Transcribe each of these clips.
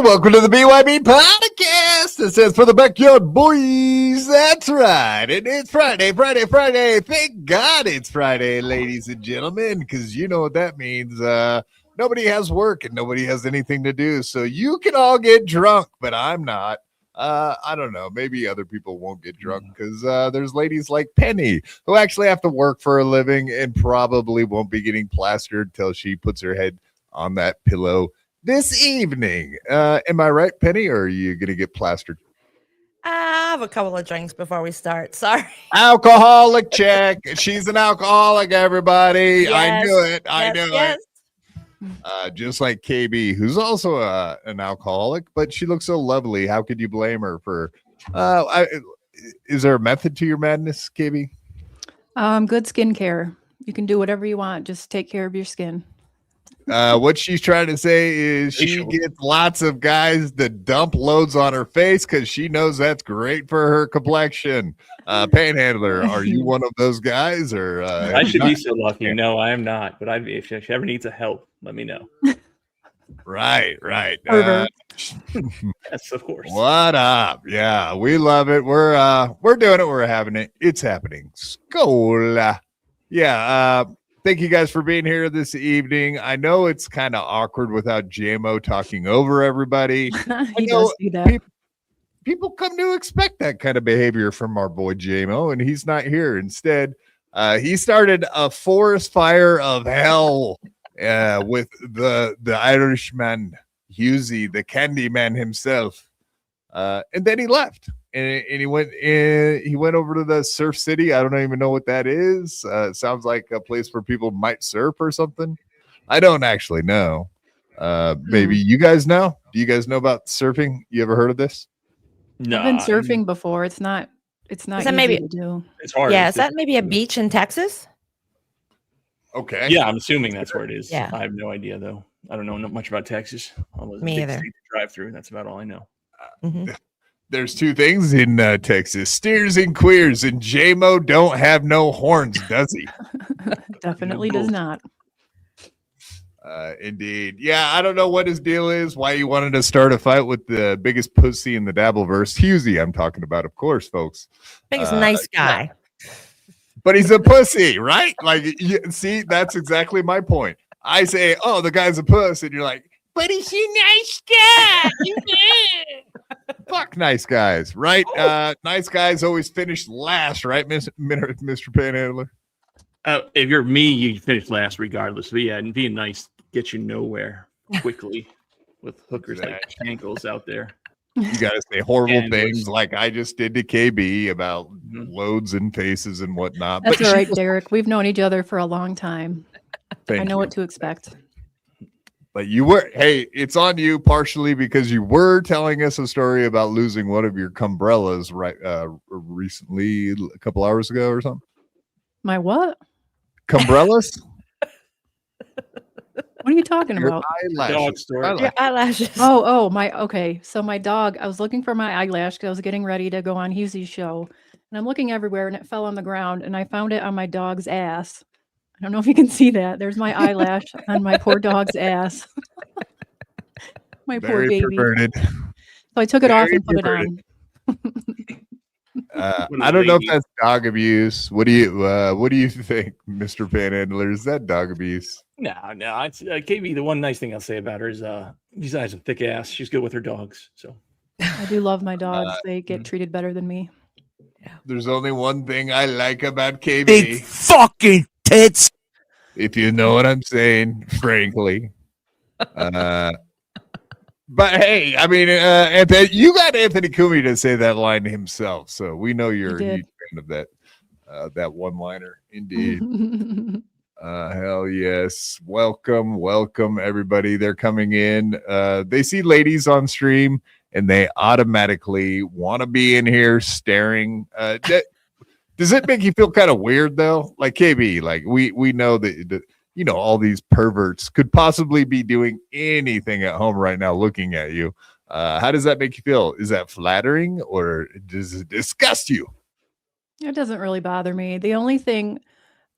Welcome to the BYB podcast. It says for the backyard boys. That's right. And it's Friday. Thank God it's Friday, ladies and gentlemen, because you know what that means. Nobody has work and nobody has anything to do. So you can all get drunk, but I'm not. I don't know. Maybe other people won't get drunk because there's ladies like Penny who actually have to work for a living and probably won't be getting plastered till she puts her head on that pillow this evening. Am I right, Penny, or are you going to get plastered? I have a couple of drinks before we start. Sorry. Alcoholic check. She's an alcoholic, everybody. Yes, I knew it. I knew yes. it. Just like KB, who's also an alcoholic, but she looks so lovely. How could you blame her for... is there a method to your madness, KB? Good skincare. You can do whatever you want. Just take care of your skin. What she's trying to say is she gets lots of guys that dump loads on her face because she knows that's great for her complexion. Panhandler, are you one of those guys? Or I should be so lucky. No, I am not. But if she ever needs a help, let me know. Right. Yes, of course. What up? Yeah, we love it. We're doing it. We're having it. It's happening. Skola. Yeah. Thank you guys for being here this evening. I know it's kind of awkward without JMO talking over everybody. He does do that. People come to expect that kind of behavior from our boy JMO, and he's not here. Instead, he started a forest fire of hell with the Irishman, Husey, the candy man himself. And then he left. And he went over to the Surf City. I don't even know what that is. It sounds like a place where people might surf or something. I don't actually know. Maybe you guys know. Do you guys know about surfing? You ever heard of this? No, I've been surfing before. It's not Is that easy maybe to do. It's hard. Yeah, is that maybe a beach in Texas? Okay. Yeah, I'm assuming that's where it is. Yeah. I have no idea though. I don't know much about Texas. Me either. Drive through. That's about all I know. There's two things in Texas: steers and queers. And J-Mo don't have no horns, does he? Definitely does not. Indeed. Yeah, I don't know what his deal is, why he wanted to start a fight with the biggest pussy in the Dabbleverse. Husey, I'm talking about, of course, folks. Biggest nice guy. But he's a pussy, right? Like, see, that's exactly my point. I say, oh, the guy's a puss, and you're like, but he's a nice guy. Fuck nice guys, right? Nice guys always finish last, right, Mr. Panhandler? If you're me, you finish last regardless. But yeah, and being nice gets you nowhere quickly with hookers like ankles out there. You got to say horrible things like I just did to KB about loads and faces and whatnot. That's all right, Derek. We've known each other for a long time. I know what to expect. But you were, hey, it's on you partially because you were telling us a story about losing one of your cumbrellas recently, a couple hours ago or something. My what? Cumbrellas? What are you talking Your about? Dog eyelashes. story. Eyelash- Your eyelashes. Okay. So my dog, I was looking for my eyelash because I was getting ready to go on Hughesy's show. And I'm looking everywhere and it fell on the ground and I found it on my dog's ass. I don't know if you can see that. There's my eyelash on my poor dog's ass. My poor Very baby. perverted. So I took it off Very and put it perverted. on. I don't know if that's dog abuse. What do you think, Mr. Panhandler? Is that dog abuse? No. It's KB. The one nice thing I'll say about her is besides a thick ass, she's good with her dogs. So I do love my dogs. They get treated better than me. There's only one thing I like about KB. Big fucking tits. If you know what I'm saying, frankly. But hey, I mean, Anthony, you got Anthony Cumey to say that line himself, so we know you're a huge fan of that one-liner. Indeed. Hell yes. Welcome, everybody. They're coming in. They see ladies on stream, and they automatically want to be in here staring. Does it make you feel kind of weird though? Like KB, like we know that all these perverts could possibly be doing anything at home right now looking at you. How does that make you feel? Is that flattering or does it disgust you? It doesn't really bother me. The only thing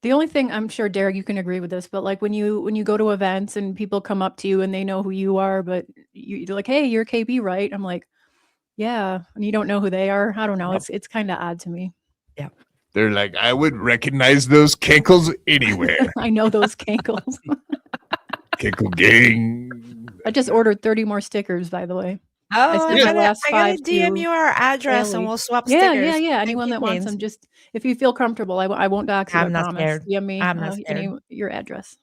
I'm sure, Derek, you can agree with this, but like when you go to events and people come up to you and they know who you are, but you're like, hey, you're KB, right? I'm like, yeah, and you don't know who they are. I don't know. Nope. It's kind of odd to me. Yeah. They're like, I would recognize those cankles anywhere. I know those cankles. Cankle gang. I just ordered 30 more stickers, by the way. Oh, sent my last I gotta 5 DM to you our address Haley. and we'll swap Yeah, stickers. yeah. Anyone that wants them, just if you feel comfortable, I won't dox you. I'm I not promise. scared. DM me I'm not scared. your address.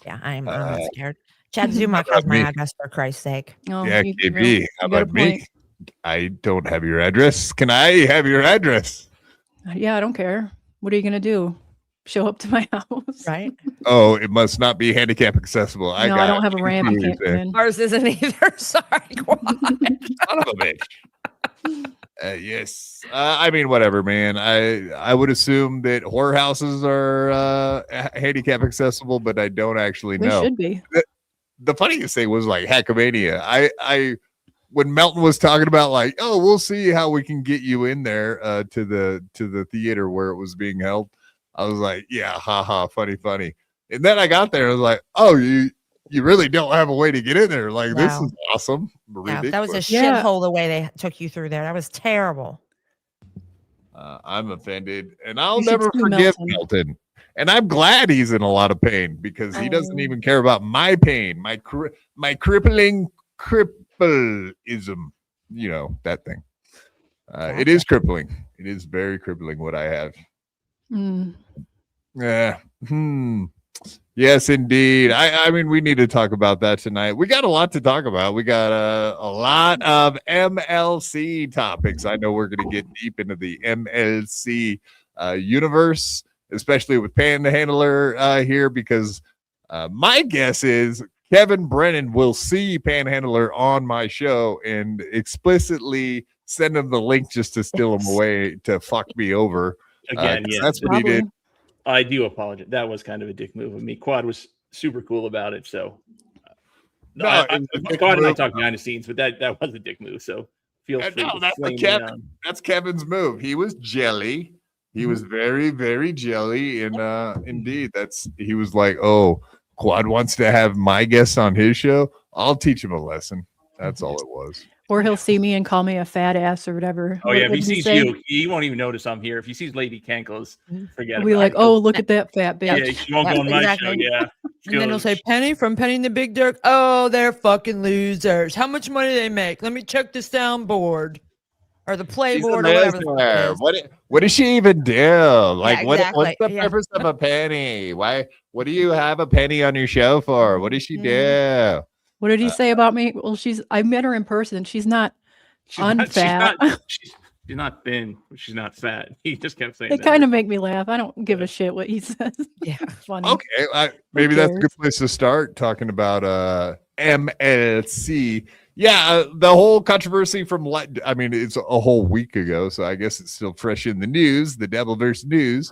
Yeah, I'm not scared. Chad Zumach about has my me? address, for Christ's sake. Oh, Yeah, you KB. How got a about me? point. I don't have your address. Can I have your address? Yeah, I don't care. What are you gonna do? Show up to my house? Right? Oh, it must not be handicap accessible. No, I don't have a ramp. You can't come in. Ours isn't either. Sorry. Quad. Son of a bitch. Yes. I mean, whatever, man. I would assume that whorehouses are handicap accessible, but I don't actually They know. should be. The funniest thing was like Hackamania. I when Melton was talking about like, oh, we'll see how we can get you in there to the theater where it was being held. I was like, yeah, haha, funny. And then I got there and I was like, oh, you really don't have a way to get in there. Like, this Wow. is awesome. Yeah, that was a Ridiculous. Yeah. shithole the way they took you through there. That was terrible. I'm offended, and I'll You should never sue forgive Melton. Melton. And I'm glad he's in a lot of pain because he doesn't Oh. even care about my pain, my crippling crippleism. You know, that thing. It is crippling. It is very crippling what I have. Mm. Yeah. Yes, indeed. I mean, we need to talk about that tonight. We got a lot to talk about. We got a lot of MLC topics. I know we're going to get deep into the MLC universe, especially with Panhandler here, because my guess is Kevin Brennan will see Panhandler on my show and explicitly send him the link just to steal him away to fuck me over. Again, 'cause yeah, that's what he did. I do apologize. That was kind of a dick move of me. Quad was super cool about it. So, No, it was a dick Quad and I move. talked behind the scenes, but that was a dick move. So, feel free. No, to that's flame the me Kevin. on. That's Kevin's move. He was jelly. He was very, very jelly, and indeed, he was like, "Oh, Quad wants to have my guest on his show. I'll teach him a lesson." That's all it was. Or he'll see me and call me a fat ass or whatever. Oh, yeah. If What he did he sees say? you, he won't even notice I'm here. If he sees Lady Cankles, forget He'll be about like, it. "Oh, look at that fat Yeah, bitch." she won't go on my Exactly. show. Yeah. And then he'll say, Penny from Penny and the Big Dirk. Oh, they're fucking losers. How much money do they make? Let me check the soundboard or the She's playboard a or whatever the fuck it listener. is. What does she even do? Like, what's exactly. the Yeah. purpose of a penny? Why? What do you have a penny on your show for? What does she do? What did he say about me? Well, I met her in person. She's not unfat. She's not thin. She's not fat. He just kept saying They that. kind of make me laugh. I don't give a shit what he says. Yeah. Funny. Okay, maybe that's a cares? good place to start talking about MLC. Yeah, the whole controversy from I mean, it's a whole week ago, so I guess it's still fresh in the news, the Dabbleverse news.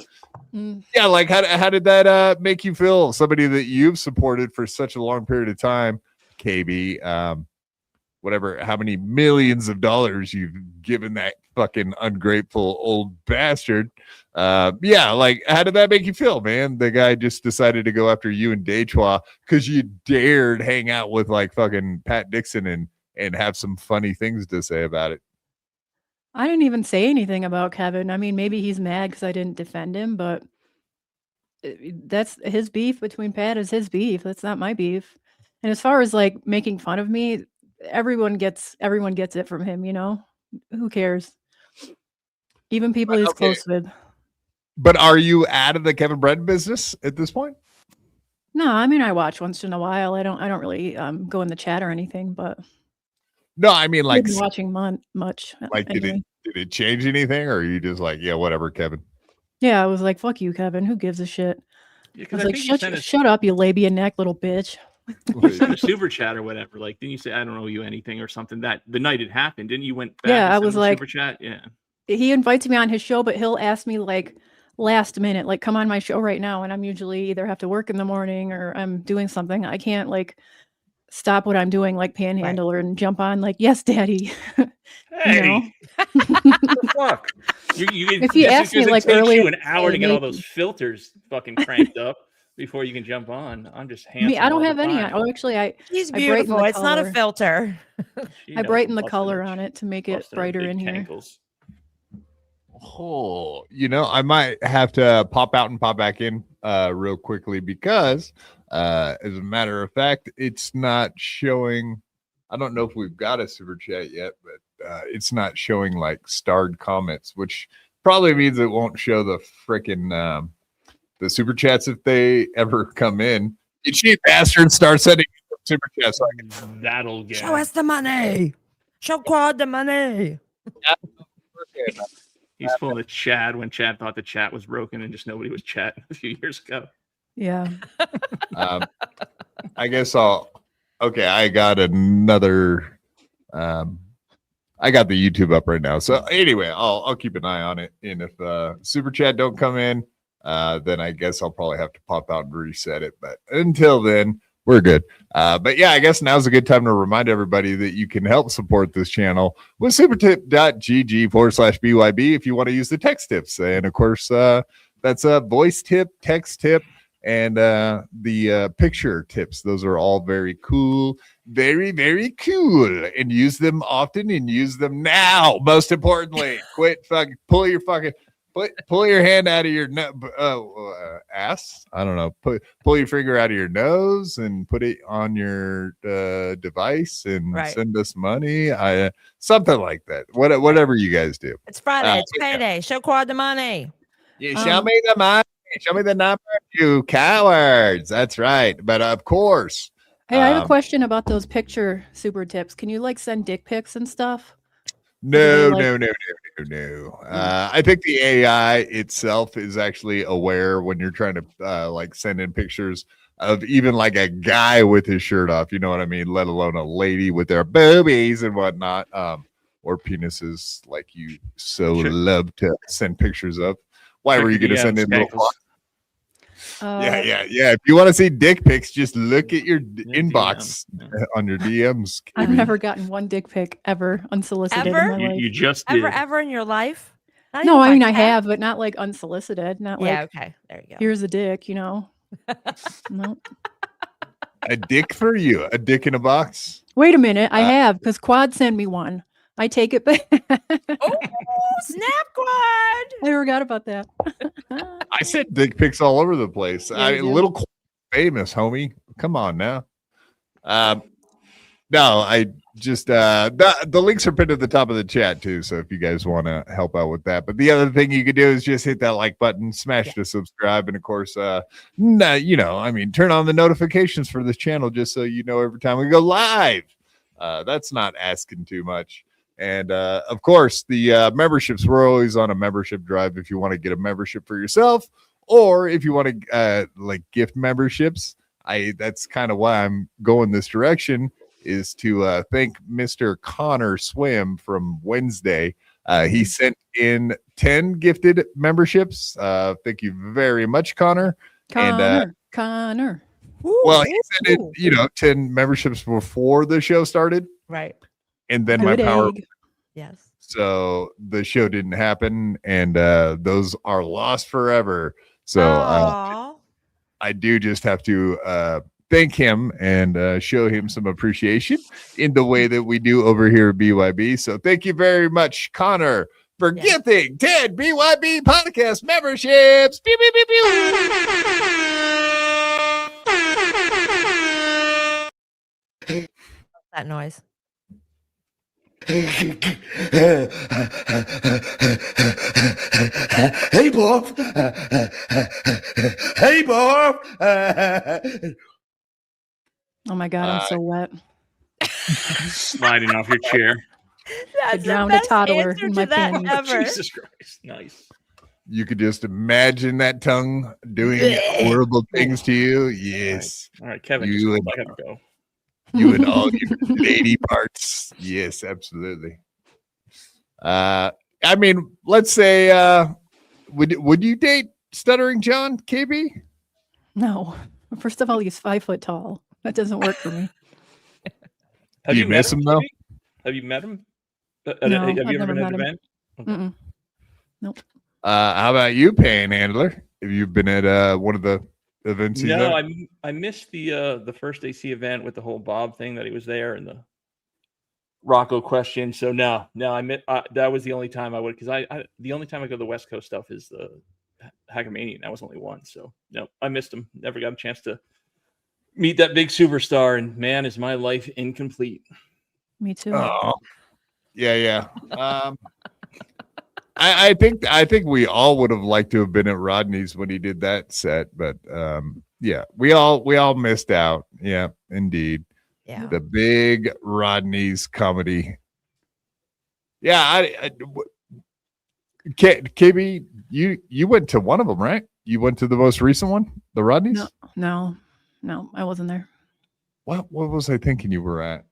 Yeah, like how did that make you feel? Somebody that you've supported for such a long period of time, KB. Whatever, how many millions of dollars you've given that fucking ungrateful old bastard. Yeah, like how did that make you feel, man? The guy just decided to go after you and Dechois because you dared hang out with like fucking Pat Dixon and have some funny things to say about it. I didn't even say anything about Kevin. I mean, maybe he's mad because I didn't defend him, but that's his beef between Pat is his beef. That's not my beef. And as far as like making fun of me, everyone gets it from him, you know? Who cares? Even people he's close with. But are you out of the Kevin Brett business at this point? No, I mean I watch once in a while. I don't really go in the chat or anything, but no, I mean like watching much. Like anyway. did it change anything, or are you just like, yeah, whatever, Kevin? Yeah, I was like, fuck you, Kevin. Who gives a shit? Yeah, I was like, shut up, you labia neck little bitch. A super chat or whatever. Like, didn't you say I don't owe you anything or something? That the night it happened, didn't you went back? Yeah, I was like super chat. Yeah. He invites me on his show, but he'll ask me like last minute, like come on my show right now. And I'm usually either have to work in the morning or I'm doing something. I can't like stop what I'm doing, like Panhandler, and jump on like, yes, daddy. Hey, what the fuck? If you ask me like earlier, an hour to get all those filters fucking cranked up before you can jump on. I'm just handsome. I don't have any. Oh, actually, he's beautiful. It's not a filter. I brighten the color on it to make it brighter in here. Oh, you know, I might have to pop out and pop back in real quickly because as a matter of fact, it's not showing. I don't know if we've got a super chat yet, but it's not showing like starred comments, which probably means it won't show the freaking the super chats if they ever come in. You cheap bastard, start sending super chats. So that'll get. Show us the money. Show Quad the money. He's full of Chad when Chad thought the chat was broken and just nobody was chatting a few years ago. Yeah. I guess okay, I got another I got the YouTube up right now. So anyway, I'll keep an eye on it. And if super chat don't come in, then I guess I'll probably have to pop out and reset it. But until then, we're good. But yeah, I guess now's a good time to remind everybody that you can help support this channel with supertip.gg/BYB if you want to use the text tips. And of course, that's a voice tip, text tip, and the picture tips. Those are all very cool. Very, very cool. And use them often and use them now. Most importantly, quit fucking pull your hand out of your ass. I don't know. Pull your finger out of your nose and put it on your device and send us money. Something like that. Whatever you guys do. It's Friday. It's payday. Show Quad the money. Yeah, show me the money. Show me the number, you cowards. That's right. But of course. Hey, I have a question about those picture super tips. Can you like send dick pics and stuff? No. I think the AI itself is actually aware when you're trying to like send in pictures of even like a guy with his shirt off, you know what I mean? Let alone a lady with their boobies and whatnot, or penises like you so love to send pictures of. Why were you going to send in little? Yeah. If you want to see dick pics, just look at your inbox on your DMs. I've never gotten one dick pic ever unsolicited. Ever? In my life. You just did. Ever in your life? No, I mean I have, but not like unsolicited. Not like okay. There you go. Here's a dick, you know. No. A dick for you, a dick in a box. Wait a minute, I have because Quad sent me one. I take it back. Oh, snap, Quad! I forgot about that. I sent dick pics all over the place. Yeah, A little famous, homie. Come on now. No, I just the links are pinned at the top of the chat too. So if you guys want to help out with that, but the other thing you could do is just hit that like button, smash the subscribe, and of course, turn on the notifications for this channel just so you know every time we go live. That's not asking too much. And of course, the memberships, we're always on a membership drive if you want to get a membership for yourself, or if you want to like gift memberships. That's kind of why I'm going this direction, is to thank Mr. Connor Swim from Wednesday. He sent in 10 gifted memberships. Thank you very much, Connor. Connor. Well, he said it, 10 memberships before the show started. Right. And then Good my power. egg. Yes. So the show didn't happen, and those are lost forever. So I do just have to thank him and show him some appreciation in the way that we do over here at BYB. So thank you very much, Connor, for gifting 10 BYB podcast memberships. Pew, pew, pew, pew. That noise. Hey, Bob. Hey, Bob. Oh my God, I'm so wet. Sliding off your chair. I drowned a toddler in my panties. Jesus Christ. Nice. You could just imagine that tongue doing horrible things to you. Yes. All right, Kevin, You just and- let him go. You and all your lady parts. Yes, absolutely. I mean, let's say, would you date Stuttering John, KB? No. First of all, he's 5 foot tall. That doesn't work for me. Have You met miss him, though? Katie? Have you met him? No, have I've you ever never been at met an him. event? Mm-mm. Nope. How about you, Panhandler? Have you been at one of the events? he's No, at? I missed the first AC event with the whole Bob thing that he was there and the Rocco question. So no, that was the only time I would, because I the only time I go to the West Coast stuff is the Hackamania. That was only one. So no, I missed him. Never got a chance to meet that big superstar. And man, is my life incomplete. Me too. Oh, yeah. I think we all would have liked to have been at Rodney's when he did that set, but yeah, we all missed out. Yeah, indeed. Yeah. The big Rodney's comedy. Yeah, KB, you went to one of them, right? You went to the most recent one, the Rodney's. No, I wasn't there. What was I thinking you were at?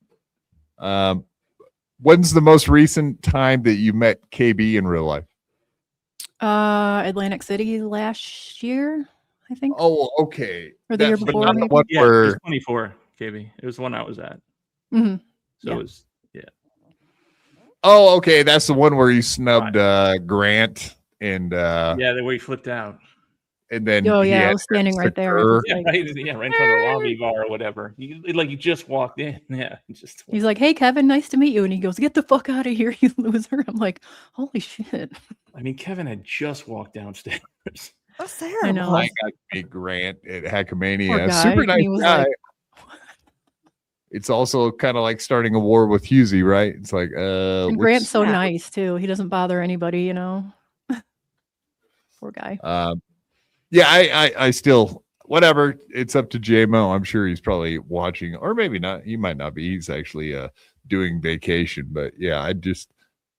When's the most recent time that you met KB in real life? Atlantic City last year, I think. Oh, okay. Or the year But before, not the maybe? one Yeah, it was where 24, KB. It was the one I was at. Mhm. So Yeah. it was, Oh, okay. That's the one where you snubbed Grant and yeah, the way he flipped out. and then Oh he yeah, I had was standing right there. Sir. Yeah, right in front of the lobby bar or whatever. You just walked in. Yeah, just He's like, "Hey, Kevin, nice to meet you," and he goes, "Get the fuck out of here, you loser!" I'm like, "Holy shit!" I mean, Kevin had just walked downstairs. What's there? I know. I got to meet Grant at Poor Hackamania. guy. Super nice He was guy. like- It's also kind of like starting a war with Husey, right? It's like And Grant's so Yeah. nice too. He doesn't bother anybody, you know. Poor guy. yeah, I still whatever. It's up to JMO. I'm sure he's probably watching, or maybe not. He might not be. He's actually doing vacation. But yeah,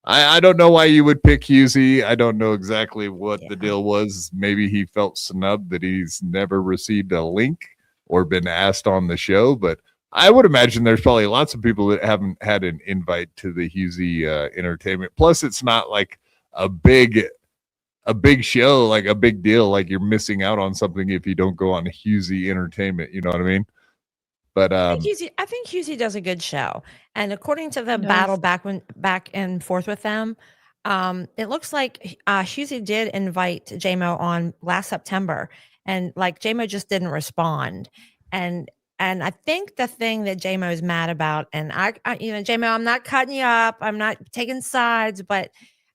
I don't know why you would pick Husey. I don't know exactly what the deal was. Maybe he felt snubbed that he's never received a link or been asked on the show. But I would imagine there's probably lots of people that haven't had an invite to the Husey entertainment. Plus, it's not like a big show, like a big deal. Like you're missing out on something if you don't go on Husey entertainment. You know what I mean? But I think Husey does a good show, and according to the He battle does. back and forth with them, it looks like Husey did invite JMO on last September, and like JMO just didn't respond, and I think the thing that JMO is mad about, and I JMO, I'm not cutting you up, I'm not taking sides, but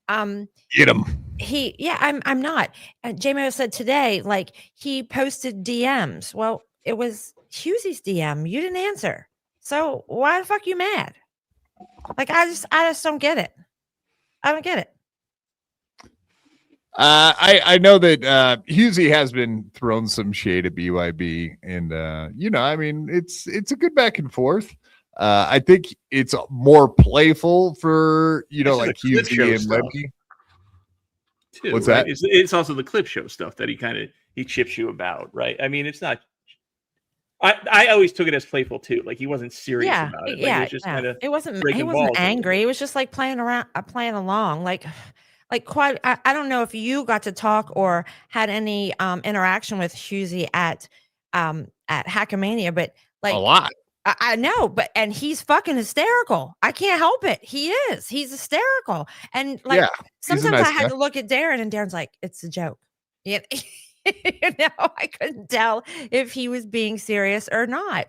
get him. I'm not. JMO said today, like he posted DMs. Well, it was Husey's DM. You didn't answer. So why the fuck you mad? Like I just don't get it. I don't get it. I know that Husey has been thrown some shade at BYB, and I mean it's a good back and forth. I think it's more playful for It's like the clip show Husey and stuff. Webby. Too, What's right? that? It's also the clip show stuff that he chips you about, right? I mean, it's not. I always took it as playful too. Like he wasn't serious about it. Like, it was just kind of It wasn't. He breaking wasn't balls a little angry. It was just like playing around, playing along. Like like quite. I don't know if you got to talk or had any interaction with Husey at Hackamania, but like A lot. I know, and he's fucking hysterical. I can't help it. He is. He's hysterical. And like Yeah, he's a sometimes nice I had guy. to look at Darren, and Darren's like, it's a joke. Yeah. I couldn't tell if he was being serious or not,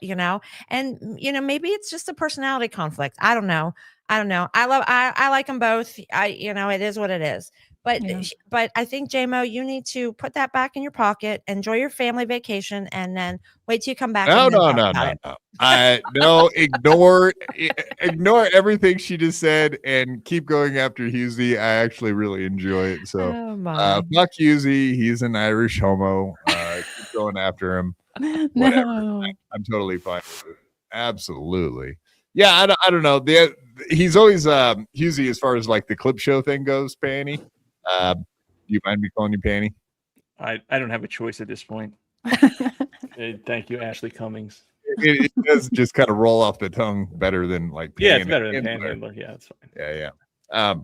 And maybe it's just a personality conflict. I don't know. I like them both. It is what it is. But Yeah. but I think JMO, you need to put that back in your pocket, enjoy your family vacation, and then wait till you come back. No, and then no, talk no, about no, it. no. Ignore everything she just said and keep going after Husey. I actually really enjoy it. So Oh my. fuck Husey. He's an Irish homo. Keep going after him. Whatever. No. I'm totally fine with it. Absolutely. Yeah, I don't know. He's always Husey as far as like the clip show thing goes, Panny. Do you mind me calling you Panny? I don't have a choice at this point. Thank you, Ashley Cummings. It does just kind of roll off the tongue better than like Yeah, it's better than Panhandler. Panhandler. Yeah, it's fine. Yeah.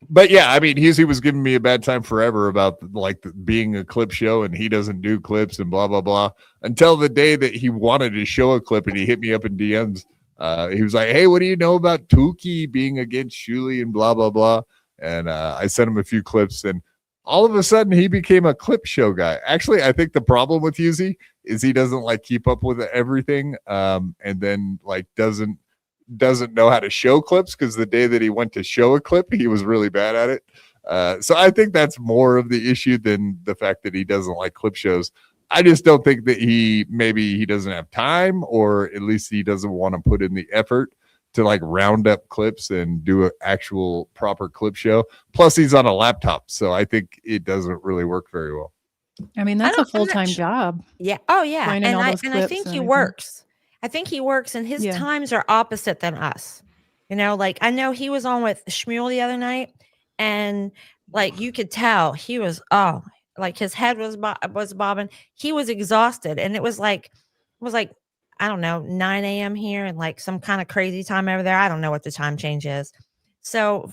But yeah, I mean, Husey was giving me a bad time forever about like being a clip show and he doesn't do clips and blah, blah, blah, until the day that he wanted to show a clip and he hit me up in DMs. He was like, hey, what do you know about Tukey being against Shuli and blah, blah, blah. And I sent him a few clips and all of a sudden he became a clip show guy. Actually, I think the problem with Husey is he doesn't like keep up with everything. And then like doesn't know how to show clips, because the day that he went to show a clip, he was really bad at it. So I think that's more of the issue than the fact that he doesn't like clip shows. I just don't think that maybe he doesn't have time, or at least he doesn't want to put in the effort to like round up clips and do an actual proper clip show. Plus he's on a laptop. So I think it doesn't really work very well. I mean, that's a I'm not full-time sure. job. Yeah. Oh yeah. Finding And all I those and I clips think and he everything. works. I think he works, and his Yeah. times are opposite than us. Like I know he was on with Shmuel the other night, and like you could tell he was like his head was bobbing. He was exhausted, and it was like I don't know, 9 a.m. here and like some kind of crazy time over there. I don't know what the time change is. So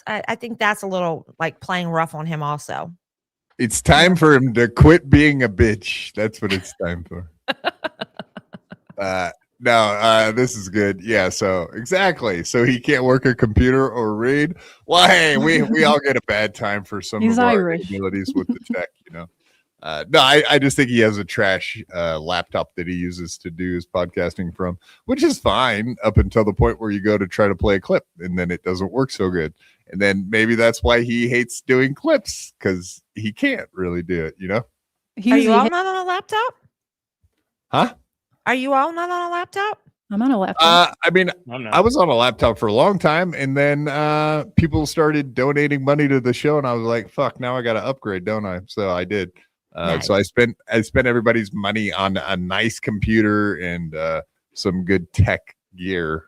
I think that's a little like playing rough on him also. It's time for him to quit being a bitch. That's what it's time for. No, this is good. Yeah, so exactly. So he can't work a computer or read. Well, hey, we all get a bad time for some He's of our Irish. abilities with the tech, No, I just think he has a trash laptop that he uses to do his podcasting from, which is fine up until the point where you go to try to play a clip and then it doesn't work so good. And then maybe that's why he hates doing clips, because he can't really do it, Are you all not on a laptop? Huh? Are you all not on a laptop? I'm on a laptop. I mean, I'm not. I was on a laptop for a long time, and then people started donating money to the show, and I was like, "Fuck! Now I got to upgrade, don't I?" So I did. Nice. So I spent everybody's money on a nice computer and some good tech gear.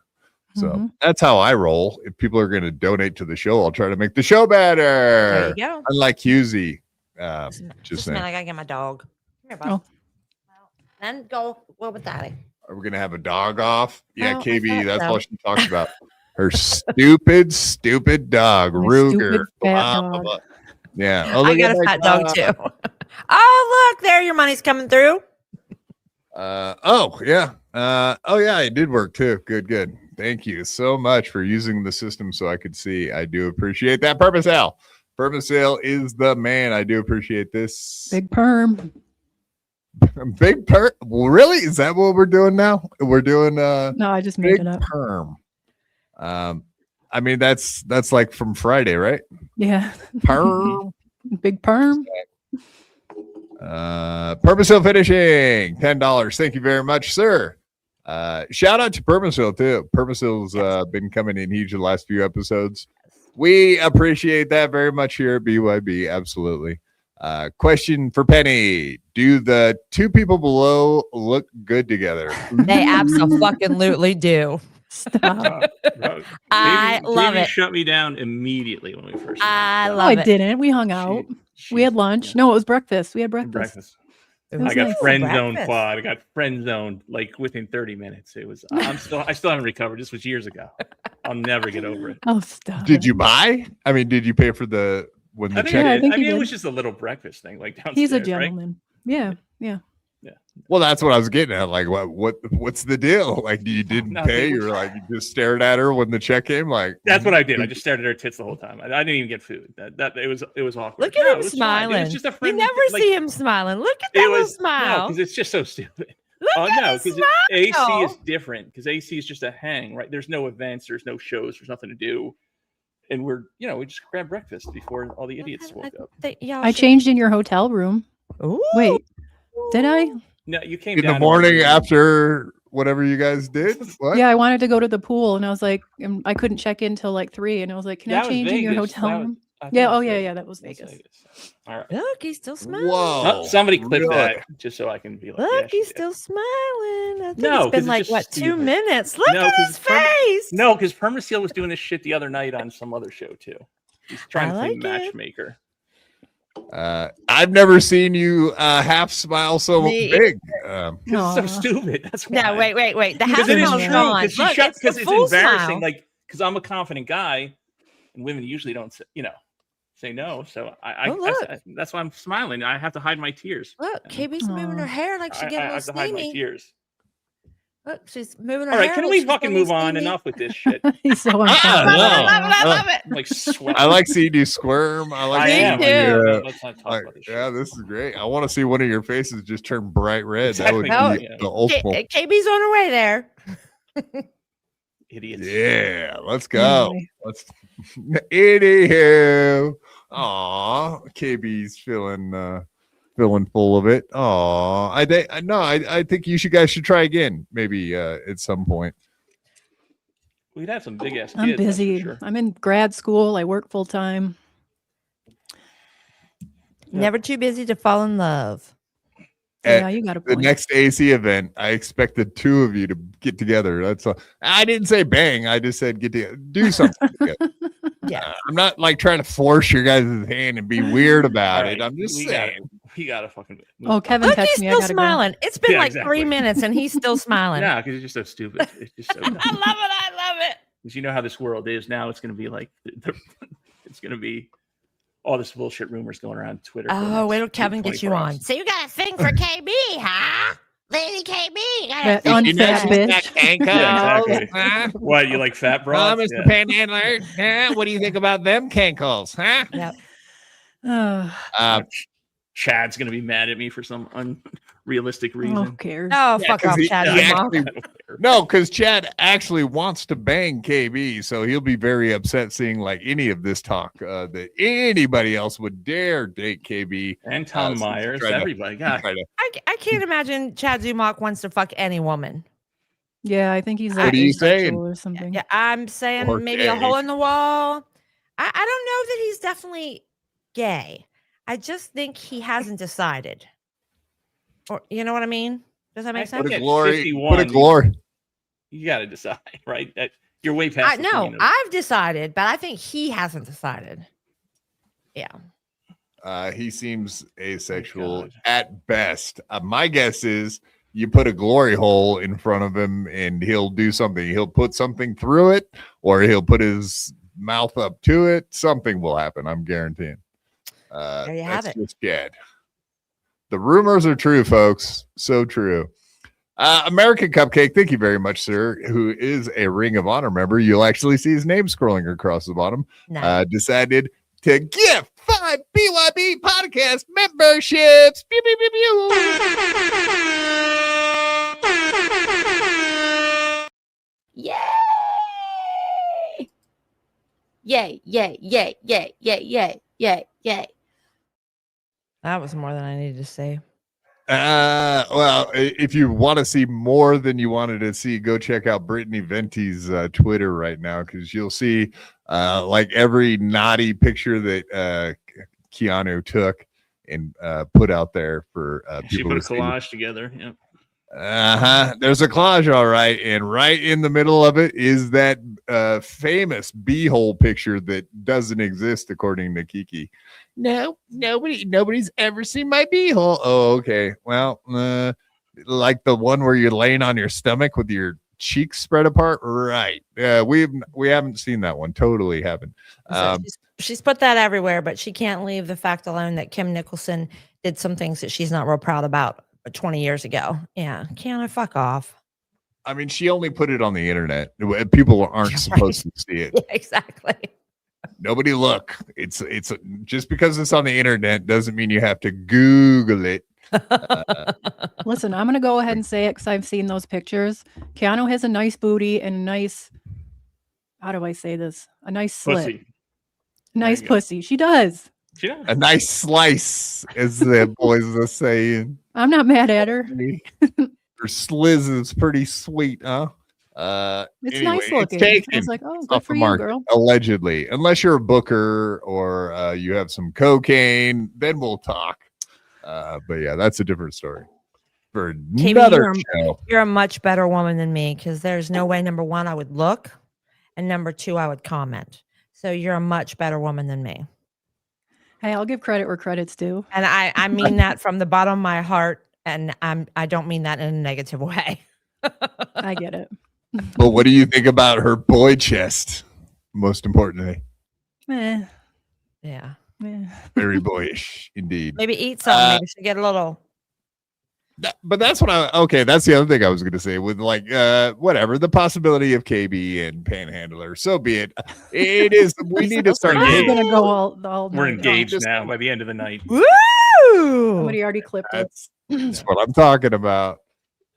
So Mhm. that's how I roll. If people are going to donate to the show, I'll try to make the show better. There you go. Unlike Husey. Just Just a minute, saying. I gotta get my dog. Come here, bud. Oh. Then go with Daddy. Are we gonna have a dog off? Yeah, Oh, I KB, thought that's so. all she talks about. Her stupid dog, My Ruger. stupid fat Blah, blah, dog. blah. Yeah. Oh, I look got at a my fat dog too. Oh, look, there your money's coming through. Oh yeah. Yeah, it did work too. Good. Thank you so much for using the system so I could see. I do appreciate that. Purpose Ale. Purpose Ale is the man. I do appreciate this. Big perm. Big perm. Really? Is that what we're doing now? We're doing No, I just made big it up. perm. I mean that's like from Friday, right? Yeah. Perm. Big perm. Purpose Hill Finishing, $10. Thank you very much, sir. Shout out to Purpose Hill too. Purpose Hill's been coming in huge the last few episodes. We appreciate that very much here at BYB. Absolutely. Question for Penny: do the two people below look good together? They absolutely do. Stop. I love Katie it. shut me down immediately when we first. I No, love I it. didn't. We hung out. We had lunch. No, it was breakfast. We had breakfast. breakfast. It was I got nice. friend zoned Breakfast. quad. I got friend zoned like within 30 minutes. It was. I still haven't recovered. This was years ago. I'll never get over it. Oh, stop. Did you buy? I mean, did you pay for the when the I think check? Yeah, I I did. think I he mean, it did. was just a little breakfast thing, like downstairs. He's a right? gentleman. Yeah. Well, that's what I was getting at. Like, what's the deal? Like, you didn't No, pay? it You was- were like, you just stared at her when the check came. Like, That's what I did. I just stared at her tits the whole time. I didn't even get food. That it was awkward. Look at No, him it was fine. smiling. It was just a You friendly. never see him smiling. Look at that It little was smile. because it's just so stupid. Look Oh at no, his because smile. AC is different. Because AC is just a hang, right? There's no events. There's no shows. There's nothing to do, and we just grabbed breakfast before all the idiots woke up. I changed in your hotel room. Ooh. Wait, did I? No, you came in down the morning after whatever you guys did. What? Yeah, I wanted to go to the pool, and I was like, I couldn't check in till like 3, and I was like, can I change in your hotel room? Yeah. Oh, yeah. That was Vegas. All right. Look, he's still smiling. Whoa! Oh, somebody clip really? that just so I can be like, Look, yeah, she he's did. still smiling. I think No, it's 'cause been it's like just what 2 stupid. minutes. Look No, at 'cause his it's face. No, because Permaseal was doing this shit the other night on some other show too. He's trying I to play like it. matchmaker. I've never seen you half smile so Me- big. It's so Aw. stupid. That's why. No, wait. The Because house it is smile's true. gone. Because Look, it's the it's full embarrassing. smile. Like, because I'm a confident guy, and women usually don't, say no. So Oh, look. that's why I'm smiling. I have to hide my tears. Look, KB's moving Aw. her hair like she I getting a have little to hide my steamy. tears. Look, she's moving her All right, hair. can like we she's fucking getting move on? steamy. Enough with this shit. He's so Ah, uncomfortable. no. I love it. I'm like sweating. I like seeing you squirm. I like I Me seeing am. too. you, Let's not talk like, about this yeah, shit. this is great. I want to see one of your faces just turn bright red. Exactly. That would be No. the ultimate. KB's on her way there. Idiots. Yeah, let's go. Anyway. Let's. Anywho, aw, KB's feeling full of it. Aw, I think you guys should try again, maybe at some point. We'd have some big ass kids. I'm that's for busy. sure. I'm in grad school. I work full time. Yeah. Never too busy to fall in love. At Yeah, you got a the point. next AC event, I expect the two of you to get together. That's all. I didn't say bang. I just said get together, do something together. Yeah. I'm not like trying to force your guys' hand and be weird about All it. right, I'm just we saying. We gotta fucking. Oh, Kevin Look, he's texted me. I still gotta go. smiling. It's been Yeah, like exactly. 3 minutes and he's still smiling. Yeah, because it's just so stupid. It's just so. I love it. I love it. Because you know how this world is now. It's going to be like, it's going to be all this bullshit rumors going around Twitter. for the Oh, next wait till Kevin gets you 24 on. hours. So you got a thing for KB, huh? Lady KB. You got a That thing You know unfat she's bitch. got ankles. Yeah, exactly. Huh? What, you like fat broads? Mr. Panhandler, huh? What do you think about them cankles, huh? Yep. Oh, Chad's going to be mad at me for some unrealistic who reason. cares? Oh, Yeah, fuck 'cause off, he- Chad. he you Yeah, mom. actually- I don't care. No, because Chad actually wants to bang KB, so he'll be very upset seeing like any of this talk that anybody else would dare date KB. And Tom since Myers, try to- everybody. God, Try to- I can't imagine Chad Zumach wants to fuck any woman. Yeah, I think he's What like are you asexual saying? or something. Yeah, I'm saying Or maybe a gay. hole in the wall. I don't know that he's definitely gay. I just think he hasn't decided. Or you know what I mean? Does that make I sense? Put a at glory. 51, Put a glory. you got to decide, right? You're way past. the No, point of- I've decided, but I think he hasn't decided. Yeah. He seems asexual God. at best. My guess is you put a glory hole in front of him and he'll do something. He'll put something through it or he'll put his mouth up to it. Something will happen. I'm guaranteeing. There you have that's it. just Chad. The rumors are true, folks. So true. American Cupcake, thank you very much, sir, who is a Ring of Honor member. You'll actually see his name scrolling across the bottom. No. Decided to gift 5 BYB podcast memberships. Pew, pew, pew, pew. Yay! Yay, yay, yay, yay, yay, yay, yay, yay. That was more than I needed to say. Well, if you want to see more than you wanted to see, go check out Brittany Venti's Twitter right now because you'll see like every naughty picture that Keanu took and put out there for She people put a to see. collage together. Yeah. There's a collage, all right, and right in the middle of it is that famous beehole picture that doesn't exist according to Kiki. No, nobody's ever seen my beehole. Oh, okay. Well, like the one where you're laying on your stomach with your cheeks spread apart. Right. We haven't seen that one. Totally haven't. So she's put that everywhere, but she can't leave the fact alone that Kim Nicholson did some things that she's not real proud about 20 years ago. Yeah. Can I fuck off? I mean, she only put it on the internet. People aren't supposed to see it. Yeah, exactly. Nobody look. It's just because it's on the internet doesn't mean you have to Google it. Listen, I'm going to go ahead and say it because I've seen those pictures. Keanu has a nice booty and a nice, how do I say this? A nice slit. Pussy. Nice pussy. She does. Yeah. A nice slice, as the boys are saying. I'm not mad at her. Her sliz is pretty sweet, huh? It's anyway, nice looking. It's I was like, oh, good off for the you, market, girl. allegedly. Unless you're a booker or you have some cocaine, then we'll talk. But yeah, that's a different story for KB, another show. You're a much better woman than me because there's no way, number one, I would look, and number two, I would comment. So you're a much better woman than me. Hey, I'll give credit where credit's due. And I mean that from the bottom of my heart, and I don't mean that in a negative way. I get it. But what do you think about her boy chest? Most importantly, Eh, Yeah. eh. very boyish indeed. Maybe eat something. Maybe she get a little. But that's what that's the other thing I was going to say with like whatever the possibility of KB and Panhandler, so be it. It is we need to start I'm engaged. gonna go all We're night. engaged just- now by the end of the night. Woo! Somebody already clipped it. That's what I'm talking about.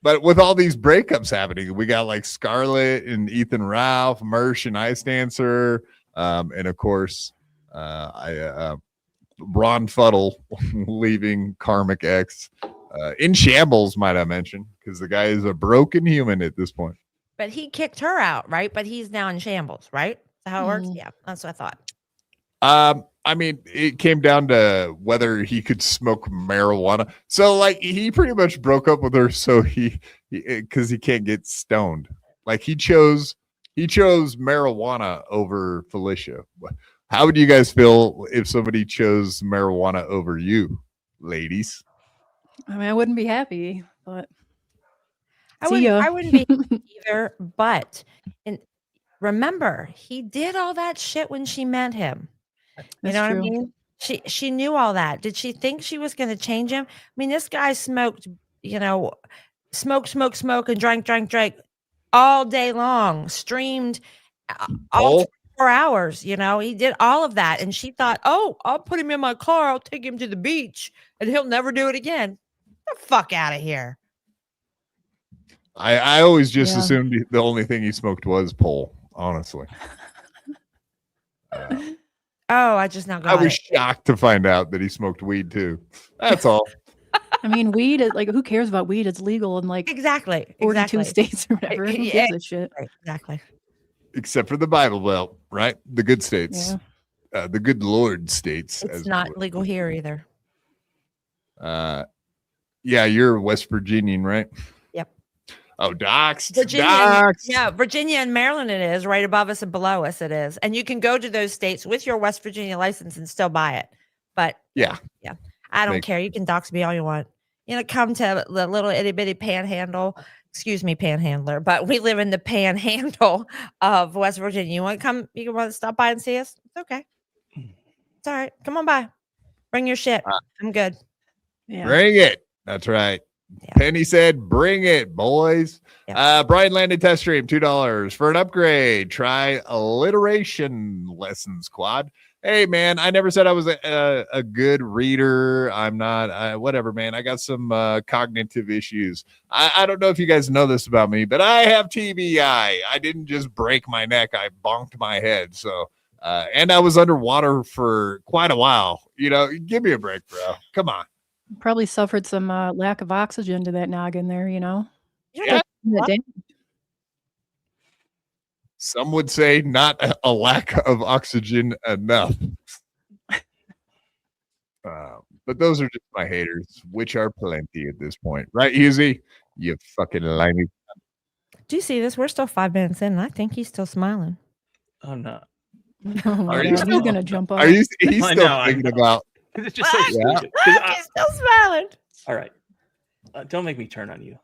But with all these breakups happening, we got like Scarlett and Ethan Ralph, Mersh and Ice Dancer, and of course, Ron Fuddle leaving Karmic X in shambles, might I mention, because the guy is a broken human at this point. But he kicked her out, right? But he's now in shambles, right? Is that how it works? Yeah, that's what I thought. I mean, it came down to whether he could smoke marijuana. So, like, he pretty much broke up with her, so because he can't get stoned. Like, he chose marijuana over Felicia. How would you guys feel if somebody chose marijuana over you, ladies? I mean, I wouldn't be happy, but I see ya. wouldn't be either. But remember, he did all that shit when she met him. You That's know true. what I mean? She knew all that. Did she think she was going to change him? I mean, this guy smoked, smoke, and drank all day long, streamed all 4 hours. He did all of that. And she thought, oh, I'll put him in my car. I'll take him to the beach and he'll never do it again. Get the fuck out of here. I always just Yeah. assumed the only thing he smoked was pole, honestly. Oh, I just now I got was it. shocked to find out that he smoked weed too. That's all. I mean, weed is like, who cares about weed? It's legal in like Exactly. 42 states or whatever. Who Yeah. gives a shit? Right, exactly. Except for the Bible Belt, right? The good states. Yeah. The good Lord states. It's as not it legal here either. were. Yeah, you're West Virginian, right? Yep. Oh, doxed. Virginia, Doxed. yeah, Virginia and Maryland it is, right above us and below us it is. And you can go to those states with your West Virginia license and still buy it. But Yeah. I don't Makes- care. You can dox me all you want. Come to the little itty bitty panhandle. Excuse me, panhandler, but we live in the panhandle of West Virginia. You want to come? You want to stop by and see us? It's okay. It's all right. Come on by. Bring your shit. I'm good. Yeah. Bring it. That's right. Yeah. Penny said, bring it, boys. Yeah. Brian landed test stream, $2 for an upgrade. Try alliteration lessons, quad. Hey, man, I never said I was a good reader. I'm not. Whatever, man. I got some cognitive issues. I don't know if you guys know this about me, but I have TBI. I didn't just break my neck. I bonked my head. So, and I was underwater for quite a while. Give me a break, bro. Come on. Probably suffered some lack of oxygen to that noggin there, You're Yeah. not- Some would say not a lack of oxygen enough. But those are just my haters, which are plenty at this point. Right, Husey? You fucking limey. Do you see this? We're still 5 minutes in, and I think he's still smiling. I'm not. Oh my Are you God, still- he's gonna jump off. Are you? He's I still know, I thinking know. about. It's just so Ah! stupid. 'Cause Look, he's still smiling. all right. Don't make me turn on you.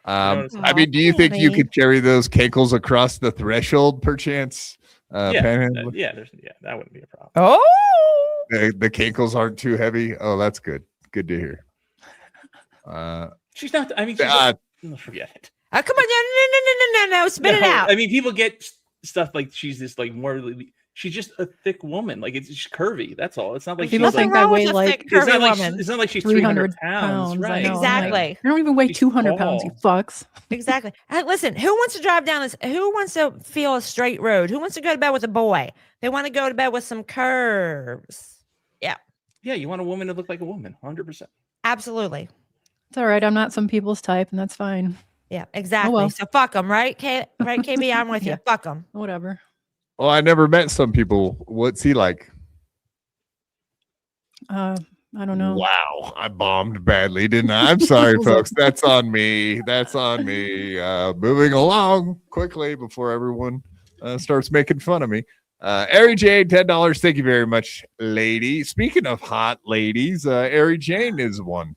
I mean, do you think you could carry those cankles across the threshold, perchance? Panhandler? That wouldn't be a problem. Oh, The cankles aren't too heavy. Oh, that's good. Good to hear. She's not. I mean, forget it. oh, come on, no, spit it out. I mean, people get stuff like she's this like more. She's just a thick woman. Like it's just curvy. That's all. It's not like people think I weigh like. It's not like she's 300 pounds. Right? Exactly. Like, I don't even weigh 200 pounds. You fucks. Exactly. And listen, who wants to drive down this? Who wants to feel a straight road? Who wants to go to bed with a boy? They want to go to bed with some curves. Yeah. Yeah. You want a woman to look like a woman. 100%. Absolutely. It's all right. I'm not some people's type, and that's fine. Yeah. Exactly. well. So fuck them, right? Right, KB. I'm with you. Fuck them. Whatever. Well, I never met some people. What's he like? I don't know. Wow, I bombed badly, didn't I? I'm sorry, folks. That's on me. That's on me. Moving along quickly before everyone starts making fun of me. Ari Jane, $10. Thank you very much, lady. Speaking of hot ladies, Ari Jane is one.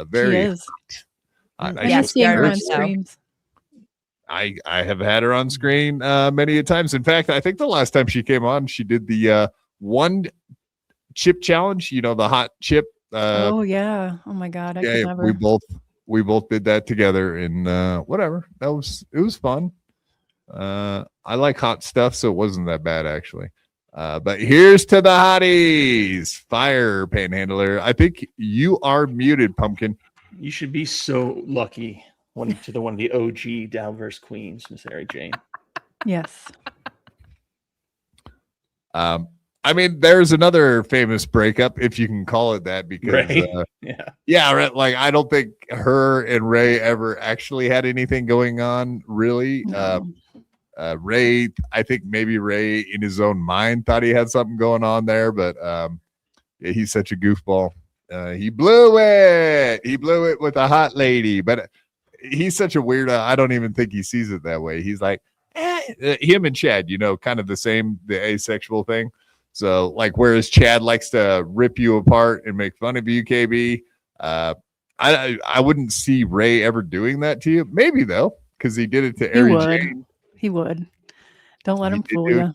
Very. She is. Hot. I just seeing her on streams. I have had her on screen many a times. In fact, I think the last time she came on, she did the one chip challenge. You know, the hot chip. Oh yeah. Oh my God. I could never. We both did that together, and whatever. It was fun. I like hot stuff, so it wasn't that bad actually. But here's to the hotties. Fire, Panhandler. I think you are muted, Pumpkin. You should be so lucky. One of the OG Dabbleverse queens, Miss Ari Jane. Yes. I mean, there's another famous breakup, if you can call it that, because right, like I don't think her and Ray ever actually had anything going on, really. No. Ray, I think maybe Ray in his own mind thought he had something going on there, but he's such a goofball. He blew it. He blew it with a hot lady, but he's such a weirdo. I don't even think he sees it that way. He's like, him and Chad, kind of the asexual thing. So, like, whereas Chad likes to rip you apart and make fun of you, KB, I wouldn't see Ray ever doing that to you. Maybe, though, because he did it to Ari Jane. He would. Don't let him fool you.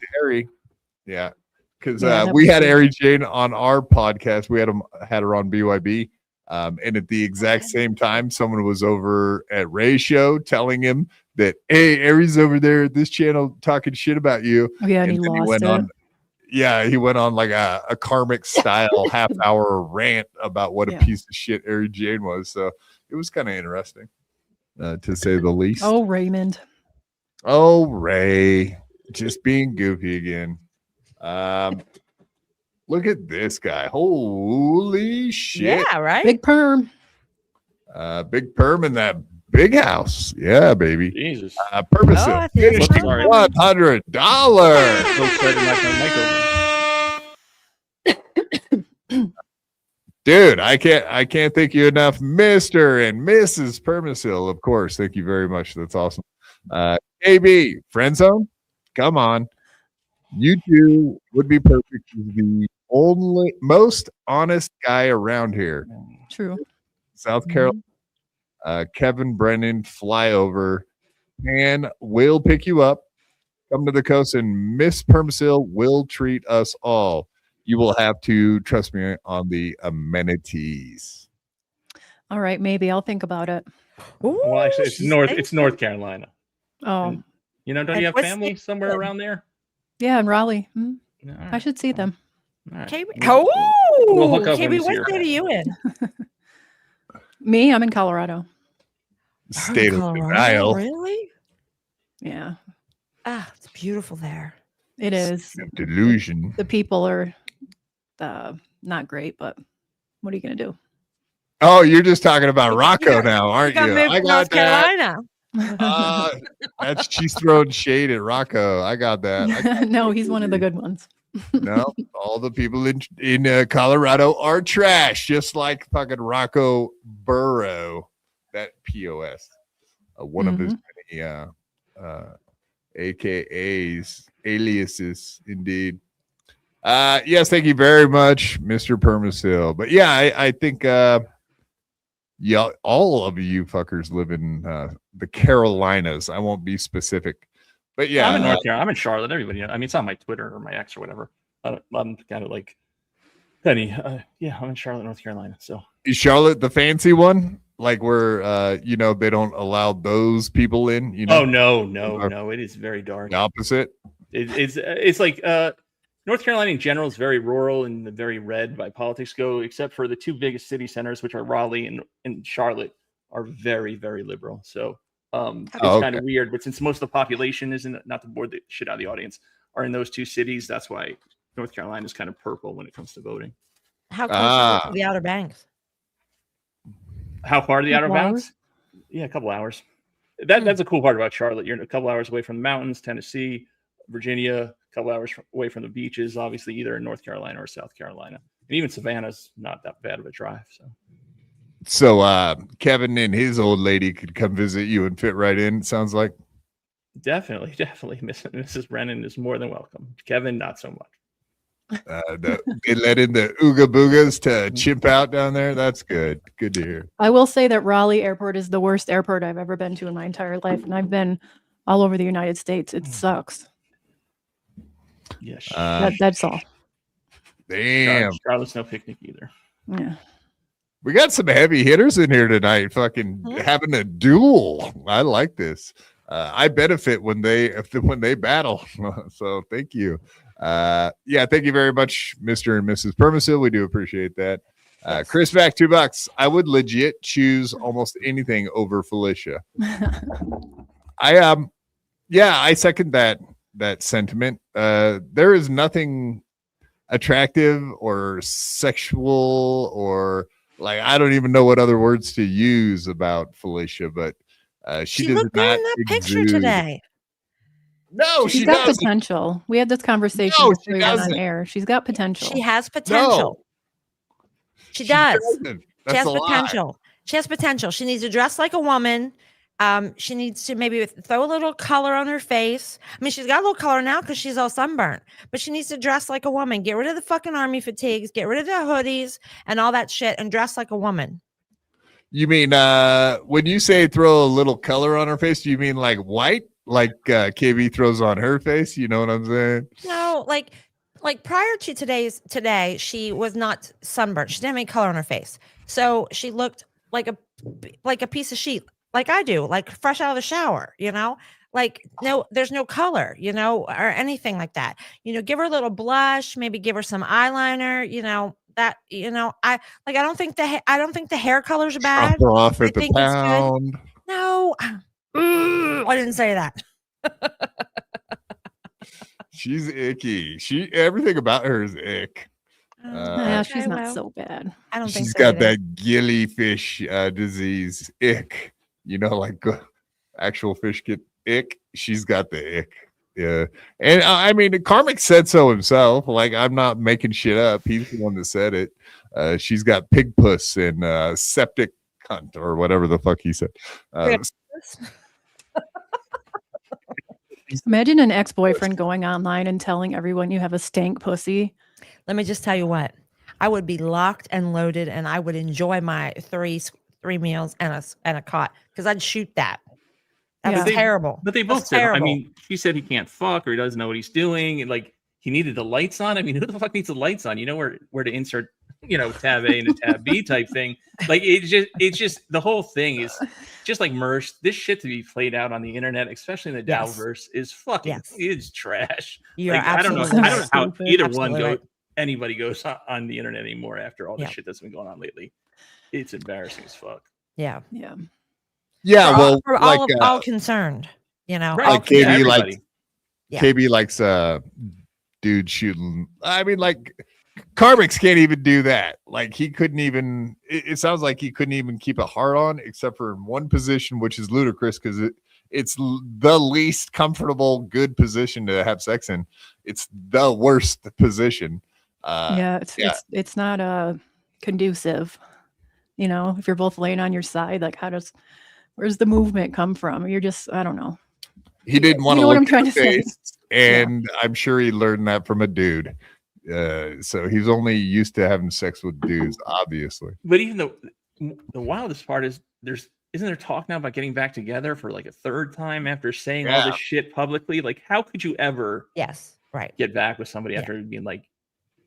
Yeah. Because we had Ari Jane on our podcast. We had her on BYB. And at the exact same time, someone was over at Ray's show telling him that, hey, Ari's over there at this channel talking shit about you. Oh, yeah, and he lost it. He went on like a karmic style half-hour rant about what a piece of shit Ari Jane was. So it was kind of interesting, to say the least. Oh, Raymond. Oh, Ray. Just being goofy again. Look at this guy. Holy shit. Yeah, right? Big perm. Big perm in that big house. Yeah, baby. Jesus. Permacet. $100. Dude, I can't thank you enough, Mr. and Mrs. Permacil, of course. Thank you very much. That's awesome. KB, friend zone? Come on. You two would be perfect. The only most honest guy around here. True. South Carolina. Kevin Brennan, flyover, and we'll pick you up. Come to the coast, and Miss Permacil will treat us all. You will have to trust me on the amenities. All right, maybe I'll think about it. Ooh, well, actually, it's North Carolina. Oh, and, don't you have family somewhere around there? Yeah, in Raleigh. Right. I should see them. Right. KB, we'll hook up KB, what state are you in? Me, I'm in Colorado. State of denial. Really? Yeah. Ah, it's beautiful there. It is. Delusion. The people are not great, but what are you going to do? Oh, you're just talking about Rocco now, aren't you? I got North Carolina. She's throwing shade at Rocco. I got that. No, he's one of the good ones. No, all the people in Colorado are trash, just like fucking Rocco Burrow. That POS, one of his many AKAs, aliases, indeed. Yes, thank you very much, Mr. Permacil. But yeah, I think Yeah, all of you fuckers live in the Carolinas. I won't be specific, but yeah, I'm in North Carolina. I'm in Charlotte. Everybody, I mean, it's on my Twitter or my X or whatever. I'm kind of like Penny. Yeah, I'm in Charlotte, North Carolina. So is Charlotte the fancy one? Like where they don't allow those people in? Oh no. It is very dark. The opposite. It's like North Carolina in general is very rural and very red by politics go, except for the two biggest city centers, which are Raleigh and Charlotte, are very, very liberal. So it's kind of weird. But since most of the population isn't, not to bore the shit out of the audience, are in those two cities, that's why North Carolina is kind of purple when it comes to voting. How close is it to the Outer Banks? How far to the Outer Banks? Yeah, a couple hours. That's a cool part about Charlotte. You're a couple hours away from the mountains, Tennessee, Virginia, a couple hours away from the beaches, obviously either in North Carolina or South Carolina. And even Savannah's not that bad of a drive. So Kevin and his old lady could come visit you and fit right in, it sounds like. Definitely. Mrs. Brennan is more than welcome. Kevin, not so much. They let in the Ooga Boogas to chimp out down there. That's good. Good to hear. I will say that Raleigh Airport is the worst airport I've ever been to in my entire life, and I've been all over the United States. It sucks. Yes. That's all. Damn. Charlotte's no picnic either. Yeah. We got some heavy hitters in here tonight, fucking having a duel. I like this. I benefit when they battle. So thank you. Thank you very much, Mr. and Mrs. Permisil. We do appreciate that. Chris back $2. I would legit choose almost anything over Felicia. I second that sentiment. There is nothing attractive or sexual or like I don't even know what other words to use about Felicia, but she does looked good not in that picture exude. today. No, She's she got doesn't. potential. We had this conversation No, before she we went doesn't. on air. She's got potential. She has potential. She does. doesn't. She has That's a lie. potential. She has potential. She needs to dress like a woman. She needs to maybe throw a little color on her face. I mean, she's got a little color now because she's all sunburnt, but she needs to dress like a woman. Get rid of the fucking army fatigues, get rid of the hoodies and all that shit and dress like a woman. You mean when you say throw a little color on her face, do you mean like white? Like KB throws on her face? You know what I'm saying? No, like prior to today, she was not sunburnt. She didn't have any color on her face. So she looked like a piece of sheet, like I do, like fresh out of the shower, like no, there's no color, or anything like that. Give her a little blush, maybe give her some eyeliner, I don't think the hair colors are bad. Drop her off I at the think it's good. pound. No, I didn't say that. She's icky. Everything about her is ick. Yeah, she's Okay, not well, so bad. I don't think She's so got either. that gillyfish disease ick. Like actual fish get ick. She's got the ick. Yeah. And I mean, Karmic said so himself. Like, I'm not making shit up. He's the one that said it. She's got pig puss and septic cunt or whatever the fuck he said. Imagine an ex-boyfriend going online and telling everyone you have a stank pussy. Let me just tell you what, I would be locked and loaded, and I would enjoy my three meals and a cot because I'd shoot that. That was terrible. But they both That's said, terrible. I mean, she said he can't fuck or he doesn't know what he's doing. And like he needed the lights on. I mean, who the fuck needs the lights on? You know where to insert, tab A into tab B type thing. Like it's just the whole thing is just like Mersh. This shit to be played out on the internet, especially in the Dabbleverse, is fucking is trash. You're like, I don't know absolutely how stupid. either Absolutely one right. anybody goes on the internet anymore after all this shit that's been going on lately. It's embarrassing as fuck. Yeah. Yeah. Yeah. Well, for like all concerned, Right. like KB likes Yeah. KB likes dude shooting. I mean, like Karmix can't even do that. Like he couldn't even. It sounds like he couldn't even keep a heart on, except for in one position, which is ludicrous because it's the least comfortable, good position to have sex in. It's the worst position. It's not conducive. If you're both laying on your side, like where's the movement come from? You're just, I don't know. He didn't want You to know what look I'm at trying the to say. face, and I'm sure he learned that from a dude. So he's only used to having sex with dudes, obviously. But even though the wildest part is isn't there talk now about getting back together for like a third time after saying all Yeah. this shit publicly? Like, how could you ever Yes. Right. get back with somebody Yeah. after being like,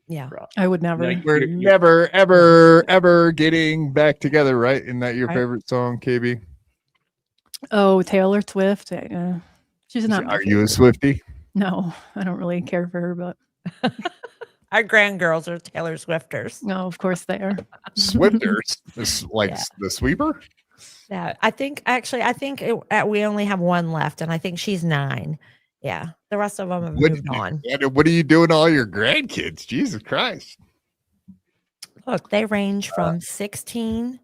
Yeah. bro? I would never. No, We're you're- never, ever getting back together, right? Isn't that your Right. favorite song, KB? Oh, Taylor Swift. She's not. my Are you a favorite. Swiftie? No, I don't really care for her, but Our grandgirls are Taylor Swifters. no, of course they are. Swifters, like Yeah. the sweeper. Yeah, I think we only have one left, and I think she's 9. Yeah, the rest of them have moved on. What are you doing to all your grandkids? Jesus Christ! Look, they range from 16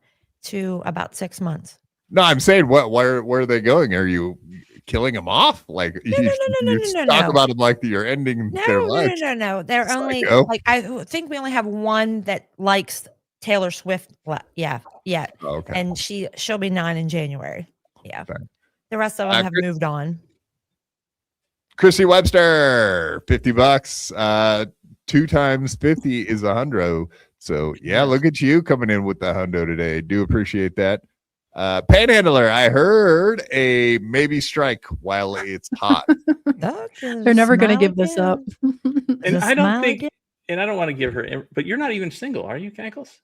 to about 6 months. No, I'm saying what? Where are they going? Are you killing them off? Like No, no, talk no. about them like you're ending their lives. No. They're only Psycho. like I think we only have one that likes Taylor Swift. Yeah. Oh, okay. And she'll be 9 in January. Yeah. Okay. The rest of them have moved on. Chrissy Webster, $50. 2 times 50 is $100. So yeah, look at you coming in with the hundo today. Do appreciate that. Panhandler, I heard a maybe strike while it's hot. They're never going to give this up. And I don't think, and I don't want to give her, but you're not even single, are you, Cankles?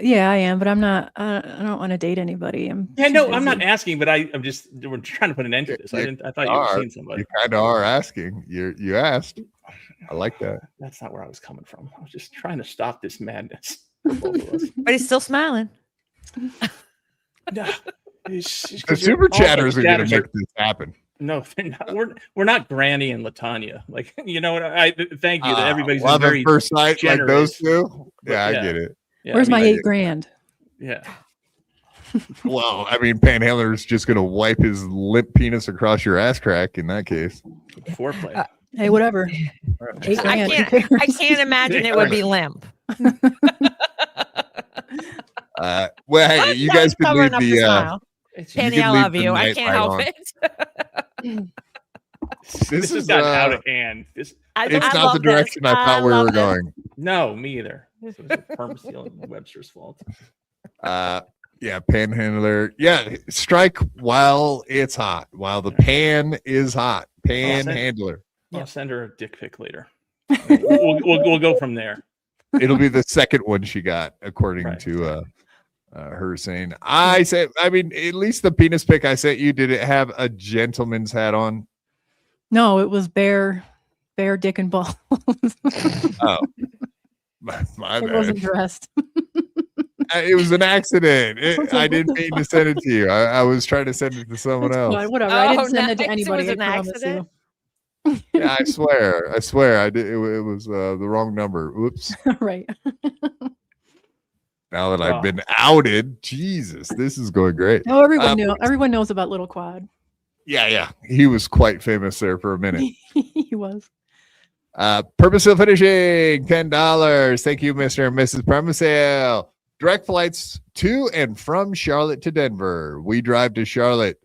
Yeah, I am, but I'm not. I don't want to date anybody. I'm not asking, but we're trying to put an end to this. I thought you were seeing somebody. You kind of are asking. You asked. I like that. That's not where I was coming from. I was just trying to stop this madness. For both of us. But he's still smiling. No, The super chatters are going to make this happen. No, they're not. We're not Granny and Latanya. Like, you know what? I thank you that everybody's love very at first sight like those generous. two. Yeah, I get it. Yeah, Where's my I mean, $8,000? Yeah. Well, I mean, Panhandler's just going to wipe his limp penis across your ass crack in that case. Foreplay. Hey, whatever. I can't imagine it would be limp. Well, hey, you guys can leave the. Penny, I love you. I can't help it. This has is gotten out of hand. It's not the direction I thought we were going. No, me either. This was a permaseal and Webster's fault. Yeah, Panhandler. Yeah, strike while it's hot. While the pan is hot. Panhandler. I'll send her a dick pic later. We'll go from there. It'll be the second one she got, according to her saying. I mean, at least the penis pic I sent you, did it have a gentleman's hat on? No, it was bare dick and balls. Oh, my It bad. wasn't dressed. It was an accident. I didn't mean to send it to you. I was trying to send it to someone else. Fine, whatever. I didn't send it to anybody. It was I an promise accident. Yeah, I swear. I did. It was the wrong number. Oops. you. Right. Now that I've been outed, Jesus, this is going great. No, everyone knew. Everyone knows about Little Quad. Yeah. He was quite famous there for a minute. He was. Purposeful Finishing, $10. Thank you, Mr. and Mrs. Permasale. Direct flights to and from Charlotte to Denver. We drive to Charlotte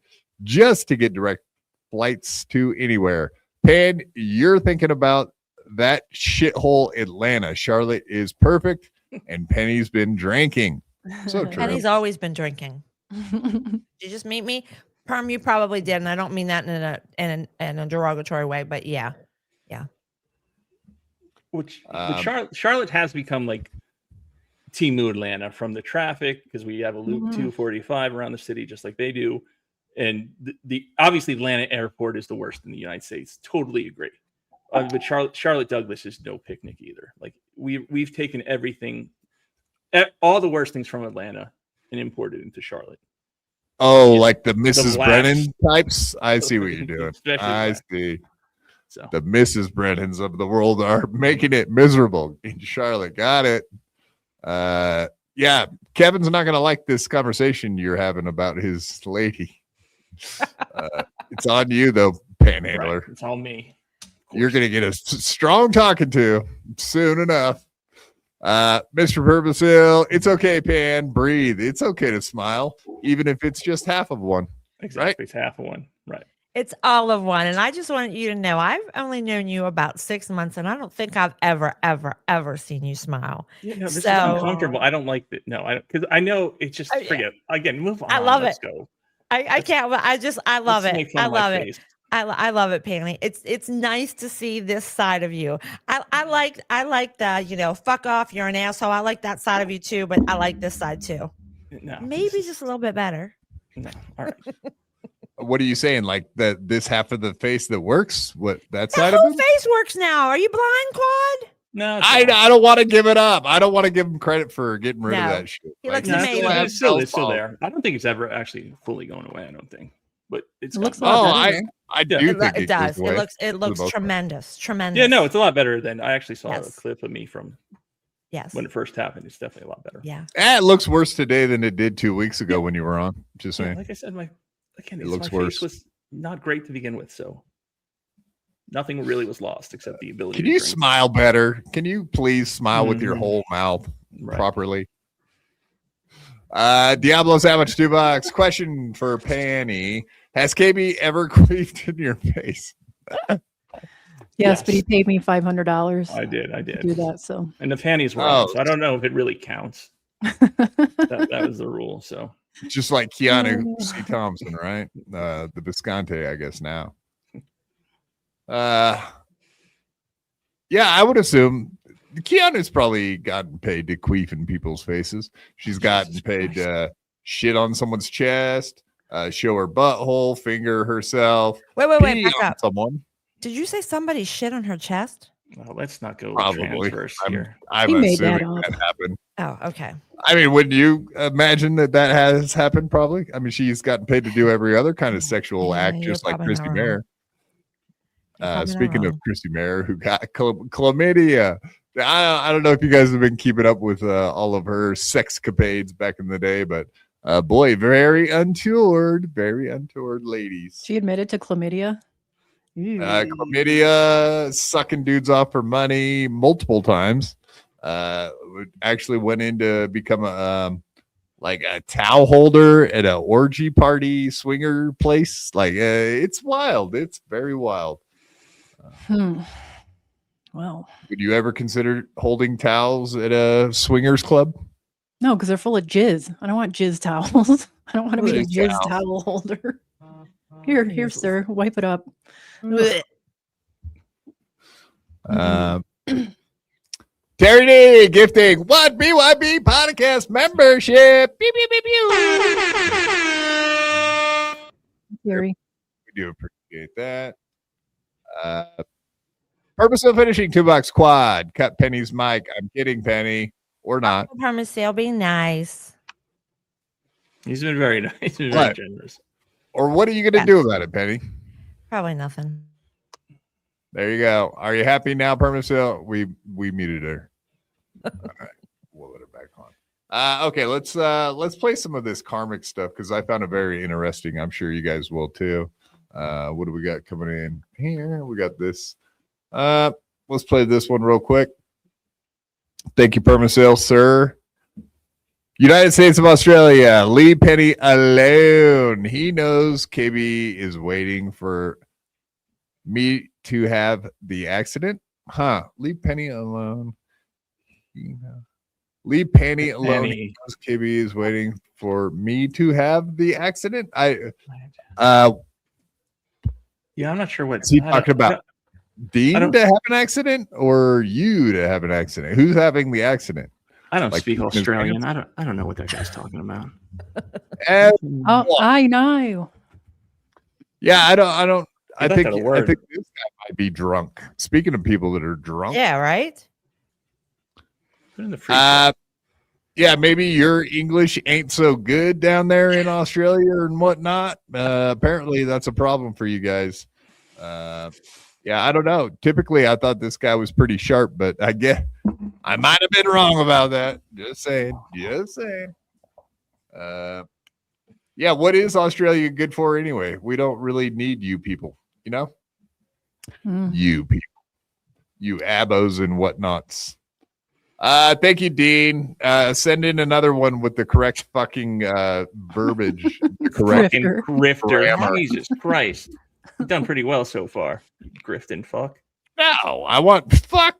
just to get direct flights to anywhere. Pan, you're thinking about that shithole Atlanta. Charlotte is perfect, and Penny's been drinking. So true. Penny's always been drinking. Did you just meet me? Perm, you probably did, and I don't mean that in a derogatory way, but yeah. Charlotte has become like Team New Atlanta from the traffic, because we have a loop 245 around the city just like they do, and the obviously Atlanta airport is the worst in the United States. Totally agree. But Charlotte Douglas is no picnic either. Like we've taken everything, all the worst things from Atlanta, and imported into Charlotte. Oh, like the Mrs. The Brennan types? I see what you're doing. I see. So the Mrs. Brennans of the world are making it miserable in Charlotte. Got it. Yeah, Kevin's not going to like this conversation you're having about his lady. It's on you, though, Panhandler. Right. It's on me. You're going to get a strong talking to soon enough. Mr. Purposeville, it's okay, Pan. Breathe. It's okay to smile, even if it's just half of one. Exactly. Right? It's half of one. Right. It's all of one. And I just want you to know I've only known you about 6 months, and I don't think I've ever seen you smile. Yeah, no, this is So- uncomfortable. I don't like it. No, I don't, because I know it's just Oh, yeah. forget. Again, move on. I love Let's it. go. I can't. I love Let's it. make fun I of my love it. face. I love it, Panny. It's nice to see this side of you. I like the fuck off, you're an asshole. I like that side of you too, but I like this side too. No, Maybe this is- just a little bit better. no. All right. What are you saying? Like that this half of the face that works? What that The side of whole him? face works now. Are you blind, Quad? No, it's I fine. don't want to give it up. I don't want to give him credit for getting rid of No. that shit. He looks No, it's amazing. still- it's still there. I don't think it's ever actually fully going away. I don't think, but it's It looks a gotten lot Oh, better. I do Yeah. think It does. goes away. It looks most part. tremendous. Tremendous. Yeah, no, it's a lot better than I actually saw Yes. a clip of me from yes. when it first happened. It's definitely a lot better. Yeah. It looks worse today than it did 2 weeks ago when you were on. Just Yeah, saying. like I said, my looks my worse. face was not great to begin with, so nothing really was lost except the ability. Can to you drink. smile better? Can you please smile with your Mhm. whole mouth Right. properly? Diablo Sandwich $2. Question for Panny. Has KB ever queefed in your face? Yes, but he Yes. paid me $500 I did, to do that. So and the panties were Oh. on, so I don't know if it really counts. That was the rule. So Just like Keanu C. Thompson, right? The Visconti, I guess now. Yeah, I would assume Keanu's probably gotten paid to queef in people's faces. She's gotten paid to shit on someone's chest, show her butthole, finger herself, Wait, pee back on up. someone. Did you say somebody shit on her chest? well, let's not go Probably. transverse here. I'm He made assuming that that up. happened. Oh, okay. I mean, wouldn't you imagine that has happened? Probably. I mean, she's gotten paid to do every other kind of sexual Yeah, act, you're just like probably Chrissie not Mayr. wrong. You're probably not Speaking of wrong. Chrissie Mayr, who got chlamydia. I don't know if you guys have been keeping up with all of her sexcapades back in the day, but boy, very untoward ladies. she admitted to chlamydia. Ew. Chlamydia, sucking dudes off for money multiple times. Actually went in to become a towel holder at an orgy party swinger place. It's wild. It's very wild. Well, Would you ever consider holding towels at a swingers club? no, because they're full of jizz. I don't want jizz towels. I don't want to be the Jizz jizz towel holder. Here, sir. Wipe it up. Blech. Terry D gifting one BYB podcast membership. Pew, pew, pew, pew. Gary. We do appreciate that. Purpose of finishing $2 quad. Cut Penny's mic. I'm kidding, Penny, or not. Promise sale, be nice. He's been very nice. He's been very What? generous. Or what are you going to Yes. do about it, Penny? Probably nothing. There you go. Are you happy now, Permacil? We muted her. All right, we'll let her back on. Okay, let's play some of this karmic stuff because I found it very interesting. I'm sure you guys will too. What do we got coming in here? We got this. Let's play this one real quick. Thank you, Permacil, sir. United States of Australia, leave Penny alone. He knows KB is waiting for me to have the accident. Leave Penny alone. Leave Penny alone. Penny. Because KB is waiting for me to have the accident. Yeah, I'm not sure what What's he I don't- talking about? I Dean don't- to have an accident or you to have an accident? Who's having the accident? don't Like, speak his Australian. I don't know what that guy's talking about. And, Oh, What? I know. yeah, I don't. I bet think that'll work. this guy might be drunk. Speaking of people that are drunk, Yeah, right? Put in the free yeah, maybe your English ain't so good down there in Australia and whatnot. Apparently, that's a problem for you guys. Yeah, I don't know. Typically, I thought this guy was pretty sharp, but I might have been wrong about that. Just saying. Yeah, what is Australia good for anyway? We don't really need you people, you know? Mm. You people, you abos and whatnots. Thank you, Dean. Send in another one with the correct fucking verbiage. The correct. fucking Grifter. grifter. Grammar. Jesus Christ. You've done pretty well so far, you grifting fuck. No, I want fuck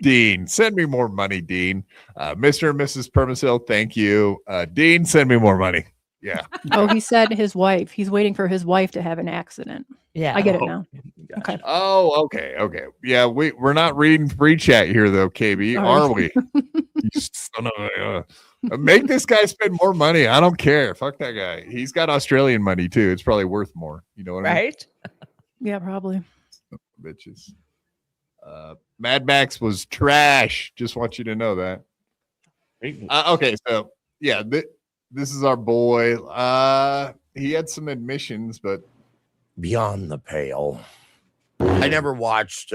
Dean. Send me more money, Dean. Mr. and Mrs. Permasil, thank you. Dean, send me more money. Yeah. Oh, he said his wife. He's waiting for his wife to have an accident. Yeah. I get it Oh, now. gotcha. Okay. Oh, okay. Yeah, we're not reading free chat here though, KB, All are right. we? You son of a, make this guy spend more money. I don't care. Fuck that guy. He's got Australian money too. It's probably worth more. You know what I mean? Right. Yeah, probably. Bitches. Mad Max was trash. Just want you to know that. Great movie. Okay, so yeah, this is our boy. He had some admissions, but Beyond the pale. I never watched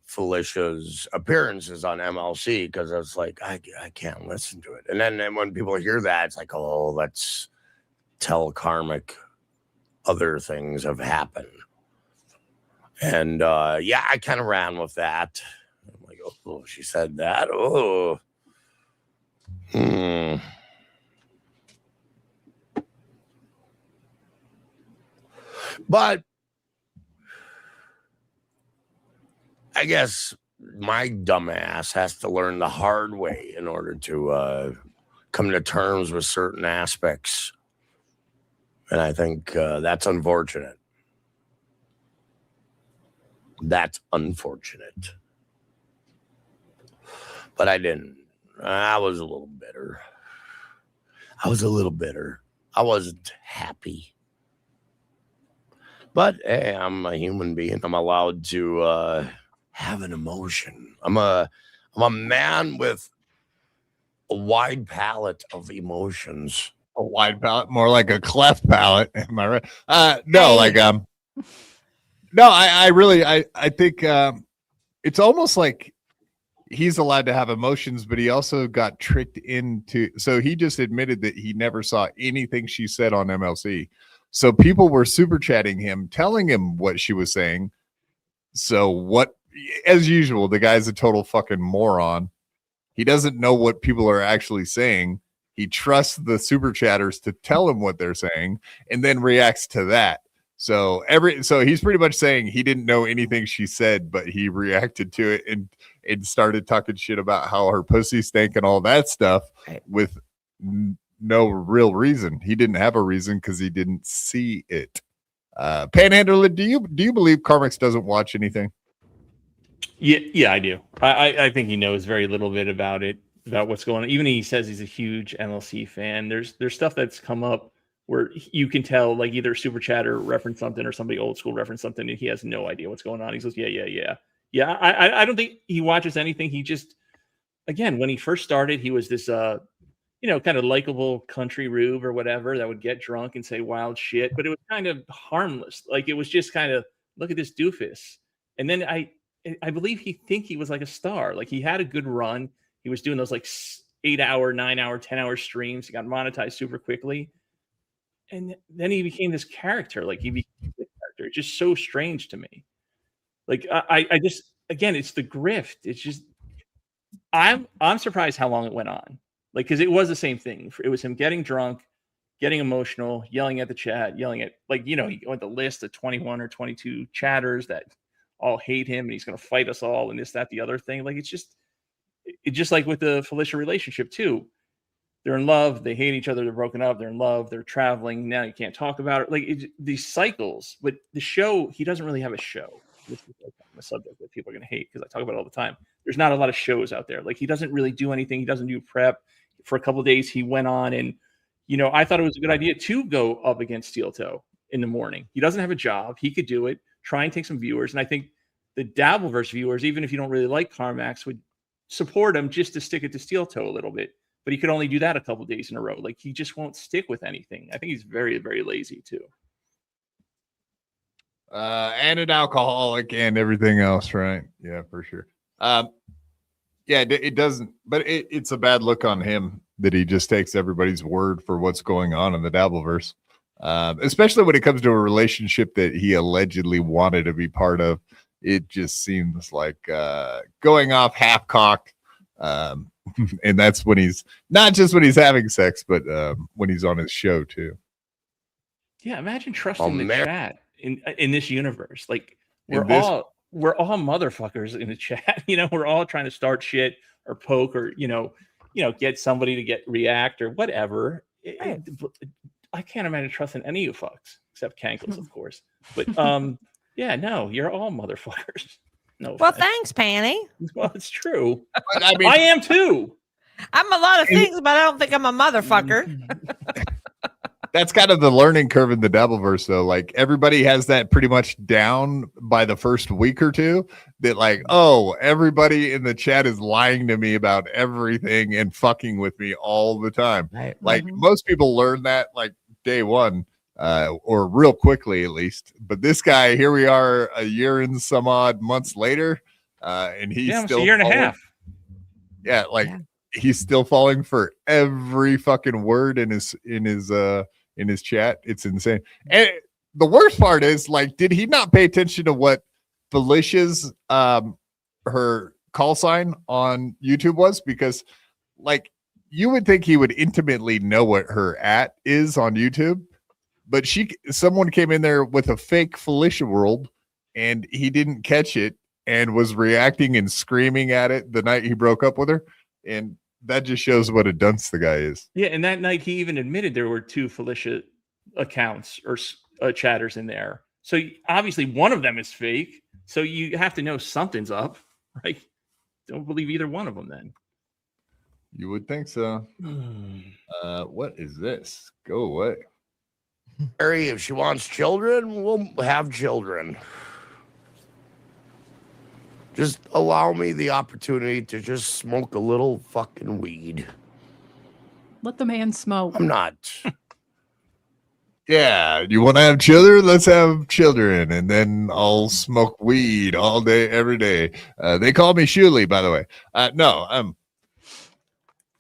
Felicia's appearances on MLC because I was like, I can't listen to it. And then when people hear that, it's like, oh, let's tell karmic other things have happened. And yeah, I kind of ran with that. I'm like, oh, she said that. Oh. But I guess my dumbass has to learn the hard way in order to come to terms with certain aspects. And I think that's unfortunate. That's unfortunate. But I didn't. I was a little bitter. I wasn't happy. But hey, I'm a human being. I'm allowed to have an emotion. I'm a man with a wide palette of emotions. a wide palate, more like a cleft palate. Am I right? No, like no, I think it's almost like he's allowed to have emotions, but he also got tricked into. So he just admitted that he never saw anything she said on MLC. So people were super chatting him, telling him what she was saying. So what, as usual, the guy's a total fucking moron. He doesn't know what people are actually saying. He trusts the super chatters to tell him what they're saying and then reacts to that. So he's pretty much saying he didn't know anything she said, but he reacted to it and started talking shit about how her pussy stank and all that stuff with no real reason. He didn't have a reason because he didn't see it. Panhandler, do you believe Carmix doesn't watch anything? Yeah, I do. I think he knows very little bit about it, about what's going on. Even he says he's a huge MLC fan. There's stuff that's come up where you can tell, like either Super Chatter referenced something or somebody old school referenced something, and he has no idea what's going on. He goes, yeah. I don't think he watches anything. He just, again, when he first started, he was this kind of likable country rube or whatever that would get drunk and say wild shit, but it was kind of harmless. Like it was just kind of, look at this doofus. And then I believe he was like a star. Like he had a good run. He was doing those like 8-hour, 9-hour, 10-hour streams. He got monetized super quickly. And then he became this character. Like he became this character. It's just so strange to me. Like I just, again, it's the grift. It's just, I'm surprised how long it went on. Like, because it was the same thing. It was him getting drunk, getting emotional, yelling at the chat, yelling at, like, he went the list of 21 or 22 chatters that all hate him and he's going to fight us all and this, that, the other thing. Like, it's just like with the Felicia relationship too. They're in love, they hate each other, they're broken up, they're in love, they're traveling. Now you can't talk about it. Like these cycles, but the show, he doesn't really have a show. This is like a subject that people are going to hate because I talk about it all the time. There's not a lot of shows out there. Like he doesn't really do anything. He doesn't do prep. For a couple of days, he went on and, I thought it was a good idea to go up against Steel Toe in the morning. He doesn't have a job. He could do it, try and take some viewers. And I think the Dabbleverse viewers, even if you don't really like Carmax, would support him just to stick it to Steel Toe a little bit. But he could only do that a couple of days in a row. Like he just won't stick with anything. I think he's very, very lazy too. And an alcoholic and everything else, right? Yeah, for sure. Yeah, it doesn't, but it's a bad look on him that he just takes everybody's word for what's going on in the Dabbleverse, especially when it comes to a relationship that he allegedly wanted to be part of. It just seems like going off half-cocked, and that's when he's not just when he's having sex, but when he's on his show too. Yeah, imagine trusting the chat in this universe. Like In we're this- all motherfuckers in the chat. We're all trying to start shit or poke or get somebody to react or whatever. Right. I can't imagine trusting any of you fucks except Cankles, of course. But yeah, no, you're all motherfuckers. No. Well, offense. thanks, Panny. Well, it's true. But, I mean, I am too. I'm a lot of things, but I don't think I'm a motherfucker. that's kind of the learning curve in the Dabbleverse, though. Like everybody has that pretty much down by the first week or two. That like, oh, everybody in the chat is lying to me about everything and fucking with me all the time. Right. Like most people learn that like day one, or real quickly at least. But this guy, here we are, a year and some odd months later, and he's still a year and a half. Yeah, like he's still falling for every fucking word in his chat. It's insane. And the worst part is, like, did he not pay attention to what Felicia's her call sign on YouTube was? Because like you would think he would intimately know what her @ is on YouTube, but someone came in there with a fake Felicia world and he didn't catch it and was reacting and screaming at it the night he broke up with her. And that just shows what a dunce the guy is. Yeah, and that night he even admitted there were 2 Felicia accounts or chatters in there. So obviously one of them is fake. So you have to know something's up, right? Don't believe either one of them then. You would think so. What is this? Go away. Harry, if she wants children, we'll have children. Just allow me the opportunity to just smoke a little fucking weed. Let the man smoke. I'm not. Yeah, you want to have children? Let's have children, and then I'll smoke weed all day, every day. They call me Shuli, by the way.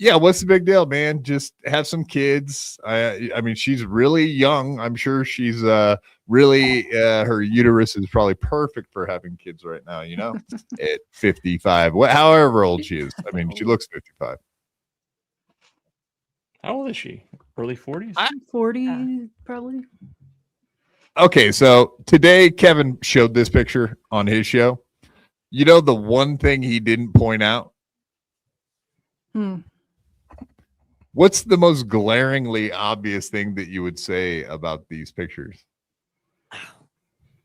Yeah, what's the big deal, man? Just have some kids. I mean, she's really young. I'm sure she's really her uterus is probably perfect for having kids right now. At 55, however old she is. I mean, she looks 55. How old is she? Early 40s? 40, probably. Okay, so today Kevin showed this picture on his show. The one thing he didn't point out? What's the most glaringly obvious thing that you would say about these pictures?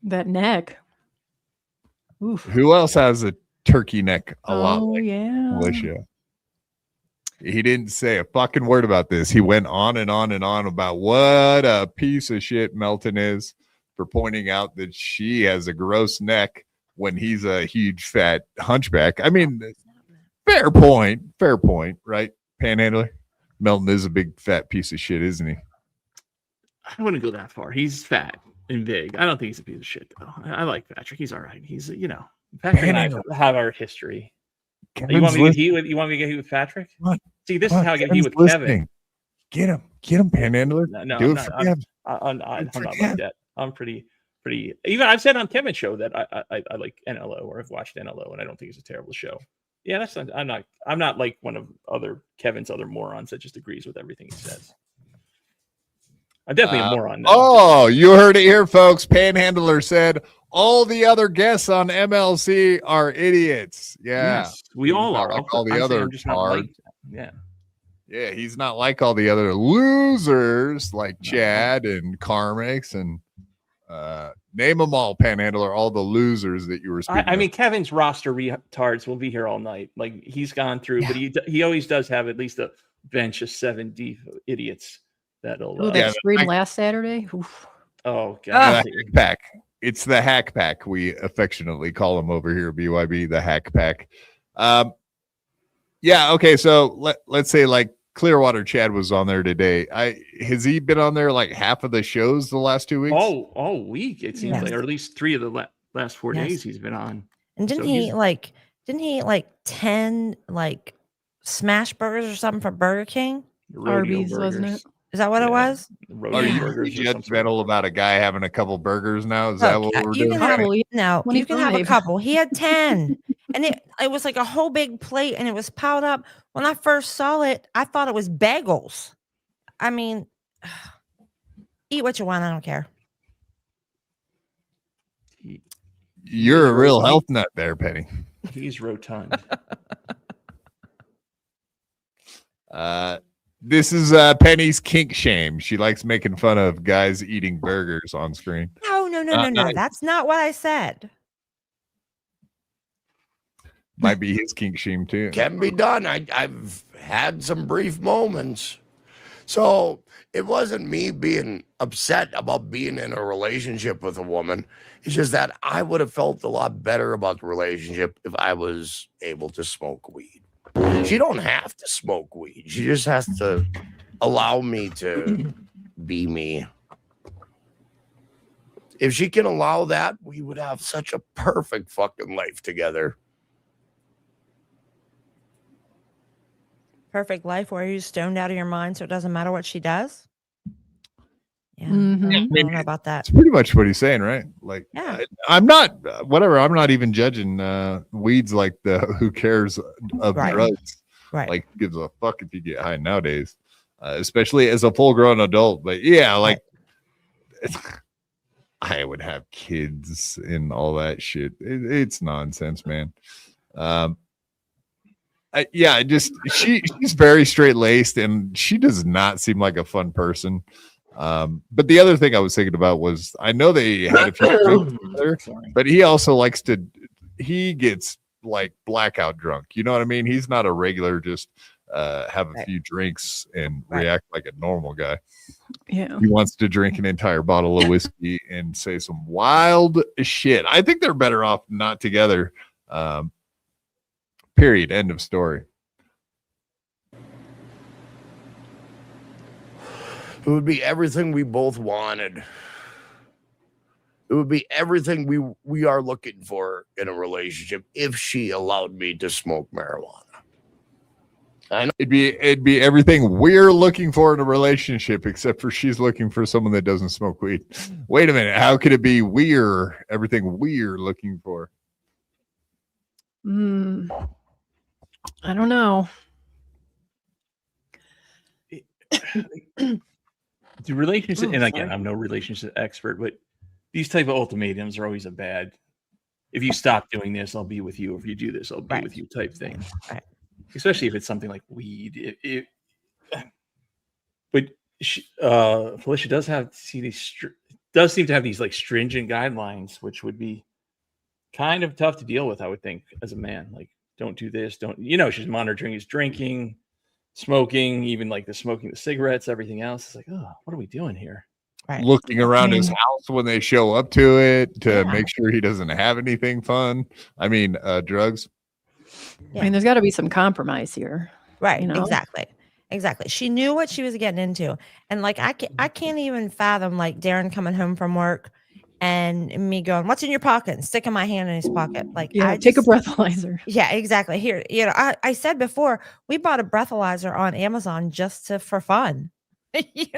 That neck. Oof. Who else has a turkey neck a lot like yeah. Felicia? He didn't say a fucking word about this. He went on and on and on about what a piece of shit Melton is for pointing out that she has a gross neck when he's a huge fat hunchback. I mean, fair point, right? Panhandler. Melton is a big fat piece of shit, isn't he? I wouldn't go that far. He's fat and big. I don't think he's a piece of shit, though. I like Patrick. He's all right. He's, Patrick and I have our history. You want me to get heat with Patrick? What? See, this is how I get heat with Kevin. Get him, Panhandler. No, Do I'm it for not, Kevin. I'm not like that. I'm pretty. Even I've said on Kevin's show that I like NLO, or I've watched NLO, and I don't think it's a terrible show. Yeah, that's not. I'm not like one of Kevin's other morons that just agrees with everything he says. I'm definitely a moron. Now. Oh, you heard it here, folks. Panhandler said all the other guests on MLC are idiots. Yeah, yes, we all are. Like all the other yeah. Yeah, he's not like all the other losers like Chad and Carmix and name them all, Panhandler, all the losers that you were speaking I mean, Kevin's roster retards will be here all night. Like he's gone through, but he always does have at least a bench of 7 deep idiots that'll. That screamed last Saturday. Oof. Oh god, Hackpack. It's the Hackpack, we affectionately call him over here, BYB, the Hackpack. Yeah, okay, so let's say like Clearwater Chad was on there today. Has he been on there like half of the shows the last 2 weeks? All week it seems like, or at least 3 of the last 4 days he's been on. And didn't he eat like 10 like smash burgers or something from Burger King? Arby's, wasn't it? Is that what it was? Are you judgmental about a guy having a couple burgers now? Is that what we're doing? You can have a couple. He had 10. And it was like a whole big plate and it was piled up. When I first saw it, I thought it was bagels. I mean, eat what you want. I don't care. You're a real health nut there, Penny. He's rotund. This is Penny's kink shame. She likes making fun of guys eating burgers on screen. No. That's not what I said. Might be his kink shame too. Can be done. I've had some brief moments. So it wasn't me being upset about being in a relationship with a woman. It's just that I would have felt a lot better about the relationship if I was able to smoke weed. She don't have to smoke weed. She just has to allow me to be me. If she can allow that, we would have such a perfect fucking life together. Perfect life where you're stoned out of your mind, so it doesn't matter what she does. Yeah, Mhm. I don't know about that. That's pretty much what he's saying, right? Like, Yeah. I'm not, whatever. I'm not even judging weeds like the who cares of Right. drugs. Right. Like, gives a fuck if you get high nowadays, especially as a full grown adult. But yeah, like, I would have kids and all that shit. It's nonsense, man. She's very straight laced and she does not seem like a fun person. But the other thing I was thinking about was I know they had a few drinks together, but he also he gets like blackout drunk. You know what I mean? He's not a regular, just have a few drinks and react like a normal guy. Yeah. He wants to drink an entire bottle of whiskey and say some wild shit. I think they're better off not together. Period. End of story. It would be everything we both wanted. It would be everything we are looking for in a relationship if she allowed me to smoke marijuana. I know. It'd be everything we're looking for in a relationship, except for she's looking for someone that doesn't smoke weed. Wait a minute. How could it be everything we're looking for? I don't know. The relationship, and again, I'm no relationship expert, but these type of ultimatums are always a bad. If you stop doing this, I'll be with you. If you do this, I'll be with you. Type thing. Right. Especially if it's something like weed. But Felicia does seem to have these like stringent guidelines, which would be kind of tough to deal with, I would think, as a man. Like, don't do this. She's monitoring his drinking, smoking, even like smoking the cigarettes, everything else. It's like, oh, what are we doing here? Right. Looking around his house when they show up to it to make sure he doesn't have anything fun. I mean, drugs. Yeah. I mean, there's got to be some compromise here. Right. You know? Exactly. She knew what she was getting into. And like, I can't even fathom like Darren coming home from work and me going, what's in your pocket? And sticking my hand in his pocket. Like, take a breathalyzer. Yeah, exactly. Here, I said before, we bought a breathalyzer on Amazon just for fun. They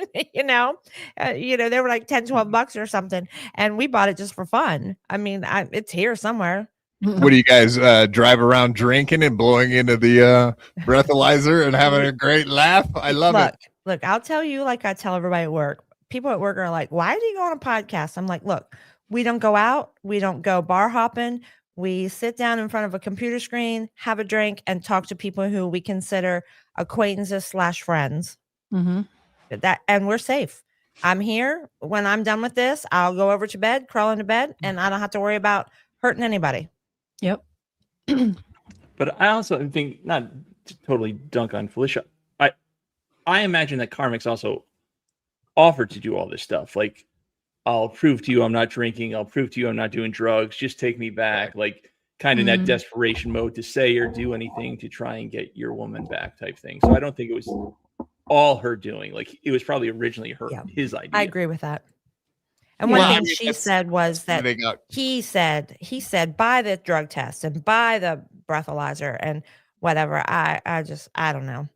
were like 10, 12 bucks or something. And we bought it just for fun. I mean, it's here somewhere. What do you guys drive around drinking and blowing into the breathalyzer and having a great laugh? I love it. Look, I'll tell you, like I tell everybody at work, people at work are like, why do you go on a podcast? I'm like, look, we don't go out. We don't go bar hopping. We sit down in front of a computer screen, have a drink, and talk to people who we consider acquaintances / friends. Mm-hmm. And we're safe. I'm here. When I'm done with this, I'll go over to bed, crawl into bed, and I don't have to worry about hurting anybody. Yep. But I also think, not to totally dunk on Felicia, I imagine that Carmick's also offered to do all this stuff. Like, I'll prove to you I'm not drinking. I'll prove to you I'm not doing drugs. Just take me back. Like, kind of in that desperation mode to say or do anything to try and get your woman back type thing. So I don't think it was all her doing. Like, it was probably originally his idea. I agree with that. And one thing she said was that he said buy the drug test and buy the breathalyzer and whatever. I don't know.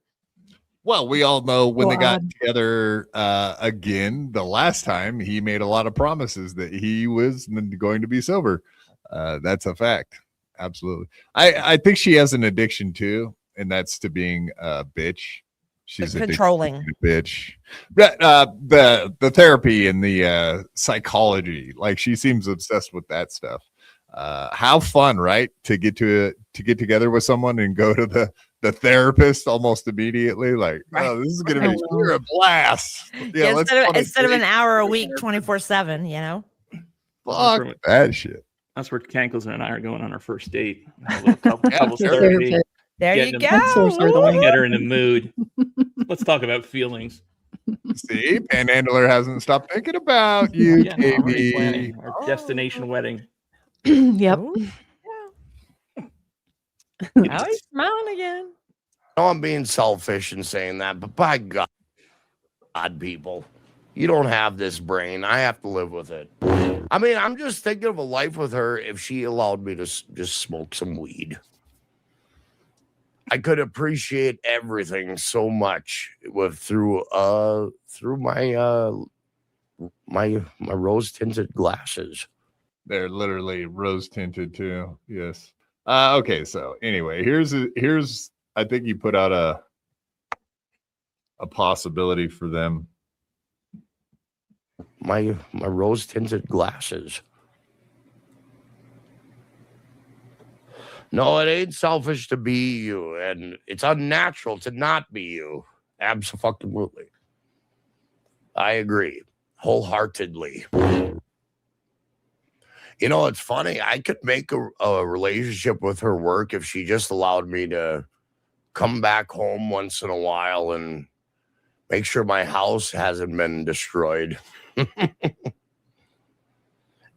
Well, we all know when they got together again the last time, he made a lot of promises that he was going to be sober. That's a fact. Absolutely. I think she has an addiction too, and that's to being a bitch. She's controlling bitch. The therapy and the psychology, like she seems obsessed with that stuff. How fun, right? To get together with someone and go to the therapist almost immediately. Like, Right. oh, this is gonna be a blast. Yeah, let's instead of an hour a week, 24/7. You know. Fuck that shit. That's where Cankles and I are going on our first date. A little couple Your therapy. therapist. There you Getting go. That's so sort of Get her in the mood. Let's talk about feelings. See, Panhandler hasn't stopped thinking about you, Yeah, already KB. planning our destination wedding. Yep. Ooh, yeah. Oh, he's smiling again. I know I'm being selfish in saying that, but by God, people, you don't have this brain. I have to live with it. I mean, I'm just thinking of a life with her if she allowed me to just smoke some weed. I could appreciate everything so much through my rose tinted glasses. They're literally rose tinted too. Yes. Okay. So anyway, here's I think you put out a possibility for them. My rose tinted glasses. No, it ain't selfish to be you, and it's unnatural to not be you. Absolutely. I agree wholeheartedly. You know, it's funny. I could make a relationship with her work if she just allowed me to come back home once in a while and make sure my house hasn't been destroyed.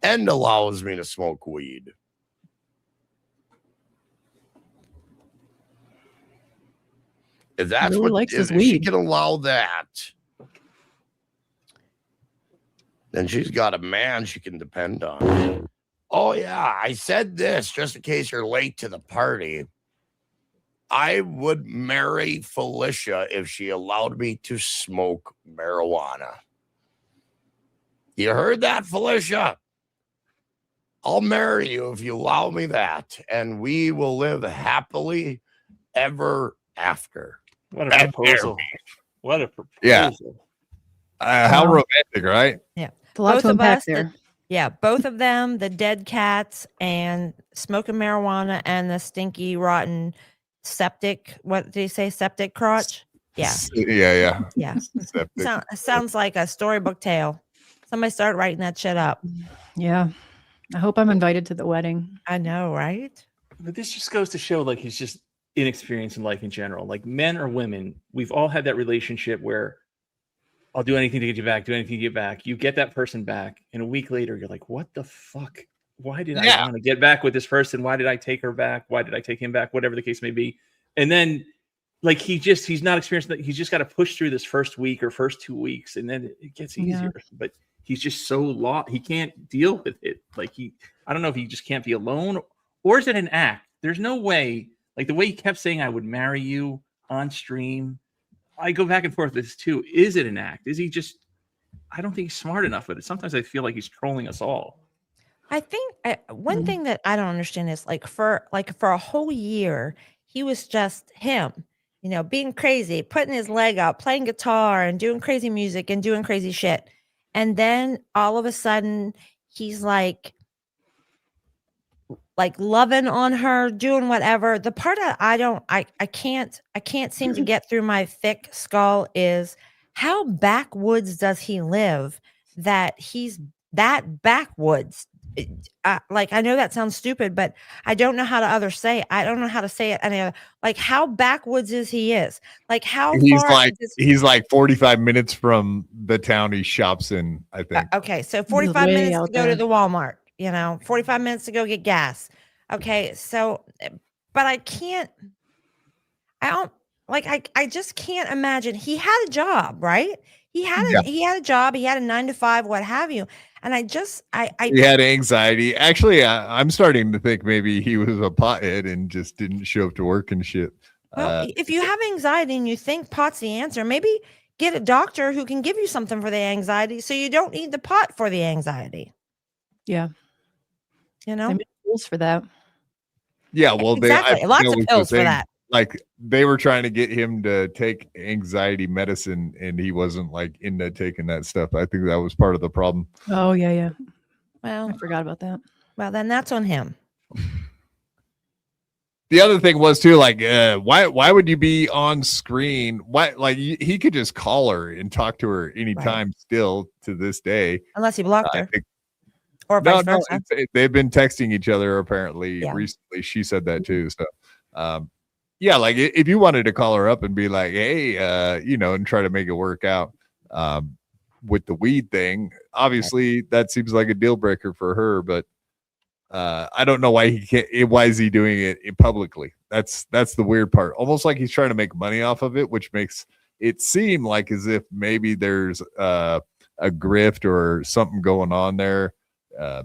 And allows me to smoke weed. If that's Really likes his if she weed. can allow that, then she's got a man she can depend on. Oh, yeah, I said this just in case you're late to the party. I would marry Felicia if she allowed me to smoke marijuana. You heard that, Felicia? I'll marry you if you allow me that, and we will live happily ever after. What a proposal. What a proposal. Yeah. How romantic, right? Yeah. It's a lot Both to of unpack us, there. Yeah, both of them, the dead cats and smoking marijuana and the stinky, rotten septic. What did he say? Septic crotch? Yeah. Yeah. Yeah. Septic. Sounds like a storybook tale. Somebody start writing that shit up. Yeah. I hope I'm invited to the wedding. I know, right? But this just goes to show, like, he's just inexperienced in life in general. Like, men or women, we've all had that relationship where I'll do anything to get you back, do anything to get back. You get that person back, and a week later, you're like, what the fuck? Why did I want to get back with this person? Why did I take her back? Why did I take him back? Whatever the case may be. And then, like, he's not experienced that. He's just got to push through this first week or first 2 weeks, and then it gets easier. Yeah. But he's just so lost. He can't deal with it. Like, I don't know if he just can't be alone, or is it an act? There's no way. Like, the way he kept saying, I would marry you on stream. I go back and forth with this too. Is it an act? Is he just, I don't think he's smart enough with it. Sometimes I feel like he's trolling us all. I think one thing that I don't understand is for a whole year, he was just him, you know, being crazy, putting his leg up, playing guitar and doing crazy music and doing crazy shit. And then all of a sudden he's like loving on her, doing whatever. The part that I can't seem to get through my thick skull is how backwoods does he live that he's that backwoods? I know that sounds stupid, but I don't know how to say it. I don't know how to say it any other. Like, how backwoods he is. Like, how he's like 45 minutes from the town he shops in, I think. Okay, so 45 minutes to go to the Walmart. You know, 45 minutes to go get gas. Okay, so, but I just can't imagine. He had a job, right? He had a job. He had a 9 to 5, what have you. And he had anxiety. Actually, I'm starting to think maybe he was a pothead and just didn't show up to work and shit. Well, if you have anxiety and you think pot's the answer, maybe get a doctor who can give you something for the anxiety so you don't need the pot for the anxiety. Yeah. You know, they make pills for that. Yeah, well, exactly. Lots of pills for that. Like, they were trying to get him to take anxiety medicine, and he wasn't like into taking that stuff. I think that was part of the problem. Oh yeah. Well, I forgot about that. Well, then that's on him. The other thing was too, like, why would you be on screen? Why, like, he could just call her and talk to her anytime. Right. Still to this day, Unless he blocked I her. think Or vice versa. they've been texting each other apparently Yeah. recently. She said that too. So, yeah, like if you wanted to call her up and be like, hey, you know, and try to make it work out with the weed thing, obviously that seems like a deal breaker for her. But I don't know why he can't. Why is he doing it publicly? That's the weird part. Almost like he's trying to make money off of it, which makes it seem like as if maybe there's a grift or something going on there.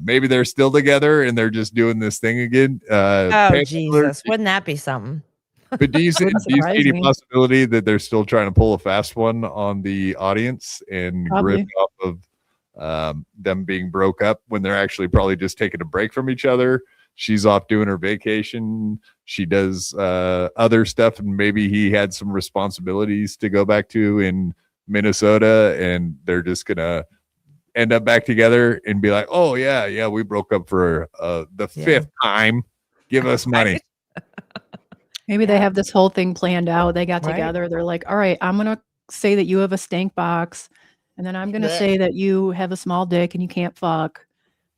Maybe they're still together and they're just doing this thing again. Oh, Jesus. Wouldn't that be something? But do you see any possibility that they're still trying to pull a fast one on the audience and grip off of them being broke up when they're actually probably just taking a break from each other? She's off doing her vacation. She does other stuff, and maybe he had some responsibilities to go back to in Minnesota, and they're just gonna end up back together and be like, oh yeah, we broke up for the fifth time. Give us money. Maybe they have this whole thing planned out. They got together. They're like, all right, I'm going to say that you have a stank box. And then I'm going to say that you have a small dick and you can't fuck.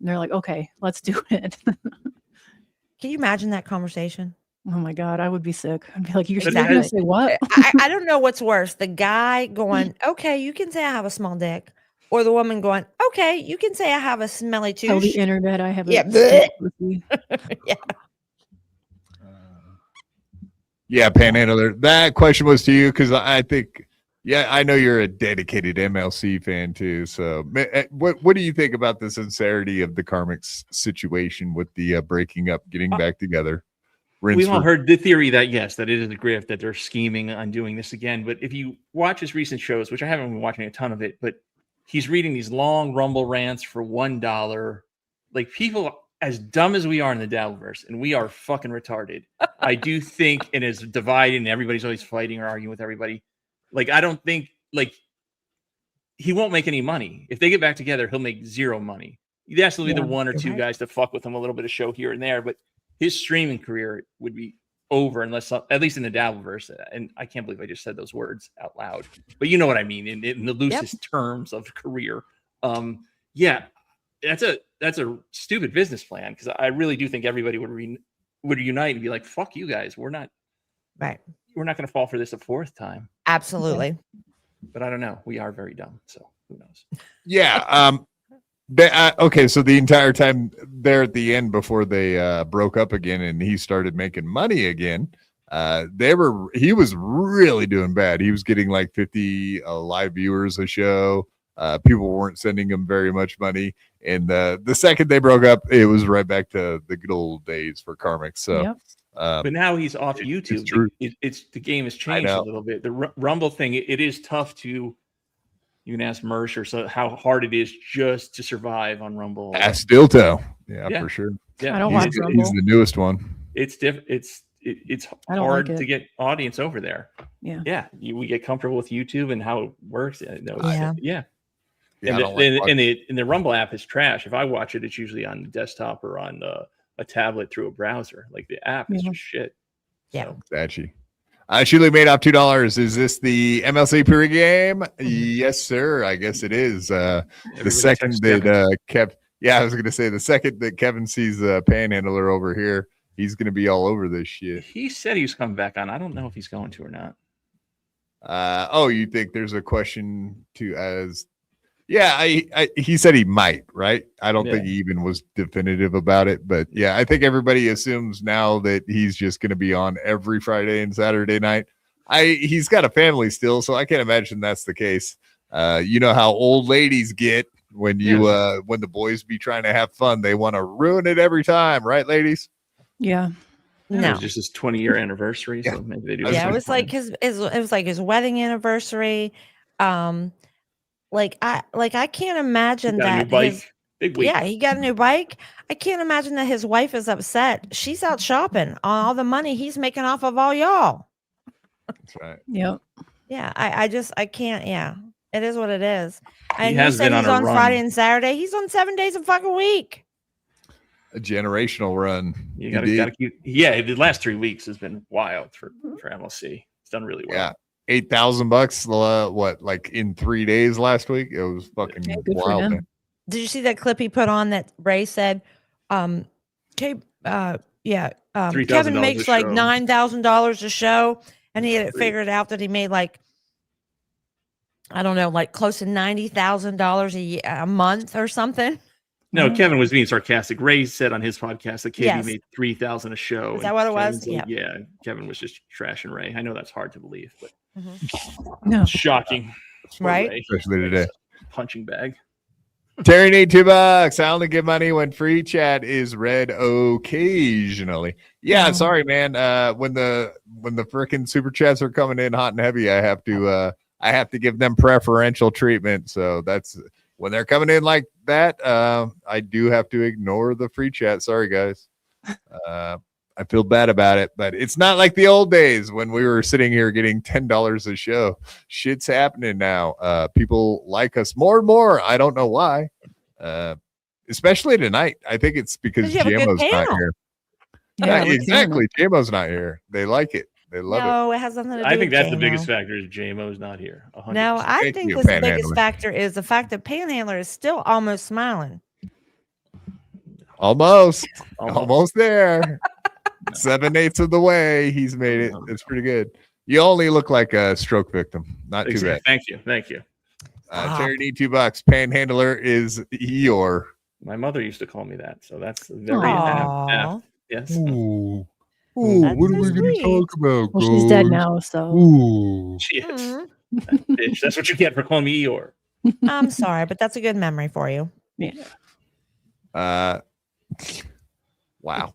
And they're like, okay, let's do it. Can you imagine that conversation? Oh my God, I would be sick. I'd be like, you're Exactly. going to say what? I don't know what's worse. The guy going, okay, you can say I have a small dick. Or the woman going, okay, you can say I have a smelly tooth. Tell the internet I have a yeah. Yeah, Panhandler. That question was to you because I think, I know you're a dedicated MLC fan too. So, what do you think about the sincerity of the Karmics situation with the breaking up, getting back together? We've all heard the theory that yes, that it is a grift, that they're scheming on doing this again. But if you watch his recent shows, which I haven't been watching a ton of it, but he's reading these long Rumble rants for $1. Like, people as dumb as we are in the Dabbleverse, and we are fucking retarded. I do think it is divided and everybody's always fighting or arguing with everybody. Like, I don't think, like, he won't make any money. If they get back together, he'll make zero money. He'd actually be the one or two guys to fuck with him, a little bit of show here and there, but his streaming career would be over unless, at least in the Dabbleverse, and I can't believe I just said those words out loud, but you know what I mean, in the loosest terms of career. That's a stupid business plan, because I really do think everybody would unite and be like, fuck you guys, we're not going to fall for this a fourth time. Absolutely. But I don't know, we are very dumb, so who knows. Okay, so the entire time there at the end before they broke up again and he started making money again, he was really doing bad. He was getting like 50 live viewers a show. People weren't sending him very much money, and the second they broke up, it was right back to the good old days for Karmic. So but now he's off YouTube. It's the game has changed a little bit. The Rumble thing, it is tough to. You can ask Mersh or how hard it is just to survive on Rumble. Ask Stilto. Yeah, for sure. Yeah, I don't watch Rumble. He's the newest one. It's hard to get audience over there. Yeah. We get comfortable with YouTube and how it works. And the Rumble app is trash. If I watch it, it's usually on the desktop or on a tablet through a browser. Like, the app is just shit. Yeah. Actually. Shuli made off $2. Is this the MLC pregame? Yes, sir. I guess it is. The second that Kev, I was going to say the second that Kevin sees Panhandler over here, he's going to be all over this shit. He said he was coming back on. I don't know if he's going to or not. You think there's a question to as? Yeah, he said he might, right? I don't think he even was definitive about it, but yeah, I think everybody assumes now that he's just going to be on every Friday and Saturday night. He's got a family still, so I can't imagine that's the case. You know how old ladies get when when the boys be trying to have fun, they want to ruin it every time, right, ladies? Yeah. No, it was just his 20-year anniversary, so maybe they do. Yeah, it was like his wedding anniversary. I can't imagine that. He got a new bike. I can't imagine that his wife is upset. She's out shopping on all the money he's making off of all y'all. That's right. Yep. Yeah, I can't. Yeah, it is what it is. And he has been he's on run. Friday and Saturday. He's on 7 days a fucking week. A generational run. You gotta keep. Yeah, the last 3 weeks has been wild for MLC. It's done really well. Yeah. $8,000. What, like in 3 days last week? It was fucking good for wild. him. Man. Did you see that clip he put on that Ray said, Kevin makes like $9,000 a show, and he had it figured out that he made like, I don't know, like close to $90,000 a month or something. No, Kevin was being sarcastic. Ray said on his podcast that KB Yes. made $3,000 a show. Is that what it was? Kevin's like, yeah. Kevin was just trashing Ray. I know that's hard to believe, but No. shocking. Right? Ray. Especially today. Punching bag. Terry need $2. I only give money when free chat is read occasionally. Yeah, sorry, man. When the freaking super chats are coming in hot and heavy, I have to give them preferential treatment. So that's when they're coming in like that. I do have to ignore the free chat. Sorry, guys. I feel bad about it, but it's not like the old days when we were sitting here getting $10 a show. Shit's happening now. People like us more and more. I don't know why. Especially tonight. I think it's because you have a good JMO's not panel. here. Yeah, Yeah, exactly. JMO's not here. They like it. They love it. No, it has nothing to do I think with that's the JMO. biggest factor is JMO's not here. 100%. No, I Thank think you, the biggest Panhandler. factor is the fact that Panhandler is still almost smiling. Almost Almost. there. 7/8 of the way. He's made it. It's pretty good. You only look like a stroke victim. Not too bad. Thank you. Terry need $2. Panhandler is Eeyore. My mother used to call me that, so that's very Aw. apt. Yes. Ooh. That's What are so we going to sweet. talk about? Well, she's dead guys? now, so Ooh. She is. Mhm. Bitch. That's what you get for calling me Eeyore. I'm sorry, but that's a good memory for you. Wow.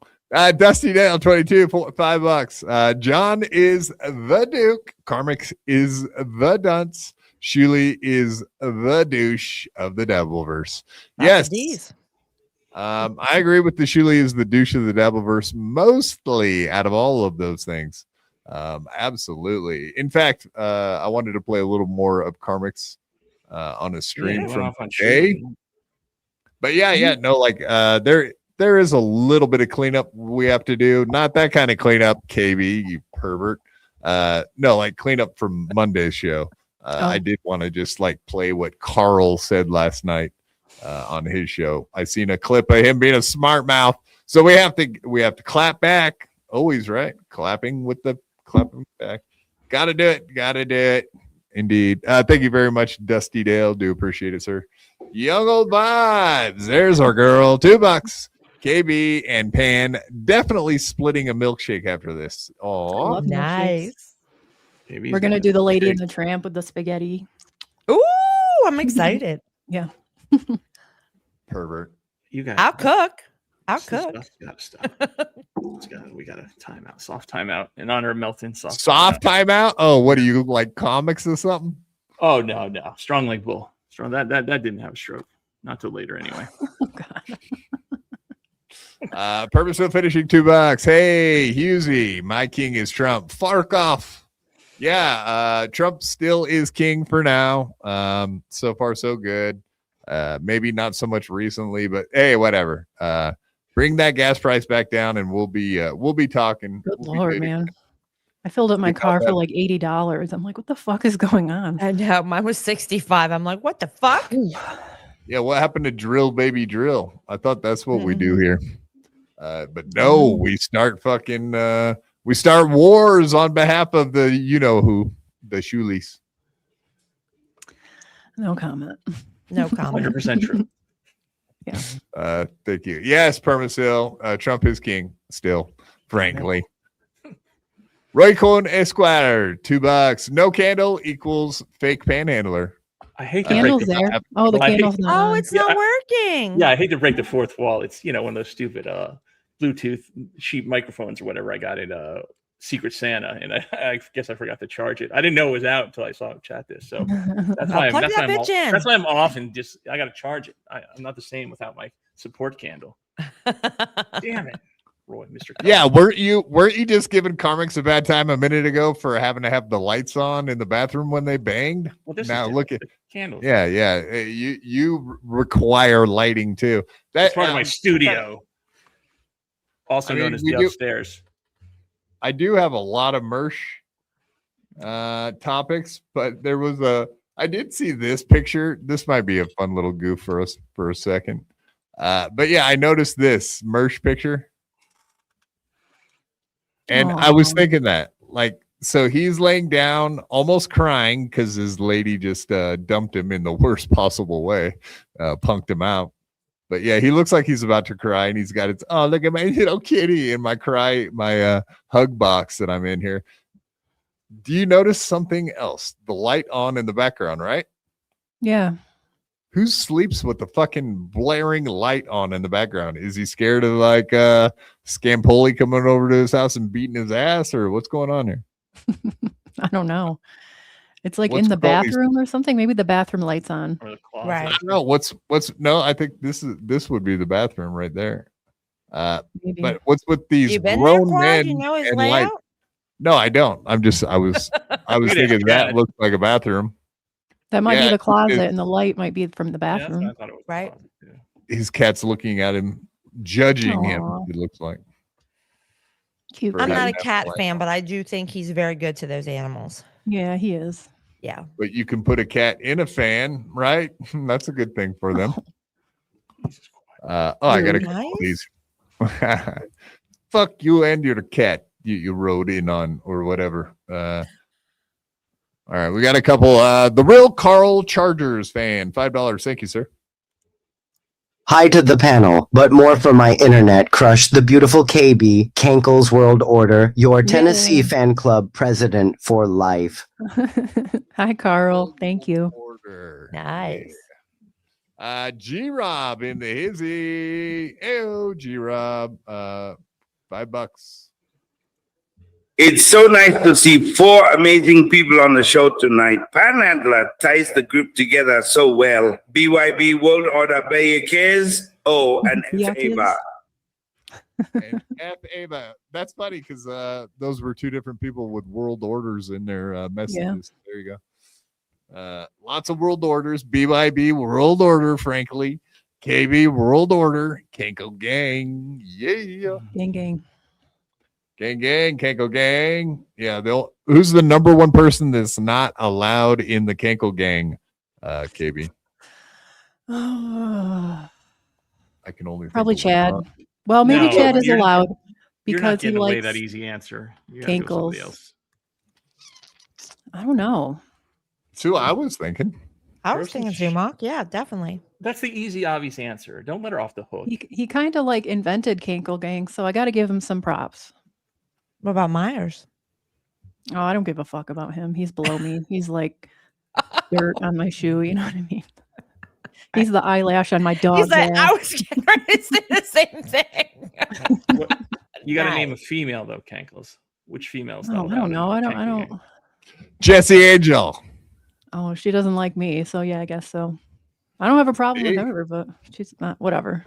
Dusty Dale 22 $5. John is the Duke. Carmix is the dunce. Shuley is the douche of the Dabbleverse. That's Yes. the D's. I agree with the Shuley is the douche of the Dabbleverse mostly out of all of those things. Absolutely. In fact, I wanted to play a little more of Carmix on a stream Yeah, from went off on today. Shuley. But yeah, no, like there is a little bit of cleanup we have to do. Not that kind of cleanup, KB, you pervert. No, like cleanup from Monday's show. I did want to just like play what Carl said last night on his show. I seen a clip of him being a smart mouth. So we have to clap back. Always right. Clapping back. Gotta do it. Indeed. Thank you very much, Dusty Dale. Do appreciate it, sir. Young old vibes. There's our girl. $2. KB and Pan definitely splitting a milkshake after this. Oh, love milkshakes. Nice. Maybe We're he's gonna got do the Lady a- and the Tramp with the spaghetti. Ooh, I'm excited. Yeah. pervert. You got. I'll cook. I'll cook. Got to stop. We got a timeout, soft timeout in honor of Melton. Soft timeout. Oh, what do you like comics or something? Oh no. Strong like bull. Strong. That didn't have a stroke. Not till later anyway. Oh God. Purposeful finishing $2. Hey, Husey, my king is Trump. Fark off. Yeah, Trump still is king for now. So far so good. Maybe not so much recently, but hey, whatever. Bring that gas price back down, and we'll be talking. Good We'll be Lord, good man. again. I filled up my You know car that- for like $80. I'm like, what the fuck is going on? I know. Mine was 65. I'm like, what the fuck? Yeah, what happened to drill, baby, drill? I thought that's what we do here. But no, we start wars on behalf of the who, the Shuleys. No comment. No comment. 100% true. Thank you. Yes, Permasil. Trump is king still, frankly. Roy Cohen Esquire, $2. No candle equals fake panhandler. I hate to Candles break the, there. Oh, the I hate- candle's not Oh, on. it's not working. Yeah, I hate to break the fourth wall. It's one of those stupid Bluetooth cheap microphones or whatever I got at Secret Santa, and I guess I forgot to charge it. I didn't know it was out until I saw him chat this. So that's why plug that bitch in. That's why I'm off and just I got to charge it. I'm not the same without my support candle. Damn it, Roy, Mr. Yeah, weren't you just giving Carmix a bad time a minute ago for having to have the lights on in the bathroom when they banged? Well, this Now is look at the candles. yeah. You require lighting too. That's That part of my studio. Also I mean, known as we the do- upstairs. I do have a lot of Mersh topics, but I did see this picture. This might be a fun little goof for us for a second. But yeah, I noticed this Mersh picture. And I was Aw. thinking that, like, so he's laying down, almost crying because his lady just dumped him in the worst possible way, punked him out. But yeah, he looks like he's about to cry, and he's got it. Oh, look at my little kitty in my hug box that I'm in here. Do you notice something else? The light on in the background, right? Yeah. Who sleeps with the fucking blaring light on in the background? Is he scared of like Scampoli coming over to his house and beating his ass, or what's going on here? I don't know. It's like What's in the Crowley's- bathroom or something. Maybe the bathroom light's on. Or the closet. Right. I don't know what's no. I think this would be the bathroom right there. Maybe. But what's with these You been there, grown Quad? men You know his and light? layout? No, I don't. I was thinking that Dad. looked like a bathroom. That might Yeah, be the it closet, is. and the light might be from the Yeah, that's what bathroom. I thought it was. Right. Yeah. His cat's looking at him, judging him. Aw. It looks like. Cute. For I'm that not a cat cat light. fan, but I do think he's very good to those animals. Yeah, he is. Yeah. But you can put a cat in a fan, right? That's a good thing for them. Jesus Christ. I got a Really couple of nice. these. Fuck you and your cat you rode in on or whatever. All right, we got a couple. The real Carl Chargers fan, $5. Thank you, sir. Hi to the panel, but more for my internet crush, the beautiful KB, Kankle's World Order, your Tennessee Yay. fan club president for life. Hi, Carl. Thank you. Order. Nice. G-Rob in the hizzy. Ew, G-Rob. $5. It's so nice to see four amazing people on the show tonight. Panhandler ties the group together so well. BYB World Order Bayakes. Oh, and Yakes. Ava. And F Ava. That's funny because those were two different people with world orders in their messages. There you go. Lots of world orders. BYB World Order, frankly. KB World Order. Kenko Gang. Yeah. Gang, gang. Gang, Kenko Gang. Yeah, who's the number one person that's not allowed in the Kenko Gang, KB? I can only think Probably of Chad. one. Well, maybe No, Chad is you're- allowed You're not because he getting away likes. that easy answer. You gotta go with somebody Cankles. else. I don't know. That's who I was thinking. I was Throw some thinking sh- Zumok. Yeah, definitely. That's the easy, obvious answer. Don't let her off the hook. He kind of like invented Kankle Gang, so I got to give him some props. What about Myers? Oh, I don't give a fuck about him. He's below me. He's like dirt on my shoe. You know what I mean? He's the eyelash on my dog's He's like, I ass. was getting ready to say the same thing. What- You got to name a Nice. female though, Cankles. Which females? Oh, I don't know. I don't. Jesse Angel. Oh, she doesn't like me, so yeah, I guess so. I don't have a problem See? with her, but she's not. Whatever.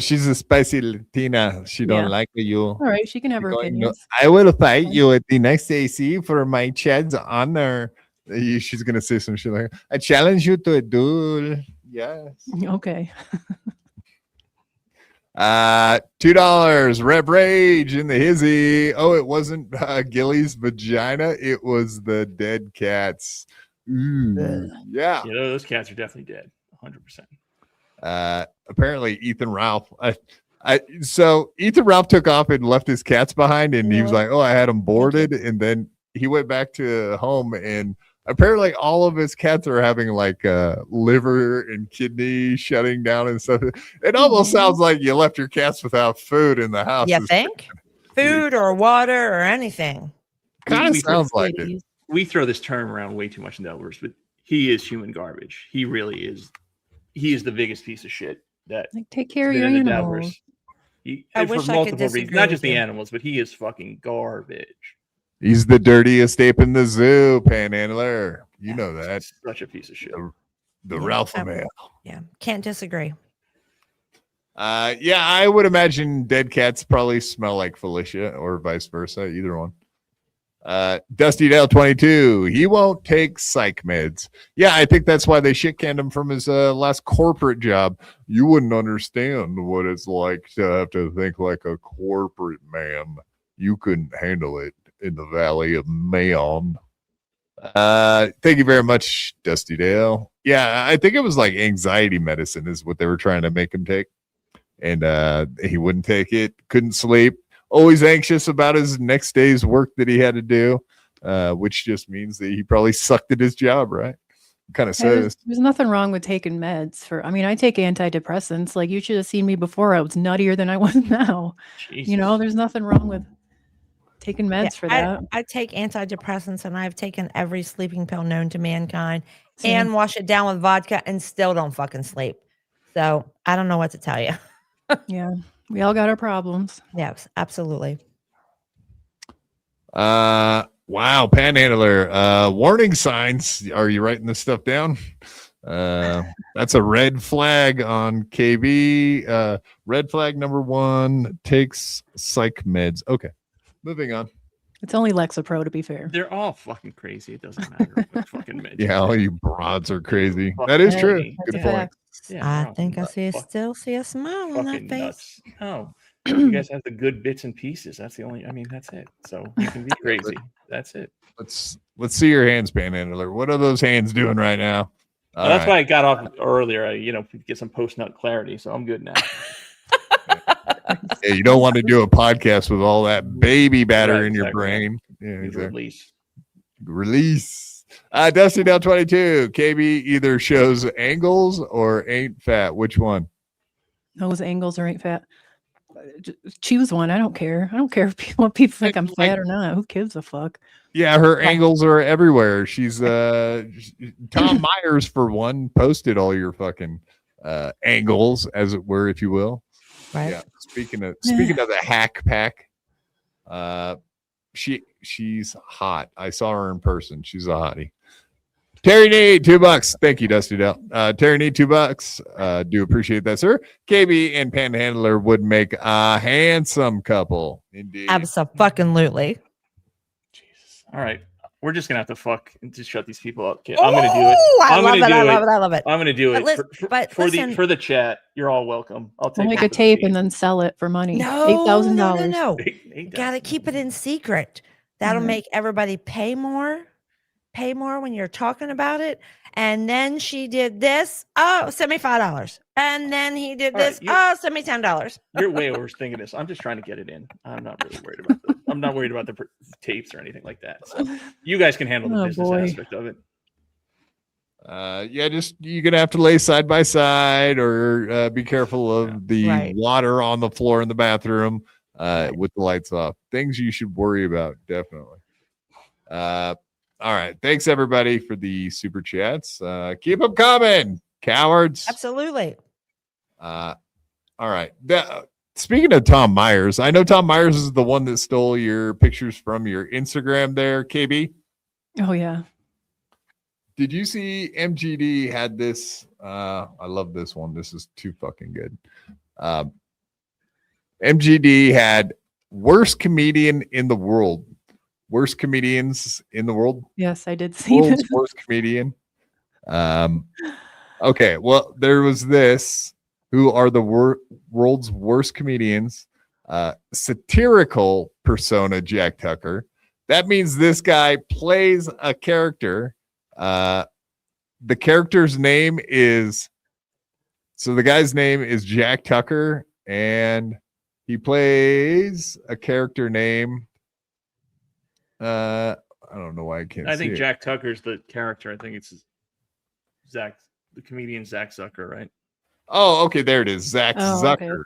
She's a spicy Latina. She Yeah. don't like you. All right, she can have her Going, "No, opinions. I will fight you at the next AC for my Chad's honor. She's gonna say some shit like, I challenge you to a duel. Yes. Okay. $2. Rep Rage in the hizzy. Oh, it wasn't Gilly's vagina. It was the dead cats. Ooh, yeah. Yeah, those cats are definitely dead. 100%. Apparently Ethan Ralph. So Ethan Ralph took off and left his cats behind, and he was Yeah. like, "Oh, I had them boarded," and then he went back to home, and apparently all of his cats are having like liver and kidney shutting down and stuff. It almost Aw. sounds like you left your cats without food in the house. You think? Food or water or anything. Kind of We- sounds like it. Ladies. We throw this term around way too much in Dabbleverse, but he is human garbage. He really is. He is the biggest piece of shit that Like, take care of been your in the animals. Dabbleverse. I For wish I could multiple reasons, disagree not with just the you. animals, but he is fucking garbage. He's the dirtiest ape in the zoo, Panhandler. You know that. Such a piece of shit. The Yeah, Ralph I- man. Yeah, can't disagree. Yeah, I would imagine dead cats probably smell like Felicia or vice versa, either one. Dusty Dale 22. He won't take psych meds. Yeah, I think that's why they shit canned him from his last corporate job. You wouldn't understand what it's like to have to think like a corporate man. You couldn't handle it in the Valley of Man. Thank you very much, Dusty Dale. Yeah, I think it was like anxiety medicine is what they were trying to make him take. And he wouldn't take it, couldn't sleep, always anxious about his next day's work that he had to do, which just means that he probably sucked at his job, right? Kind of says. There's nothing wrong with taking meds I take antidepressants. Like, you should have seen me before. I was nuttier than I was now. Jesus. There's nothing wrong with taking meds for that. I take antidepressants, and I've taken every sleeping pill known to mankind Same. and wash it down with vodka and still don't fucking sleep. So I don't know what to tell you. Yeah. We all got our problems. Yes, absolutely. Wow, Panhandler. Warning signs. Are you writing this stuff down? That's a red flag on KB. Red flag number 1, takes psych meds. Okay, moving on. It's only Lexapro, to be fair. They're all fucking crazy. It doesn't matter what fucking meds. Yeah, all you broads are crazy. That is true. That's Good a point. fact. Yeah, I think I still see a smile on that fucking face. nuts. No, you guys have the good bits and pieces. That's the only. That's it. So you can be crazy. That's it. Let's see your hands, Panhandler. What are those hands doing right now? That's why I got off earlier. Get some post nut clarity. So I'm good now. Yeah, you don't want to do a podcast with all that baby batter in your exactly. brain. Yeah, exactly. Release. Dusty Down 22. KB either shows angles or ain't fat. Which one? Those angles or ain't fat. Choose one. I don't care. I don't care what people think I'm fat or not. Who gives a fuck? Yeah, her angles are everywhere. She's Tom Myers, for one, posted all your fucking angles, as it were, if you will. Right. Yeah. Speaking of the hack pack, she's hot. I saw her in person. She's a hottie. Terry Need, $2. Thank you, Dusty Dell. Terry Need, $2. Do appreciate that, sir. KB and Panhandler would make a handsome couple. Indeed. Absolutely. Jesus. All right. We're just gonna have to fuck and just shut these people up. Okay, I'm gonna do it. I love it. I'm gonna do it. But For the chat. You're all welcome. I'll take We'll make a tape and then sell it for money. No, $8,000. No. You gotta keep it in secret. That'll make everybody pay more when you're talking about it. And then she did this. Oh, send me $5. And then he did this. Send me $10. You're way overthinking this. I'm just trying to get it in. I'm not really worried about I'm not worried about the tapes or anything like that. So you guys can handle the business aspect of it. Just you're gonna have to lay side by side, or be careful of the water on the floor in the bathroom with the lights off. Things you should worry about, definitely. All right, thanks everybody for the super chats. Keep them coming, cowards. Absolutely. All right. Speaking of Tom Myers, I know Tom Myers is the one that stole your pictures from your Instagram there, KB. Oh, yeah. Did you see MGD had this? I love this one. This is too fucking good. MGD had worst comedian in the world. Worst comedians in the world. Yes, I did see World's that. worst comedian. Okay, well, there was this. Who are the world's worst comedians? Satirical persona, Jack Tucker. That means this guy plays a character. The character's name is, so the guy's name is Jack Tucker, and he plays a character name. I don't know why I can't. I think see Jack Tucker's the character. I think it's Zach, the comedian Zach Zucker, right? Oh, okay, there it is. Zach Zucker.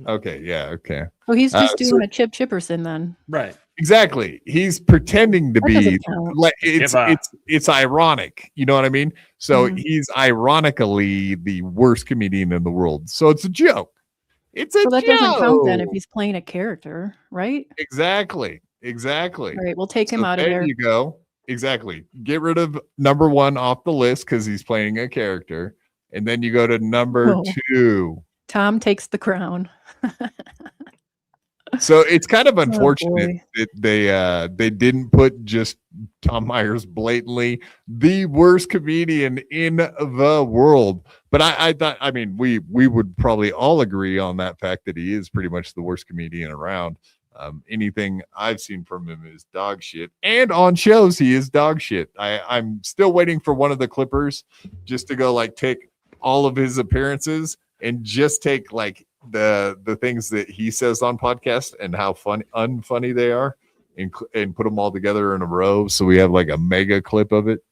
Okay. Yeah, okay. Oh, he's just doing a Chip Chipperson then. Right. Exactly. He's pretending to That be doesn't count. like it's ironic. You know what I mean? So he's ironically the worst comedian in the world. So it's a joke. It's a So that joke. doesn't count then if he's playing a character, right? Exactly. All right, we'll take him So out of there. There you go. Exactly. Get rid of number 1 off the list because he's playing a character. And then you go to number 2. Tom takes the crown. So it's kind of Oh, unfortunate boy. that they didn't put just Tom Myers blatantly the worst comedian in the world. But I thought, I mean, we would probably all agree on that fact that he is pretty much the worst comedian around. Anything I've seen from him is dog shit, and on shows he is dog shit. I'm still waiting for one of the clippers just to go like take all of his appearances and just take like the things that he says on podcast and how unfunny they are, and put them all together in a row so we have like a mega clip of it.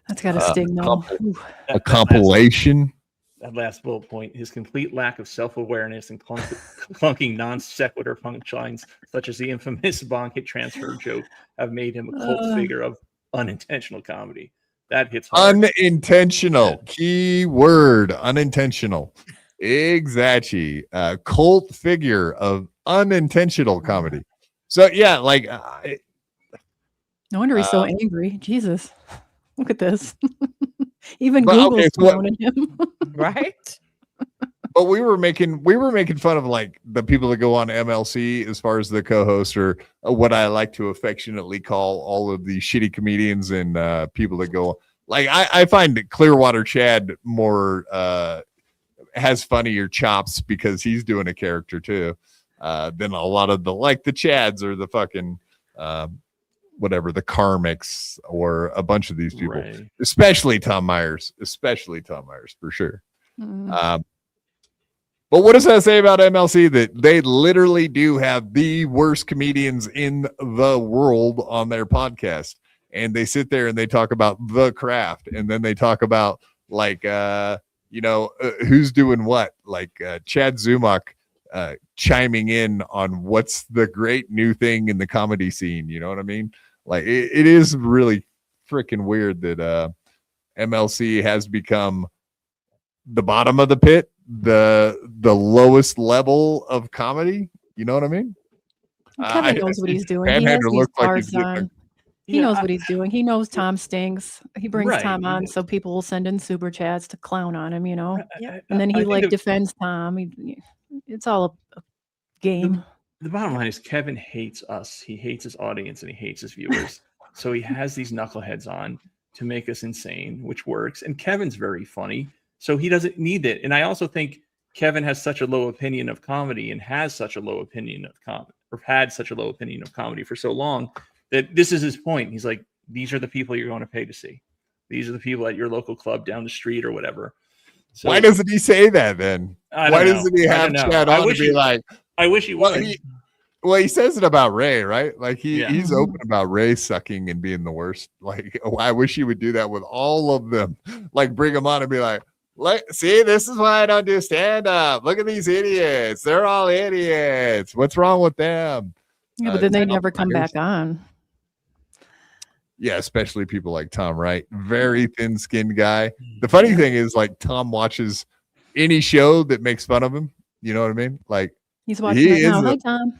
That's got to sting though. A compilation. That last bullet point, his complete lack of self-awareness and clunking non sequitur punchlines, such as the infamous Bonkit transfer joke, have made him a cult figure of unintentional comedy. That hits hard. Unintentional. Key word. Unintentional. Exactly. Cult figure of unintentional comedy. So yeah, like no wonder he's so angry. Jesus, look at this. Even Google's clowning him. Right? But we were making fun of like the people that go on MLC as far as the co-host, or what I like to affectionately call all of the shitty comedians and people that go like I find that Clearwater Chad more has funnier chops because he's doing a character too than a lot of the like the Chads or the fucking whatever, the Karmics or a bunch of these people, right. especially Tom Myers for sure. But what does that say about MLC? That they literally do have the worst comedians in the world on their podcast, and they sit there and they talk about the craft, and then they talk about like who's doing what, like Chad Zumach chiming in on what's the great new thing in the comedy scene. You know what I mean? Like it is really freaking weird that MLC has become the bottom of the pit, the lowest level of comedy. You know what I mean? Kevin knows what he's doing. Panhandler looks like he's on. He knows what he's doing. He knows Tom stinks. He brings Tom on so people will send in super chats to clown on him, and then he defends Tom. It's all a game. The bottom line is Kevin hates us. He hates his audience and he hates his viewers. So he has these knuckleheads on to make us insane, which works. And Kevin's very funny, so he doesn't need it. And I also think Kevin has such a low opinion of comedy and has such a low opinion of comedy, or had such a low opinion of comedy for so long, that this is his point. He's like, these are the people you're going to pay to see. These are the people at your local club down the street or whatever. So, why doesn't he say that then? Why doesn't he have Chad on to be like, I wish he would. Well, he says it about Ray, right? Like he's open about Ray sucking and being the worst. Like, I wish he would do that with all of them. Like, bring them on and be like, see, this is why I don't do stand up. Look at these idiots. They're all idiots. What's wrong with them? Yeah, but then they never come back on. Yeah, especially people like Tom, right? Very thin-skinned guy. The funny thing is, like, Tom watches any show that makes fun of him. You know what I mean? Like, he's watching right now. Hi, Tom.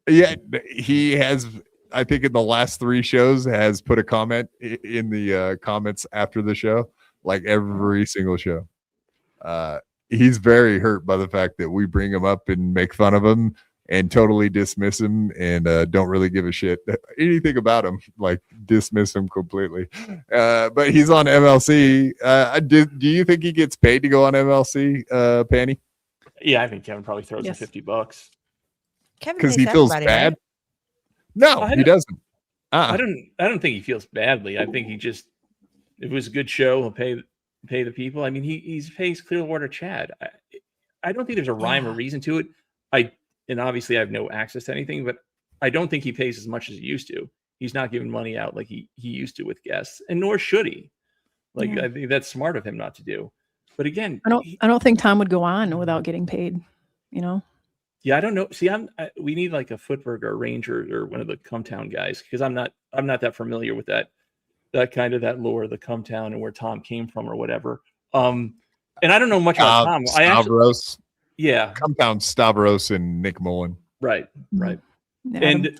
Yeah, he has, I think in the last 3 shows, has put a comment in the comments after the show, like every single show. He's very hurt by the fact that we bring him up and make fun of him and totally dismiss him and don't really give a shit anything about him, like dismiss him completely. But he's on MLC. Do you think he gets paid to go on MLC, Panny? Yeah, I think Kevin probably throws him $50. Because he feels bad. Right? No, he doesn't. I don't think he feels badly. I think if it was a good show, he'll pay the people. I mean, he pays Clearwater Chad. I don't think there's a rhyme or reason to it. And obviously I have no access to anything, but I don't think he pays as much as he used to. He's not giving money out like he used to with guests, and nor should he. Like, I think that's smart of him not to do. But again, I don't think Tom would go on without getting paid, Yeah, I don't know. See, we need like a Footberg or a Ranger or one of the Cumtown guys, because I'm not that familiar with that kind of that lore of the Cumtown and where Tom came from or whatever. And I don't know much about Tom. Stavros. Yeah, Cumtown, Stavros, and Nick Mullen. Right. Yeah, and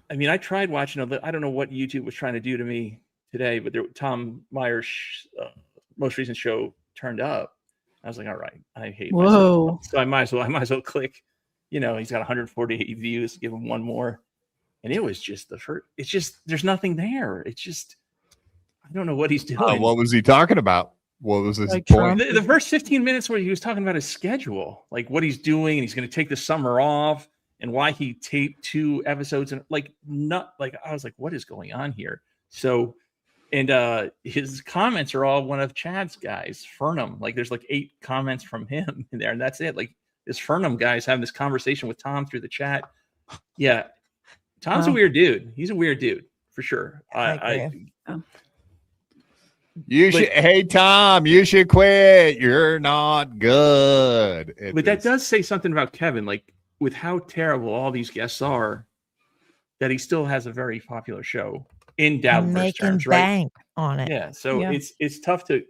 I mean, I tried watching I don't know what YouTube was trying to do to me today, but Tom Myers' most recent show turned up. I was like, all right, I hate myself. So I might as well click he's got 148 views. Give him one more, and it was just the first. It's just there's nothing there. It's just I don't know what he's doing. What was he talking about? What was his Like point? Trump? The first 15 minutes where he was talking about his schedule, like what he's doing, and he's going to take the summer off, and why he taped 2 episodes, and I was like, what is going on here? So, and his comments are all one of Chad's guys, Fernum. Like there's like 8 comments from him in there, and that's it. Like this Fernum guy's having this conversation with Tom through the chat. Yeah, Tom's a weird dude. He's a weird dude for sure. You should, hey Tom, you should quit. You're not good. But that does say something about Kevin, like with how terrible all these guests are, that he still has a very popular show in Dabbleverse making terms, right? bank on it. Yeah, so it's tough to.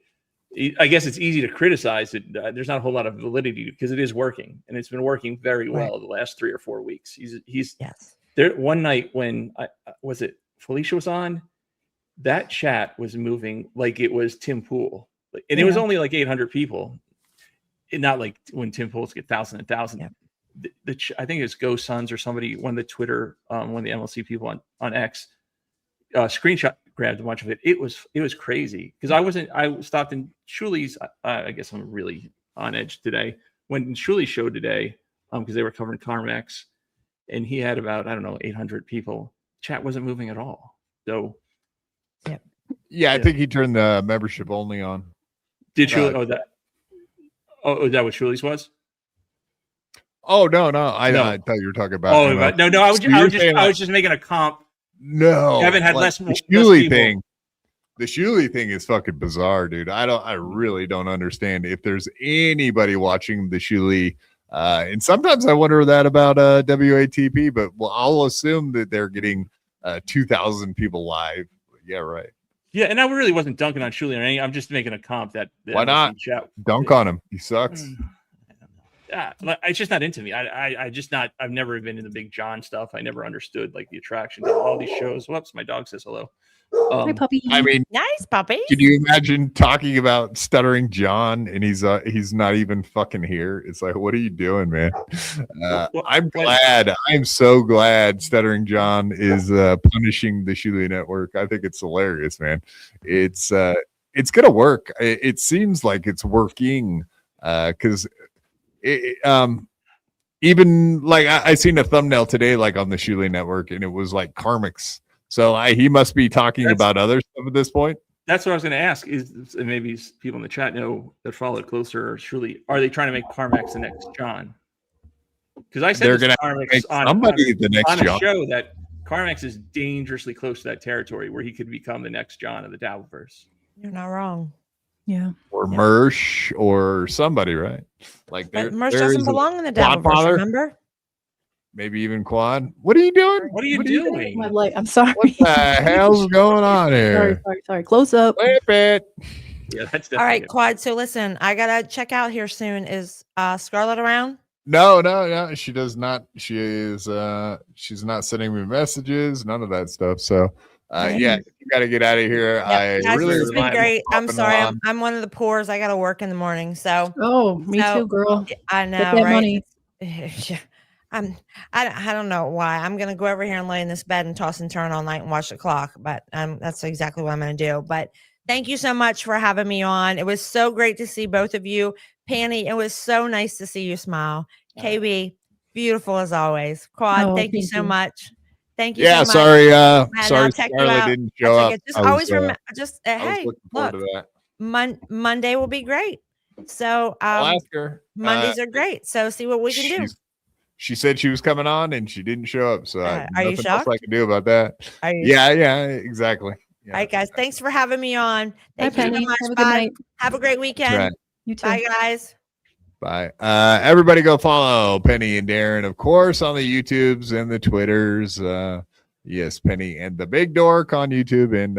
I guess it's easy to criticize it. There's not a whole lot of validity because it is working, and it's been working very well the last 3 or 4 weeks. He's there. One night when Felicia was on. That chat was moving like it was Tim Pool, and it was only like 800 people. Not like when Tim Pools get 1,000 and 1,000. Yeah. I think it's Go Suns or somebody, one of the Twitter, one of the MLC people on X, screenshot grabbed a bunch of it. It was crazy because I stopped in Shuli's. I guess I'm really on edge today. Went in Shuli's show today because they were covering Carmex, and he had about 800 people. Chat wasn't moving at all. So. Yeah, I think he turned the membership only on. Did Shuli? That what Shuli's was? Oh no! I thought you were talking about. No! I was just making a comp. No, Kevin had less. The Shuli thing. The Shuli thing is fucking bizarre, dude. I really don't understand if there's anybody watching the Shuli. And sometimes I wonder that about WATP, but I'll assume that they're getting 2,000 people live. Yeah, right. Yeah, and I really wasn't dunking on Shuli or anything. I'm just making a comp that why not dunk on him? He sucks. Yeah, it's just not into me. I've never been in the Big John stuff. I never understood like the attraction to all these shows. Whoops, my dog says hello. Hi, puppy. I mean, nice puppy. Can you imagine talking about Stuttering John and he's not even fucking here? It's like, what are you doing, man? I'm so glad Stuttering John is punishing the Shuli Network. I think it's hilarious, man. It's gonna work. It seems like it's working because even like I seen a thumbnail today like on the Shuli Network and it was like Carmex. So he must be talking about other stuff at this point. That's what I was going to ask. Is maybe people in the chat know that follow it closer? Surely, are they trying to make Carmex the next John? Because I said they're going to make somebody the next John. On a show that Carmex is dangerously close to that territory where he could become the next John of the Dabbleverse. You're not wrong. Yeah. Or Mersh or somebody, right? Like, but Mersh doesn't belong in the Dabbleverse. Remember? Maybe even Quad. What are you doing? What are you doing? My light. I'm sorry. What the hell's going on here? Sorry. Close up. Flip it. Yeah, that's all right, Quad. So listen, I gotta check out here soon. Is Scarlett around? No. She does not. She is. She's not sending me messages. None of that stuff. So, yeah, you got to get out of here. Yep. Guys, this has been great. I'm sorry. I'm one of the poors. I got to work in the morning. So. Oh, me too, girl. I know, get that right? Money. I don't know why. I'm gonna go over here and lay in this bed and toss and turn all night and watch the clock. But that's exactly what I'm gonna do. But thank you so much for having me on. It was so great to see both of you. Panny, it was so nice to see you smile. KB, beautiful as always. Quad, thank you so much. Thank you. Yeah, so much. sorry, Scarlett didn't show up. Just always remember. Hey, look, Monday will be great. So I'll ask her. Mondays are great. So see what we can do. She said she was coming on and she didn't show up. So are you shocked? Else I can do about that. Yeah, exactly. Yeah, all right, guys. Thanks for having me on. Thank you so much. Have a Bye. good night. Have a great weekend. Right. You too. Bye, guys. Bye. Everybody go follow Penny and Darren, of course, on the YouTubes and the Twitters. Yes, Penny and the Big Dork on YouTube. And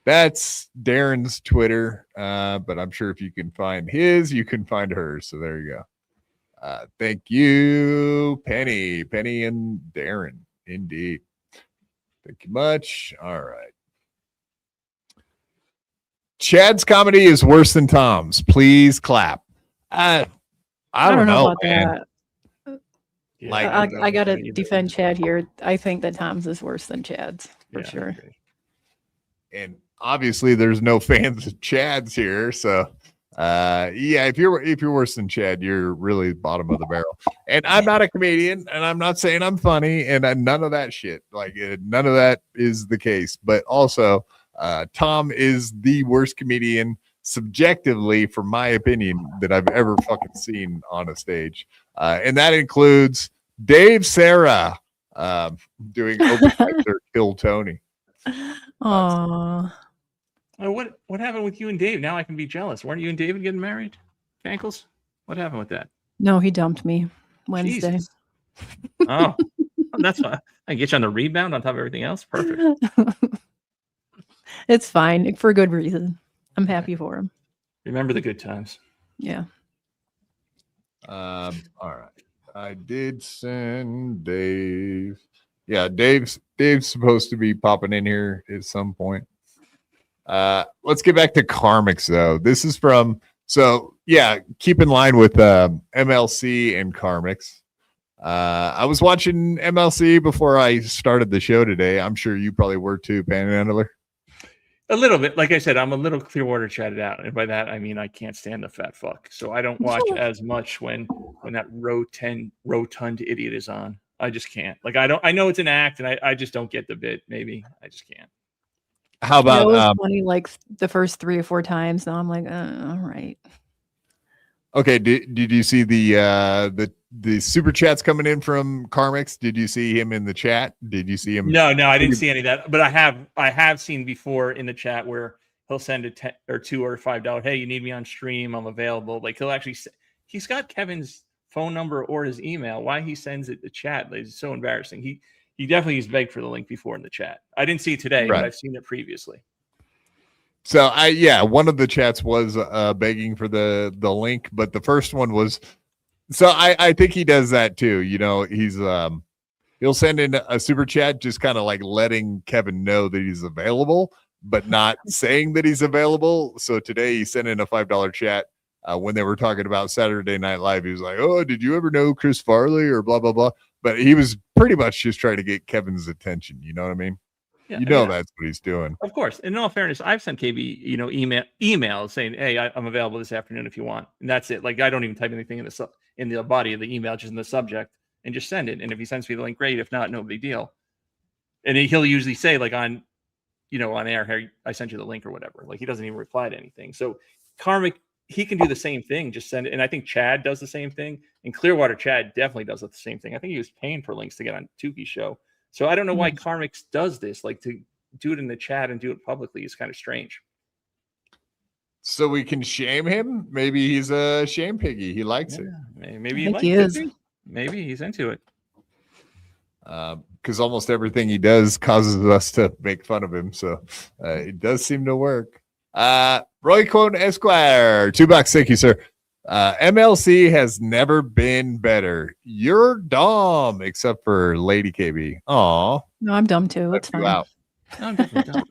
that's Darren's Twitter. But I'm sure if you can find his, you can find hers. So there you go. Thank you, Penny and Darren. Indeed. Thank you much. All right. Chad's comedy is worse than Tom's. Please clap. I don't know, about man. that. Like, I gotta defend Chad here. I think that Tom's is worse than Chad's for sure. And obviously there's no fans of Chad's here, so yeah, if you're worse than Chad, you're really bottom of the barrel. And I'm not a comedian, and I'm not saying I'm funny, and none of that shit. Like, none of that is the case. But also, Tom is the worst comedian subjectively, for my opinion, that I've ever fucking seen on a stage, and that includes Dave Sarah doing open mic or Kill Tony. Oh, what happened with you and Dave? Now I can be jealous. Weren't you and David getting married? Ankles? What happened with that? no, he dumped me Wednesday. Jesus. Oh, that's fine. I can get you on the rebound on top of everything else. Perfect. It's fine for a good reason. I'm happy for him. Remember the good times. Yeah. All right. I did send Dave. Yeah, Dave's supposed to be popping in here at some point. Let's get back to karmics though. This is from, so yeah, keep in line with MLC and karmics. I was watching MLC before I started the show today. I'm sure you probably were too, Panhandler. A little bit. Like I said, I'm a little Clearwater chatted out. And by that, I mean, I can't stand the fat fuck. So I don't watch as much when that rotund idiot is on. I just can't. Like, I know it's an act, and I just don't get the bit. Maybe I just can't. How about it was funny like the first 3 or 4 times. Now I'm like, all right. Okay, did you see the super chats coming in from karmics? Did you see him in the chat? Did you see him? No, I didn't see any of that. But I have seen before in the chat where he'll send a $10 or $2 or $5. Hey, you need me on stream? I'm available. Like, he's got Kevin's phone number or his email. Why he sends it to chat? Like, it's so embarrassing. He definitely has begged for the link before in the chat. I didn't see it today, Right. but I've seen it previously. So one of the chats was begging for the link, but the first one was, so I think he does that too. You know, he'll send in a super chat, just kind of like letting Kevin know that he's available, but not saying that he's available. So today he sent in a $5 chat when they were talking about Saturday Night Live. He was like, "Oh, did you ever know Chris Farley?" or blah blah blah. But he was pretty much just trying to get Kevin's attention. You know what I mean? Yeah, That's what he's doing. Of course. In all fairness, I've sent KB, emails saying, "Hey, I'm available this afternoon if you want," and that's it. Like, I don't even type anything in the body of the email, just in the subject, and just send it. And if he sends me the link, great. If not, no big deal. And he'll usually say, like, on air, "Hey, I sent you the link," or whatever. Like, he doesn't even reply to anything. So karmic, he can do the same thing. Just send it. And I think Chad does the same thing. And Clearwater Chad definitely does the same thing. I think he was paying for links to get on Tuki's show. So I don't know why Karmix does this. Like, to do it in the chat and do it publicly is kind of strange. So we can shame him. Maybe he's a shame piggy. He likes it. Maybe he is. Maybe he's into it. Because almost everything he does causes us to make fun of him. So it does seem to work. Roy Quote Esquire, $2. Thank you, sir. MLC has never been better. You're dumb, except for Lady KB. Aw. No, I'm dumb too. It's fine. Out. I'm definitely dumb.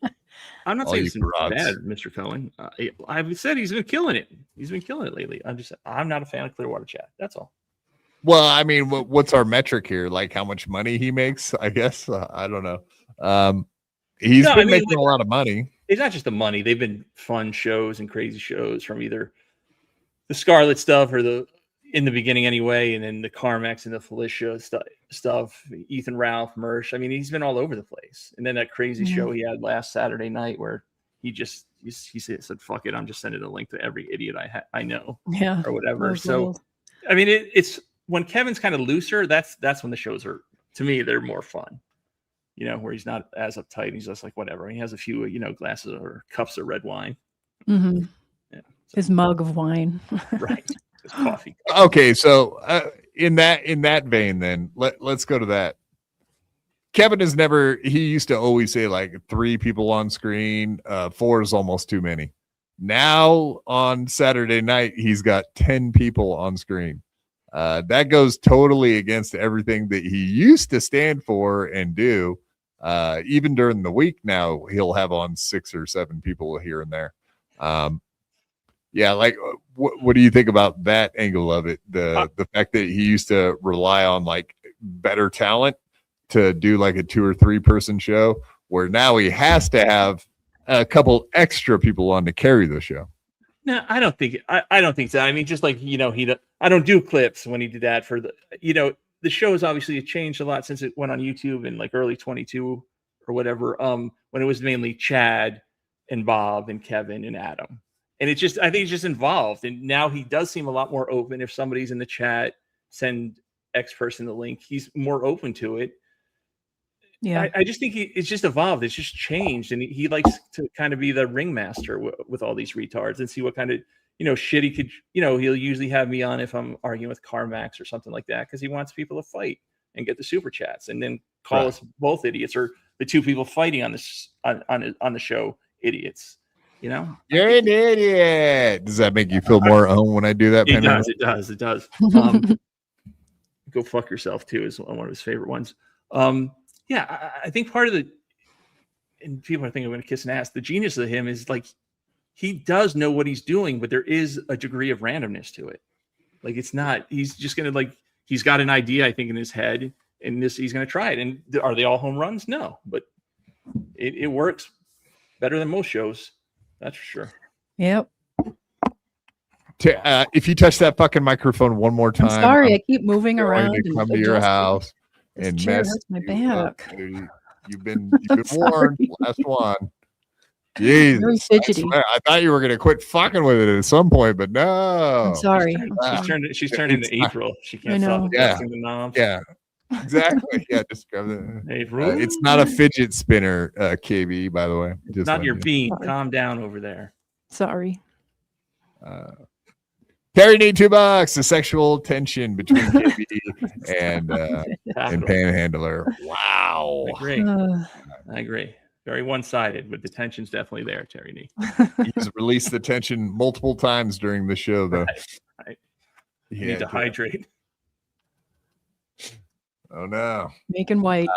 I'm not All saying you it's broads. bad, Mr. Cohen. I've said he's been killing it. He's been killing it lately. I'm not a fan of Clearwater Chat. That's all. Well, I mean, what's our metric here? Like how much money he makes? I guess I don't know. He's been making a lot of money. It's not just the money. They've been fun shows and crazy shows, from either the Scarlett stuff or in the beginning anyway, and then the Carmex and the Felicia stuff, Ethan Ralph, Mersh. I mean, he's been all over the place. And then that crazy show he had last Saturday night where he said, "Fuck it, I'm just sending a link to every idiot I know," or whatever. So, I mean, it's when Kevin's kind of looser. That's when the shows are, to me, they're more fun. You know, where he's not as uptight. He's just like, whatever. He has a few, glasses or cups of red wine. Mm-hmm. Yeah, so. His mug of wine. Right. His coffee. Okay, so in that vein, then let's go to that. Kevin has never. He used to always say like 3 people on screen. 4 is almost too many. Now on Saturday night, he's got 10 people on screen. That goes totally against everything that he used to stand for and do. Even during the week now, he'll have on 6 or 7 people here and there. Yeah, like what do you think about that angle of it? The fact that he used to rely on like better talent to do like a 2 or 3 person show, where now he has to have a couple extra people on to carry the show. No, I don't think I don't think so. I mean, just like I don't do clips when he did that for the the show has obviously changed a lot since it went on YouTube in like early 22 or whatever. When it was mainly Chad and Bob and Kevin and Adam. And I think it's just involved. And now he does seem a lot more open. If somebody's in the chat, send X person the link. He's more open to it. Yeah. I just think it's just evolved. It's just changed. And he likes to kind of be the ringmaster with all these retards and see what kind of, shit he could, he'll usually have me on if I'm arguing with CarMax or something like that, because he wants people to fight and get the super chats and then call us both idiots, or the 2 people fighting on this on the show idiots. You're an idiot. Does that make you feel more at home when I do that? It does. Go fuck yourself too is one of his favorite ones. Yeah, I think part of and people are thinking I'm going to kiss an ass. The genius of him is like, he does know what he's doing, but there is a degree of randomness to it. Like he's just going to he's got an idea, I think, in his head, and he's going to try it. And are they all home runs? No, but it works better than most shows. That's for sure. Yep. If you touch that fucking microphone one more time, I'm sorry, I keep moving around. To come to your house and mess my back. You've been warned. Last one. Jesus, very fidgety. I thought you were gonna quit fucking with it at some point, but no. I'm sorry. She's turned into April. She can't stop pressing the knobs. Yeah. Exactly. Yeah, just grab the. It's not a fidget spinner, KB. By the way, just not your bean. Calm down over there. Sorry. Terry need $2. The sexual tension between KB and Panhandler. Wow. I agree. Very one-sided, but the tension's definitely there, Terry Nee. He's released the tension multiple times during the show, though. You need to hydrate. Oh no. Making white.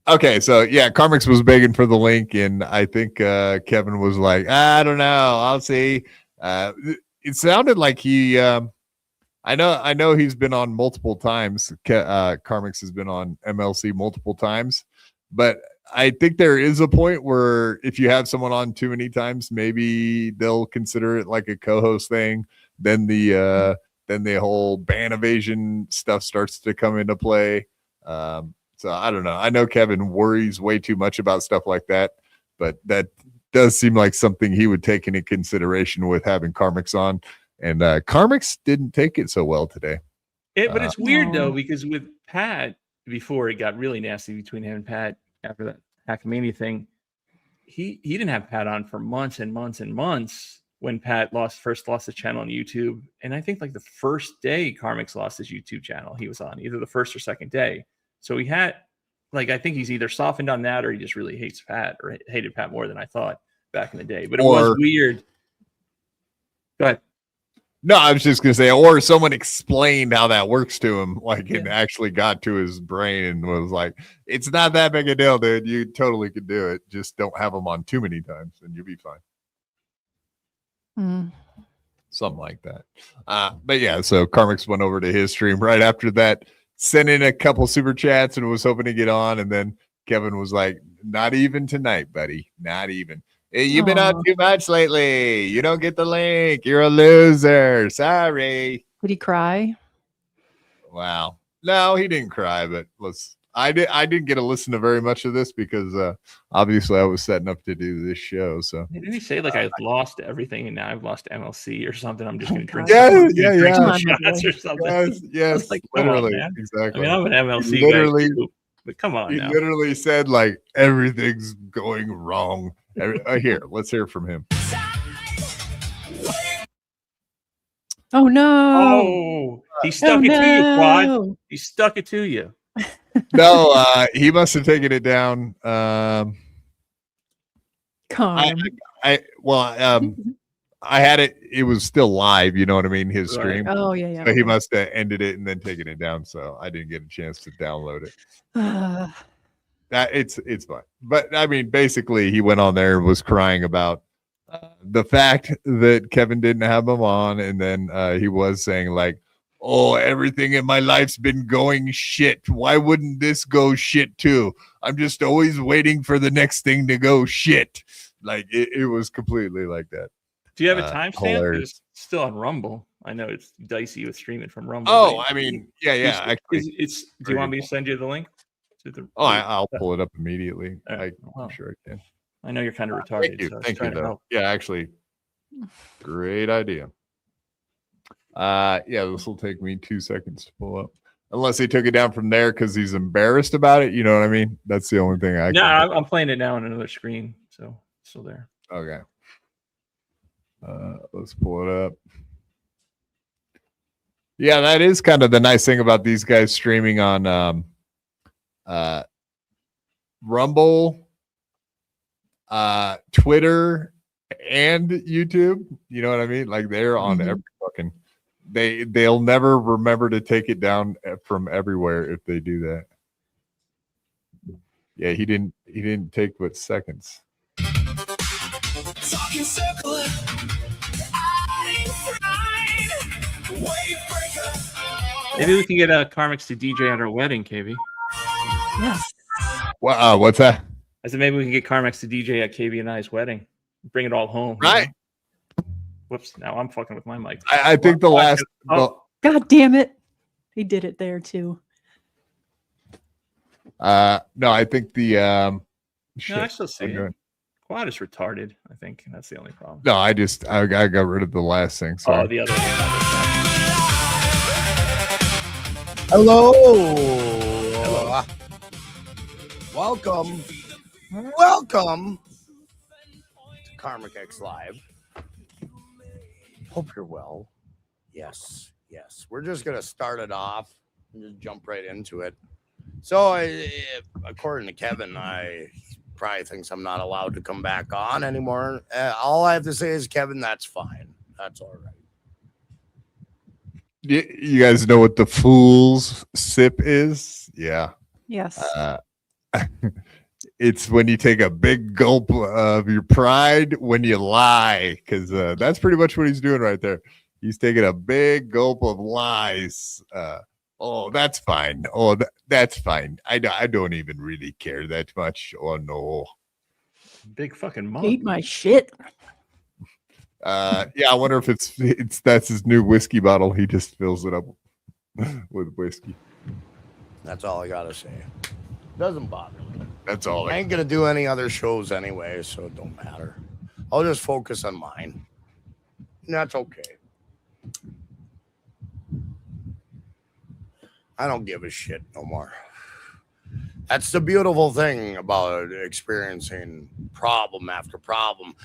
Okay, so yeah, Carmix was begging for the link, and I think Kevin was like, I don't know, I'll see. It sounded like he I know he's been on multiple times. Carmix has been on MLC multiple times, but I think there is a point where if you have someone on too many times, maybe they'll consider it like a co-host thing. Then the whole ban evasion stuff starts to come into play. So I don't know. I know Kevin worries way too much about stuff like that, but that does seem like something he would take into consideration with having Carmix on. And Carmix didn't take it so well today. But it's weird though, because with Pat, before it got really nasty between him and Pat after that Hackmania thing, he didn't have Pat on for months and months and months when Pat first lost the channel on YouTube. And I think like the first day Carmix lost his YouTube channel, he was on either the first or second day. So he had I think he's either softened on that or he just really hates Pat or hated Pat more than I thought back in the day. But it was weird. Go ahead. No, I was just going to say, or someone explained how that works to him, it actually got to his brain and was like, it's not that big a deal, dude. You totally could do it. Just don't have him on too many times and you'll be fine. Something like that. But yeah, so Carmix went over to his stream right after that, sent in a couple super chats and was hoping to get on. And then Kevin was like, not even tonight, buddy. Not even. Hey, you've been on too much lately. You don't get the link. You're a loser. Sorry. Did he cry? Wow. No, he didn't cry, but I didn't get to listen to very much of this because obviously I was setting up to do this show. So didn't he say I've lost everything and now I've lost MLC or something? I'm just going to drink. Shots or something. Yes. Literally, exactly. I mean, I'm an MLC guy too, but come on. He literally said everything's going wrong. Here, let's hear from him. Oh no! Oh, he stuck it to you, Quad. He stuck it to you. No, he must have taken it down. I had it. It was still live. You know what I mean? His stream. Oh yeah. So he must have ended it and then taken it down. So I didn't get a chance to download it. It's fine. But I mean, basically, he went on there and was crying about The fact that Kevin didn't have him on, and then he was saying like, "Oh, everything in my life's been going shit. Why wouldn't this go shit too? I'm just always waiting for the next thing to go shit." Like it was completely like that. Do you have a timestamp? Hilarious. It's still on Rumble. I know it's dicey with streaming from Rumble. Oh, I mean, yeah. Actually, it's. Do you want me to send you the link? To the, I'll pull it up immediately. Right. I'm sure I can. I know you're kind of retarded. Thank you. Though. Yeah, actually, great idea. Yeah, this will take me 2 seconds to pull up. Unless he took it down from there because he's embarrassed about it. You know what I mean? That's the only thing I. No, I'm playing it now on another screen, so it's still there. Okay. Let's pull it up. Yeah, that is kind of the nice thing about these guys streaming on Rumble, Twitter, and YouTube. You know what I mean? Like they're on every fucking. They'll never remember to take it down from everywhere if they do that. Yeah, he didn't take but seconds. Talking circle. Maybe we can get Carmix to DJ at our wedding, KB. Yes. What's that? I said maybe we can get Carmix to DJ at KB and I's wedding. Bring it all home. Right. You know? Whoops. Now I'm fucking with my mic. I think the last. God damn it. He did it there too. No, I think the. No, I still see it. Quad is retarded. I think that's the only problem. No, I got rid of the last thing. Sorry. Oh, the other thing. Hello. Hello. Welcome to Karmic X Live. Hope you're well. Yes. We're just gonna start it off and just jump right into it. So, according to Kevin, I probably thinks I'm not allowed to come back on anymore. All I have to say is, Kevin, that's fine. That's all right. You guys know what the fool's sip is? Yeah. Yes. It's when you take a big gulp of your pride when you lie, because that's pretty much what he's doing right there. He's taking a big gulp of lies. Oh, that's fine. Oh, that's fine. I don't even really care that much. Oh, no. Big fucking mug. Eat my shit. Yeah, I wonder if that's his new whiskey bottle. He just fills it up with whiskey. That's all I gotta say. Doesn't bother me. That's all. I ain't gonna do any other shows anyway, so it don't matter. I'll just focus on mine. And that's okay. I don't give a shit no more. That's the beautiful thing about experiencing problem after problem.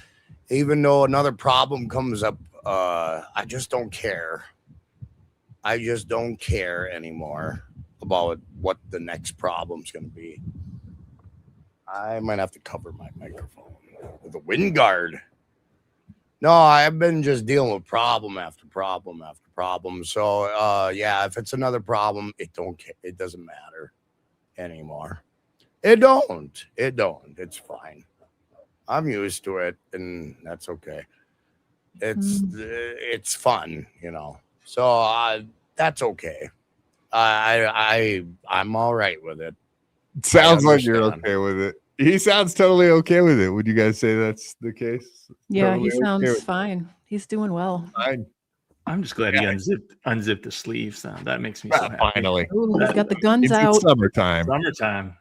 Even though another problem comes up, I just don't care. I just don't care anymore about what the next problem's going to be. I might have to cover my microphone with a wind guard. No, I've been just dealing with problem after problem after problem. So, yeah, if it's another problem, it doesn't matter anymore. It don't. It's fine. I'm used to it, and that's okay. It's fun, you know. So that's okay. I'm all right with it. Sounds like you're okay with it. He sounds totally okay with it. Would you guys say that's the case? Yeah, Totally he sounds okay fine. He's doing well. Fine. I'm just glad he unzipped the sleeves. That makes me so happy. Finally. Ooh, he's got the guns It's out. summertime. Summertime.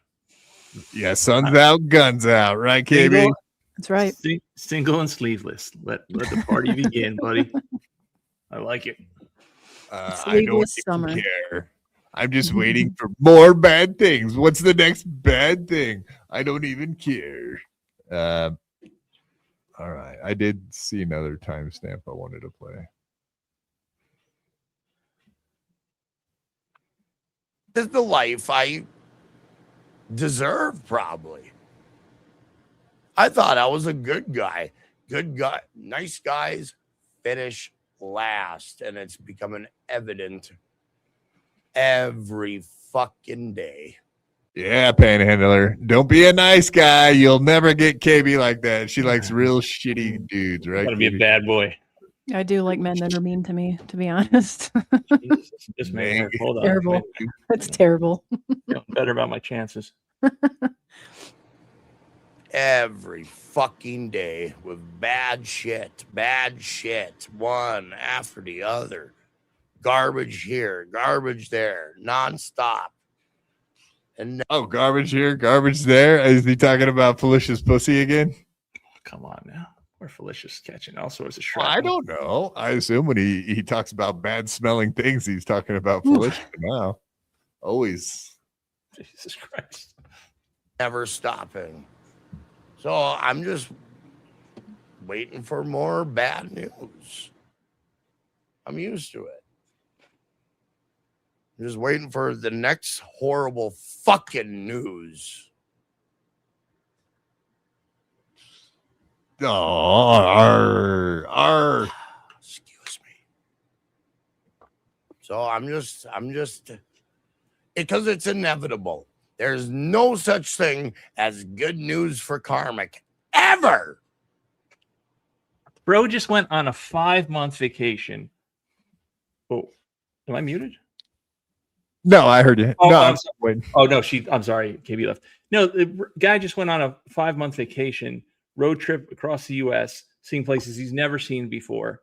Yeah, sun's out, guns out, right, KB? That's right. Single and sleeveless. Let the party begin, buddy. I like it. It's I legal don't this summer. even care. I'm just waiting for more bad things. What's the next bad thing? I don't even care. All right. I did see another timestamp I wanted to play. This is the life I deserve, probably. I thought I was a good guy. Good guy. Nice guys finish last. And it's becoming evident every fucking day. Yeah, Panhandler. Don't be a nice guy. You'll never get KB like that. She likes real shitty dudes, right? Gotta be a KB? bad boy. I do like men that are mean to me, to be honest. Jesus, this may work. Hold on. Terrible. It's terrible. Feeling better about my chances. Every fucking day with bad shit, one after the other. Garbage here, garbage there, nonstop. And Oh, garbage here, garbage there. Is he talking about Felicia's pussy again? Come on now. We're Felicia's catching all sorts of Well, shrapnel. I don't know. I assume when he talks about bad smelling things, he's talking about Felicia now. Always. Jesus Christ. never stopping. So I'm just waiting for more bad news. I'm used to it. I'm just waiting for the next horrible fucking news. Oh, Excuse me. So I'm just because it's inevitable. There's no such thing as good news for Karmic ever. Bro just went on a 5-month vacation. Oh, am I muted? no, I heard you. Oh, no, I'm I'm sorry. waiting. Oh no, I'm sorry, KB left. No, the guy just went on a 5-month vacation, road trip across the U.S., seeing places he's never seen before.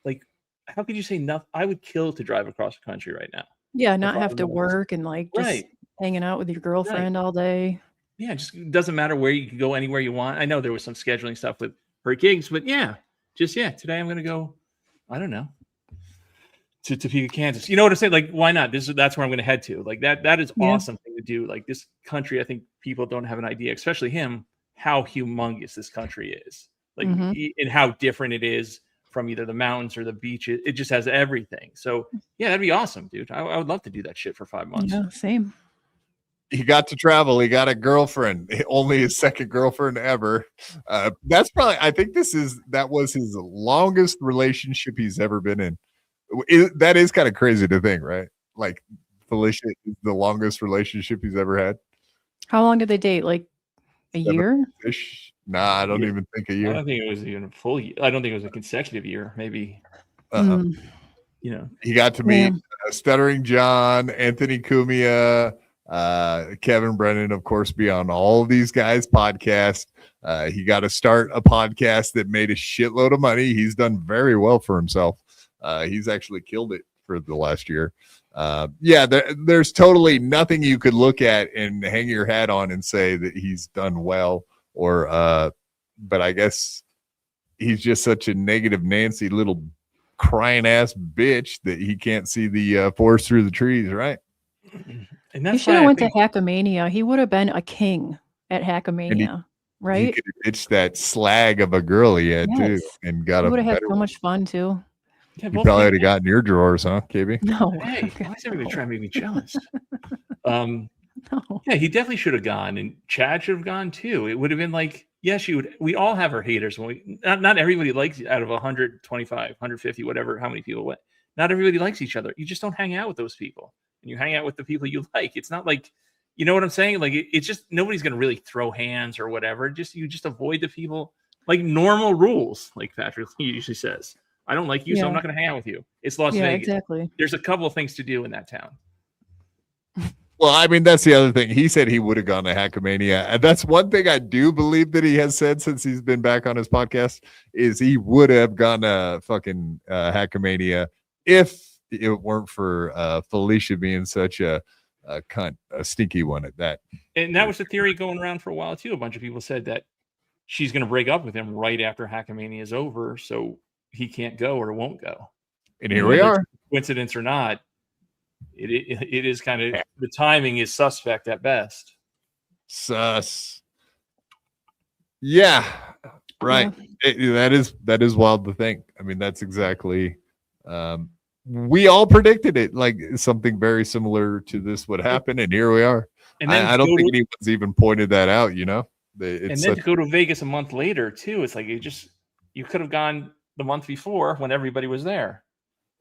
Like, how could you say nothing? I would kill to drive across the country right now. Yeah, not have to 5 months. work and like just Right. hanging out with your girlfriend all day. Yeah, just doesn't matter where you can go anywhere you want. I know there was some scheduling stuff with her gigs, but yeah, today I'm gonna go. I don't know. To Topeka, Kansas. You know what I'm saying? Like, why not? That's where I'm going to head to. Like that is awesome thing to do. Like this country, I think people don't have an idea, especially him, how humongous this country is. Like and how different it is from either the mountains or the beaches. It just has everything. So yeah, that'd be awesome, dude. I would love to do that shit for 5 months. Yeah, same. He got to travel. He got a girlfriend, only his second girlfriend ever. That's probably, I think that was his longest relationship he's ever been in. That is kind of crazy to think, right? Like Felicia is the longest relationship he's ever had. How long did they date? Like a year? Ish. Nah, I don't even think a I year. don't think it was even a full year. I don't think it was a consecutive year. Maybe, you know, he got to meet Stuttering John, Anthony Cumia, Kevin Brennan, of course, be on all of these guys' podcasts. He got to start a podcast that made a shitload of money. He's done very well for himself. He's actually killed it for the last year. There's totally nothing you could look at and hang your hat on and say that he's done well, or but I guess he's just such a negative Nancy little crying ass bitch that he can't see the forest through the trees, right? And that's he should have went to Hackamania. He would have been a king at Hackamania, right? He could have ditched that slag of a girl he had too, and got he a would have had better so one. much fun too. Yeah, You probably would have gotten your drawers, huh, KB? No. Hey, why is everybody trying to make me jealous? No. Yeah, he definitely should have gone, and Chad should have gone too. It would have been like, yes, you would. We all have our haters. When not everybody likes out of 125, 150, whatever, how many people went. Not everybody likes each other. You just don't hang out with those people, and you hang out with the people you like. It's not like, you know what I'm saying? Like it's just nobody's gonna really throw hands or whatever. You just avoid the people, like normal rules, like Patrick usually says. I don't like you, so I'm not going to hang out with you. It's Las Vegas. Exactly. There's a couple of things to do in that town. Well, I mean, that's the other thing. He said he would have gone to Hackamania. And that's one thing I do believe that he has said since he's been back on his podcast is he would have gone to fucking Hackamania if it weren't for Felicia being such a cunt, a stinky one at that. And that was the theory going around for a while, too. A bunch of people said that she's going to break up with him right after Hackamania is over, so he can't go or won't go. And here we are. Coincidence or not, it is kind of, the timing is suspect at best. Sus. Yeah, right. That is wild to think. I mean, that's exactly. We all predicted it, like something very similar to this would happen, and here we are. And then I don't think anyone's even pointed that out. You know, and then to go to Vegas a month later too, it's like you could have gone the month before when everybody was there.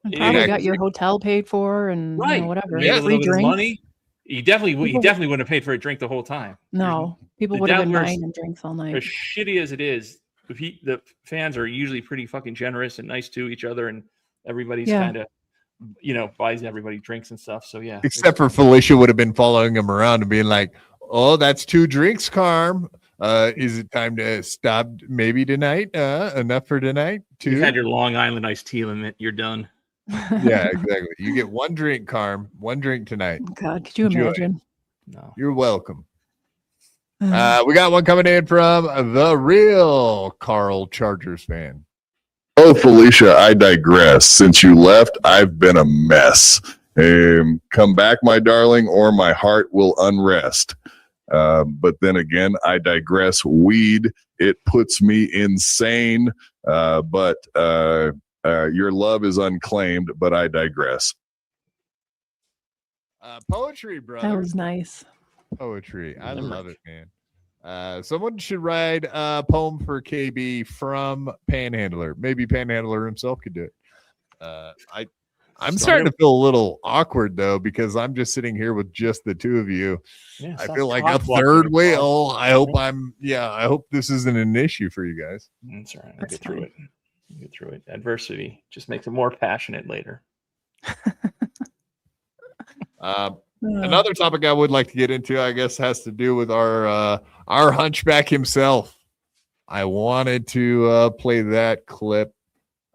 And probably got your hotel paid for and right. whatever. Made a little bit of money. He definitely wouldn't have paid for a drink the whole time. No, people the would have been Dabbleverse- buying him drinks all night. As shitty as it is, the fans are usually pretty fucking generous and nice to each other, and everybody's kind of, buys everybody drinks and stuff. So yeah, except for Felicia would have been following him around and being like, "Oh, that's 2 drinks, Carm. Is it time to stop? Maybe tonight? Enough for tonight? 2? You've had your Long Island iced tea limit. You're done." Yeah, exactly. You get 1 drink, Carm. 1 drink tonight. God, could you imagine? No, you're welcome. We got one coming in from the real Carl Chargers fan. Oh, Felicia, I digress. Since you left, I've been a mess. Come back, my darling, or my heart will unrest. But then again, I digress. Weed, it puts me insane. But your love is unclaimed, but I digress. Poetry, brother. That was nice. Poetry. I love it, man. Someone should write a poem for KB from Panhandler. Maybe Panhandler himself could do it. I'm starting to feel a little awkward though, because I'm just sitting here with just the 2 of you. Yeah, I feel like a third wheel. I hope this isn't an issue for you guys. That's all right. I'll get through it. Get through it. Adversity just makes it more passionate later. Another topic I would like to get into, I guess, has to do with our hunchback himself. I wanted to play that clip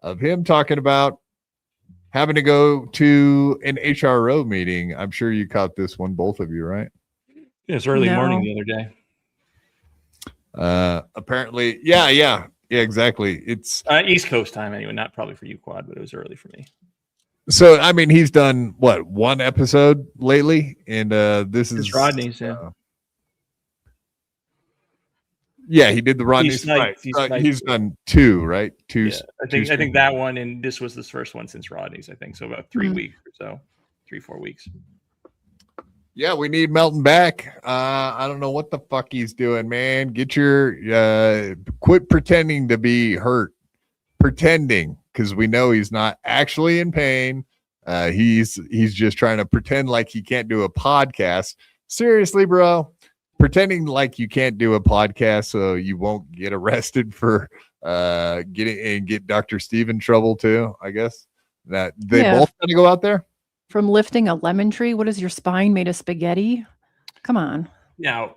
of him talking about having to go to an HRO meeting. I'm sure you caught this one, both of you, right? Yeah, it's early morning the other day. Apparently, yeah, exactly. It's East Coast time anyway, not probably for you, Quad, but it was early for me. So, I mean, he's done what, 1 episode lately, and this is Rodney's. Yeah, he did the Rodney's. Right. He's done 2, right? 2. Yeah, I think that one, and this was the first one since Rodney's. I think so, about 3 weeks or so, 3-4 weeks. Yeah, we need Melton back. I don't know what the fuck he's doing, man. Get your quit pretending to be hurt. Pretending, because we know he's not actually in pain. He's just trying to pretend like he can't do a podcast. Seriously, bro. Pretending like you can't do a podcast so you won't get arrested for get Dr. Steve in trouble too, I guess. That they both got to go out there. From lifting a lemon tree, what is your spine made of spaghetti? Come on. Now,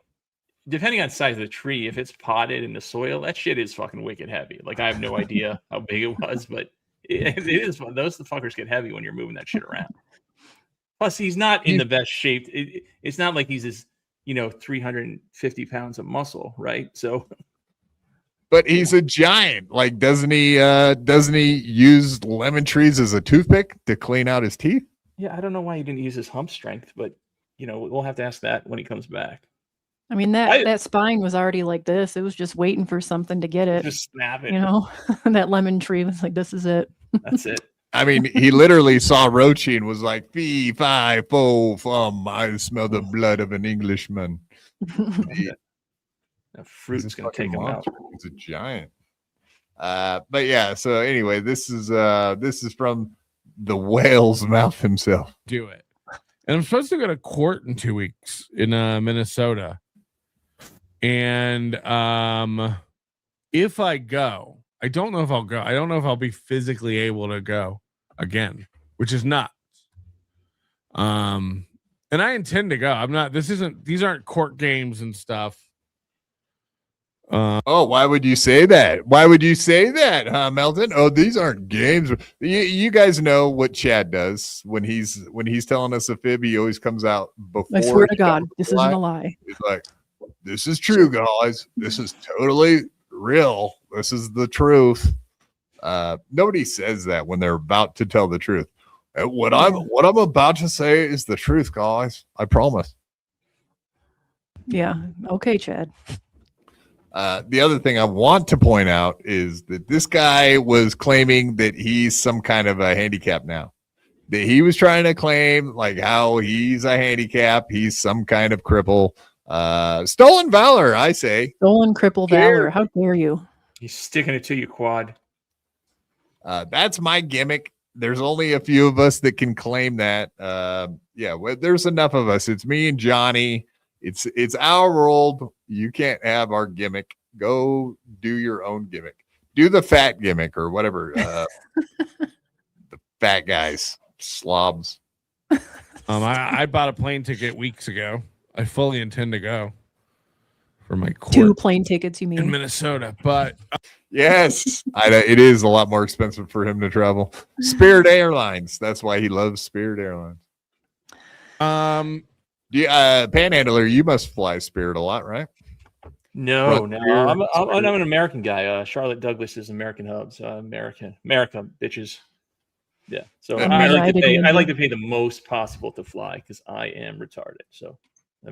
depending on the size of the tree, if it's potted in the soil, that shit is fucking wicked heavy. Like, I have no idea how big it was, but it is fun. Those fuckers get heavy when you're moving that shit around. Plus, he's not in the best shape. It's not like he's as 350 pounds of muscle, right? So, but he's a giant. Like, doesn't he use lemon trees as a toothpick to clean out his teeth? Yeah, I don't know why he didn't use his hump strength, but we'll have to ask that when he comes back. I mean, that spine was already like this. It was just waiting for something to get it. Just snap it. That lemon tree was like, this is it. That's it. I mean, he literally saw Rochi and was like, fee, fi, fo, fum. I smell the blood of an Englishman. The fruit's going to take him out. He's a giant. But yeah, so anyway, this is from the whale's mouth himself. Do it. And I'm supposed to go to court in 2 weeks in Minnesota. And if I go, I don't know if I'll go. I don't know if I'll be physically able to go again, which is nuts. And I intend to go. These aren't court games and stuff. Why would you say that? Why would you say that, huh, Melton? Oh, these aren't games. You guys know what Chad does when he's telling us a fib. He always comes out before. I swear to God, this isn't a lie. He's like, "This is true, guys. This is totally real. This is the truth." Nobody says that when they're about to tell the truth. What I'm about to say is the truth, guys. I promise. Yeah. Okay, Chad. The other thing I want to point out is that this guy was claiming that he's some kind of a handicap now. That he was trying to claim like how he's a handicap, he's some kind of cripple. Stolen valor, I say. Stolen cripple valor. How dare you? He's sticking it to you, Quad. That's my gimmick. there's only a few of us that can claim that. There's enough of us. It's me and Johnny. It's our world. You can't have our gimmick. Go do your own gimmick. Do the fat gimmick or whatever. The fat guys, slobs. I bought a plane ticket weeks ago. I fully intend to go for my court 2 plane tickets, you in mean? Minnesota, but Yes, it is a lot more expensive for him to travel. Spirit Airlines. That's why he loves Spirit Airlines. Panhandler, you must fly Spirit a lot, right? No, Frontier, I'm an American guy. Charlotte Douglas is American Hubs. America, bitches. Yeah. So I like to pay the most possible to fly because I am retarded. So.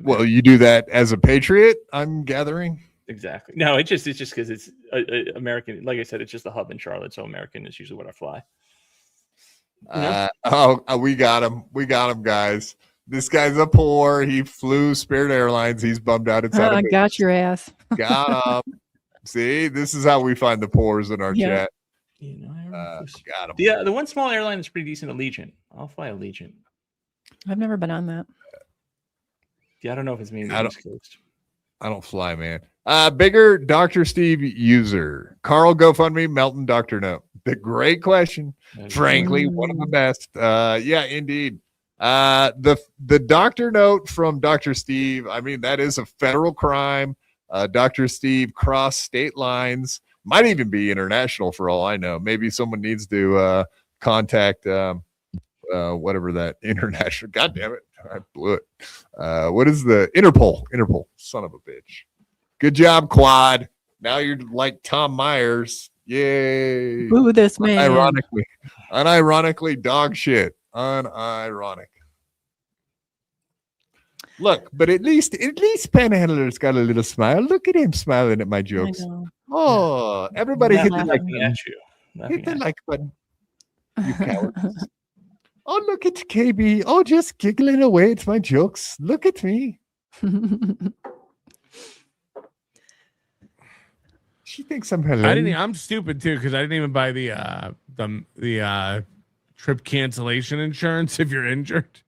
Well, you do that as a patriot, I'm gathering. Exactly. No, it's just because it's American. Like I said, it's just a hub in Charlotte, so American is usually what I fly. We got him. We got him, guys. This guy's a poor. He flew Spirit Airlines. He's bummed out. I got your ass. Got him. See, this is how we find the poors in our chat. Got him. Yeah, the one small airline that's pretty decent, Allegiant. I'll fly Allegiant. I've never been on that. Yeah, I don't know if it's me. I don't fly, man. Bigger Dr. Steve user. Carl GoFundMe, Melton Dr. No. The great question. Frankly, one of the best. Yeah, indeed. The Dr. Note from Dr. Steve. I mean, that is a federal crime. Dr. Steve crossed state lines. Might even be international for all I know. Maybe someone needs to contact whatever that international. God damn it. I blew it. What is the Interpol? Interpol. Son of a bitch. Good job, Quad. Now you're like Tom Myers. Yay. Boo this man. Unironically, dog shit. Unironic. Look, but at least Panhandler's got a little smile. Look at him smiling at my jokes. Oh, everybody hit the like button. Hit the like button. You cowards. Oh, look at KB. Oh, just giggling away at my jokes. Look at me. She thinks I'm hilarious. I'm stupid too because I didn't even buy the trip cancellation insurance if you're injured.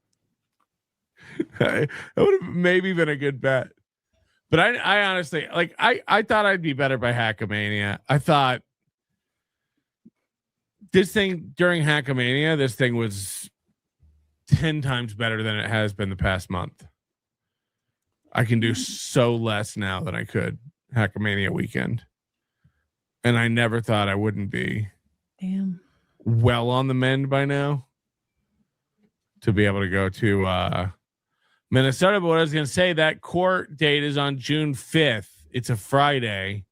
That would have maybe been a good bet. But I honestly I thought I'd be better by Hackamania. I thought this thing during Hackamania, this thing was 10 times better than it has been the past month. I can do so less now than I could Hackamania weekend. And I never thought I wouldn't be well on the mend by now to be able to go to Minnesota. But what I was going to say, that court date is on June 5th. It's a Friday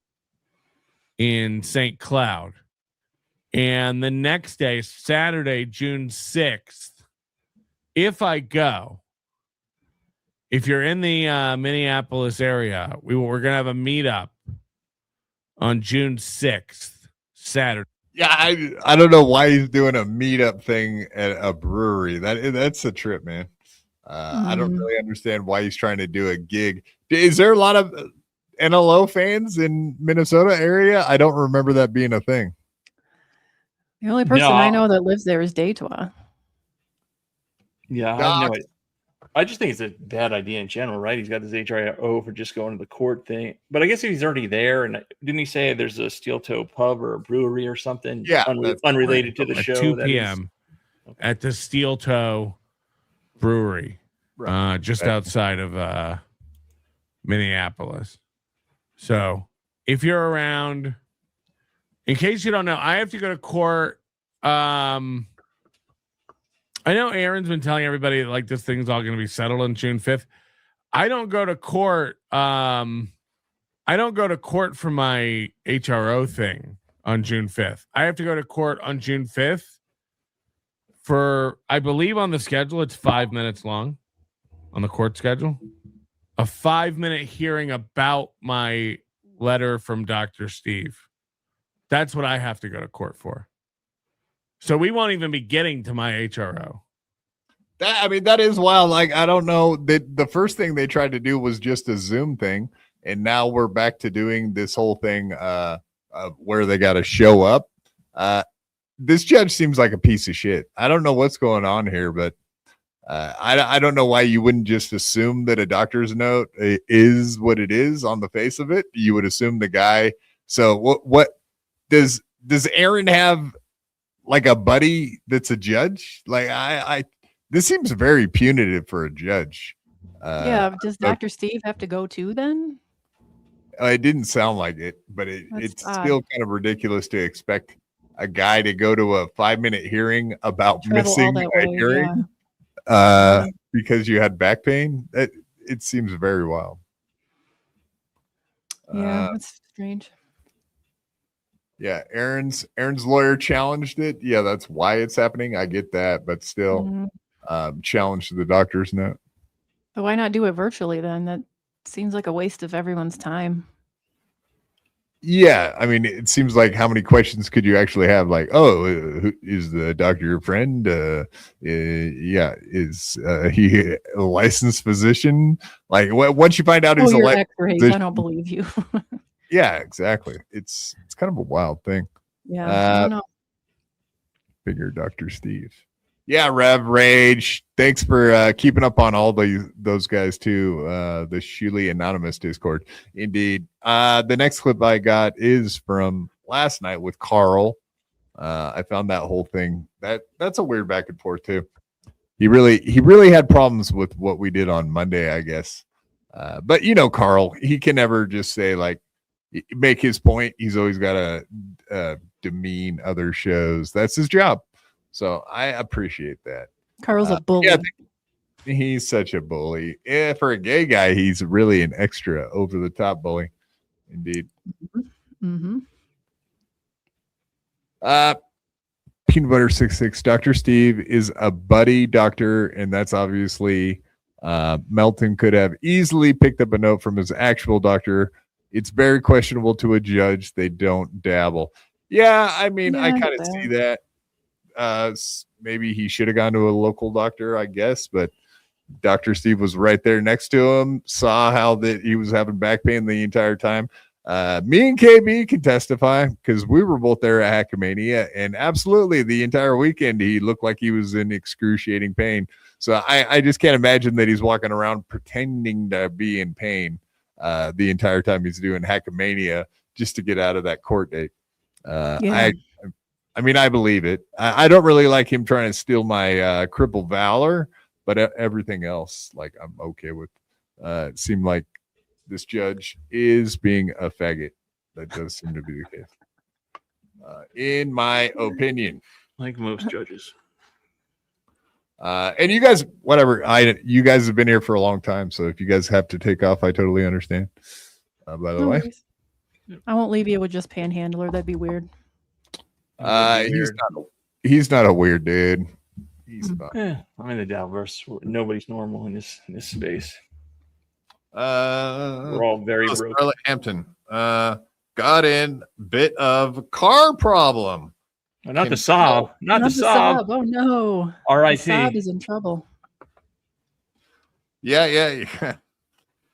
in St. Cloud. And the next day, Saturday, June 6th, if I go, if you're in the Minneapolis area, we're going to have a meetup on June 6th, Saturday. Yeah, I don't know why he's doing a meetup thing at a brewery. That's a trip, man. I don't really understand why he's trying to do a gig. Is there a lot of NLO fans in Minnesota area? I don't remember that being a thing. The only person I know that lives there is Daytois. Yeah, I just think it's a bad idea in general, right? He's got this HRO for just going to the court thing. But I guess if he's already there, and didn't he say there's a steel toe pub or a brewery or something unrelated to the show? 2 p.m. at the Steel Toe Brewery, just outside of Minneapolis. So if you're around, in case you don't know, I have to go to court. I know Aaron's been telling everybody that, like, this thing's all going to be settled on June 5th. I don't go to court. I don't go to court for my HRO thing on June 5th. I have to go to court on June 5th for, I believe on the schedule, it's 5 minutes long on the court schedule. A 5-minute hearing about my letter from Dr. Steve. That's what I have to go to court for. So we won't even be getting to my HRO. That is wild. Like, I don't know. The first thing they tried to do was just a Zoom thing. And now we're back to doing this whole thing where they got to show up. this judge seems like a piece of shit. I don't know what's going on here, but I don't know why you wouldn't just assume that a doctor's note is what it is on the face of it. You would assume the guy. So what does Aaron have like a buddy that's a judge? Like I this seems very punitive for a judge. Yeah, does Dr. Steve have to go too then? It didn't sound like it, but it's odd. still kind of ridiculous to expect a guy to go to a 5-minute hearing about Travel all missing that a way, hearing because you had back pain. It seems very wild. Yeah, that's strange. Yeah, Aaron's lawyer challenged it. Yeah, that's why it's happening. I get that, but still, challenged the doctor's note. But why not do it virtually then? That seems like a waste of everyone's time. Yeah, I mean, it seems like how many questions could you actually have? Like, oh, is the doctor your friend? Yeah, is he a licensed physician? Like, once you find out he's a licensed physician, I don't believe you. yeah, exactly. It's kind of a wild thing. Yeah, I don't know. Figure Dr. Steve. Yeah, Rev Rage. Thanks for keeping up on all those guys too. The Shuley Anonymous Discord. Indeed. The next clip I got is from last night with Carl. I found that whole thing. That's a weird back and forth too. He really had problems with what we did on Monday, I guess. But you know, Carl, he can never just say like make his point. He's always got to demean other shows. That's his job. So I appreciate that. Carl's a bully. Yeah, he's such a bully. Yeah, for a gay guy, he's really an extra over the top bully. Indeed. Mm-hmm. Peanut Butter 66. Dr. Steve is a buddy doctor, and that's obviously Melton could have easily picked up a note from his actual doctor. It's very questionable to a judge. They don't dabble. Yeah, I mean, I kind of see that. Maybe he should have gone to a local doctor, I guess, but Dr. Steve was right there next to him, saw how that he was having back pain the entire time. Me and KB can testify because we were both there at Hackmania, and absolutely the entire weekend he looked like he was in excruciating pain. So I just can't imagine that he's walking around pretending to be in pain the entire time he's doing Hackmania just to get out of that court date. I mean, I believe it. I don't really like him trying to steal my cripple valor, but everything else, like, I'm okay with. It seemed like this judge is being a faggot. That does seem to be the case, in my opinion. Like most judges. And you guys, whatever. You guys have been here for a long time, so if you guys have to take off, I totally understand. By the way, I won't leave you with just Panhandler. That'd be weird. He's not a weird dude. He's fine. Yeah, I'm in the Dabbleverse. Nobody's normal in this space. We're all very broken. Scarlett Hampton got in bit of car problem. Not the sob. Not the sob. Oh no. R.I.P. Sob is in trouble. Yeah.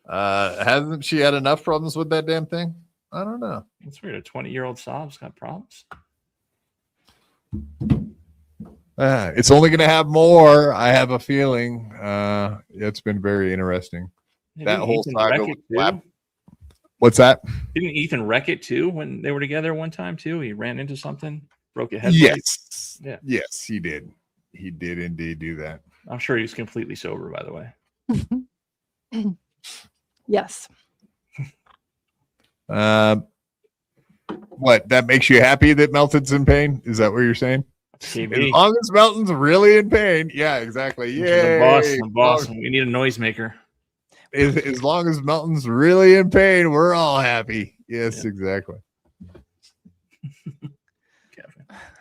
Hasn't she had enough problems with that damn thing? I don't know. It's weird. A 20-year-old sob's got problems. It's only going to have more. I have a feeling. It's been very interesting. That whole saga. What's that? Didn't Ethan wreck it too when they were together one time too? He ran into something, broke a head. Yes. Yeah. Yes, he did. He did indeed do that. I'm sure he was completely sober, by the way. Yes. What, that makes you happy that Melton's in pain? Is that what you're saying? KB. As long as Melton's really in pain. Yeah, exactly. Yeah. The boss. We need a noisemaker. As long as Melton's really in pain, we're all happy. Yes, exactly.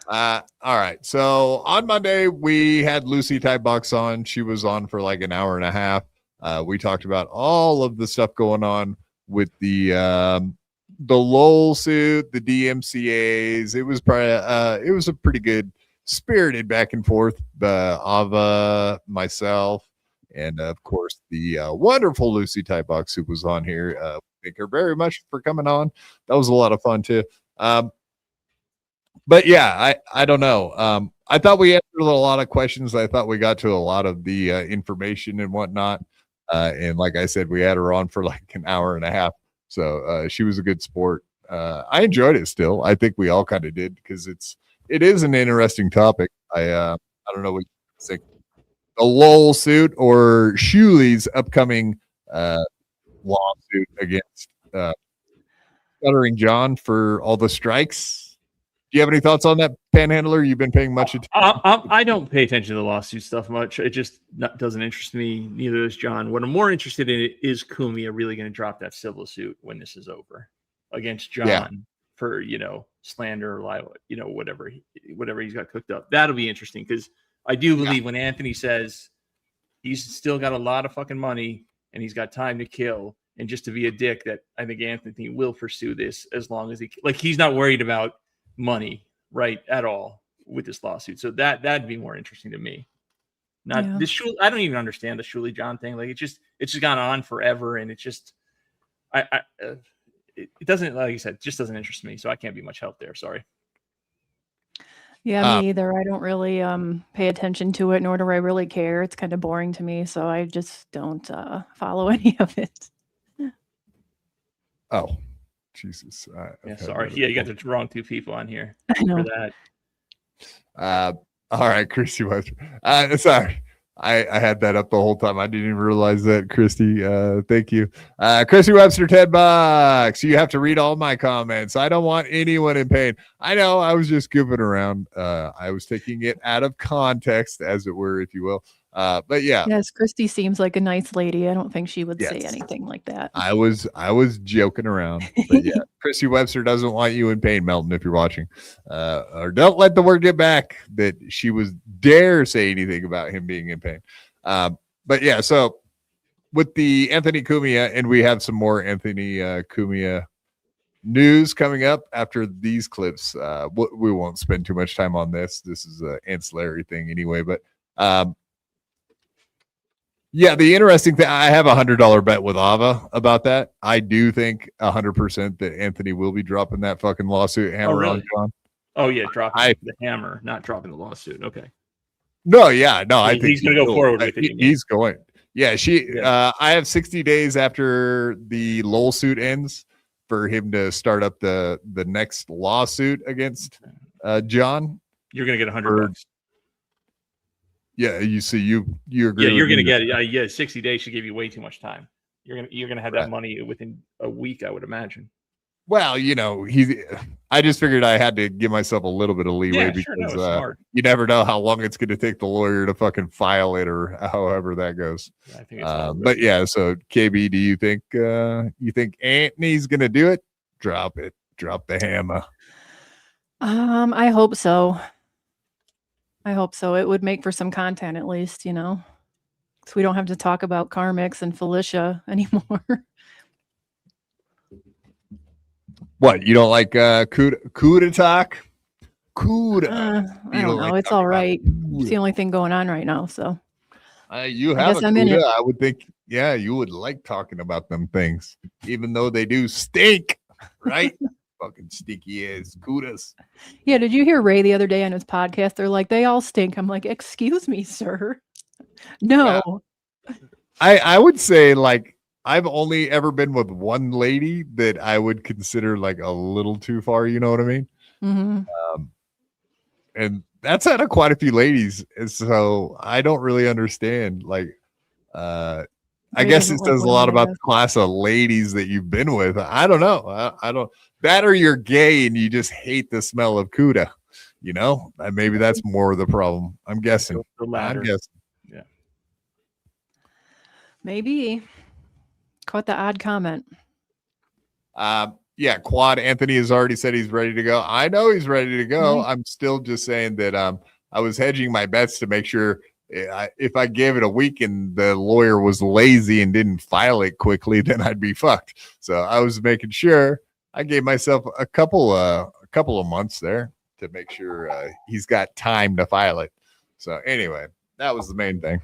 All right. So on Monday, we had Lucy Typebox on. She was on for like an hour and a half. We talked about all of the stuff going on with the LOL suit, the DMCAs. It was probably it was a pretty good spirited back and forth. Ava, myself, and of course the wonderful Lucy Typebox who was on here. Thank her very much for coming on. That was a lot of fun too. but yeah, I don't know. I thought we answered a lot of questions. I thought we got to a lot of the information and whatnot. And like I said, we had her on for like an hour and a half. So she was a good sport. I enjoyed it still. I think we all kind of did because it is an interesting topic. I don't know what you think. The LOL suit or Shuli's upcoming lawsuit against Stuttering John for all the strikes. Do you have any thoughts on that, Panhandler? You've been paying much attention. I don't pay attention to the lawsuit stuff much. It just doesn't interest me. Neither does John. What I'm more interested in is Cumia really going to drop that civil suit when this is over against John for slander or libel, whatever he's got cooked up. That'll be interesting because I do believe when Anthony says he's still got a lot of fucking money and he's got time to kill, and just to be a dick, that I think Anthony will pursue this as long as he's not worried about money right at all with this lawsuit. So that'd be more interesting to me. Not this Shuli. I don't even understand the Shuli John thing. Like it's just gone on forever, and it's just it doesn't, like you said, just doesn't interest me. So I can't be much help there. Sorry. Yeah, me either. I don't really pay attention to it, nor do I really care. It's kind of boring to me, so I just don't follow any of it. Oh, Jesus. Sorry. Yeah, you got the wrong two people on here I know. for that. All right, Christy Webster. Sorry. I had that up the whole time. I didn't even realize that, Christy. Thank you. Christy Webster, $10. You have to read all my comments. I don't want anyone in pain. I know, I was just goofing around. I was taking it out of context, as it were, if you will. But yeah. Yes, Christy seems like a nice lady. I don't think she would say anything like that. I was joking around. But yeah, Christy Webster doesn't want you in pain, Melton, if you're watching. Or don't let the word get back that she was dare say anything about him being in pain. But yeah, so with the Anthony Cumia, and we have some more Anthony Cumia news coming up after these clips. We won't spend too much time on this. This is an ancillary thing anyway, but yeah, the interesting thing, I have $100 bet with Ava about that. I do think 100% that Anthony will be dropping that fucking lawsuit hammer on John. Oh yeah, dropping the hammer, not dropping the lawsuit. Okay. No, yeah, no, I think he's going to go forward with it. He's going. Yeah, I have 60 days after the LOL suit ends for him to start up the next lawsuit against John. You're going to get $100. Yeah, you see, you agree. Yeah, you're going to get it. Yeah, 60 days should give you way too much time. You're gonna have that money within a week, I would imagine. Well, I just figured I had to give myself a little bit of leeway because you never know how long it's going to take the lawyer to fucking file it or however that goes. I think it's but yeah, so KB, do you think Anthony's going to do it? Drop it. Drop the hammer. I hope so. It would make for some content at least, so we don't have to talk about Carmix and Felicia anymore. What, you don't like CUDA talk? CUDA. I don't know. It's all right. It's the only thing going on right now. So you have a CUDA. I would think, yeah, you would like talking about them things, even though they do stink, right? Fucking sticky ass CUDAs. Yeah, did you hear Ray the other day on his podcast? They're like, they all stink. I'm like, excuse me, sir. No. I would say, like, I've only ever been with one lady that I would consider like a little too far. You know what I mean? Mm-hmm. And that's out of quite a few ladies. And so I don't really understand. Like, I guess it says a lot about the class of ladies that you've been with. I don't know. I don't. That or you're gay and you just hate the smell of CUDA. Maybe that's more of the problem. I'm guessing. I'm guessing. Yeah. Maybe. Quite the odd comment. Yeah, Quad Anthony has already said he's ready to go. I know he's ready to go. Mm-hmm. I'm still just saying that I was hedging my bets to make sure if I gave it a week and the lawyer was lazy and didn't file it quickly, then I'd be fucked. So I was making sure I gave myself a couple of months there to make sure he's got time to file it. So anyway, that was the main thing.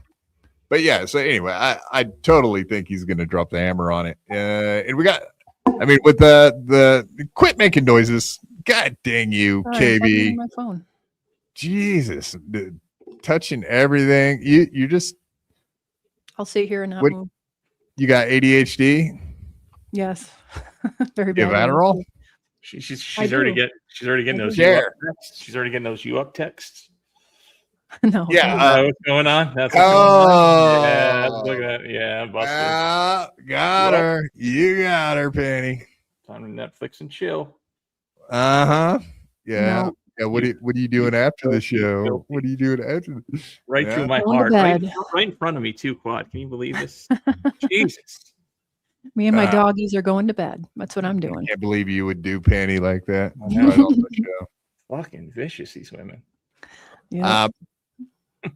But yeah, so anyway, I totally think he's going to drop the hammer on it. And we got, with the quit making noises, God dang you, Sorry, I'm plugging in KB. my phone. Jesus, touching everything. You just I'll sit here and not What- move. you got ADHD. Yes. Very You have bad. Adderall. She's already do. getting those do. you up texts. She's already getting those you up texts. No. Yeah, Is that what's going on? That's what's going on. Yeah, look at that. Yeah, busted. Got Yep. her. You got her, Penny. Time to Netflix and chill. Uh-huh. Yeah. No. Yeah. What are you doing after the show? What are you doing after the Right through my Going to heart. Right, bed. right in front of me, too, Quad. Can you believe this? Jesus. Me and my doggies are going to bed. That's what I'm I doing. can't believe you would do Penny like that. I know. Right on the show. Fucking vicious, these women. Yeah.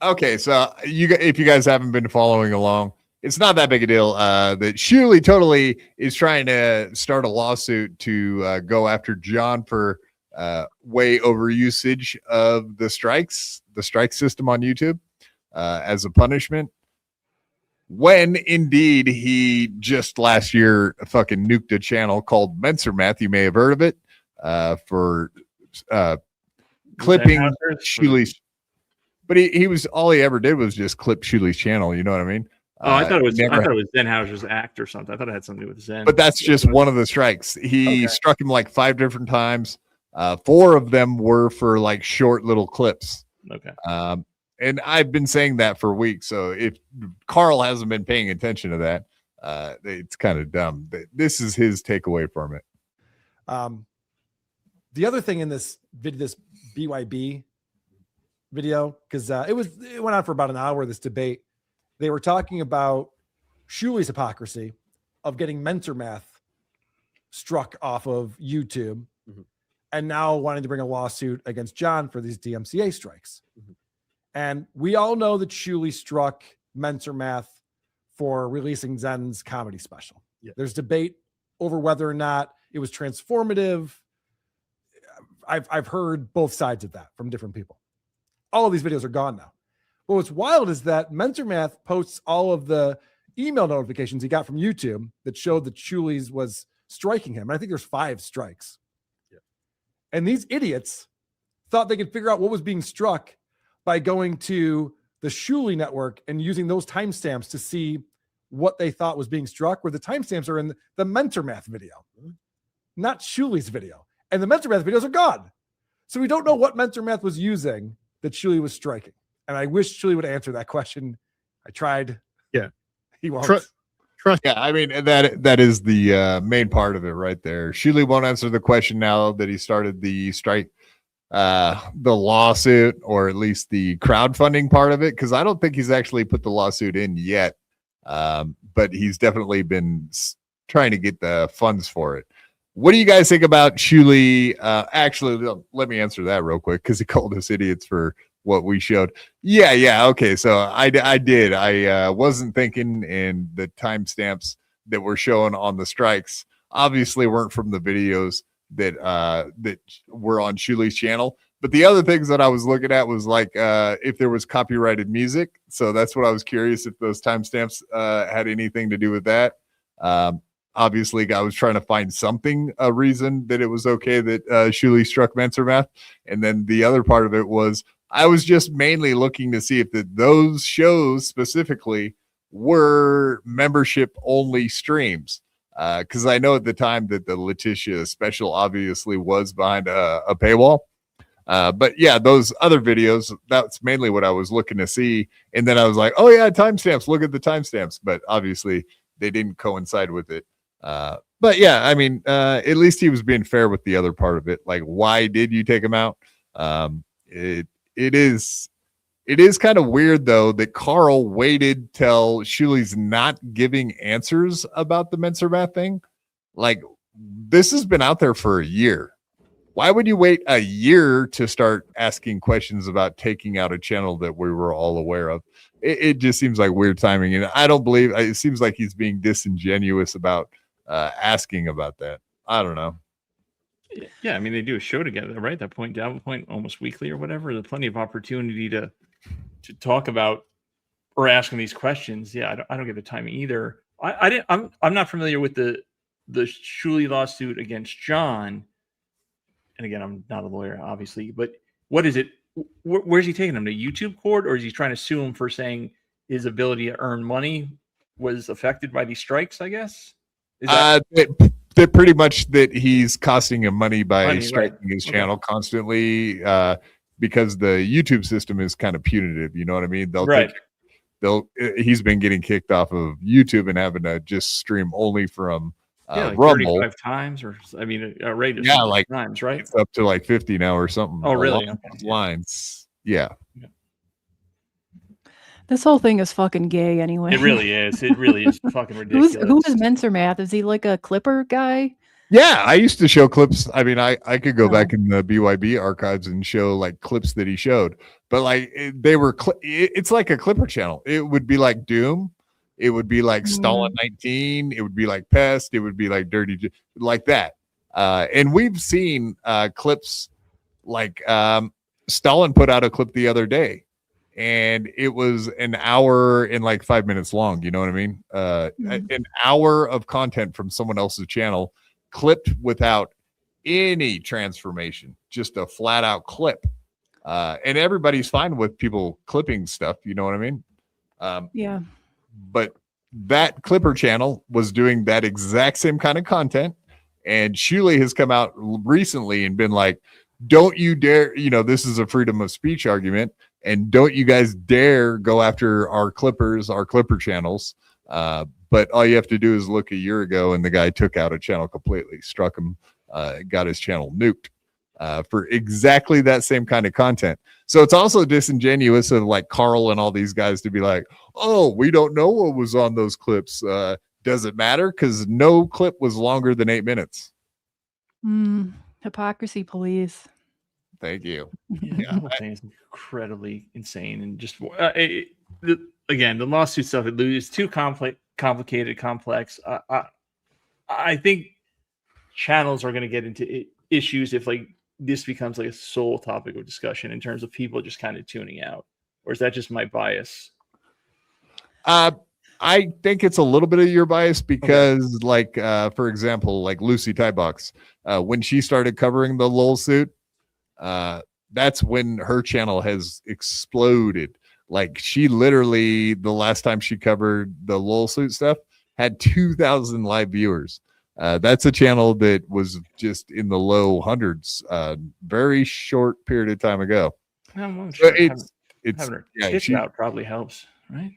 Okay, so if you guys haven't been following along, it's not that big a deal. That Shuli totally is trying to start a lawsuit to go after John for way over usage of the strike system on YouTube as a punishment. When indeed he just last year fucking nuked a channel called Menser Math. You may have heard of it for clipping Shuli's. But he was all he ever did was just clip Shuli's channel. You know what I mean? Oh, I thought it was never- Zenhauser's act or something. I thought it had something to do with Zen. But that's just one of the strikes. He struck him like 5 different times. 4 of them were for like short little clips. Okay. And I've been saying that for weeks. So if Carl hasn't been paying attention to that, it's kind of dumb. This is his takeaway from it. The other thing in this BYB video, because it went on for about an hour, this debate. They were talking about Shuli's hypocrisy of getting Mentor Math struck off of YouTube and now wanting to bring a lawsuit against John for these DMCA strikes. And we all know that Shuli struck Mentor Math for releasing Zen's comedy special. There's debate over whether or not it was transformative. I've heard both sides of that from different people. All of these videos are gone now. But what's wild is that Mentor Math posts all of the email notifications he got from YouTube that showed that Shuli's was striking him. And I think there's 5 strikes. And these idiots thought they could figure out what was being struck by going to the Shuli network and using those timestamps to see what they thought was being struck, where the timestamps are in the Mentor Math video, not Shuli's video. And the Mentor Math videos are gone. So we don't know what Mentor Math was using that Shuli was striking. And I wish Shuli would answer that question. I tried. Yeah. He won't. Yeah, I mean that is the main part of it right there. Shuli won't answer the question now that he started the strike, the lawsuit, or at least the crowdfunding part of it, because I don't think he's actually put the lawsuit in yet. But he's definitely been trying to get the funds for it. What do you guys think about Shuli? Actually, let me answer that real quick because he called us idiots for what we showed. Yeah. Okay, so I did. I wasn't thinking, and the timestamps that were shown on the strikes obviously weren't from the videos that were on Shuli's channel. But the other things that I was looking at was like if there was copyrighted music. So that's what I was curious if those timestamps had anything to do with that. Obviously, I was trying to find a reason that it was okay that Shuli struck Mentor Math. And then the other part of it was I was just mainly looking to see if those shows specifically were membership-only streams. Because I know at the time that the Letitia special obviously was behind a paywall. But yeah, those other videos, that's mainly what I was looking to see. And then I was like, oh yeah, timestamps, look at the timestamps. But obviously they didn't coincide with it. But yeah, I mean, at least he was being fair with the other part of it. Like, why did you take him out? It is kind of weird though that Carl waited till Shuli's not giving answers about the Mentor Math thing. Like, this has been out there for a year. Why would you wait a year to start asking questions about taking out a channel that we were all aware of? It just seems like weird timing, and I don't believe it. Seems like he's being disingenuous about asking about that. I don't know. Yeah, I mean, they do a show together, right? That point almost weekly or whatever. There's plenty of opportunity to talk about or asking these questions. Yeah, I don't get the timing either. I'm not familiar with the Shuli lawsuit against John. and again, I'm not a lawyer, obviously, but what is it? Where's he taking him to YouTube court, or is he trying to sue him for saying his ability to earn money was affected by these strikes? I guess. That pretty much that he's costing him money by striking right. his channel constantly, because the YouTube system is kind of punitive. You know what I mean? He's been getting kicked off of YouTube and having to just stream only from like Rumble 35 times, or I mean, a rate of like times, right? It's up to like 50 now or something. Oh, really? Along those lines. Yeah. This whole thing is fucking gay anyway. It really is. It really is fucking ridiculous. Who is Menser Math? Is he like a Clipper guy? Yeah, I used to show clips. I mean, I could go back in the BYB archives and show like clips that he showed, but like they were. It's like a Clipper channel. It would be like Doom. It would be like Stalin 19. It would be like Pest. It would be like Dirty, like that. And we've seen clips like Stalin put out a clip the other day, and it was an hour and like 5 minutes long. You know what I mean? An hour of content from someone else's channel, clipped without any transformation, just a flat out clip. And everybody's fine with people clipping stuff. You know what I mean? Yeah. But that Clipper channel was doing that exact same kind of content. And Shuley has come out recently and been like, don't you dare, this is a freedom of speech argument. And don't you guys dare go after our Clippers, our Clipper channels. But all you have to do is look a year ago and the guy took out a channel completely, struck him, got his channel nuked for exactly that same kind of content. So it's also disingenuous of like Carl and all these guys to be like, oh, we don't know what was on those clips. Does it matter? Because no clip was longer than 8 minutes. Hypocrisy police. Thank you. Yeah, the whole thing is incredibly insane, and just again, the lawsuit stuff is too complicated, complex. I think channels are going to get into issues if like this becomes like a sole topic of discussion in terms of people just kind of tuning out, or is that just my bias? I think it's a little bit of your bias because, like, for example, like Lucy Tybox, when she started covering the LOL suit, that's when her channel has exploded. Like, she literally, the last time she covered the LOL suit stuff, had 2,000 live viewers. That's a channel that was just in the low hundreds, very short period of time ago. I'm sure it's having her kicked out probably helps, right?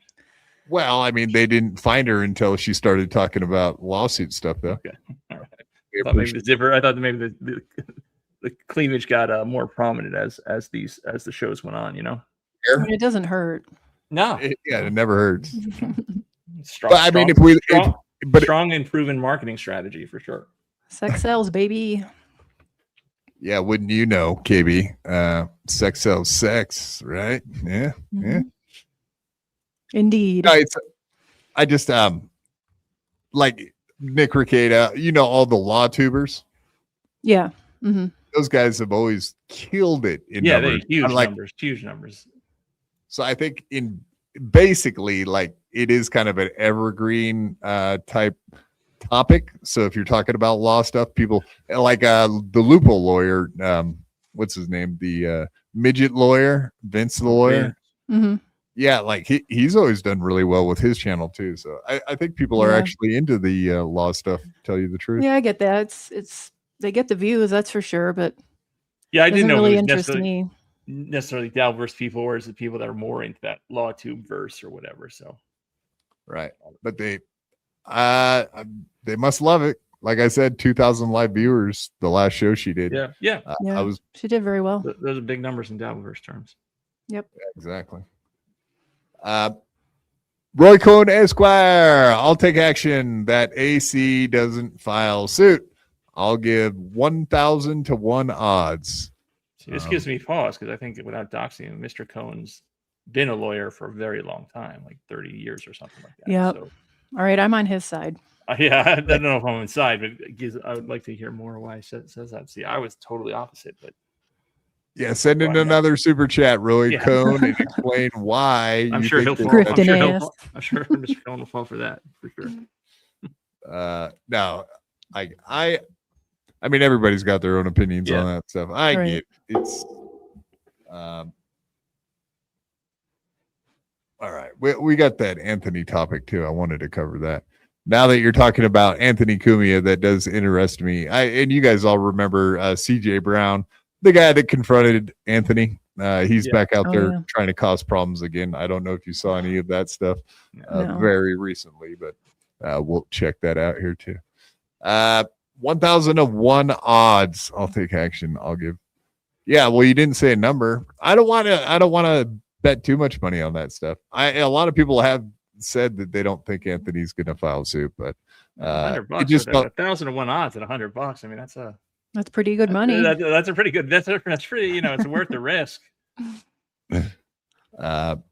Well, I mean, they didn't find her until she started talking about lawsuit stuff, though. Okay, all right. I thought maybe the zipper. I thought maybe the cleavage got more prominent as the shows went on. I mean, it doesn't hurt. No, it never hurts. Strong, but I mean, strong and proven marketing strategy for sure. Sex sells, baby. Yeah, wouldn't you know, KB? Sex sells sex, right? Yeah, yeah. Indeed. No, I just like Nick Rekieta, all the law tubers. Yeah. Those guys have always killed it in numbers. Huge numbers. So I think basically like it is kind of an evergreen type topic. So if you're talking about law stuff, people like the loophole lawyer, what's his name? The midget lawyer, Vince the lawyer. Yeah, like he's always done really well with his channel too. So I think people are actually into the law stuff, to tell you the truth. Yeah, I get that. It's they get the views, that's for sure, but yeah, I didn't know really it was interest me. Necessarily Dabbleverse people, or is it people that are more into that law tube verse or whatever? So right, but they must love it. Like I said, 2,000 live viewers the last show she did. Yeah. She did very well. Those are big numbers in Dabbleverse terms. Yep. Yeah, exactly. Roy Cohn Esquire, I'll take action that AC doesn't file suit. I'll give 1,000 to 1 odds. See, this gives me pause because I think without doxing, Mr. Cohn's been a lawyer for a very long time, like 30 years or something like that. Yeah. So, all right, I'm on his side. Yeah, I don't know if I'm inside, but I would like to hear more why he says that. See, I was totally opposite, but yeah, send in another super chat, Roy Cohn, and explain why. I'm sure he'll fall. I'm sure Mr. Cohn will fall for that for sure. No, I mean, everybody's got their own opinions on that stuff. I Right. get it's. All right, we got that Anthony topic too. I wanted to cover that. Now that you're talking about Anthony Cumia, that does interest me. And you guys all remember CJ Brown, the guy that confronted Anthony. He's back out there trying to cause problems again. I don't know if you saw any of that stuff very recently, but we'll check that out here too. 1,001 odds. I'll take action. I'll give. Yeah, well, you didn't say a number. I don't want to bet too much money on that stuff. A lot of people have said that they don't think Anthony's going to file suit, but $100 just 1,001 odds at $100. I mean, that's pretty good money. That's a pretty good. That's pretty. It's worth the risk. All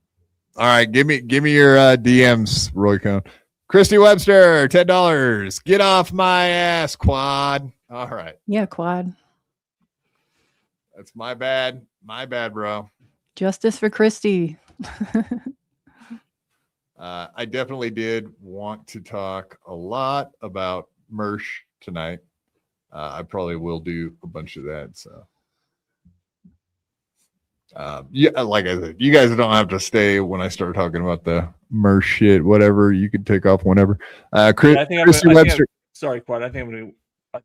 right, give me your DMs, Roy Cohn. Christy Webster, $10. Get off my ass, Quad. All right. Yeah, Quad. That's my bad. My bad, bro. Justice for Christy. I definitely did want to talk a lot about Mersh tonight. I probably will do a bunch of that. So, like I said, you guys don't have to stay when I start talking about the Mersh shit. Whatever, you can take off whenever. Christy Webster. Sorry, Quad. I think I'm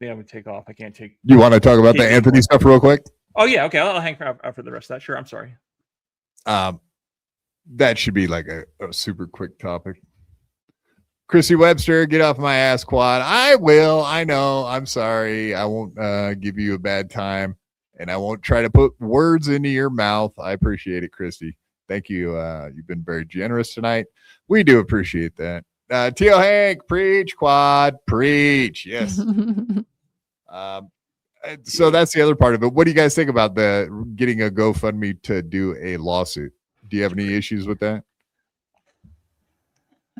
gonna take off. I can't take. You want to talk about the Anthony stuff real quick? Oh yeah, okay. I'll hang for the rest of that. Sure. I'm sorry. That should be like a super quick topic. Chrissy Webster, get off my ass, Quad. I will. I know. I'm sorry. I won't give you a bad time, and I won't try to put words into your mouth. I appreciate it, Christy. Thank you. You've been very generous tonight. We do appreciate that. Teal Hank, preach, Quad, preach. Yes. So that's the other part of it. What do you guys think about getting a GoFundMe to do a lawsuit? Do you have any issues with that?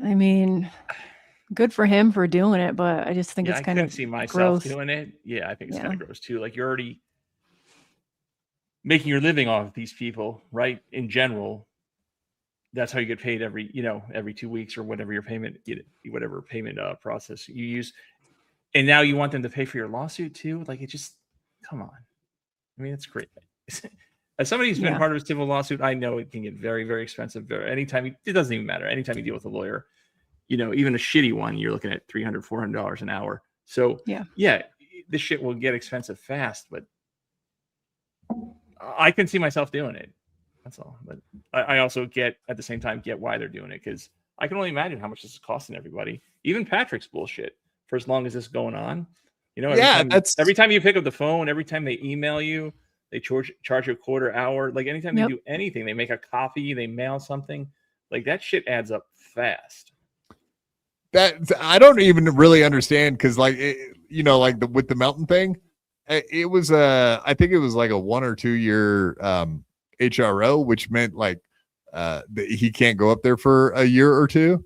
I mean, good for him for doing it, but I just think it's kind of see myself gross. Doing it. Yeah, I think it's kind of gross too. Like you're already making your living off of these people, right? In general, that's how you get paid every 2 weeks or whatever your payment process you use. And now you want them to pay for your lawsuit too? Like it just, come on. I mean, it's great. As somebody who's been part of a civil lawsuit, I know it can get very, very expensive. It doesn't even matter. Anytime you deal with a lawyer, even a shitty one, you're looking at $300, $400 an hour. So this shit will get expensive fast, but I can see myself doing it. That's all. But I also get why they're doing it, because I can only imagine how much this is costing everybody. Even Patrick's bullshit for as long as this is going on. Every time you pick up the phone, every time they email you, they charge you a quarter hour. Like anytime they do anything, they make a copy, they mail something. Like that shit adds up fast. That I don't even really understand, because with the Melton thing, it was I think it was like a 1 or 2 year HRO, which meant like he can't go up there for a year or two.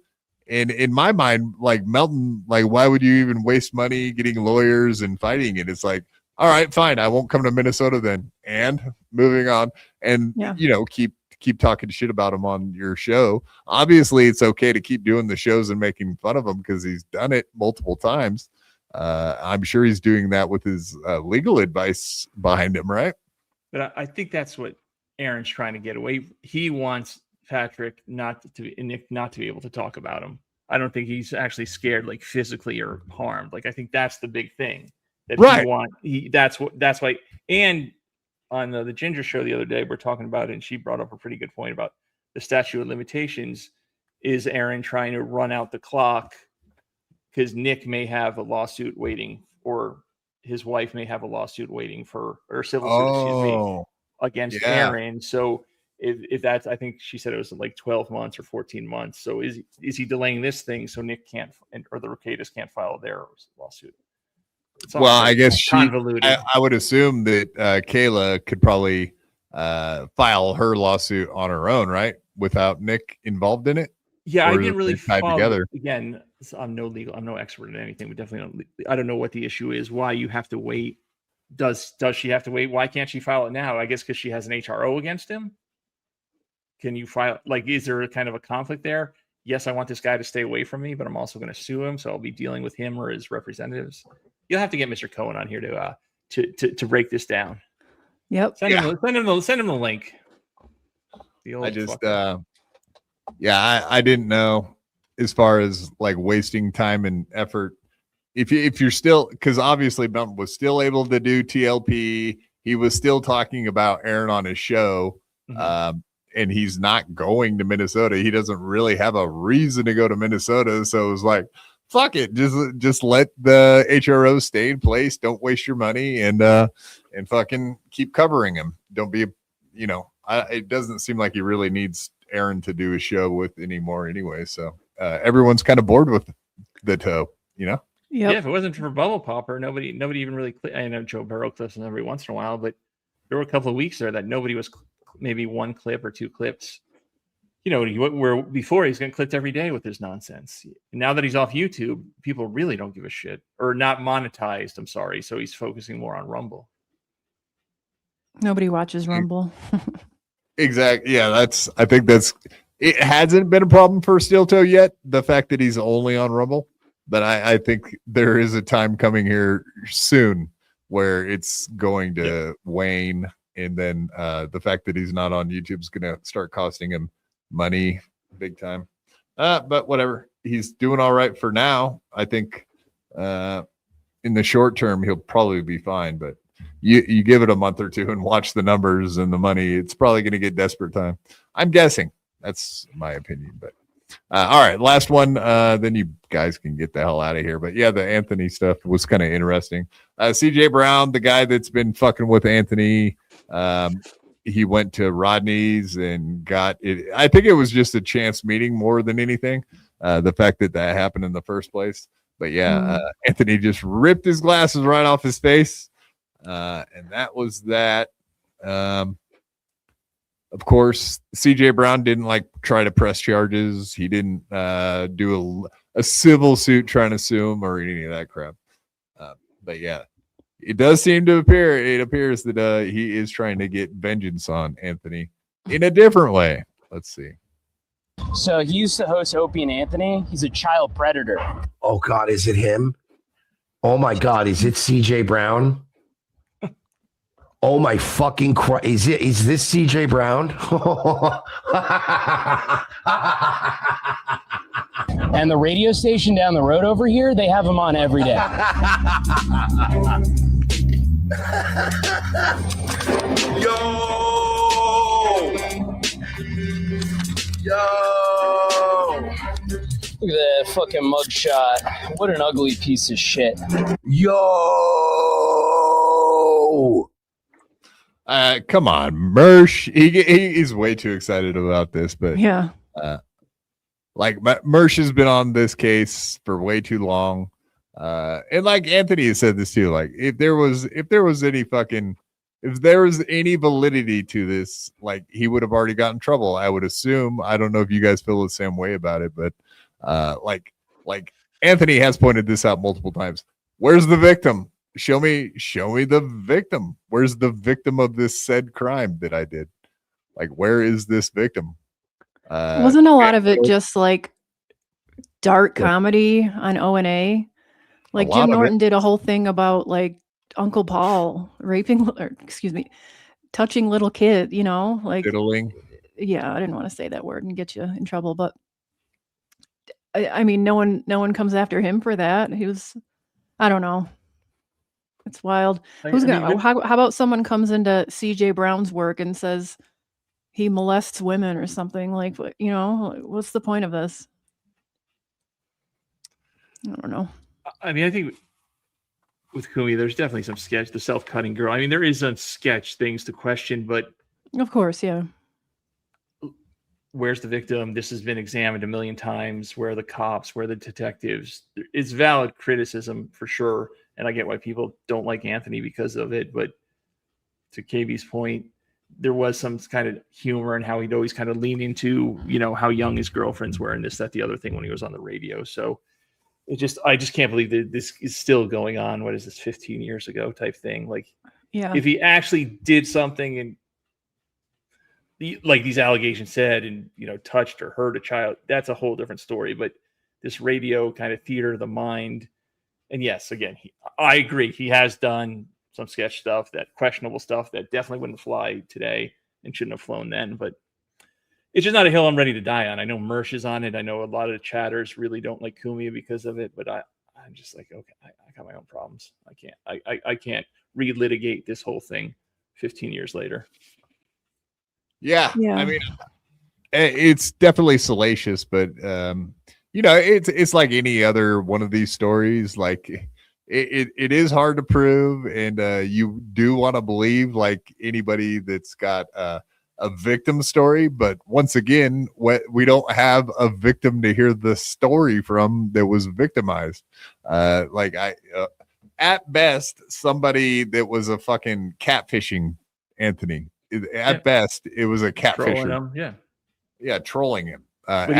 And in my mind, like Melton, like why would you even waste money getting lawyers and fighting it? It's like, all right, fine, I won't come to Minnesota then. And moving on, and keep talking shit about him on your show. Obviously, it's okay to keep doing the shows and making fun of him because he's done it multiple times. I'm sure he's doing that with his legal advice behind him, right? But I think that's what Aaron's trying to get away. He wants Patrick not to be able to talk about him. I don't think he's actually scared, like physically or harmed. Like I think that's the big thing that that's why. And on the Ginger show the other day, we're talking about it, and she brought up a pretty good point about the statute of limitations. Is Aaron trying to run out the clock because Nick may have a lawsuit waiting, or his wife may have a lawsuit waiting for, or civil suit, against Aaron. So if that's, I think she said it was like 12 months or 14 months. So is he delaying this thing so Nick can't, or the Rekietas can't file their lawsuit? Well, I guess convoluted. I would assume that Kayla could probably file her lawsuit on her own, right? Without Nick involved in it. Yeah, I didn't really follow together. Again, I'm no expert in anything, but definitely I don't know what the issue is. Why you have to wait? Does she have to wait? Why can't she file it now? I guess because she has an HRO against him. Can you file? Like, is there a kind of a conflict there? Yes, I want this guy to stay away from me, but I'm also going to sue him, so I'll be dealing with him or his representatives. you'll have to get Mr. Cohen on here to break this down. Yep. Send him the link. The old I just fucker. I didn't know as far as like wasting time and effort. If you're still, because obviously Bump was still able to do TLP, he was still talking about Aaron on his show, and he's not going to Minnesota. He doesn't really have a reason to go to Minnesota, so it was like, fuck it, just let the HRO stay in place. Don't waste your money and fucking keep covering him. Don't be, it doesn't seem like he really needs Aaron to do a show with anymore anyway. So everyone's kind of bored with the toe, Yep. Yeah, if it wasn't for Bubble Popper, nobody even really. I know Joe Burrow clips him every once in a while, but there were a couple of weeks there that nobody was. Maybe one clip or two clips. Where before he's getting clipped every day with his nonsense. Now that he's off YouTube, people really don't give a shit, or not monetized. I'm sorry, so he's focusing more on Rumble. Nobody watches Rumble. Exactly. Yeah, I think it hasn't been a problem for Steel Toe yet. The fact that he's only on Rumble. But I think there is a time coming here soon where it's going to wane. And then the fact that he's not on YouTube is going to start costing him money big time. But whatever. He's doing all right for now. I think in the short term, he'll probably be fine. But you give it a month or two and watch the numbers and the money, it's probably going to get desperate time. I'm guessing. That's my opinion. But all right, last one. Then you guys can get the hell out of here. But yeah, the Anthony stuff was kind of interesting. CJ Brown, the guy that's been fucking with Anthony, he went to Rodney's and got it. I think it was just a chance meeting more than anything. The fact that happened in the first place. But yeah, Anthony just ripped his glasses right off his face. And that was that. Of course, CJ Brown didn't try to press charges. He didn't do a civil suit trying to sue him or any of that crap. But yeah, it does seem to appear. It appears that he is trying to get vengeance on Anthony in a different way. Let's see. So he used to host Opie and Anthony. He's a child predator. Oh God, is it him? Oh my God, is it CJ Brown? Oh my fucking Christ. Is this CJ Brown? And the radio station down the road over here, they have him on every day. Yo! Look at that fucking mugshot. What an ugly piece of shit. Yo! Come on, Mersh. He's way too excited about this, but yeah. Mersh has been on this case for way too long. And like Anthony has said this too, if there was any validity to this, he would have already gotten in trouble. I would assume. I don't know if you guys feel the same way about it, but Anthony has pointed this out multiple times. Where's the victim? Show me the victim. Where's the victim of this said crime that I did? Where is this victim? Wasn't a lot of it just dark comedy on O&A? Jim Norton did a whole thing about Uncle Paul touching little kid, Diddling. Yeah, I didn't want to say that word and get you in trouble, but I mean, no one comes after him for that. He was, I don't know. It's wild. How about someone comes into CJ Brown's work and says he molests women or something? What's the point of this? I don't know. I mean, I think with Kumi, there's definitely some sketch. The self-cutting girl. I mean, there is some sketch things to question, but of course, yeah. Where's the victim? This has been examined a million times. Where are the cops? Where are the detectives? It's valid criticism for sure. And I get why people don't like Anthony because of it. But to KB's point, there was some kind of humor in how he'd always kind of lean into, how young his girlfriends were and this, that, the other thing when he was on the radio. So I just can't believe that this is still going on. What is this, 15 years ago type thing? Yeah. If he actually did something and these allegations said and, touched or hurt a child, that's a whole different story. But this radio kind of theater of the mind, And yes, again, I agree. He has done some sketch stuff, that questionable stuff that definitely wouldn't fly today and shouldn't have flown then. But it's just not a hill I'm ready to die on. I know Mersh is on it. I know a lot of the chatters really don't like Kumia because of it. But I'm just like, okay, I got my own problems. I can't relitigate this whole thing 15 years later. Yeah. I mean, it's definitely salacious, but it's like any other one of these stories. Like it is hard to prove, and you do want to believe like anybody that's got a victim story, but once again, we don't have a victim to hear the story from that was victimized. At best, somebody that was a fucking catfishing Anthony. At best, it was a catfisher. Trolling him. But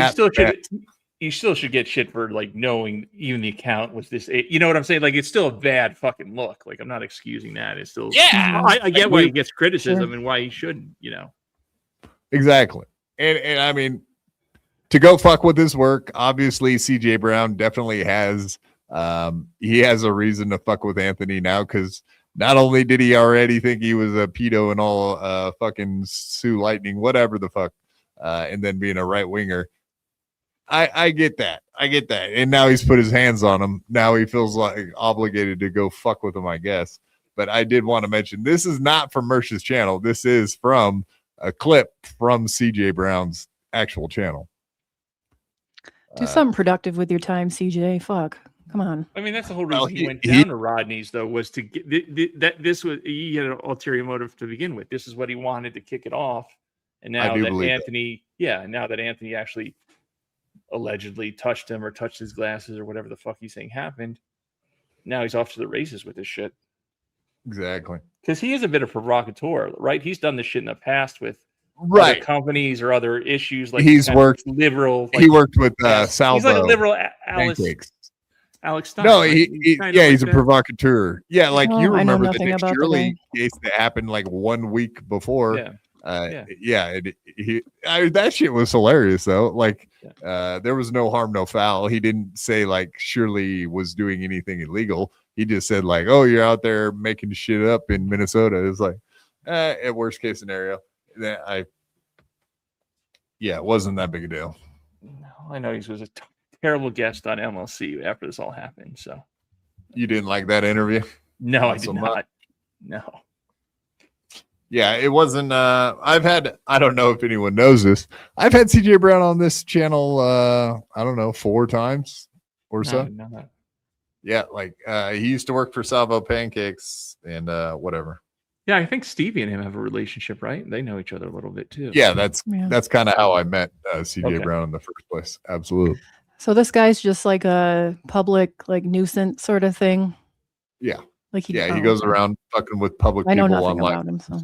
he still should get shit for like knowing even the account was this. You know what I'm saying? Like it's still a bad fucking look. Like I'm not excusing that. It's still I get why he gets criticism and why he shouldn't. Exactly. And I mean, to go fuck with his work, obviously CJ Brown definitely has he has a reason to fuck with Anthony now, because not only did he already think he was a pedo and all fucking Sue Lightning, whatever the fuck, and then being a right winger. I get that. And now he's put his hands on him. Now he feels like obligated to go fuck with him, I guess. But I did want to mention, this is not from Mersh's channel. This is from a clip from CJ Brown's actual channel. Do something productive with your time, CJ. Fuck. Come on. I mean, that's the whole reason he went down to Rodney's, though, was to get this was, he had an ulterior motive to begin with. This is what he wanted to kick it off. And now that Anthony actually allegedly touched him or touched his glasses or whatever the fuck he's saying happened, now he's off to the races with this shit. Exactly. Because he is a bit of a provocateur, right? He's done this shit in the past with other companies or other issues. Like he's worked liberal. He worked with Salvo. He's like a liberal Alex Stein. No, he's a provocateur. Yeah, like you remember the Nick Shirley case that happened like 1 week before. That shit was hilarious though. Like there was no harm, no foul. He didn't say like Shirley was doing anything illegal. He just said like, oh, you're out there making shit up in Minnesota. It's like at worst case scenario. It wasn't that big a deal. No, I know he was a terrible guest on MLC after this all happened. So you didn't like that interview? No, I did not. No. Yeah, it wasn't. I don't know if anyone knows this. I've had CJ Brown on this channel, I don't know, 4 times or so. No. Yeah, like he used to work for Salvo Pancakes and whatever. Yeah, I think Stevie and him have a relationship, right? They know each other a little bit too. Yeah, that's kind of how I met CJ Brown in the first place. Absolutely. So this guy's just like a public like nuisance sort of thing. Yeah. Like he goes around fucking with public people on live. About him, so.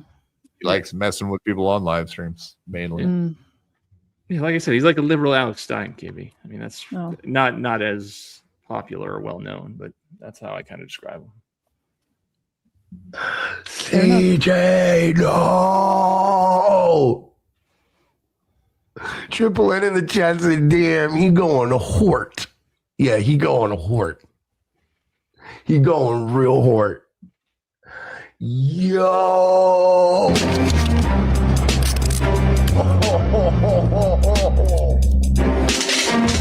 He likes messing with people on live streams mainly. Yeah, like I said, he's like a liberal Alex Stein, KB. I mean, that's not as popular or well known, but that's how I kind of describe him. CJ, no. Triple N in the chat said, damn, he going to Hort. Yeah, he going to Hort. He going real Hort. Yo.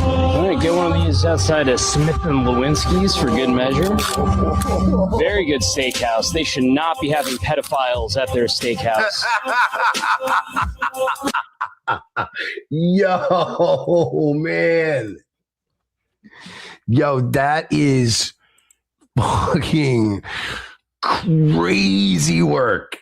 All right, get one of these outside of Smith and Lewinsky's for good measure. Very good steakhouse. They should not be having pedophiles at their steakhouse. Yo, man. Yo, that is fucking crazy work.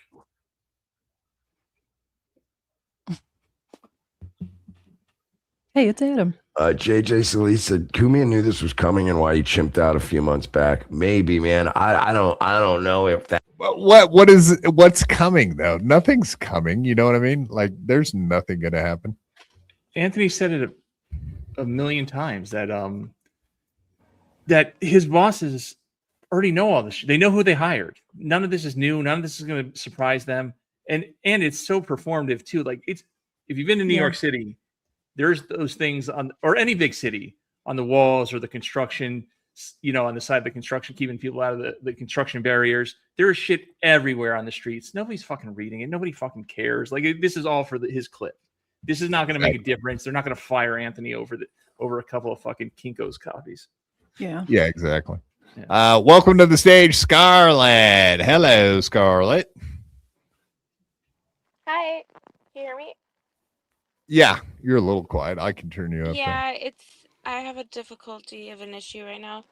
Hey, it's Adam. JJ Solis said Kumia knew this was coming and why he chimped out a few months back. Maybe, man. I don't know if that. What's coming though? Nothing's coming. You know what I mean? Like there's nothing gonna happen. Anthony said it a million times that that his bosses already know all this. They know who they hired. None of this is new. None of this is going to surprise them. And it's so performative too. Like if you've been to New York City, there's those things on, or any big city, on the walls or the construction, on the side of the construction, keeping people out of the construction barriers. There is shit everywhere on the streets. Nobody's fucking reading it. Nobody fucking cares. Like, this is all for his clip. This is not going to make a difference. They're not going to fire Anthony over a couple of fucking Kinko's copies. Yeah. Yeah, exactly. Yeah. Welcome to the stage, Scarlett. Hello, Scarlett. Hi, can you hear me? Yeah, you're a little quiet. I can turn you up. Yeah, I have a difficulty of an issue right now.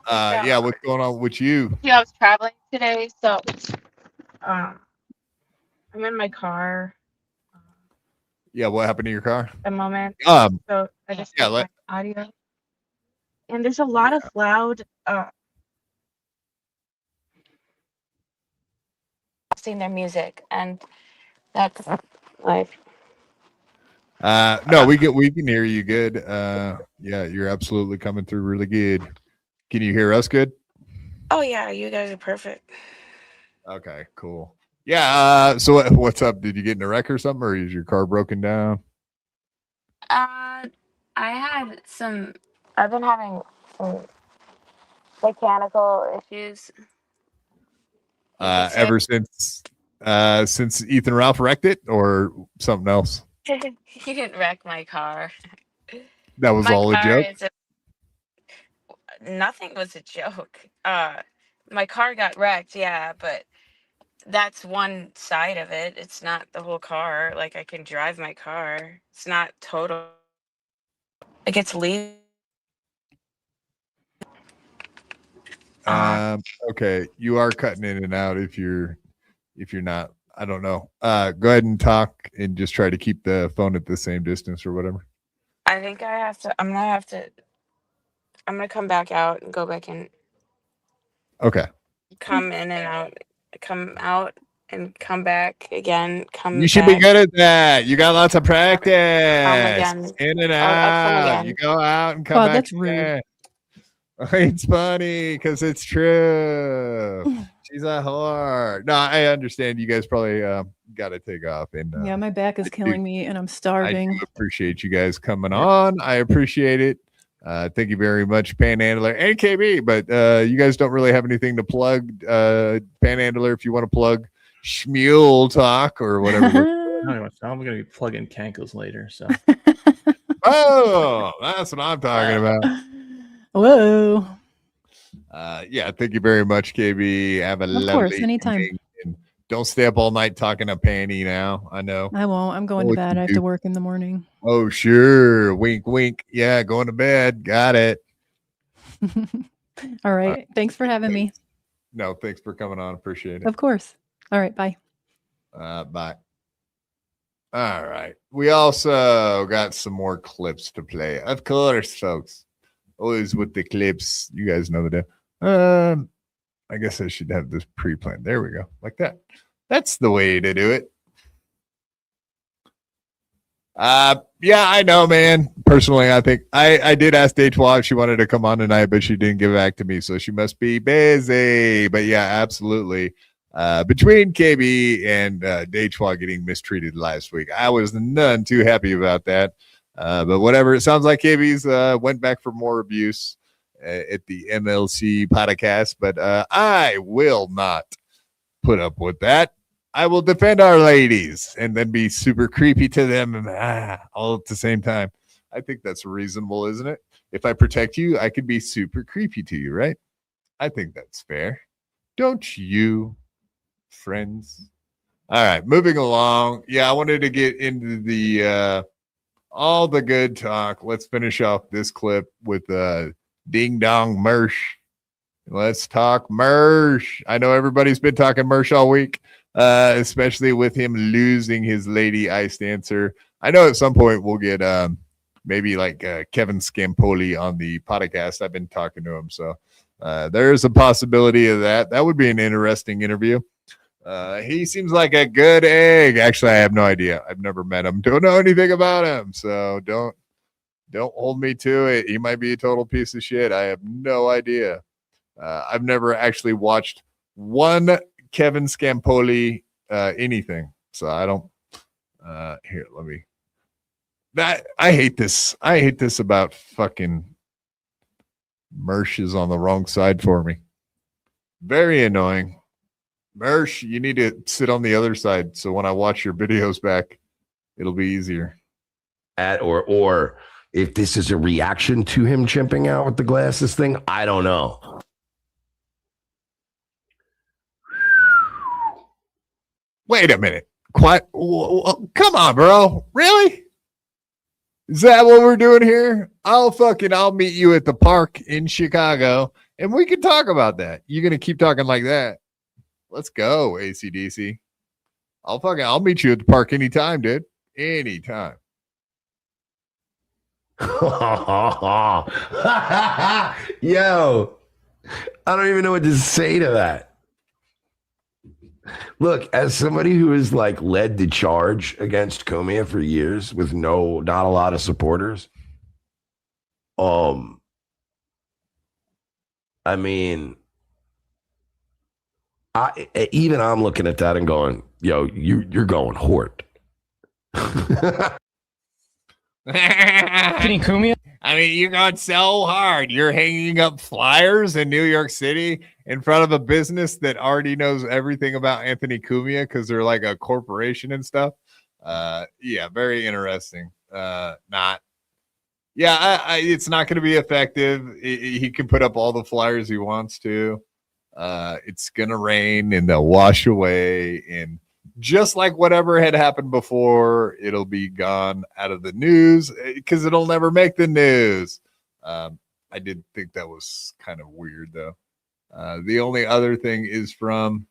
Yeah, what's going on with you? Yeah, I was traveling today, so I'm in my car. Yeah, what happened to your car? A moment. So I just my audio. And there's a lot of loud sing their music, and that's like no, we can hear you good. Yeah, you're absolutely coming through really good. Can you hear us good? oh yeah, you guys are perfect. Okay, cool. Yeah, so what's up? Did you get in a wreck or something, or is your car broken down? I've been having some mechanical issues. Ever since Ethan Ralph wrecked it, or something else? He didn't wreck my car. That was all a joke. Nothing was a joke. My car got wrecked, yeah, but that's one side of it. It's not the whole car. Like, I can drive my car. It's not total. It gets leave. Okay, you are cutting in and out. If you're not, I don't know. Go ahead and talk and just try to keep the phone at the same distance or whatever. I think I have to. I'm gonna come back out and go back in. Okay. Come in and out. Come out and come back again. You should be good at that. You got lots of practice. Again. In and I'll come out. again. You go out and come back. That's rude. Again. It's funny because it's true. She's a whore. No, I understand. You guys probably got to take off. And Yeah, my back is killing me and I'm starving. I do appreciate you guys coming on. I appreciate it. Thank you very much, Panhandler and KB. But you guys don't really have anything to plug. Panhandler, if you want to plug Shmule Talk or whatever. I'm going to be plugging Kankles later. So. Oh, that's what I'm talking about. Whoa. Yeah, thank you very much, KB. Have a lovely Of course, anytime. evening. And don't stay up all night talking to Panny now. I know. I won't. I'm going to bed. I have to work in the morning. Oh, sure. Wink, wink. Yeah, going to bed. Got it. All right. Thanks for having me. No, thanks for coming on. Appreciate it. Of course. All right. Bye. Bye. All right. We also got some more clips to play. Of course, folks. Always with the clips. You guys know the deal. I guess I should have this pre-planned. There we go. Like that. That's the way to do it. Yeah, I know, man. Personally, I think I did ask Deitwa if she wanted to come on tonight, but she didn't get back to me, so she must be busy. But yeah, absolutely. Between KB and Deitwa getting mistreated last week, I was none too happy about that. But whatever. It sounds like KB's went back for more abuse at the MLC podcast, but I will not put up with that. I will defend our ladies and then be super creepy to them all at the same time. I think that's reasonable, isn't it? If I protect you, I could be super creepy to you, right? I think that's fair. Don't you, friends? All right, moving along. Yeah, I wanted to get into the all the good talk. Let's finish off this clip with Ding Dong Mersh. Let's talk Mersh. I know everybody's been talking Mersh all week. Especially with him losing his lady ice dancer. I know at some point we'll get maybe like Kevin Scampoli on the podcast. I've been talking to him, so there's a possibility of that. That would be an interesting interview. He seems like a good egg. Actually, I have no idea. I've never met him. Don't know anything about him, so don't hold me to it. He might be a total piece of shit. I have no idea. I've never actually watched one Kevin Scampoli anything, so I don't here, let me I hate this about fucking Mersh is on the wrong side for me. Very annoying. Mersh, you need to sit on the other side so when I watch your videos back, it'll be easier. Or if this is a reaction to him chimping out with the glasses thing, I don't know. Wait a minute. Quiet. Come on, bro. Really? Is that what we're doing here? I'll meet you at the park in Chicago and we can talk about that. You're going to keep talking like that. Let's go, AC/DC. I'll meet you at the park anytime, dude. Anytime. Yo, I don't even know what to say to that. Look, as somebody who has like led the charge against Cumia for years with not a lot of supporters, I mean, I'm looking at that and going, yo, you're going hort. Cumia? I mean, you're going so hard. You're hanging up flyers in New York City in front of a business that already knows everything about Anthony Cumia because they're like a corporation and stuff. Yeah, very interesting. It's not going to be effective. He can put up all the flyers he wants to. It's going to rain and they'll wash away. And just like whatever had happened before, it'll be gone out of the news because it'll never make the news. I did think that was kind of weird, though. The only other thing is from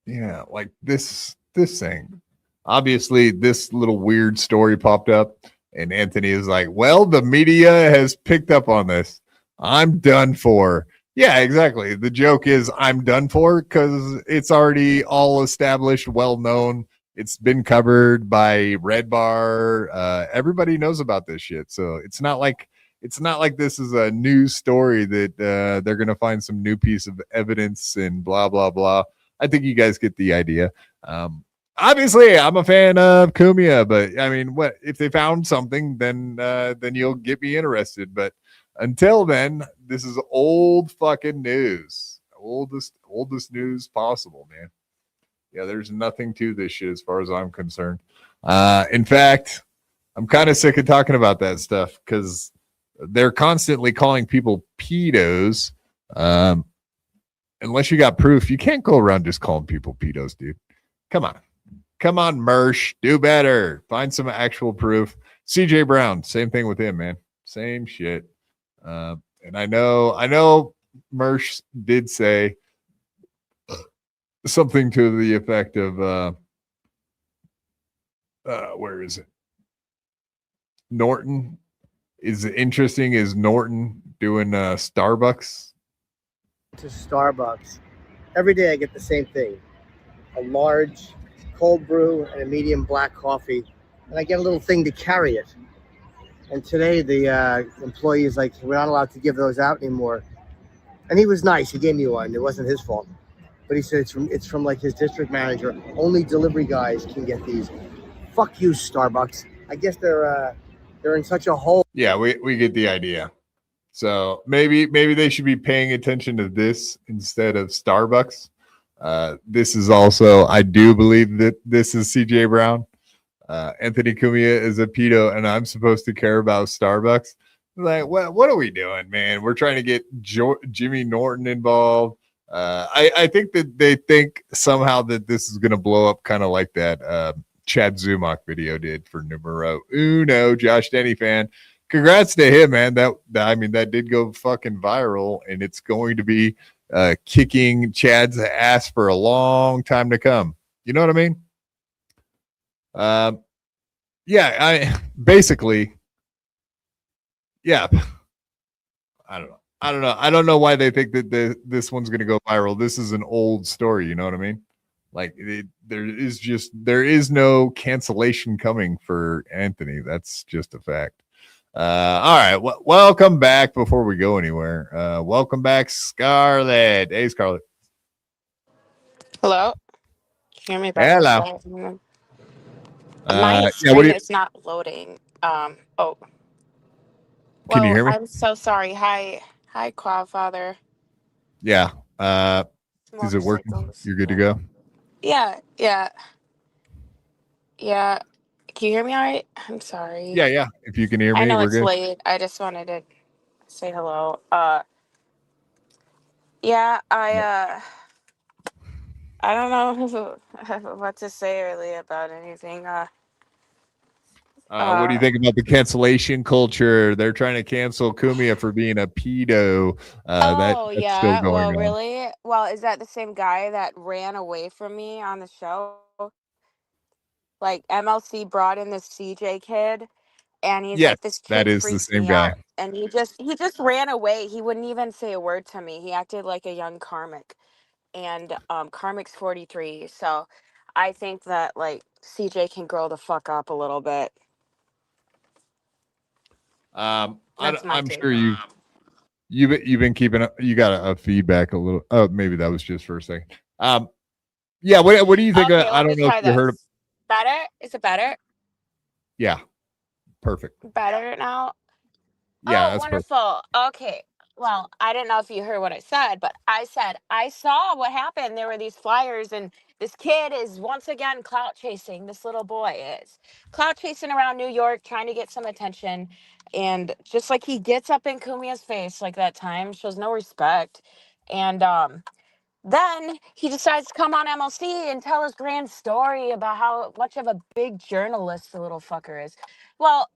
like this thing. Obviously, this little weird story popped up, and Anthony is like, well, the media has picked up on this. I'm done for. Yeah, exactly. The joke is I'm done for because it's already all established, well known. It's been covered by Red Bar. Everybody knows about this shit. So it's not like this is a news story that they're gonna find some new piece of evidence and blah blah blah. I think you guys get the idea. Obviously, I'm a fan of Cumia, but I mean, what if they found something? Then you'll get me interested. But until then, this is old fucking news. Oldest news possible, man. Yeah, there's nothing to this shit as far as I'm concerned. In fact, I'm kind of sick of talking about that stuff because they're constantly calling people pedos. Unless you got proof, you can't go around just calling people pedos, dude. Come on, Mersh, do better. Find some actual proof. CJ Brown, same thing with him, man. Same shit. And I know Mersh did say something to the effect of where is it? Norton is interesting. Is Norton doing Starbucks? To Starbucks. Every day I get the same thing. A large cold brew and a medium black coffee. And I get a little thing to carry it. And today the employee is like, we're not allowed to give those out anymore. And he was nice. He gave me one. It wasn't his fault. But he said it's from like his district manager. Only delivery guys can get these. Fuck you, Starbucks. I guess they're in such a hole. Yeah, we get the idea. So maybe they should be paying attention to this instead of Starbucks. This is also, I do believe that this is CJ Brown. Anthony Cumia is a pedo, and I'm supposed to care about Starbucks. Like, what are we doing, man? We're trying to get Jimmy Norton involved. I think that they think somehow that this is going to blow up, kind of like that Chad Zumach video did for numero uno. Josh Denny fan, congrats to him, man. That did go fucking viral, and it's going to be kicking Chad's ass for a long time to come. You know what I mean? I don't know why they think that this one's going to go viral. This is an old story. You know what I mean? Like there is no cancellation coming for Anthony. That's just a fact. All right. Welcome back before we go anywhere. Welcome back, Scarlett. Hey, Scarlett. Hello? Can you hear me back? Hello. My screen is not loading. Oh, Can you well, hear me? I'm so sorry. Hi, Quadfather. Yeah. Is it working? Motorcycles. You're good to go? Yeah, yeah, yeah. Can you hear me all right? I'm sorry. Yeah. If you can hear I me, know we're it's good. late. I just wanted to say hello. Yeah, I don't know what to say really about anything. What do you think about the cancellation culture? They're trying to cancel Kumia for being a pedo. That's still Yeah. going Well, on. really? Well, is that the same guy that ran away from me on the show? Like MLC brought in this CJ kid, and he's Yes, like, this that kid is the freaks same me guy. out, and he just ran away. He wouldn't even say a word to me. He acted like a young Karmic, and Karmic's 43. So I think that like CJ can grow the fuck up a little bit. That's my I'm take. sure you've been keeping up. You got a feedback a little. Oh, maybe that was just for a second. Yeah. What do you think? Okay, I let me don't know if try you heard. this. Better? Is it better? Yeah, perfect. Better now? Yeah, Oh, that's perfect. wonderful. Okay. Well, I didn't know if you heard what I said, but I said I saw what happened. There were these flyers, and this kid is once again clout chasing. This little boy is clout chasing around New York, trying to get some attention. And just like he gets up in Kumia's face like that time, shows no respect. And then he decides to come on MLC and tell his grand story about how much of a big journalist the little fucker is. Well,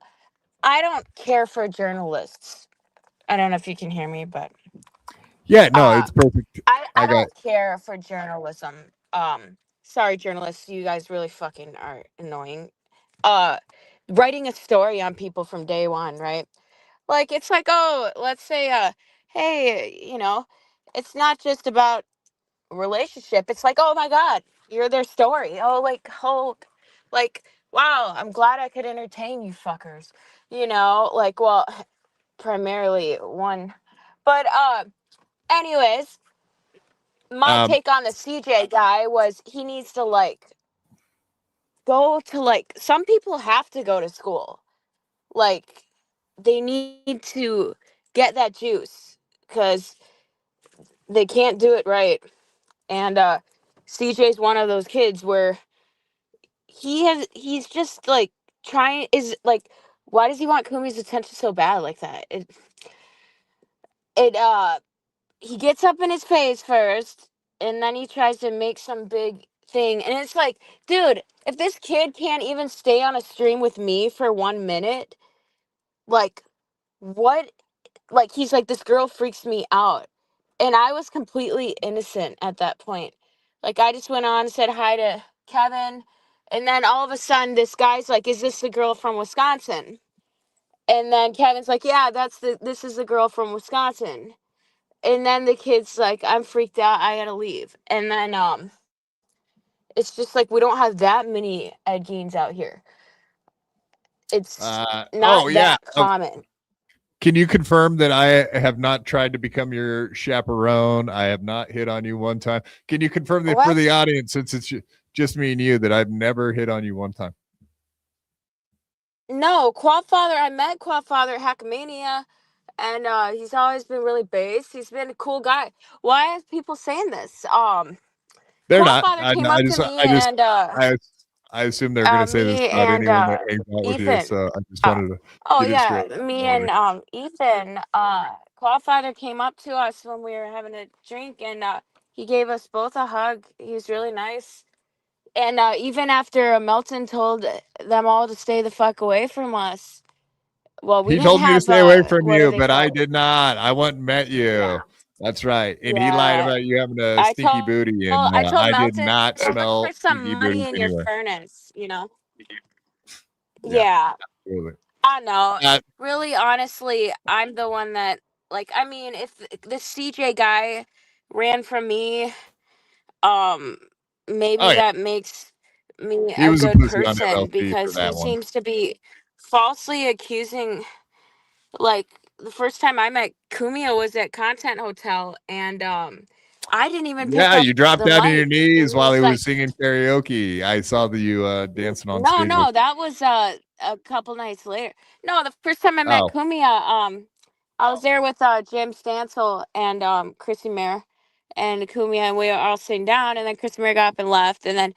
I don't care for journalists. I don't know if you can hear me, but Yeah, no, it's perfect. I got. don't care for journalism. Sorry, journalists, you guys really fucking are annoying. Uh, Writing a story on people from day one, right? Like it's like, oh, let's say, hey, it's not just about relationship. It's like, oh my god, you're their story. Like, wow, I'm glad I could entertain you fuckers. Like, well, primarily one, but anyways, my take on the CJ guy was he needs to like go to like some people have to go to school. Like they need to get that juice because they can't do it right. And CJ's one of those kids where he's just like trying is like why does he want Kumi's attention so bad like that? It he gets up in his face first and then he tries to make some big thing, and it's like, dude, if this kid can't even stay on a stream with me for 1 minute, like what, like he's like, this girl freaks me out, and I was completely innocent at that point. Like I just went on, said hi to Kevin, and then all of a sudden this guy's like, is this the girl from Wisconsin? And then Kevin's like, yeah, this is the girl from Wisconsin. And then the kid's like, I'm freaked out, I gotta leave. And then it's just like we don't have that many Ed Geins out here. It's not Yeah. that common. Can you confirm that I have not tried to become your chaperone? I have not hit on you one time. Can you confirm that for the audience, since it's just me and you, that I've never hit on you one time? No, Quadfather, I met Quadfather at Hackmania, and he's always been really based. He's been a cool guy. Why are people saying this? They're not. Quadfather came up to me and I assume they're going to say this me about and anyone that hangs out with you. Ethan. So I just wanted to Oh get it yeah, straight. me and Ethan, Quadfather came up to us when we were having a drink, and he gave us both a hug. He was really nice. And even after Melton told them all to stay the fuck away from us, well, we He didn't told me to have stay away from what do you, they but I call it? did not. I went and met you. Yeah. That's right. And he lied Yeah. about you having a I stinky told booty, and I told I did Melton, not look smell for some stinky money booties in your anywhere. furnace, Yeah. Yeah. Absolutely. I know. Really, honestly, I'm the one that, like, I mean, if this CJ guy ran from me, maybe Oh, yeah. that makes me He a was a good pussy on person MLC for because he that one. seems to be falsely accusing, like, the first time I met Kumia was at Content Hotel, and I didn't even pick Yeah, up you dropped the down to your mic. knees It while was he like, was singing karaoke. I saw you dancing on no, stage. no, that was a couple nights later. No, the first time I met Oh, Kumia, I was there with Jim Stansel and Chrissie Mayr and Kumia, and we were all sitting down, and then Chrissie Mayr got up and left, and then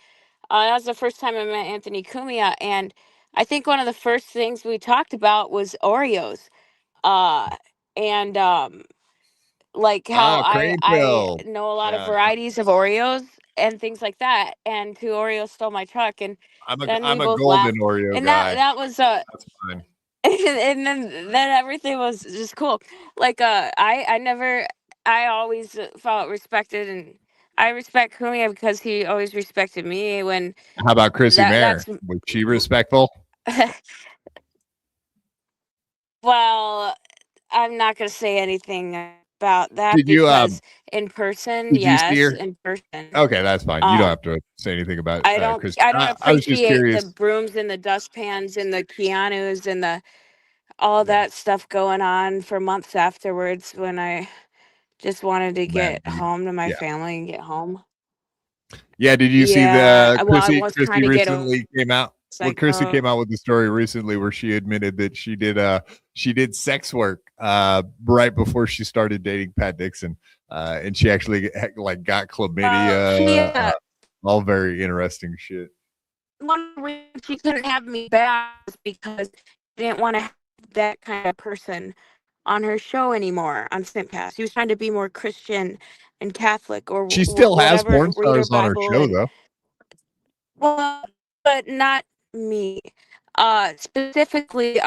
that was the first time I met Anthony Cumia, and I think one of the first things we talked about was Oreos, uh, and like how Crane I Hill. know a lot of Yeah, varieties of Oreos and things like that, and two Oreos stole my truck, and then we I'm a both golden laughed, Oreo and guy. that was That's fine. and then everything was just cool. Like I never, I always felt respected, and I respect Kumia because he always respected me when How about Chrissie Mayr? that's Was she respectful? well, I'm not gonna say anything about that Did you because in person, did you see yes, her? in person. Okay, that's fine. You don't have to say anything about Chrissie. I don't I was just appreciate the curious. brooms and the dustpans and the Keanus and the all that stuff going on for months afterwards when I just wanted to Man, get home to my yeah. family and get home. Yeah, did you see Yeah, the well, I Chrissie was trying to get a recently came out? Well, Chrissie came out with the story recently where she admitted that she did sex work right before she started dating Pat Dixon, and she actually got chlamydia. All very interesting shit. One reason she couldn't have me back was because she didn't want to have that kind of person on her show anymore on Pass. She was trying to be more Christian and Catholic or She still has whatever, porn read her stars on her Bible show and though. well, but not me. Specifically,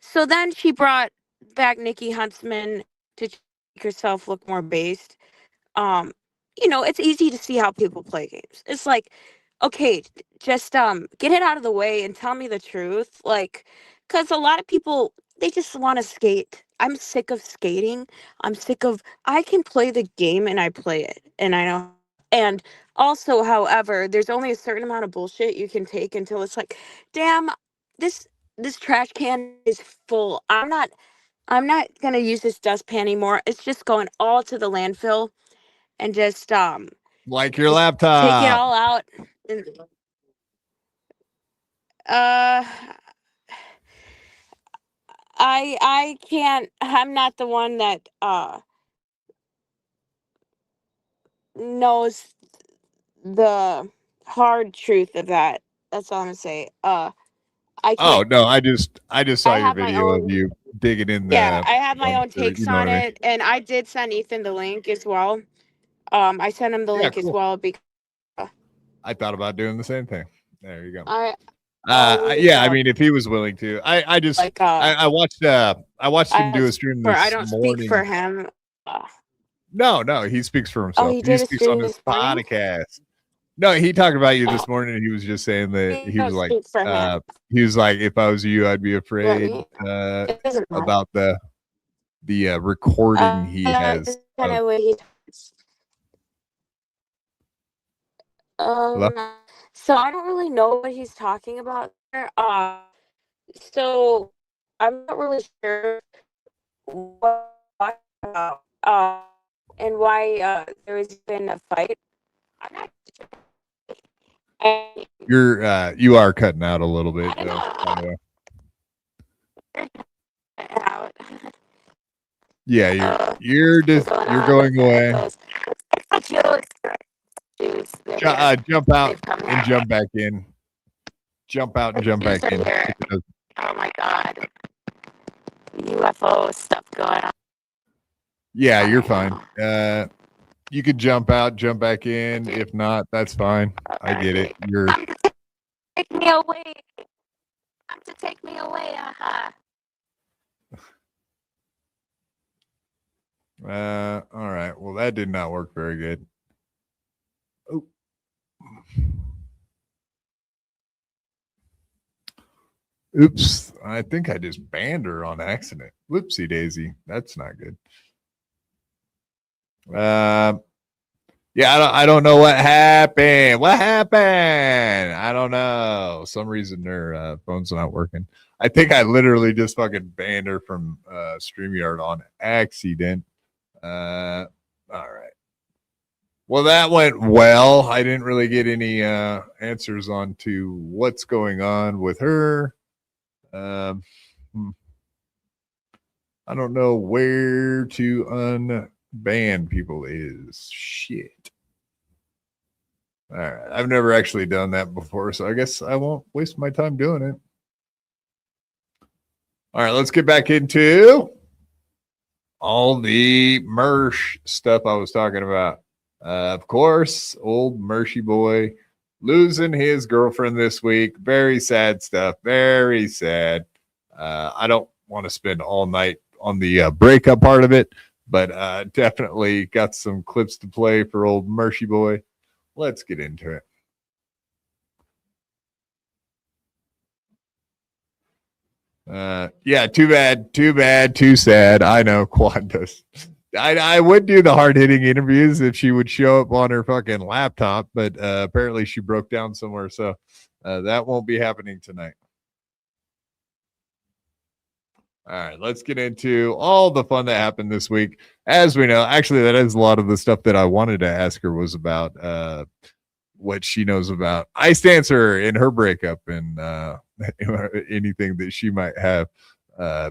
so then she brought back Nikki Huntsman to make herself look more based. Um, it's easy to see how people play games. It's like, okay, just get it out of the way and tell me the truth. Like, because a lot of people they just want to skate. I'm sick of skating. I can play the game and I play it and I know. And also, however, there's only a certain amount of bullshit you can take until it's like, damn, this this trash can is full. I'm not gonna use this dustpan anymore. It's just going all to the landfill and just Like your take it laptop. all out. And, uh I can't. I'm not the one that knows the hard truth of that. That's all I'm gonna say. I Oh can't. no, I just saw I your have my video of own. you digging in Yeah, the I have my own dumpster, takes you know what on I mean? it, and I did send Ethan the link as well. I sent him the Yeah, link as cool. well because I thought about doing the same thing. There you go. I Yeah, I mean, if he was willing to, I just like I watched him do a stream this I don't morning. speak for him. No, he speaks for himself. he He did a speaks on stream his this morning? podcast. No, he talked about you this morning, and he was just saying that He he was don't like, speak for him. if I was you, I'd be afraid It doesn't matter. about the recording he has. That's kind of what he talks. Hello? So I don't really know what he's talking about there. So I'm not really sure what about and why there has been a fight. I'm not sure. You are cutting out a little bit though. By the way. Yeah, you're going away. Jump out and jump back in. Jump out and jump back in. Oh my god. UFO stuff going on. Yeah, you're fine. You could jump out, jump back in. If not, that's fine. I get it. You're Take me away. Come to take me away. all right. Well, that did not work very good. Oh. Oops. I think I just banned her on accident. Whoopsie daisy. That's not good. Yeah, I don't know what happened. What happened? I don't know. Some reason their phone's not working. I think I literally just fucking banned her from StreamYard on accident. All right. Well, that went well. I didn't really get any answers on to what's going on with her. I don't know where to unban people is. Shit. All right. I've never actually done that before, so I guess I won't waste my time doing it. All right, let's get back into all the Mersh stuff I was talking about. Of course, old Mershy boy losing his girlfriend this week. Very sad stuff. Very sad. I don't want to spend all night on the breakup part of it, but definitely got some clips to play for old Mershy boy. Let's get into it. Yeah, too bad, too sad. I know Quad does. I would do the hard-hitting interviews if she would show up on her fucking laptop, but apparently she broke down somewhere, so that won't be happening tonight. All right, let's get into all the fun that happened this week. As we know, actually, that is a lot of the stuff that I wanted to ask her was about what she knows about Ice Dancer and her breakup and anything that she might have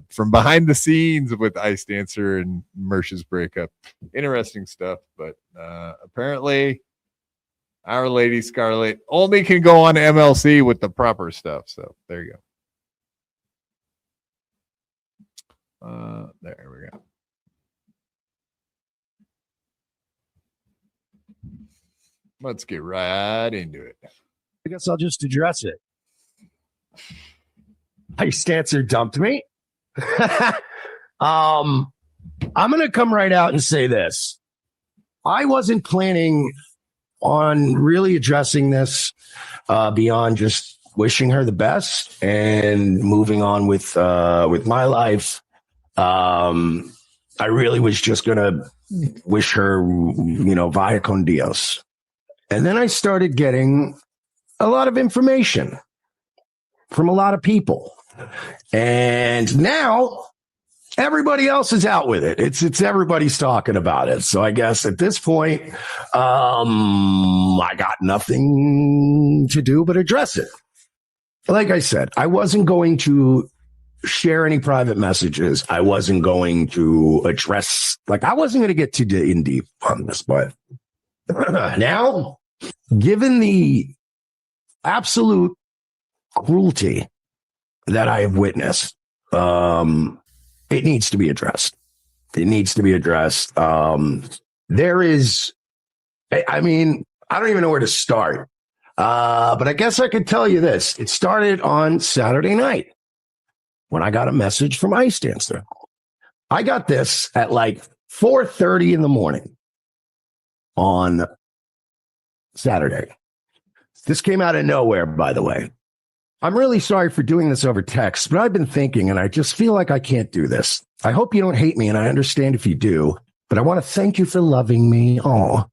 from behind the scenes with Ice Dancer and Mersh's breakup. Interesting stuff, but apparently our lady Scarlett only can go on MLC with the proper stuff. So there you go. There we go. Let's get right into it. I guess I'll just address it. Ice Dancer dumped me. I'm going to come right out and say this. I wasn't planning on really addressing this beyond just wishing her the best and moving on with my life. I really was just going to wish her, vaya con Dios. And then I started getting a lot of information from a lot of people. And now everybody else is out with it. It's everybody's talking about it. So I guess at this point, I got nothing to do but address it. Like I said, I wasn't going to share any private messages. I wasn't going to address, I wasn't going to get too in deep on this, but now, given the absolute cruelty that I have witnessed, it needs to be addressed. It needs to be addressed. There is, I don't even know where to start. But I guess I could tell you this. It started on Saturday night when I got a message from Ice Dancer. I got this at 4:30 in the morning on Saturday. This came out of nowhere, by the way. I'm really sorry for doing this over text, but I've been thinking and I just feel like I can't do this. I hope you don't hate me, and I understand if you do, but I want to thank you for loving me. Oh,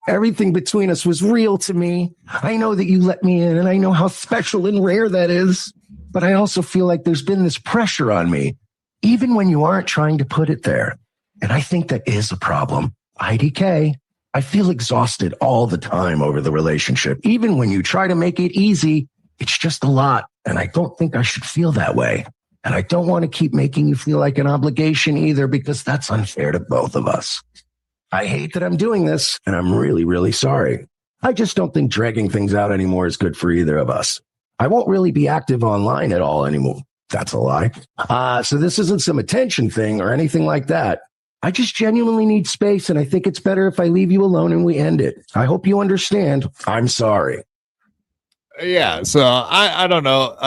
everything between us was real to me. I know that you let me in, and I know how special and rare that is, but I also feel like there's been this pressure on me, even when you aren't trying to put it there. And I think that is a problem. IDK, I feel exhausted all the time over the relationship. Even when you try to make it easy, it's just a lot. And I don't think I should feel that way. And I don't want to keep making you feel like an obligation either, because that's unfair to both of us. I hate that I'm doing this, and I'm really, really sorry. I just don't think dragging things out anymore is good for either of us. I won't really be active online at all anymore. That's a lie. So this isn't some attention thing or anything like that. I just genuinely need space, and I think it's better if I leave you alone and we end it. I hope you understand. I'm sorry. Yeah, so I don't know.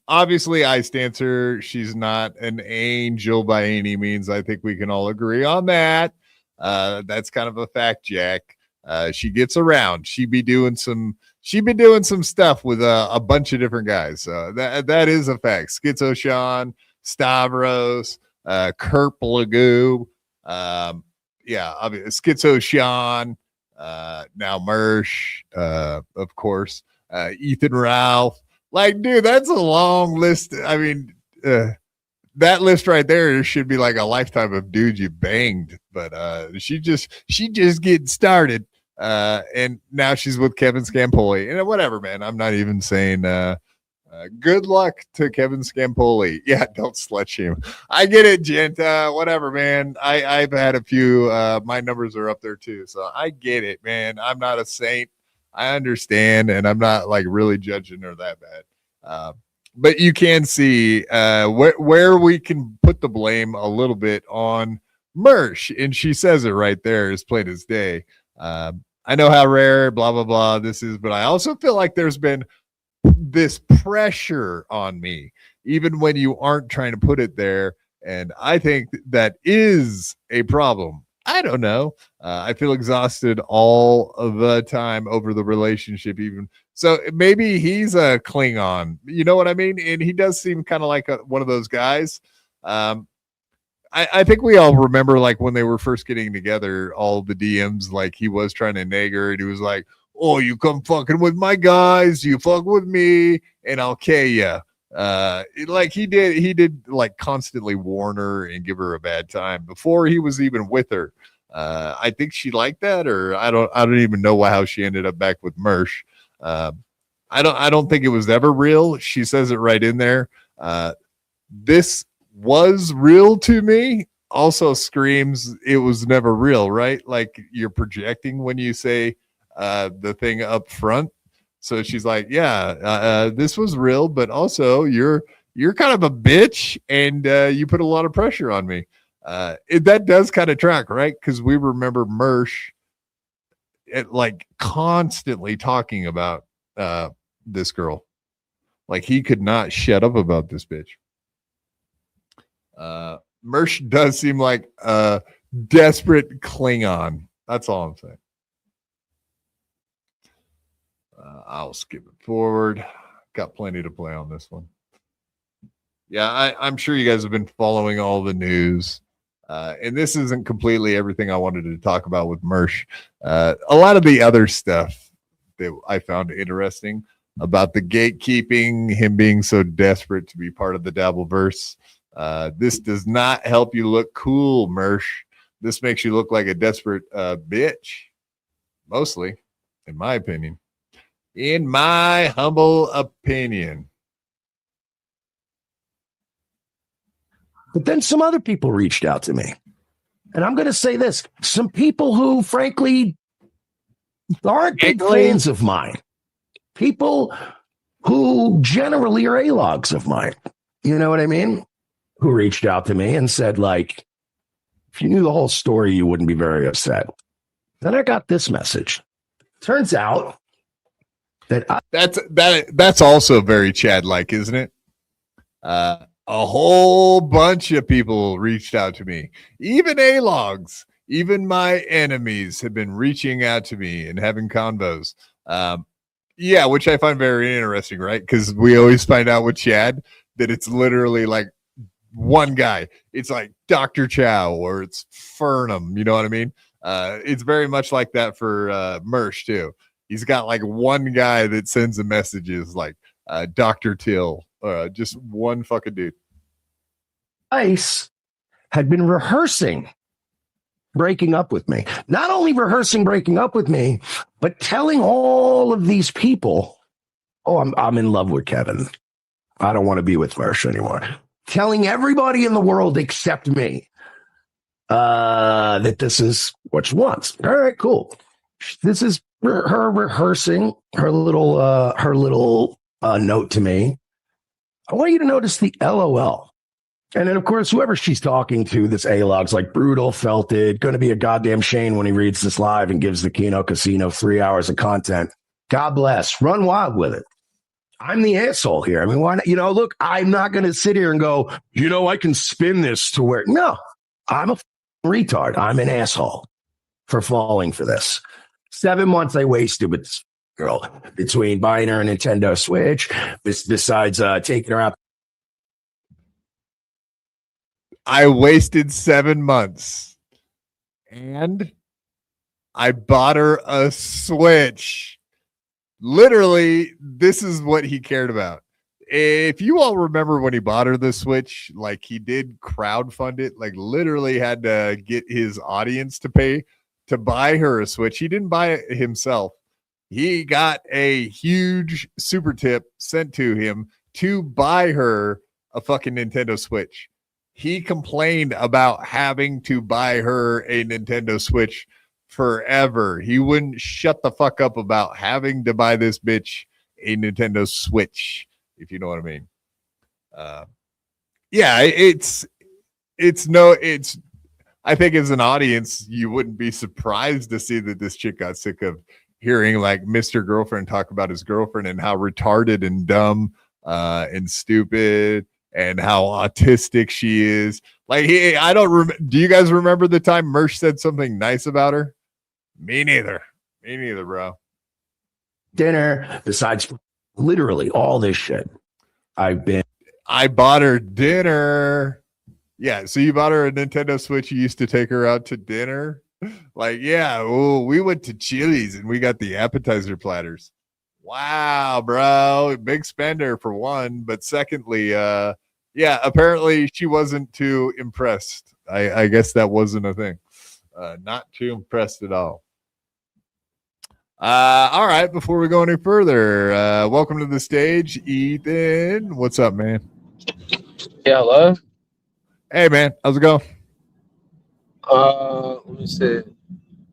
Obviously, Ice Dancer, she's not an angel by any means. I think we can all agree on that. That's kind of a fact, Jack. She gets around. She be doing some stuff with a bunch of different guys. So that is a fact. Schizo Sean, Stavros, Kurt Blagoo, Schizo Sean, now Mersh, of course. Ethan Ralph, dude, that's a long list. I mean, that list right there should be like a lifetime of dudes you banged, but she just getting started. And now she's with Kevin Scampoli. And whatever, man. I'm not even saying good luck to Kevin Scampoli. Yeah, don't slut shame. I get it, gent. Whatever, man. I've had a few. My numbers are up there too, so I get it, man. I'm not a saint. I understand, and I'm not like really judging her that bad. But you can see where we can put the blame a little bit on Mersh, and she says it right there, as plain as day. I know how rare, blah blah blah, this is, but I also feel like there's been this pressure on me, even when you aren't trying to put it there, and I think that is a problem. I don't know. I feel exhausted all of the time over the relationship, even. So maybe he's a Klingon. You know what I mean? And he does seem kind of like one of those guys. I think we all remember, like, when they were first getting together, all the DMs, like, he was trying to nag her, and he was like, oh, you come fucking with my guys, you fuck with me, and I'll kill you. Like he did like constantly warn her and give her a bad time before he was even with her. I think she liked that, or I don't even know how she ended up back with Mersh. I don't think it was ever real. She says it right in there. This was real to me. Also screams it was never real, right? Like you're projecting when you say the thing up front. So she's like, yeah, this was real, but also you're kind of a bitch, and you put a lot of pressure on me. That does kind of track, right? Because we remember Mersh like constantly talking about this girl. Like he could not shut up about this bitch. Mersh does seem like a desperate Klingon. That's all I'm saying. I'll skip it forward. Got plenty to play on this one. Yeah, I'm sure you guys have been following all the news. And this isn't completely everything I wanted to talk about with Mersh. A lot of the other stuff that I found interesting about the gatekeeping, him being so desperate to be part of the Dabbleverse. This does not help you look cool, Mersh. This makes you look like a desperate bitch. Mostly, in my opinion. In my humble opinion. But then some other people reached out to me. And I'm going to say this. Some people who, frankly, aren't big fans of mine. People who generally are A-logs of mine. You know what I mean? Who reached out to me and said, like, if you knew the whole story, you wouldn't be very upset. Then I got this message. Turns out that that's also very Chad-like, isn't it? A whole bunch of people reached out to me, even A-logs, even my enemies have been reaching out to me and having convos. Yeah, which I find very interesting, right? Because we always find out with Chad that it's literally like one guy. It's like Dr. Chow or it's Fernum. You know what I mean? It's very much like that for Mersh too. He's got like one guy that sends the messages, like Dr. Till, just one fucking dude. Ice had been rehearsing breaking up with me. Not only rehearsing breaking up with me, but telling all of these people, oh, I'm in love with Kevin. I don't want to be with Mersh anymore. Telling everybody in the world except me that this is what she wants. All right, cool. This is her rehearsing her little note to me. I want you to notice the LOL. And then, of course, whoever she's talking to, this A-log's like brutal, felted, going to be a goddamn shame when he reads this live and gives the Keno Casino 3 hours of content. God bless. Run wild with it. I'm the asshole here. I mean, why not? You know, look, I'm not going to sit here and go, you know, I can spin this to where. No, I'm a retard. I'm an asshole for falling for this. 7 months I wasted with this girl between buying her a Nintendo Switch, besides taking her out. I wasted 7 months and I bought her a Switch. Literally, this is what he cared about. If you all remember when he bought her the Switch, like he did crowdfund it, like literally had to get his audience to pay to buy her a Switch. He didn't buy it himself. He got a huge super tip sent to him to buy her a fucking Nintendo Switch. He complained about having to buy her a Nintendo Switch forever. He wouldn't shut the fuck up about having to buy this bitch a Nintendo Switch, if you know what I mean. I think as an audience, you wouldn't be surprised to see that this chick got sick of hearing like Mr. Girlfriend talk about his girlfriend and how retarded and dumb and stupid and how autistic she is. Like, do you guys remember the time Mersh said something nice about her? Me neither, bro. Dinner, besides literally all this shit. I bought her dinner. Yeah, so you bought her a Nintendo Switch. You used to take her out to dinner. Like, yeah, we went to Chili's and we got the appetizer platters. Wow, bro. Big spender for one. But secondly, apparently she wasn't too impressed. I guess that wasn't a thing. Not too impressed at all. All right, before we go any further, welcome to the stage, Ethan. What's up, man? Yeah, hello. Hey, man. How's it going? Let me see.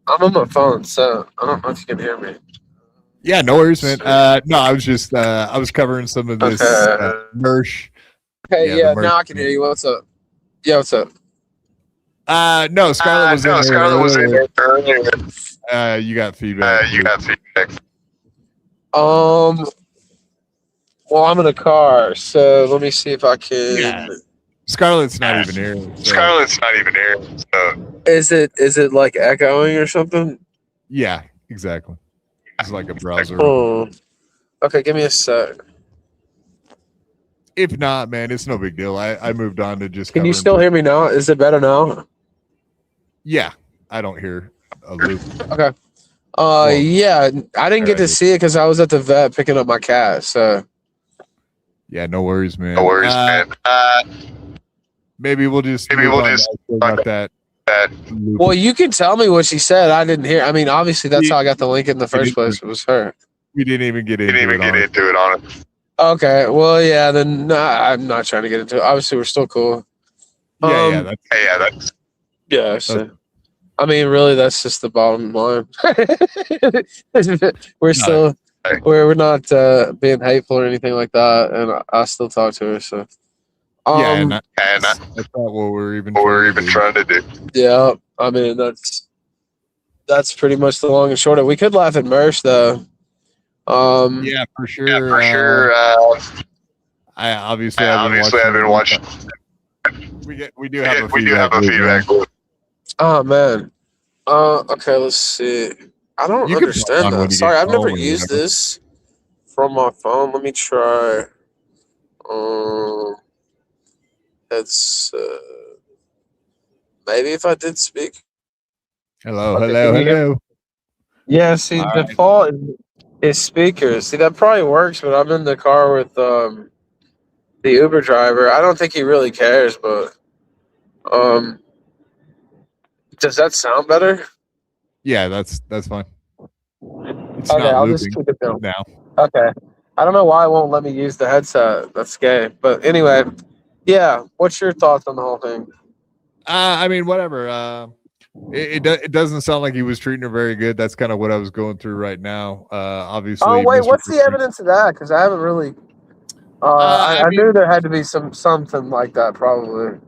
I'm on my phone, so I don't know if you can hear me. Yeah, no worries, man. No, I was just I was covering some of this Mersh. Okay, yeah, now I can hear you. What's up? Yeah, what's up? No, Scarlett was in there. Scarlett was in there earlier. You got feedback. Well, I'm in a car, so let me see if I can. Yeah. Scarlett's not even here. So. Is it like echoing or something? Yeah, exactly. It's like a browser. Oh. Okay, give me a sec. If not, man, it's no big deal. I moved on to just. Can you still hear me now? Is it better now? Yeah, I don't hear a loop. Okay. Yeah, I didn't get to see it because I was at the vet picking up my cat. So. Yeah, no worries, man. Maybe we'll just about that. Well, you can tell me what she said. I didn't hear. I mean, obviously, that's how I got the link in the first place. It was her. We didn't even get into it on it. Okay. Well, yeah. Then I'm not trying to get into it. Obviously, we're still cool. Yeah. So, I mean, really, that's just the bottom line. We're not being hateful or anything like that, and I still talk to her. So. That's not what we're even trying to do. Yeah, I mean that's pretty much the long and short of it. We could laugh at Mersh though. Yeah, for sure. I obviously haven't watched. We do have a feedback. Oh man. Okay, let's see. I don't understand that. Sorry, I've never used this from my phone. Let me try. It's maybe if I did speak. Hello. Yeah, see, default is speakers. See, that probably works, but I'm in the car with the Uber driver. I don't think he really cares, but does that sound better? Yeah, that's fine. It's okay, not I'll looping just keep it down. now. Okay. I don't know why it won't let me use the headset. That's gay. But anyway, yeah. What's your thoughts on the whole thing? I mean, whatever. It doesn't sound like he was treating her very good. That's kind of what I was going through right now. Obviously. Oh wait, what's the evidence of that? Because I haven't really. I knew there had to be something like that, probably.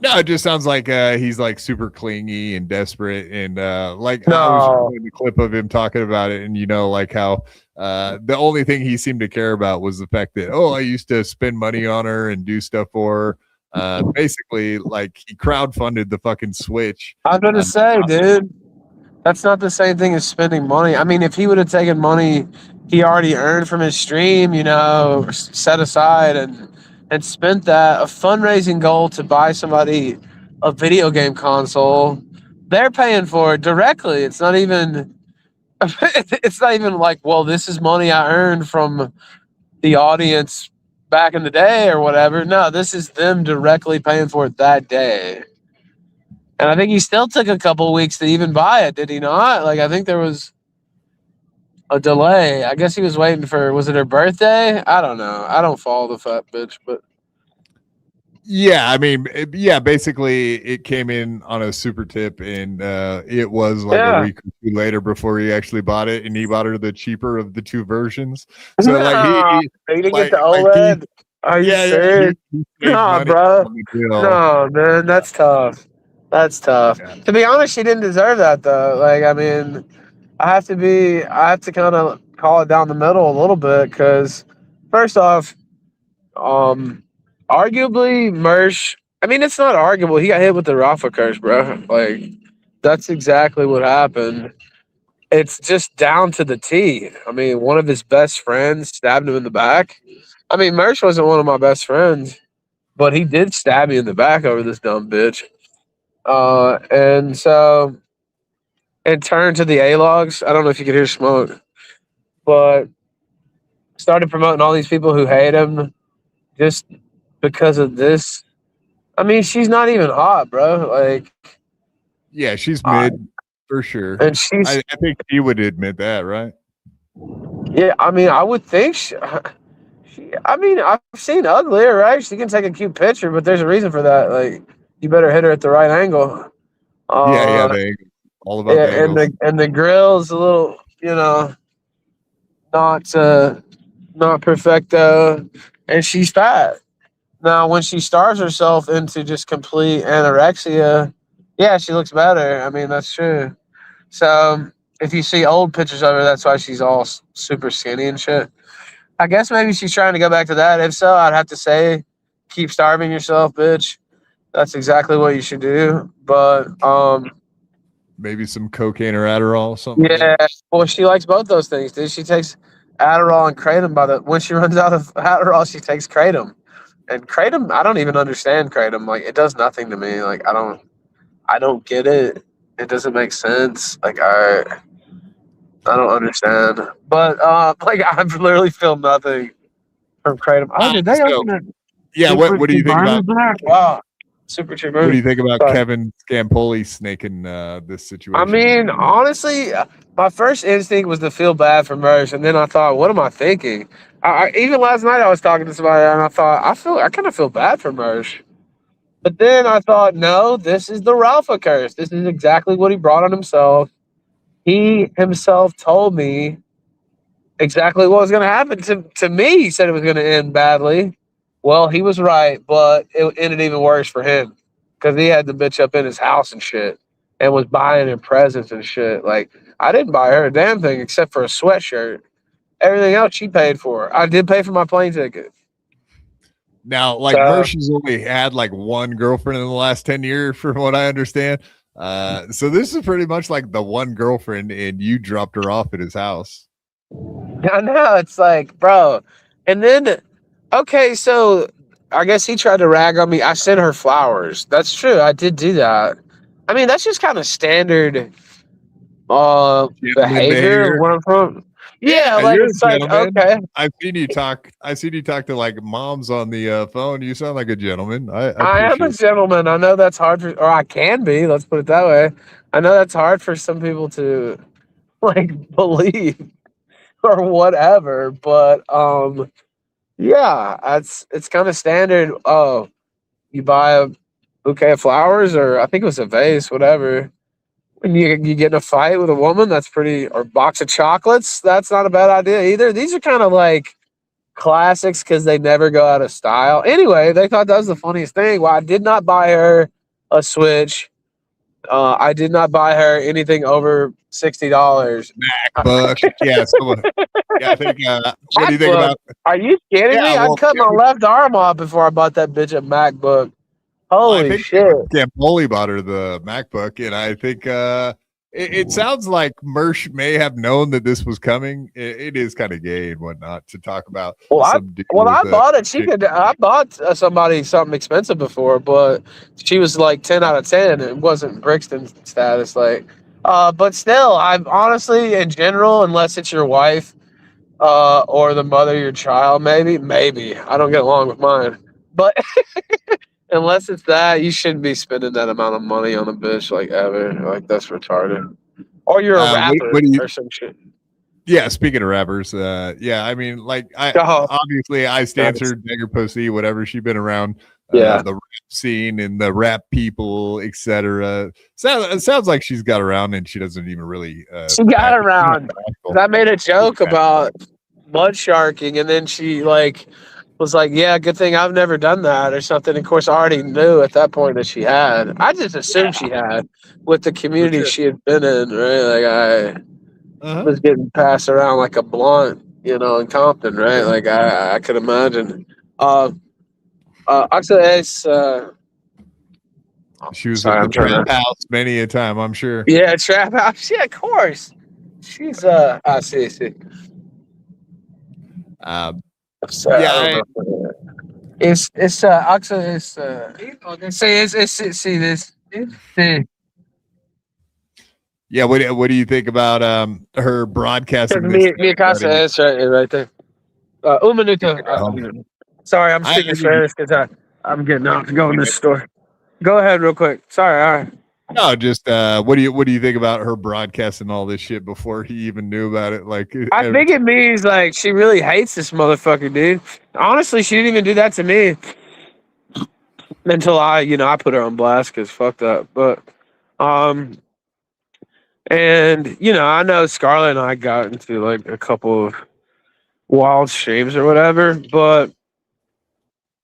No, it just sounds like he's like super clingy and desperate, and like No. I was showing the clip of him talking about it, and like how the only thing he seemed to care about was the fact that I used to spend money on her and do stuff for her. Basically, like he crowdfunded the fucking Switch. I was going to say, dude, that's not the same thing as spending money. I mean, if he would have taken money he already earned from his stream, set aside and spent that, a fundraising goal to buy somebody a video game console, they're paying for it directly. It's not even like, well, this is money I earned from the audience back in the day or whatever. No, this is them directly paying for it that day. And I think he still took a couple weeks to even buy it, did he not? Like, I think there was a delay. I guess he was waiting for, was it her birthday? I don't know. I don't follow the fat bitch, but Yeah, I mean, yeah, basically it came in on a super tip, and it was like a week or two later before he actually bought it, and he bought her the cheaper of the two versions. So like he didn't get the OLED. Are you serious? No, bro. No, man, that's tough. That's tough. Yeah. To be honest, she didn't deserve that though. Like, I mean, I have to kind of call it down the middle a little bit because, first off, arguably Mersh. I mean, it's not arguable. He got hit with the Rafa curse, bro. Like, that's exactly what happened. It's just down to the T. I mean, one of his best friends stabbed him in the back. I mean, Mersh wasn't one of my best friends, but he did stab me in the back over this dumb bitch. And so, and turned to the A-logs. I don't know if you could hear smoke, but started promoting all these people who hate him just because of this. I mean, she's not even hot, bro. Like, yeah, she's mid for sure. And she's, I think he would admit that, right? Yeah, I mean, I would think I mean, I've seen uglier, right? She can take a cute picture, but there's a reason for that. Like, you better hit her at the right angle. All about the angles. And the grill's a little, you know, not perfecto, and she's fat. Now, when she starves herself into just complete anorexia, yeah, she looks better. I mean, that's true. So if you see old pictures of her, that's why she's all super skinny and shit. I guess maybe she's trying to go back to that. If so, I'd have to say, keep starving yourself, bitch. That's exactly what you should do. But maybe some cocaine or Adderall or something. Yeah, well, she likes both those things, dude. She takes Adderall and Kratom. When she runs out of Adderall, she takes Kratom. And Kratom, I don't even understand Kratom. Like, it does nothing to me. Like, I don't get it. It doesn't make sense. Like, I don't understand. But like, I've literally feel nothing from Kratom. Oh, did they open it? Yeah, what do you think about? Wow. Super cheap. What do you think about Kevin Scampoli snaking this situation? I mean, honestly, my first instinct was to feel bad for Mersh, and then I thought, what am I thinking? Even last night I was talking to somebody, and I thought, I kind of feel bad for Mersh. But then I thought, no, this is the Ralpha curse. This is exactly what he brought on himself. He himself told me exactly what was going to happen to me. He said it was going to end badly. Well, he was right, but it ended even worse for him because he had the bitch up in his house and shit and was buying her presents and shit. Like, I didn't buy her a damn thing except for a sweatshirt. Everything else she paid for. I did pay for my plane ticket. Now, like, Mersh has only had like one girlfriend in the last 10 years, from what I understand. So this is pretty much like the one girlfriend, and you dropped her off at his house. I know. It's like, bro. And then, okay, so I guess he tried to rag on me. I sent her flowers. That's true. I did do that. I mean, that's just kind of standard behavior. Where I'm from. Yeah, like, it's like, okay. I've seen you talk to like moms on the phone. You sound like a gentleman. I am a gentleman. I know that's hard or I can be. Let's put it that way. I know that's hard for some people to like believe or whatever, but yeah, it's kind of standard. Oh, you buy a bouquet of flowers, or I think it was a vase, whatever. When you get in a fight with a woman, that's pretty, or a box of chocolates, that's not a bad idea either. These are kind of like classics because they never go out of style. Anyway, they thought that was the funniest thing. Well, I did not buy her a Switch. I did not buy her anything over $60. MacBook. Yeah, I think. What do you think about? Are you kidding me? I'd cut my left arm off before I bought that bitch a MacBook. Holy shit! Campoli bought her the MacBook, and I think it sounds like Mersh may have known that this was coming. It is kind of gay and whatnot to talk about. Well, I bought it. I bought somebody something expensive before, but she was like 10 out of 10. It wasn't Brixton status, like. But still, I'm honestly, in general, unless it's your wife or the mother of your child, maybe I don't get along with mine, but. unless it's that, you shouldn't be spending that amount of money on a bitch like ever. Like that's retarded. Or you're a rapper what do you? or some shit. Yeah, speaking of rappers, yeah, I mean, like, Oh. obviously Ice Dancer, Nigger Pussy, whatever. She's been around Yeah. the rap scene and the rap people, etc. It sounds like she's got around, and she doesn't even really. She got around. 'Cause I made a joke about mud sharking, and then she like was like, "Yeah, good thing I've never done that," or something. Of course, I already knew at that point that she had. I just assumed she had with the community she had been in, right? Like I was getting passed around like a blunt, you know, in Compton, right? Like I could imagine. Actually, it's She was sorry, at I'm the trying trap to- house many a time, I'm sure. yeah, trap house. Yeah, of course. She's I see. Yeah, it's actually it's see this. See. Yeah, what do you think about her broadcasting this? Mi casa is right there. Un minuto. Sorry, I'm speaking Spanish because I'm getting out to go in this store. Go ahead, real quick. Sorry. All right. No, just what do you think about her broadcasting all this shit before he even knew about it? Like, I think it means like she really hates this motherfucker, dude. Honestly, she didn't even do that to me until I put her on blast because fuck that. But and I know Scarlett and I got into like a couple of wild streams or whatever, but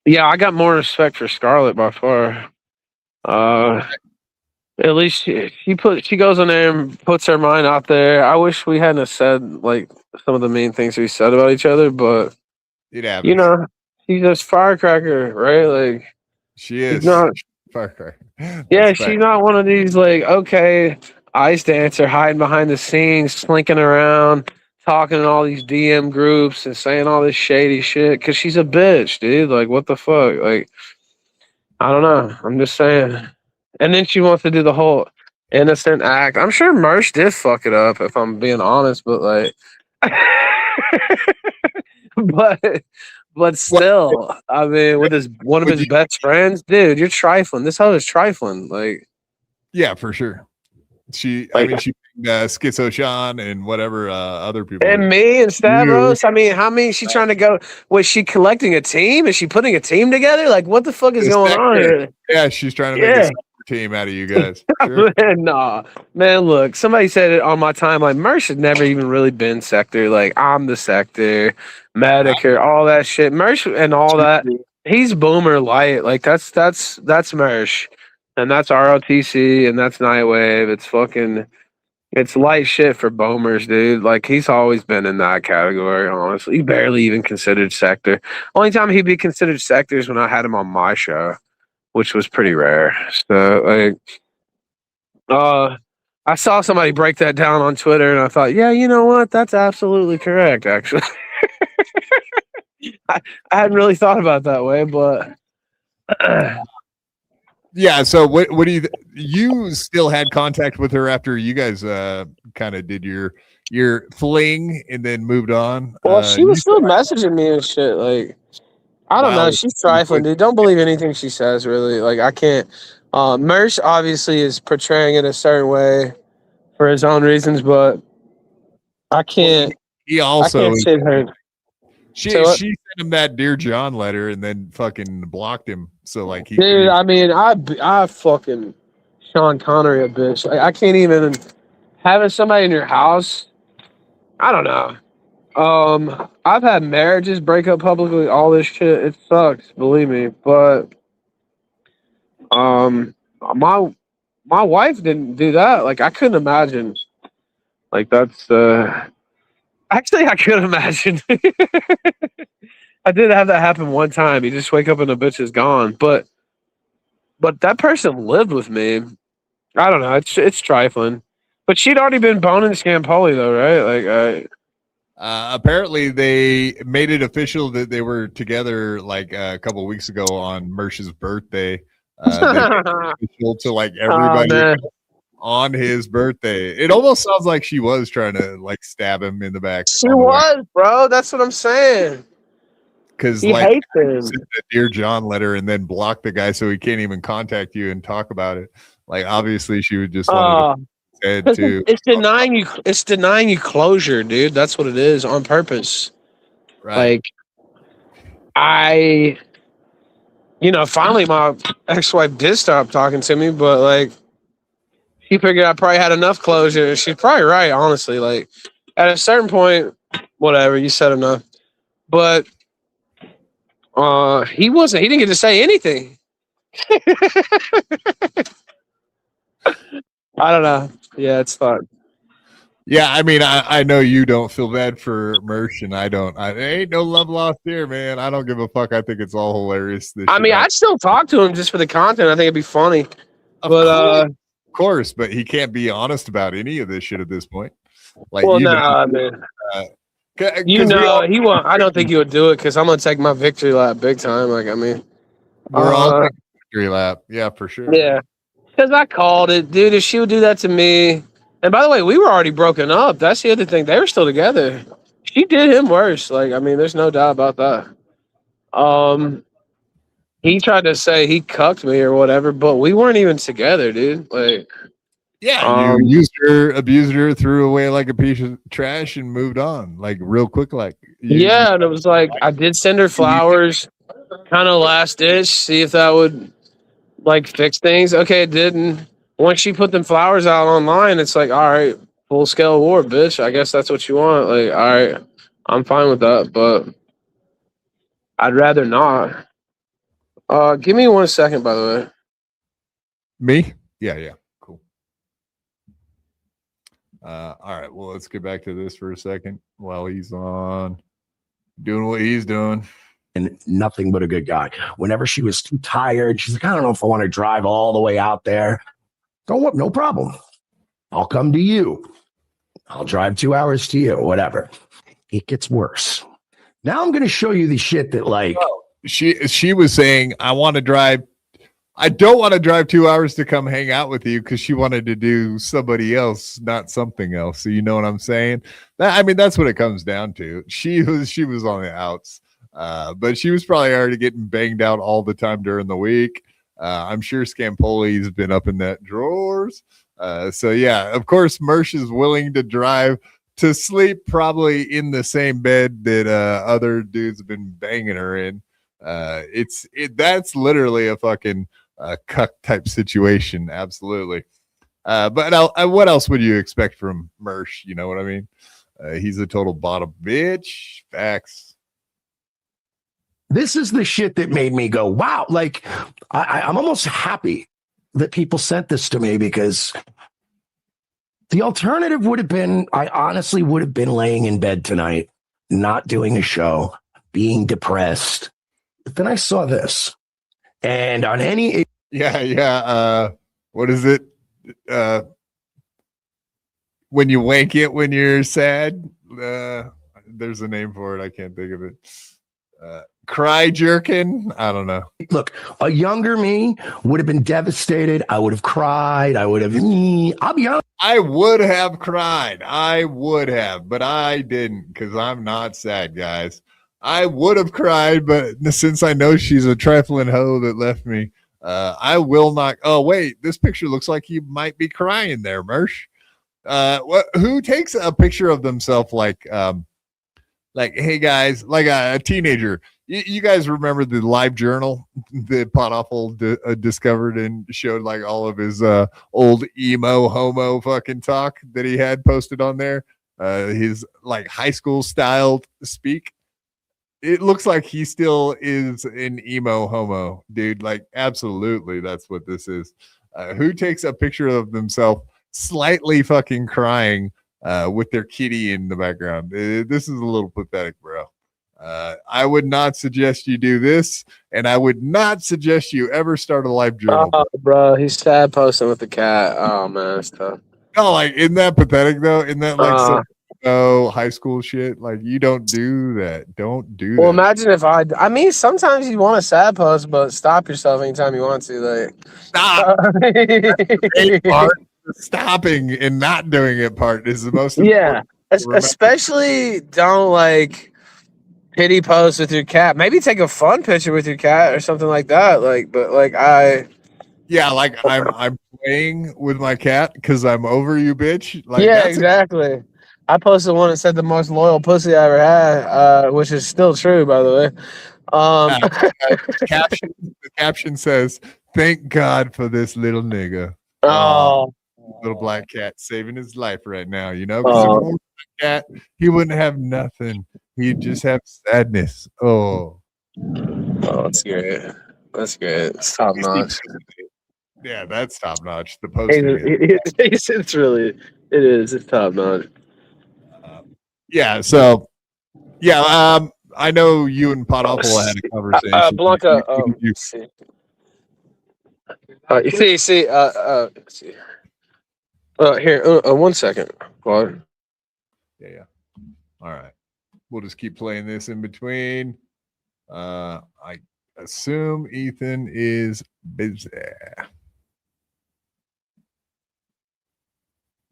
yeah, I got more respect for Scarlett by far. At least she goes on there and puts her mind out there. I wish we hadn't have said like some of the main things we said about each other, but it happens. She's just firecracker, right? Like she is not firecracker. Yeah, she's not one of these like Ice Dancer hiding behind the scenes, slinking around, talking in all these DM groups and saying all this shady shit because she's a bitch, dude. Like, what the fuck? Like, I don't know. I'm just saying. And then she wants to do the whole innocent act. I'm sure Mersh did fuck it up, if I'm being honest, but like, but still, I mean, with one of his best friends, dude, you're trifling. This hoe is trifling. Like, yeah, for sure. She Schizo Sean and whatever other people. And me and Stavros. I mean, how many is she trying to go? Was she collecting a team? Is she putting a team together? Like, what the fuck is going on here? Yeah, she's trying to make a team out of you guys. Sure. Nah, man, look, somebody said it on my timeline. Mersh had never even really been sector. Like, I'm the sector, Medicare, all that shit. Mersh and all that. He's boomer light. Like, that's Mersh. And that's ROTC and that's Nightwave. It's light shit for boomers, dude. Like, he's always been in that category, honestly. He barely even considered sector. Only time he'd be considered sector is when I had him on my show, which was pretty rare. So, like, I saw somebody break that down on Twitter, and I thought, yeah, you know what? That's absolutely correct, actually. I hadn't really thought about it that way, but... Yeah, so what do you still had contact with her after you guys kind of did your fling and then moved on? Well, she was still messaging me and shit. Like, I don't know. She's trifling, dude. Don't believe anything she says, really. Like, I can't. Mersh obviously is portraying it a certain way for his own reasons, but I can't. He also I can't sit her. She sent him that Dear John letter and then fucking blocked him. So like, Dude, I mean, I fucking Sean Connery a bitch. Like, I can't even having somebody in your house. I don't know. I've had marriages break up publicly. All this shit, it sucks. Believe me, but my wife didn't do that. Like, I couldn't imagine. Like, that's actually I could imagine. I did have that happen one time. You just wake up and the bitch is gone. But that person lived with me. I don't know. It's trifling. But she'd already been boning Scampoli though, right? Like, apparently they made it official that they were together like a couple of weeks ago on Mersh's birthday. Official to like everybody on his birthday. It almost sounds like she was trying to like stab him in the back. She was, bro. That's what I'm saying. because He like hates him. send a Dear John letter and then block the guy so he can't even contact you and talk about it. Like obviously she would just want to It's denying you closure, dude. That's what it is on purpose. Right. Like finally my ex-wife did stop talking to me, but like she figured I probably had enough closure. She's probably right, honestly. Like at a certain point, whatever, you said enough. But he didn't get to say anything. I don't know. Yeah, it's fun. Yeah, I mean, I know you don't feel bad for Mersh, and I don't. There ain't no love lost here, man. I don't give a fuck. I think it's all hilarious. I'd still talk to him just for the content. I think it'd be funny. Of course, but he can't be honest about any of this shit at this point. Like, well, no, man. He won't. I don't think he would do it because I'm gonna take my victory lap big time. Like, I mean, we're all taking victory lap. Yeah, for sure. Yeah, because I called it, dude. If she would do that to me, and by the way, we were already broken up. That's the other thing. They were still together. She did him worse. Like, I mean, there's no doubt about that. He tried to say he cucked me or whatever, but we weren't even together, dude. Like, yeah, you used her, abused her, threw away like a piece of trash, and moved on like real quick. Like, yeah, and it was like I did send her flowers, kind of last ditch, see if that would like fix things. Okay, it didn't. Once she put them flowers out online, it's like, all right, full scale war, bitch. I guess that's what you want. Like, all right, I'm fine with that, but I'd rather not. Give me 1 second, by the way. Me? Yeah. Cool. All right. Well, let's get back to this for a second while he's on doing what he's doing. And nothing but a good guy. Whenever she was too tired, she's like, I don't know if I want to drive all the way out there. No problem. I'll come to you. I'll drive 2 hours to you, whatever. It gets worse. Now I'm going to show you the shit that like she was saying, I don't want to drive 2 hours to come hang out with you because she wanted to do somebody else, not something else. So you know what I'm saying? That's what it comes down to. She was on the outs, but she was probably already getting banged out all the time during the week. I'm sure Scampoli's been up in that drawers. So yeah, of course, Mersh is willing to drive to sleep probably in the same bed that other dudes have been banging her in. That's literally a fucking cuck type situation. Absolutely. But what else would you expect from Mersh? You know what I mean? He's a total bottom bitch. Facts. This is the shit that made me go, wow. Like, I'm almost happy that people sent this to me because the alternative would have been, I honestly would have been laying in bed tonight, not doing a show, being depressed. But then I saw this. And on any... Yeah. What is it? When you wank it when you're sad? There's a name for it. I can't think of it. Cry jerkin? I don't know. Look, a younger me would have been devastated. I would have cried. I'll be honest. I would have cried. But I didn't because I'm not sad, guys. I would have cried, but since I know she's a trifling hoe that left me, I will not. Oh, wait, this picture looks like you might be crying there, Mersh. Who takes a picture of themselves like, hey guys, like a teenager? You guys remember the live journal that Panhandler discovered and showed like all of his old emo homo fucking talk that he had posted on there? His like high school styled speak. It looks like he still is an emo homo, dude. Like, absolutely, that's what this is. Who takes a picture of themselves slightly fucking crying with their kitty in the background? This is a little pathetic, bro. I would not suggest you do this, and I would not suggest you ever start a live journal. Oh, bro, he's sad posting with the cat. Oh, man, that's tough. No, like, isn't that pathetic, though? Isn't that like high school shit? Like, you don't do that. Don't do that. Well, imagine if I mean, sometimes you want a sad post, but stop yourself anytime you want to. Like, stop. Stopping and not doing it part is the most important. Yeah, especially don't like pity post with your cat. Maybe take a fun picture with your cat or something like that. Yeah, like I'm playing with my cat because I'm over you, bitch. Like Yeah, exactly. I posted one that said the most loyal pussy I ever had, which is still true, by the way. The caption says, "Thank God for this little nigga." Oh, little black cat saving his life right now. You know, because if it wasn't a cat, he wouldn't have nothing. He'd just have sadness. Oh, that's great. That's great. It's top notch. Yeah, that's top notch. The posting. It's really, it is. It's top notch. Yeah. So, yeah. I know you and Potapple had a conversation. Blanca. See. Here. 1 second, Claude. Yeah. All right. We'll just keep playing this in between. I assume Ethan is busy.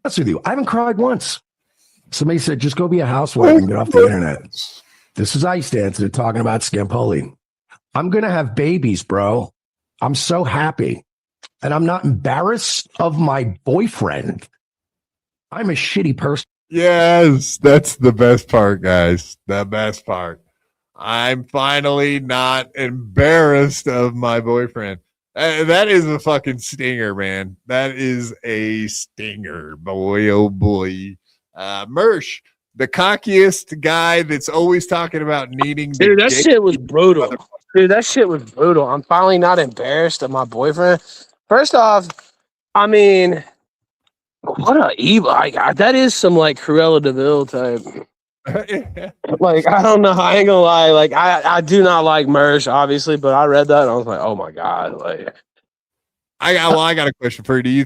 That's with you. I haven't cried once. Somebody said, just go be a housewife and get off the internet. This is Ice Dance. They're talking about Scampoli. I'm going to have babies, bro. I'm so happy. And I'm not embarrassed of my boyfriend. I'm a shitty person. Yes, that's the best part, guys. The best part. I'm finally not embarrassed of my boyfriend. That is a fucking stinger, man. That is a stinger, boy. Oh boy. Mersh, the cockiest guy that's always talking about needing. Dude, that shit was brutal. I'm finally not embarrassed of my boyfriend. First off, I mean, what a evil. That is some like Cruella de Vil type. Like, I don't know. I ain't gonna lie. Like, I do not like Mersh, obviously, but I read that and I was like, oh my God. Like, I got a question for you. Do you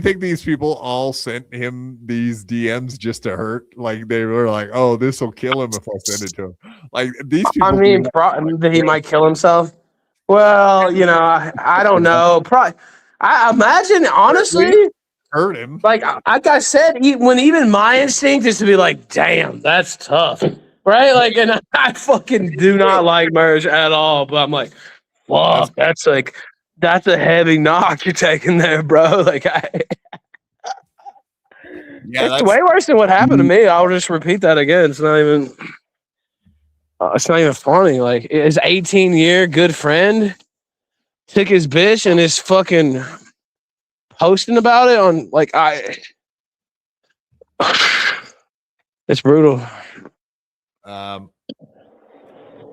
think these people all sent him these DMs just to hurt? Like, they were like, oh, this will kill him if I send it to him. Like, these people. I mean, that he might kill himself. Well, you know, I don't know. I imagine, honestly, hurt him. Like I said, when even my instinct is to be like, damn, that's tough, right? Like, and I fucking do not like Mersh at all. But I'm like, fuck, that's a heavy knock you're taking there, bro. Like, it's way worse than what happened to me. I'll just repeat that again. It's not even funny. Like, his 18-year good friend took his bitch and is fucking posting about it on it's brutal.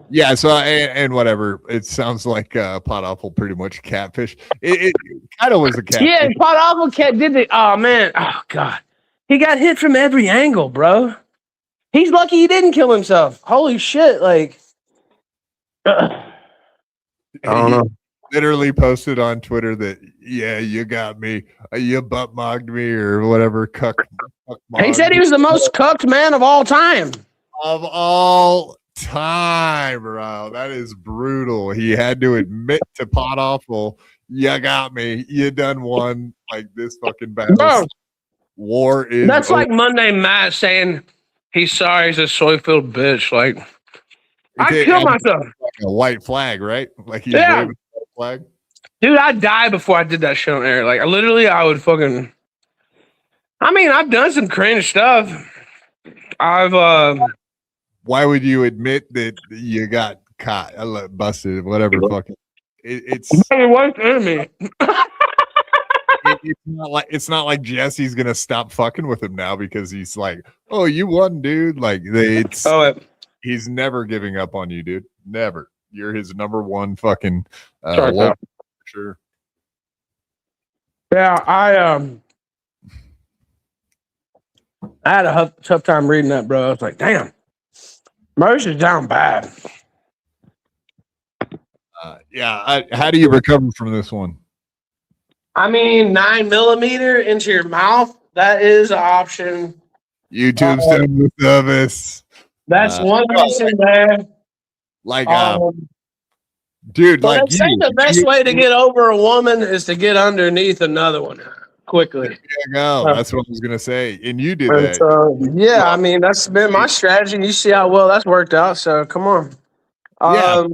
Yeah, so and whatever. It sounds like Potapple pretty much catfish. It kind of was a catfish. Yeah, Potapple did the man. Oh God. He got hit from every angle, bro. He's lucky he didn't kill himself. Holy shit, like I don't know. Literally posted on Twitter that, yeah, you got me. You butt mogged me or whatever. He said he was the most cucked man of all time. Of all time, bro. That is brutal. He had to admit to Potapple, you got me. You done won. Like, this fucking battle. Bro, war is that's over. like Monday Matt saying he's sorry he's a soy-filled bitch. Like, I kill myself. Like a white flag, right? Like, he's yeah. waving a white flag. Dude, I'd die before I did that shit on air. Like, I would fucking. I mean, I've done some cringe stuff. Why would you admit that you got caught, busted, whatever? Fucking, it's my worst enemy. It's not like Jesse's gonna stop fucking with him now because he's like, oh, you won, dude. Like, he's never giving up on you, dude. Never. You're his number one fucking. Sure. Yeah, I had a tough time reading that, bro. I was like, damn, Mersh is down bad. How do you recover from this one? I mean, 9mm into your mouth, that is an option. YouTube's done the service. That's one option there. Like, dude, but like, they say the best way to get over a woman is to get underneath another one. quickly. There you go. That's what I was gonna say. And you did And that. so, yeah, I mean, that's been my strategy. You see how well that's worked out. So come on. Yeah,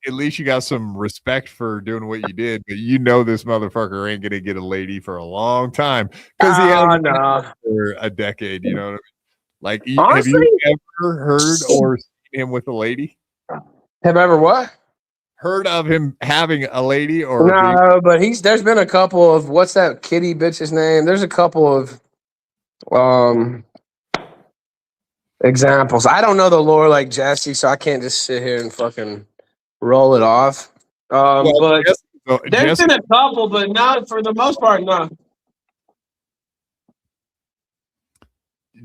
at least you got some respect for doing what you did, but you know this motherfucker ain't gonna get a lady for a long time because he hasn't been for a decade. You know what I mean? Like, have you ever heard or seen him with a lady? Have I ever what? Heard of him having a lady or No, but there's been a couple of what's that kitty bitch's name? There's a couple of examples. I don't know the lore like Jesse, so I can't just sit here and fucking roll it off. But there's been a couple, but not for the most part, no.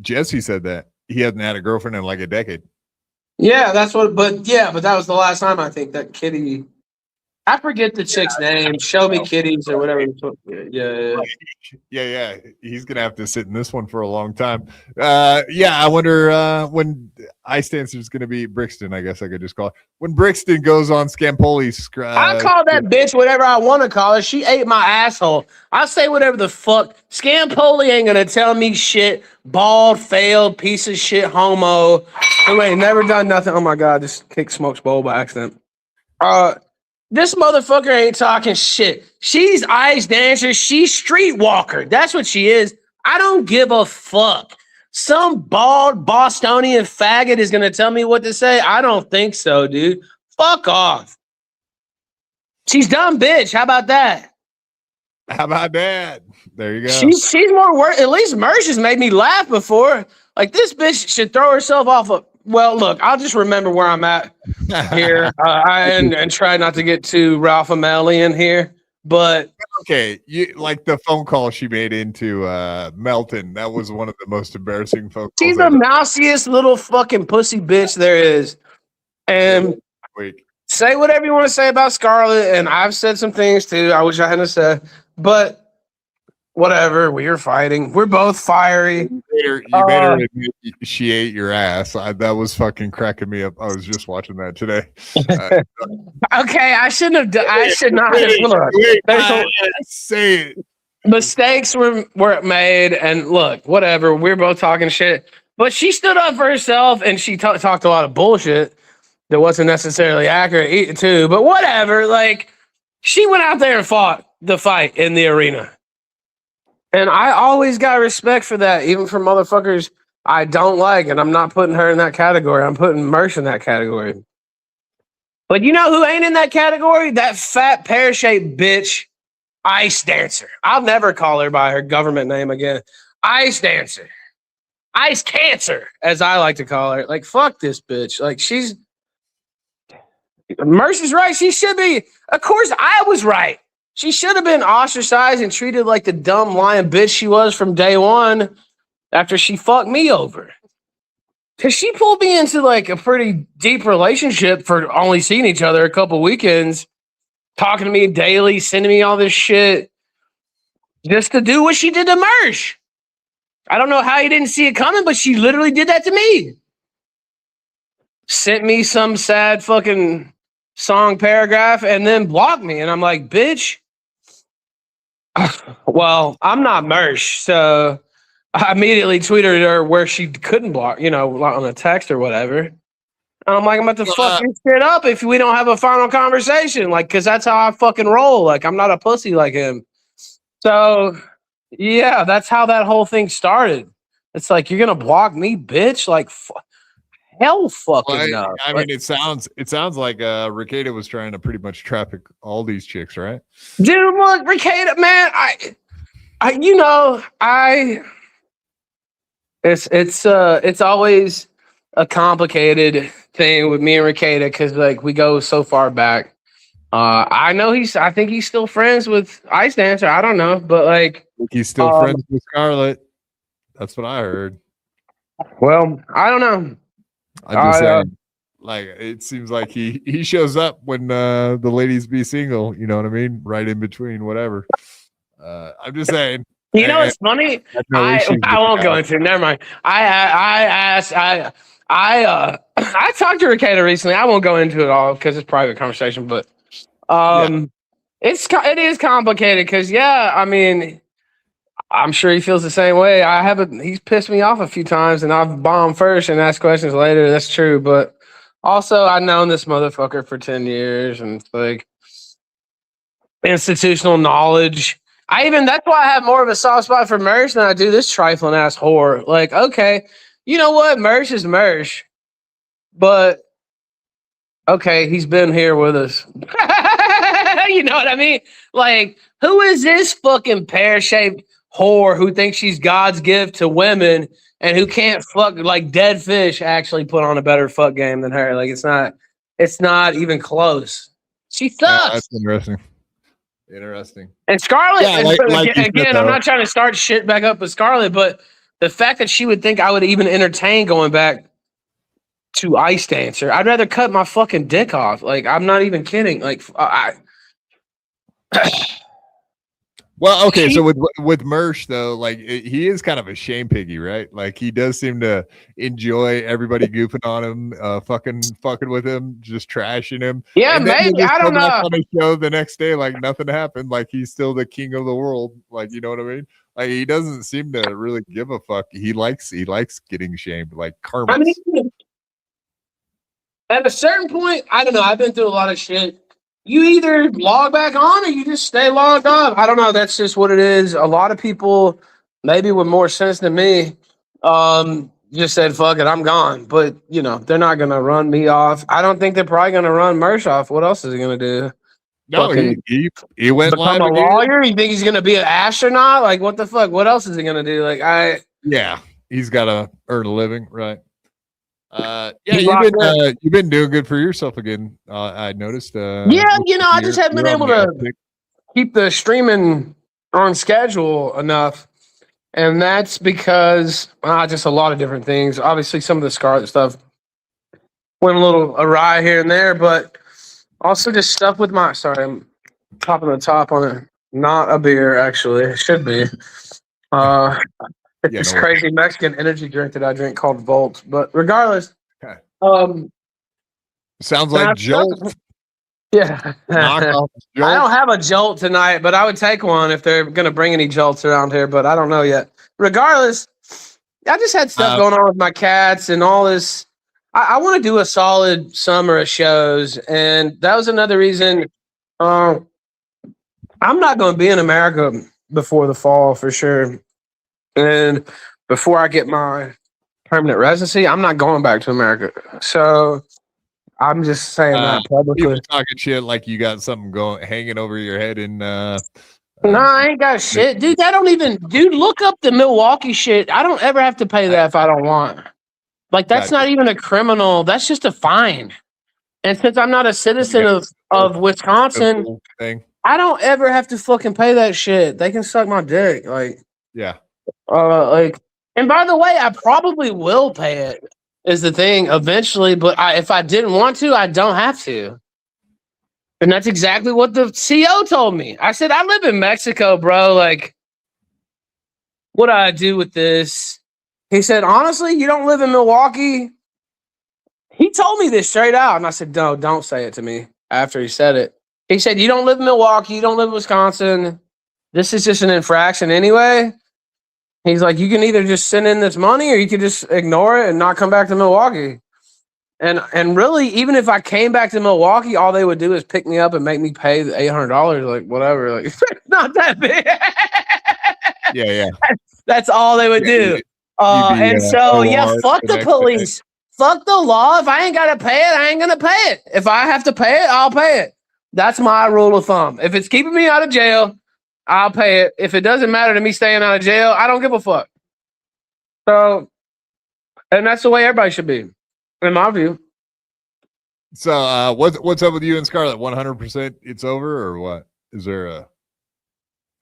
Jesse said that he hasn't had a girlfriend in like a decade. Yeah, that's what. But that was the last time I think that kitty. I forget the chick's name. Show me kitties or whatever. Yeah. He's gonna have to sit in this one for a long time. I wonder when Ice Dancer is gonna be Brixton. I guess I could just call it when Brixton goes on Scampoli's. I call that bitch whatever I want to call her. She ate my asshole. I say whatever the fuck. Scampoli ain't gonna tell me shit. Bald, failed, piece of shit, homo. Who ain't never done nothing. Oh my god, just kicked Smoke's bowl by accident. This motherfucker ain't talking shit. She's Ice Dancer. She's Streetwalker. That's what she is. I don't give a fuck. Some bald Bostonian faggot is going to tell me what to say. I don't think so, dude. Fuck off. She's dumb bitch. How about that? How about that? There you go. She's more worth. At least Mersh has made me laugh before. Like, this bitch should throw herself off a... Well, look, I'll just remember where I'm at here and try not to get too Ralph Amelian here. But okay, you like the phone call she made into Melton. That was one of the most embarrassing phone calls. She's the mousiest little fucking pussy bitch there is. And say whatever you want to say about Scarlett, and I've said some things too. I wish I hadn't said, but whatever. We are fighting. We're both fiery. You made her admit she ate your ass. That was fucking cracking me up. I was just watching that today. Okay, I shouldn't have. I should not have. Look, say it. Mistakes were made, and look, whatever. We're both talking shit, but she stood up for herself, and she talked a lot of bullshit that wasn't necessarily accurate too. But whatever. Like, she went out there and fought the fight in the arena. And I always got respect for that, even for motherfuckers I don't like. And I'm not putting her in that category. I'm putting Mersh in that category. But you know who ain't in that category? That fat pear-shaped bitch, Ice Dancer. I'll never call her by her government name again. Ice Dancer. Ice Cancer, as I like to call her. Like, fuck this bitch. Like, Mersh is right. She should be. Of course, I was right. She should have been ostracized and treated like the dumb lying bitch she was from day one after she fucked me over. Because she pulled me into like a pretty deep relationship for only seeing each other a couple weekends, talking to me daily, sending me all this shit just to do what she did to Mersh. I don't know how you didn't see it coming, but she literally did that to me. Sent me some sad fucking song paragraph and then blocked me. And I'm like, bitch. Well, I'm not Mersh, so I immediately tweeted her where she couldn't block, on a text or whatever. And I'm like, I'm about to fuck your shit up if we don't have a final conversation, like, because that's how I fucking roll. Like, I'm not a pussy like him. So, yeah, that's how that whole thing started. It's like, you're gonna block me, bitch? Like, hell fucking no. I mean, it sounds like Rekieta was trying to pretty much traffic all these chicks, right? Dude, look, Rekieta, man, it's always a complicated thing with me and Rekieta because like we go so far back. I think he's still friends with Ice Dancer. I don't know, but like he's still friends with Scarlett. That's what I heard. Well, I don't know. I'm just saying, like, it seems like he shows up when the ladies be single. You know what I mean? Right in between, whatever. I'm just saying. You know, it's funny. I won't go into it. Never mind. I talked to Rekieta recently. I won't go into it all because it's private conversation. But it is complicated because I mean, I'm sure he feels the same way. He's pissed me off a few times, and I've bombed first and asked questions later. That's true. But also, I've known this motherfucker for 10 years, and it's like institutional knowledge. That's why I have more of a soft spot for Mersh than I do this trifling ass whore. Like, okay, you know what? Mersh is Mersh, but okay, he's been here with us. You know what I mean? Like, who is this fucking pear-shaped whore who thinks she's God's gift to women and who can't fuck? Like, dead fish actually put on a better fuck game than her. Like, it's not even close. She sucks. Yeah, that's interesting. And Scarlett, again, I'm not trying to start shit back up with Scarlett, but the fact that she would think I would even entertain going back to Ice Dancer, I'd rather cut my fucking dick off. Like, I'm not even kidding. Like, Well, okay, so with Mersh though, like he is kind of a shame piggy, right? Like he does seem to enjoy everybody goofing on him, fucking with him, just trashing him. Yeah, and then maybe. I don't know. On a show the next day, like nothing happened, like he's still the king of the world. Like, you know what I mean? Like he doesn't seem to really give a fuck. He likes getting shamed, like karma. I mean, at a certain point, I don't know. I've been through a lot of shit. You either log back on or you just stay logged off. I don't know. That's just what it is. A lot of people, maybe with more sense than me, just said, fuck it, I'm gone. But, you know, they're not going to run me off. I don't think they're probably going to run Mersh off. What else is he going to do? No, he went live become a again. lawyer? You think he's going to be an astronaut? Like, what the fuck? What else is he going to do? Like, yeah, he's got to earn a living, right? Yeah, you've been doing good for yourself again. I noticed. Yeah, you know, I just haven't been able to keep the streaming on schedule enough, and that's because just a lot of different things. Obviously, some of the Scarlett stuff went a little awry here and there, but also just stuff with my. Sorry, I'm popping the top on it. Not a beer, actually. It should be. It's this crazy Mexican energy drink that I drink called Volt. But regardless, sounds like Jolt. Yeah. I don't have a Jolt tonight, but I would take one if they're going to bring any Jolts around here, but I don't know yet. Regardless, I just had stuff going on with my cats and all this. I want to do a solid summer of shows, and that was another reason I'm not going to be in America before the fall for sure. And before I get my permanent residency, I'm not going back to America. So I'm just saying that publicly. People talking shit like you got something hanging over your head in no, I ain't got shit. Dude, look up the Milwaukee shit. I don't ever have to pay that if I don't want. Like, that's not even a criminal. That's just a fine. And since I'm not a citizen of Wisconsin, I don't ever have to fucking pay that shit. They can suck my dick. Like, yeah. And by the way, I probably will pay it, is the thing eventually, but if I didn't want to, I don't have to. And that's exactly what the CO told me. I said, I live in Mexico, bro. Like, what do I do with this? He said, honestly, you don't live in Milwaukee. He told me this straight out. And I said, no, don't say it to me after he said it. He said, you don't live in Milwaukee. You don't live in Wisconsin. This is just an infraction anyway. He's like, you can either just send in this money or you can just ignore it and not come back to Milwaukee. And really, even if I came back to Milwaukee, all they would do is pick me up and make me pay the $800, like whatever. Like, it's not that big. Yeah. That's all they would do. Fuck the police. Fuck the law. If I ain't got to pay it, I ain't going to pay it. If I have to pay it, I'll pay it. That's my rule of thumb. If it's keeping me out of jail, I'll pay it. If it doesn't matter to me staying out of jail, I don't give a fuck. So, and that's the way everybody should be, in my view. So, what's up with you and Scarlett? 100% it's over, or what? Is there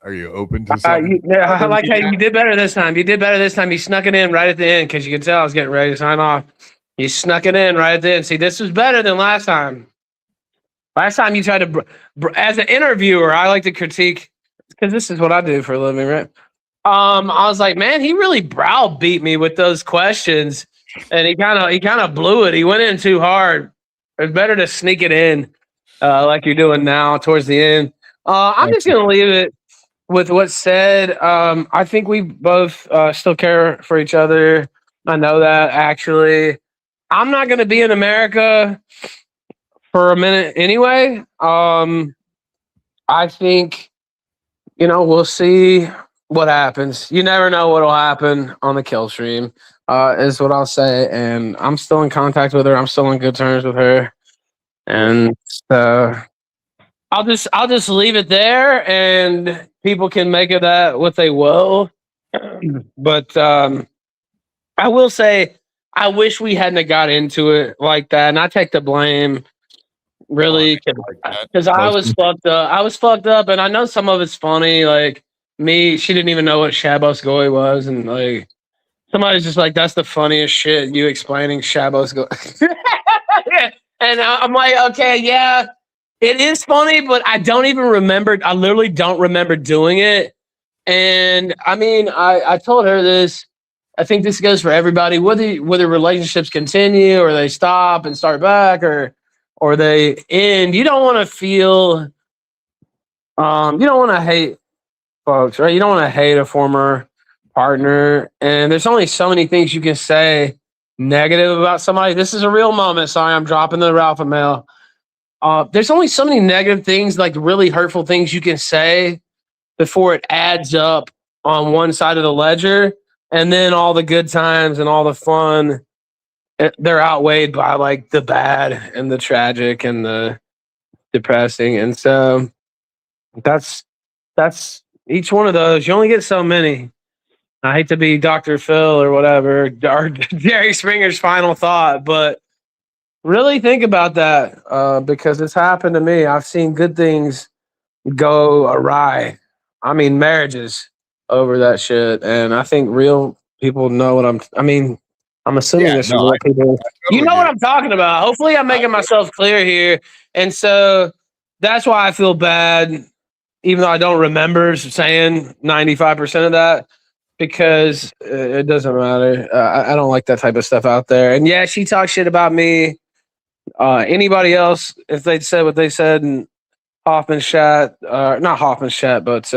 are you open to something? I like how you did better this time. You snuck it in right at the end because you could tell I was getting ready to sign off. You snuck it in right at the end. See, this was better than last time. Last time you tried to, as an interviewer, I like to critique, because this is what I do for a living, right? I was like, man, he really browbeat me with those questions, and he kind of blew it. He went in too hard. It's better to sneak it in, like you're doing now towards the end. I'm just gonna leave it. with what's said, I think we both still care for each other. I know that, actually. I'm not going to be in America for a minute anyway. I think, we'll see what happens. You never know what'll happen on the kill stream, is what I'll say. And I'm still in contact with her. I'm still on good terms with her. And I'll just leave it there, and people can make of that what they will. But I will say, I wish we hadn't got into it like that, and I take the blame, really, because I was fucked up. I was fucked up, and I know some of it's funny. Like me, she didn't even know what Shabos Goy was, and like somebody's just like, "That's the funniest shit." You explaining Shabos Goy, and I'm like, "Okay, yeah, it is funny," but I don't even remember. I literally don't remember doing it. And I mean, I told her this. I think this goes for everybody, whether relationships continue or they stop and start back or they end. You don't want to feel, you don't want to hate folks, right? You don't want to hate a former partner. And there's only so many things you can say negative about somebody. This is a real moment. Sorry, I'm dropping the alpha male. There's only so many negative things, like really hurtful things you can say before it adds up on one side of the ledger. And then all the good times and all the fun, they're outweighed by like the bad and the tragic and the depressing. And so that's each one of those. You only get so many. I hate to be Dr. Phil or whatever, or Jerry Springer's final thought, but really think about that, because it's happened to me. I've seen good things go awry. I mean, marriages over that shit. And I think real people know what I'm assuming there's some real people. You know what I'm talking about. Hopefully I'm making myself clear here. And so that's why I feel bad, even though I don't remember saying 95% of that, because it doesn't matter. I don't like that type of stuff out there. And yeah, she talks shit about me. Anybody else, if they'd said what they said in Hoffman's chat, not Hoffman's chat, but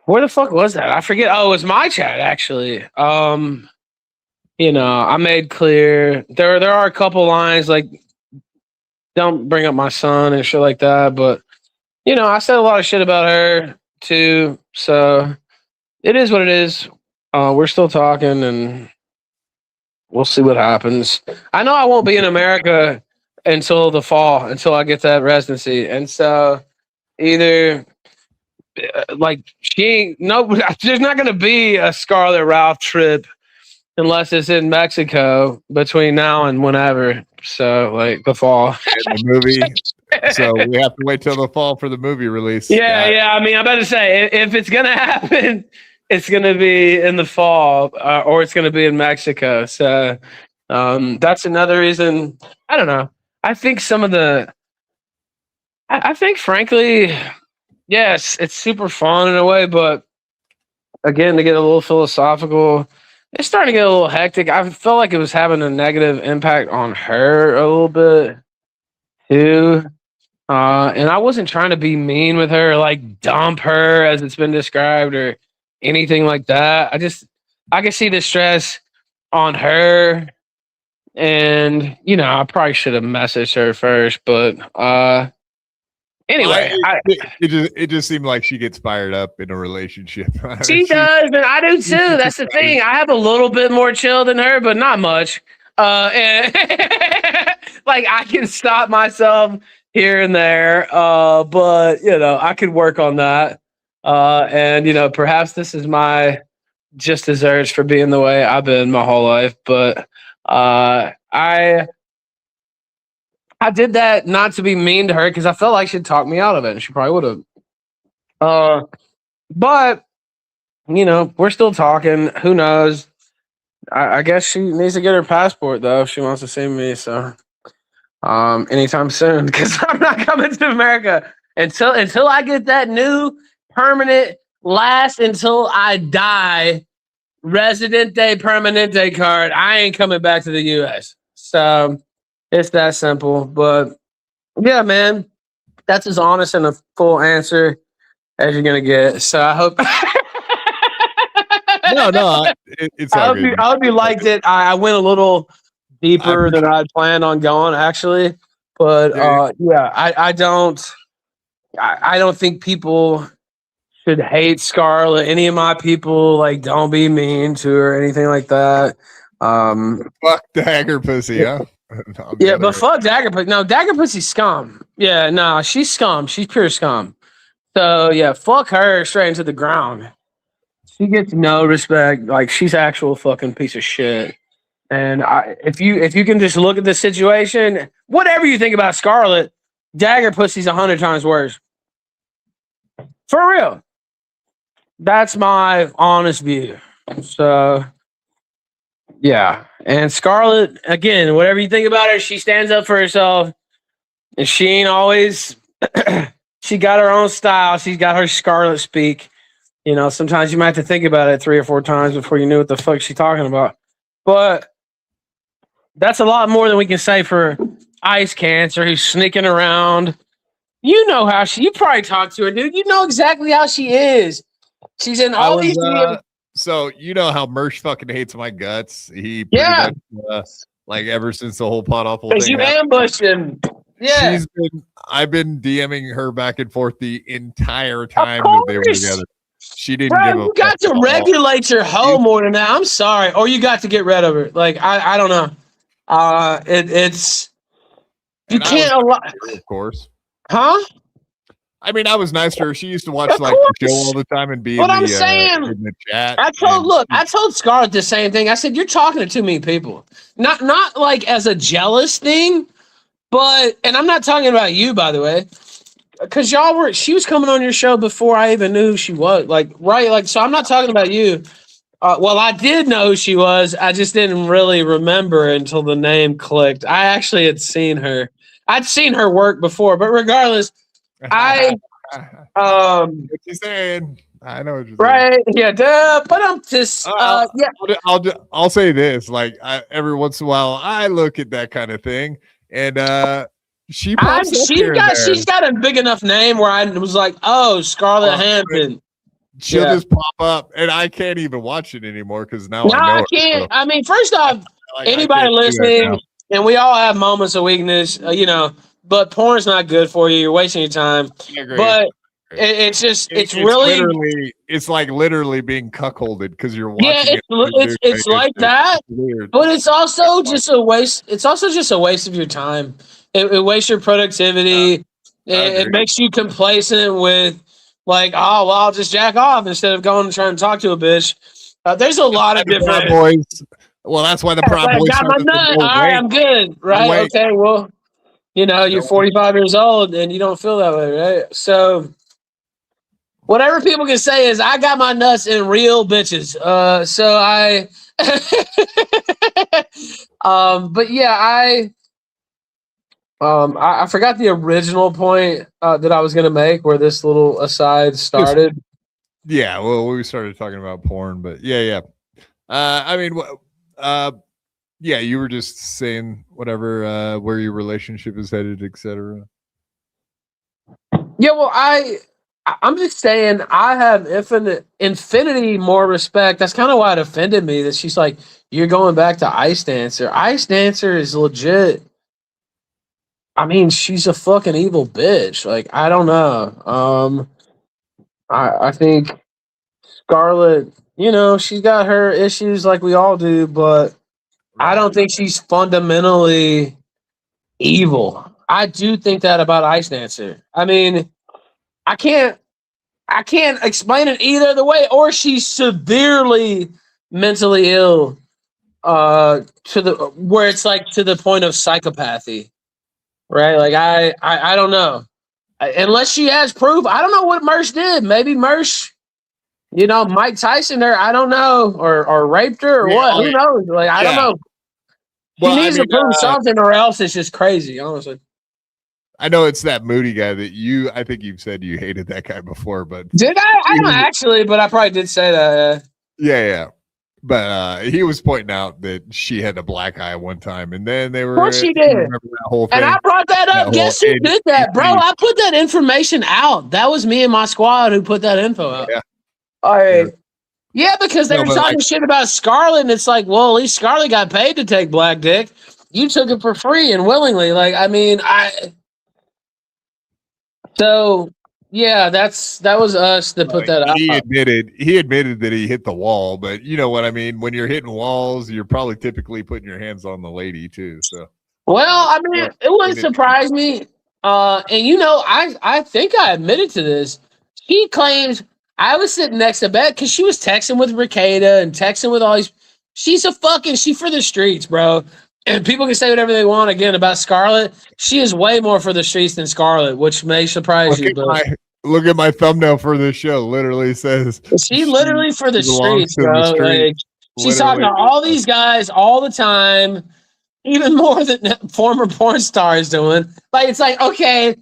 where the fuck was that? I forget. Oh, it was my chat, actually. I made clear there are a couple lines like don't bring up my son and shit like that, but I said a lot of shit about her too. So it is what it is. We're still talking, and we'll see what happens. I know I won't be in America until the fall, until I get that residency, and so either. There's not going to be a Scarlett Ralph trip unless it's in Mexico between now and whenever. So like the fall. And the movie. So we have to wait till the fall for the movie release. Yeah. I mean, I'm about to say, if it's going to happen, it's going to be in the fall, or it's going to be in Mexico. So that's another reason. I don't know. I think frankly, yes, it's super fun in a way, but again, to get a little philosophical, it's starting to get a little hectic. I felt like it was having a negative impact on her a little bit too. And I wasn't trying to be mean with her, like dump her as it's been described or anything like that. I can see the stress on her, and I probably should have messaged her first, but anyway, it just seemed like she gets fired up in a relationship. She does, and I do too. That's the thing. I have a little bit more chill than her, but not much. And like I can stop myself here and there, but I could work on that. And perhaps this is my just desserts for being the way I've been my whole life. But I did that not to be mean to her, because I felt like she'd talk me out of it, and she probably would have. But we're still talking. Who knows? I guess she needs to get her passport though if she wants to see me. So anytime soon, because I'm not coming to America until I get that new permanent last until I die Residente Permanente card. I ain't coming back to the U.S. So it's that simple. But yeah, man, that's as honest and a full answer as you're gonna get. So I hope. No, it's all good. I hope you liked it. I went a little deeper than I'd planned on going, actually. But I don't think people should hate Scarlett. Any of my people, like, don't be mean to her or anything like that. Fuck Dagger Pussy, huh? Yeah, but fuck Dagger Pussy. No, Dagger Pussy's scum. Yeah, no, she's scum. She's pure scum. So yeah, fuck her straight into the ground. She gets no respect. Like, she's actual fucking piece of shit. And if you can just look at the situation, whatever you think about Scarlett, Dagger Pussy's 100 times worse. For real. That's my honest view. So yeah. And Scarlett, again, whatever you think about her, she stands up for herself. And she ain't always she got her own style. She's got her Scarlett speak. You know, sometimes you might have to think about it 3 or 4 times before you knew what the fuck she's talking about. But that's a lot more than we can say for Ice Cancer, who's sneaking around. You know how you probably talked to her, dude. You know exactly how she is. She's in all these. So you know how Mersh fucking hates my guts. He pretty much, like, ever since the whole pot awful thing. Because you ambushed him. Yeah. I've been DMing her back and forth the entire time that they were together. She didn't give a you got to regulate your hoe more than that. I'm sorry. Or you got to get rid of her. Like, I don't know. It's you can't allow, of course. Huh? I mean, I was nice to her. She used to watch like the show all the time and be in the chat. I told Scarlett the same thing. I said, you're talking to too many people. Not like as a jealous thing, but, and I'm not talking about you, by the way, because she was coming on your show before I even knew who she was. Like, right? Like, so I'm not talking about you. Well, I did know who she was. I just didn't really remember until the name clicked. I actually had seen her. I'd seen her work before, but regardless, what you saying? I know what you're saying. Right? Yeah, duh. But I'm just I'll say this: like, every once in a while, I look at that kind of thing, and she's got a big enough name where I was like, oh, Scarlett Hampton. She'll just pop up, and I can't even watch it anymore because now I can't. So. I mean, first off, anybody listening, and we all have moments of weakness, you know. But porn's not good for you. You're wasting your time. But it's just it's like literally being cuckolded because you're watching. Yeah, it's like that. Weird. But it's also just a waste. It's also just a waste of your time. It wastes your productivity. It makes you complacent with. Like, oh, well, I'll just jack off instead of going and trying to talk to a bitch. There's a lot of different boys. Well, that's why the Proud Boys. Got my nut. All right, I'm good. Right? Okay. Well, you know, you're 45 years old and you don't feel that way, right? So, whatever people can say is, I got my nuts in real bitches. So I, but yeah, I forgot the original point that I was going to make where this little aside started. Yeah, well, we started talking about porn, but yeah. I mean, yeah, you were just saying whatever, where your relationship is headed, etc. Yeah, well, I'm just saying I have infinity more respect. That's kind of why it offended me that she's like, you're going back to Ice Dancer. Ice Dancer is legit. I mean, she's a fucking evil bitch. Like, I don't know. I think Scarlett, you know, she's got her issues like we all do, but I don't think she's fundamentally evil. I do think that about Ice Dancer. I mean, I can't explain it either the way, or she's severely mentally ill to the where it's like to the point of psychopathy. Right, like I don't know, unless she has proof. I don't know what Mersh did. Maybe Mersh, you know, Mike Tyson her. I don't know, or raped her, or what? Who knows? Like I don't know. She needs to prove something, or else it's just crazy. Honestly, I know it's that Moody guy that I think you've said you hated that guy before, but did I? I don't actually, but I probably did say that. Yeah. But he was pointing out that she had a black eye one time, and then they were. Of course she you did. remember that whole thing? And I brought that up. Guess who did that, bro? I put that information out. That was me and my squad who put that info out. Yeah. All right. Yeah, because they No, were but talking shit about Scarlett, and it's like, well, at least Scarlett got paid to take black dick. You took it for free and willingly. Like, I mean, So yeah, that was us that put that out. He admitted that he hit the wall, but you know what I mean. When you're hitting walls, you're probably typically putting your hands on the lady too. So, Well, I mean, it wouldn't surprise me. And you know, I think I admitted to this. She claims I was sitting next to Beth because she was texting with Rekieta and texting with all these. She for the streets, bro. And people can say whatever they want again about Scarlett. She is way more for the streets than Scarlett, which may surprise you. But look at my thumbnail for this show. Literally says she literally for the belongs streets, to the bro. street. Like, she's talking to all these guys all the time, even more than former porn stars doing. Like, it's like, okay,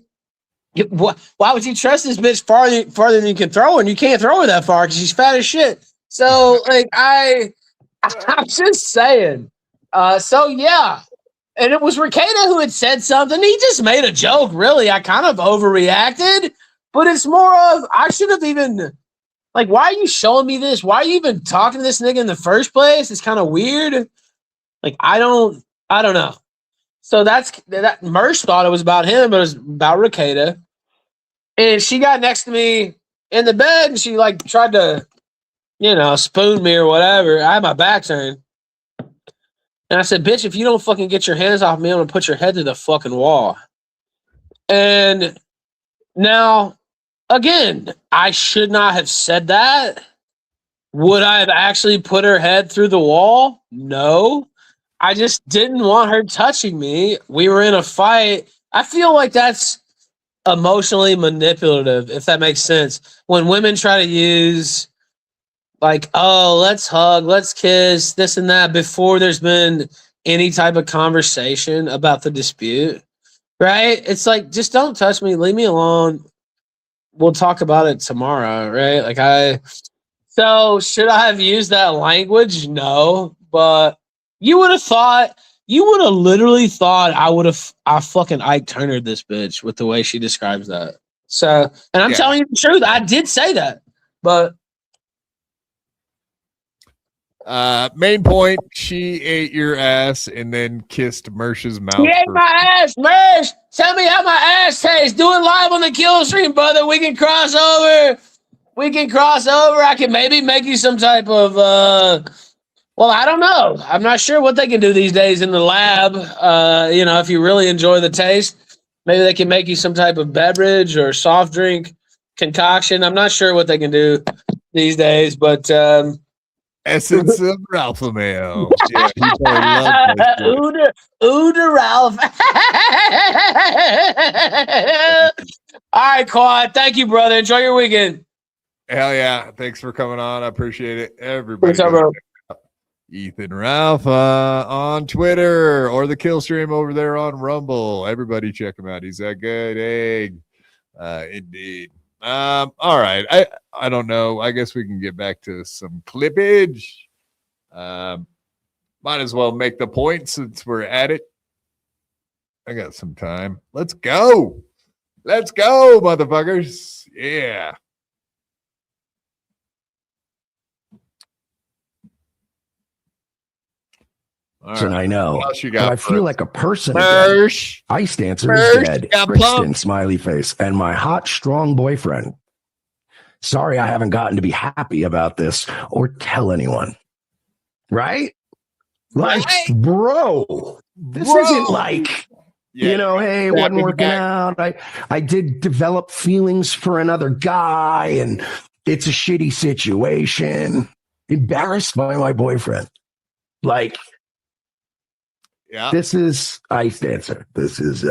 why would you trust this bitch farther than you can throw her? And you can't throw her that far because she's fat as shit. So, like, I'm just saying. So yeah, and it was Rekieta who had said something. He just made a joke. Really, I kind of overreacted, but it's more of I should have even like. Why are you showing me this? Why are you even talking to this nigga in the first place? It's kind of weird. Like I don't know. So that Mersh thought it was about him, but it was about Rekieta. And she got next to me in the bed, and she like tried to, spoon me or whatever. I had my back turned. And I said, bitch, if you don't fucking get your hands off me, I'm going to put your head to the fucking wall. And now, again, I should not have said that. Would I have actually put her head through the wall? No. I just didn't want her touching me. We were in a fight. I feel like that's emotionally manipulative, if that makes sense. When women try to use... like, oh, let's hug, let's kiss, this and that, before there's been any type of conversation about the dispute, right? It's like, just don't touch me, leave me alone. We'll talk about it tomorrow, right? So should I have used that language? No, but you would have literally thought I fucking Ike Turnered this bitch with the way she describes that. So, and I'm telling you the truth, I did say that, but main point, she ate your ass and then kissed Mersh's mouth. She ate my ass, Mersh. Tell me how my ass tastes. Do it live on the kill stream, brother. We can cross over. I can maybe make you some type of well, I don't know. I'm not sure what they can do these days in the lab. If you really enjoy the taste, maybe they can make you some type of beverage or soft drink concoction. I'm not sure what they can do these days, but essence of Ralph Mail. Yeah, Uda Ralph. All right, Quad. Thank you, brother. Enjoy your weekend. Hell yeah. Thanks for coming on. I appreciate it. Everybody. What's up, bro? Ethan Ralph on Twitter or the kill stream over there on Rumble. Everybody check him out. He's a good egg. Indeed. All right. I don't know. I guess we can get back to some clippage. Might as well make the point since we're at it. I got some time. Let's go. Let's go, motherfuckers. Yeah. Right. And I know. But I feel like a person. Mersh. Ice dancer is dead. Kristen, smiley face. And my hot, strong boyfriend. Sorry, I haven't gotten to be happy about this or tell anyone. Right? Like, bro, this isn't like, hey, it wasn't working out. I did develop feelings for another guy and it's a shitty situation. Embarrassed by my boyfriend. Like, this is Ice Dancer. This is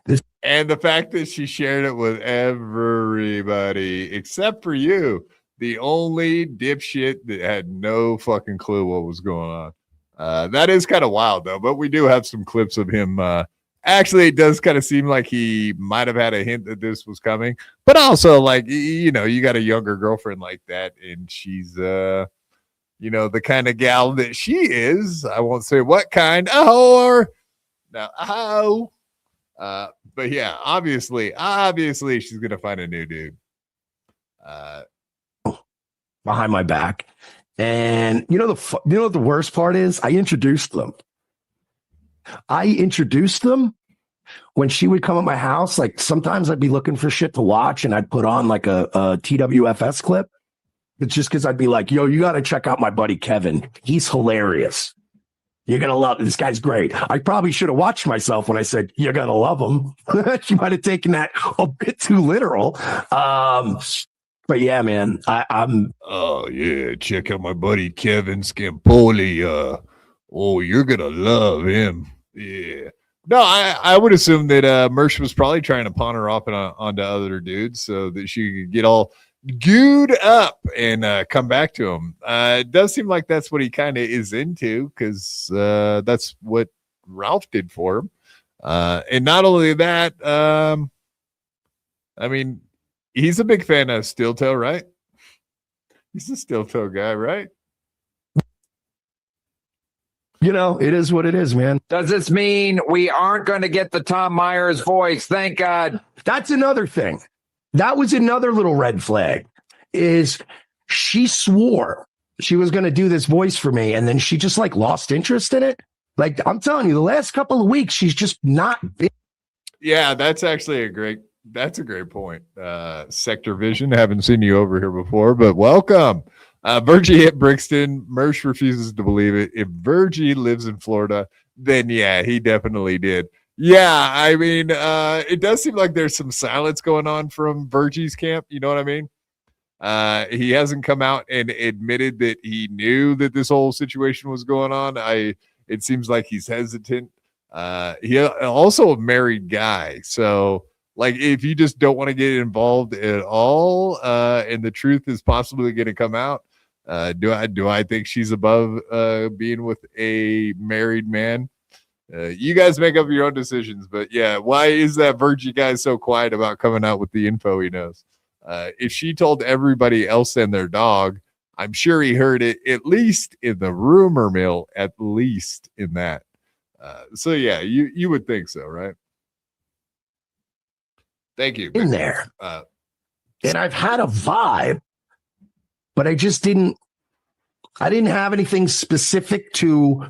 this. And the fact that she shared it with everybody except for you, the only dipshit that had no fucking clue what was going on. That is kind of wild though, but we do have some clips of him. Actually, it does kind of seem like he might have had a hint that this was coming, but also like, you got a younger girlfriend like that and she's you know, the kind of gal that she is. I won't say what kind, a whore. Now, a hoe. But yeah, obviously, she's gonna find a new dude. Behind my back, and you know what the worst part is? I introduced them when she would come at my house. Like sometimes I'd be looking for shit to watch, and I'd put on like a TWFS clip. It's just because I'd be like, "Yo, you got to check out my buddy Kevin. He's hilarious. You're going to love it. This guy's great." I probably should have watched myself when I said, "You're going to love him." She might have taken that a bit too literal. But yeah, man, I'm. Oh, yeah. Check out my buddy Kevin Scampoli. Oh, you're going to love him. Yeah. No, I would assume that Mersh was probably trying to pawn her off onto other dudes so that she could get all gooed up and come back to him. It does seem like that's what he kind of is into, because that's what Ralph did for him. And not only that, I mean, he's a big fan of steel toe, right? He's a steel toe guy, right? You know, it is what it is, man. Does this mean we aren't going to get the Tom Myers voice? Thank God. That's another thing. That was another little red flag, is she swore she was going to do this voice for me, and then she just like lost interest in it. Like, I'm telling you, the last couple of weeks, she's just not been. Yeah, that's actually a great point. Sector Vision, haven't seen you over here before, but welcome. Virgie hit Brixton. Mersh refuses to believe it. If Virgie lives in Florida, then yeah, he definitely did. Yeah, I mean, it does seem like there's some silence going on from Virgie's camp. You know what I mean? He hasn't come out and admitted that he knew that this whole situation was going on. It seems like he's hesitant. He also a married guy, so like if you just don't want to get involved at all, and the truth is possibly going to come out, do I think she's above being with a married man? You guys make up your own decisions, but yeah, why is that Virgie guy so quiet about coming out with the info he knows? If she told everybody else and their dog, I'm sure he heard it at least in the rumor mill, at least in that. So yeah, you would think so, right? Thank you. In there. And I've had a vibe, but I didn't have anything specific to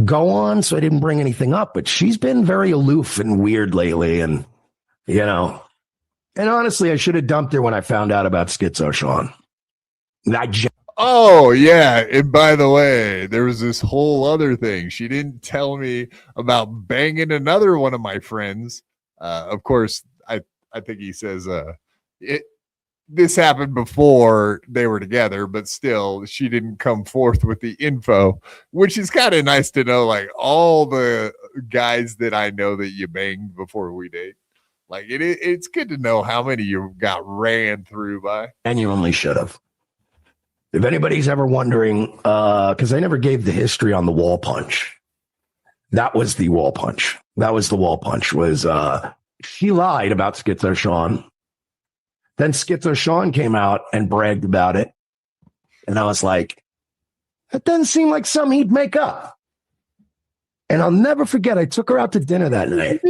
go on, so I didn't bring anything up. But she's been very aloof and weird lately, and you know, and honestly, I should have dumped her when I found out about Schizo Sean. Oh yeah, and by the way, there was this whole other thing. She didn't tell me about banging another one of my friends. Of course, I think he says this happened before they were together, but still, she didn't come forth with the info, which is kind of nice to know. Like all the guys that I know that you banged before we date, like it's good to know how many you got ran through by. And you only should have. If anybody's ever wondering, because I never gave the history on the wall punch. That was the wall punch. Was she lied about Schizo Sean. Then Schizo Sean came out and bragged about it. And I was like, that doesn't seem like something he'd make up. And I'll never forget, I took her out to dinner that night.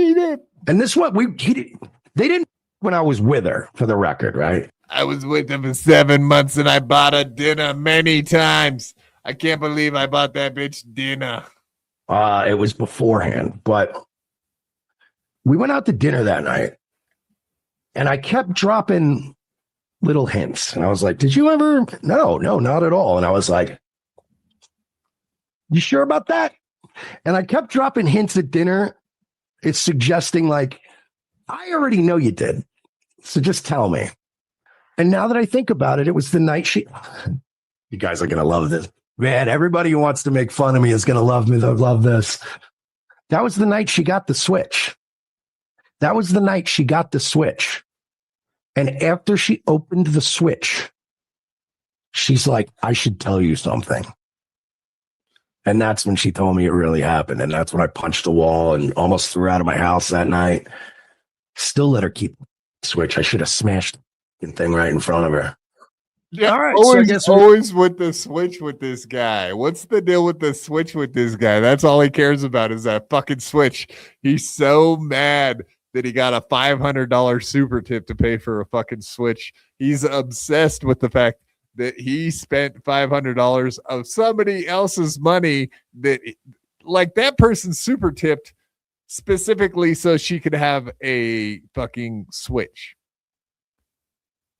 And this one, they didn't when I was with her, for the record, right? I was with him for 7 months and I bought her dinner many times. I can't believe I bought that bitch dinner. It was beforehand, but we went out to dinner that night and I kept dropping little hints. And I was like, did you ever? No, not at all. And I was like, you sure about that? And I kept dropping hints at dinner. It's suggesting like, I already know you did. So just tell me. And now that I think about it, it was the night you guys are going to love this. Man, everybody who wants to make fun of me is going to love me. They'll love this. That was the night she got the switch. And after she opened the switch, she's like, I should tell you something. And that's when she told me it really happened. And that's when I punched the wall and almost threw her out of my house that night. Still let her keep the switch. I should have smashed the thing right in front of her. Yeah, All right, so I always, guess we- always with the switch with this guy. What's the deal with the switch with this guy? That's all he cares about is that fucking switch. He's so mad that he got a $500 super tip to pay for a fucking switch. He's obsessed with the fact that he spent $500 of somebody else's money that, like, that person super tipped specifically so she could have a fucking switch.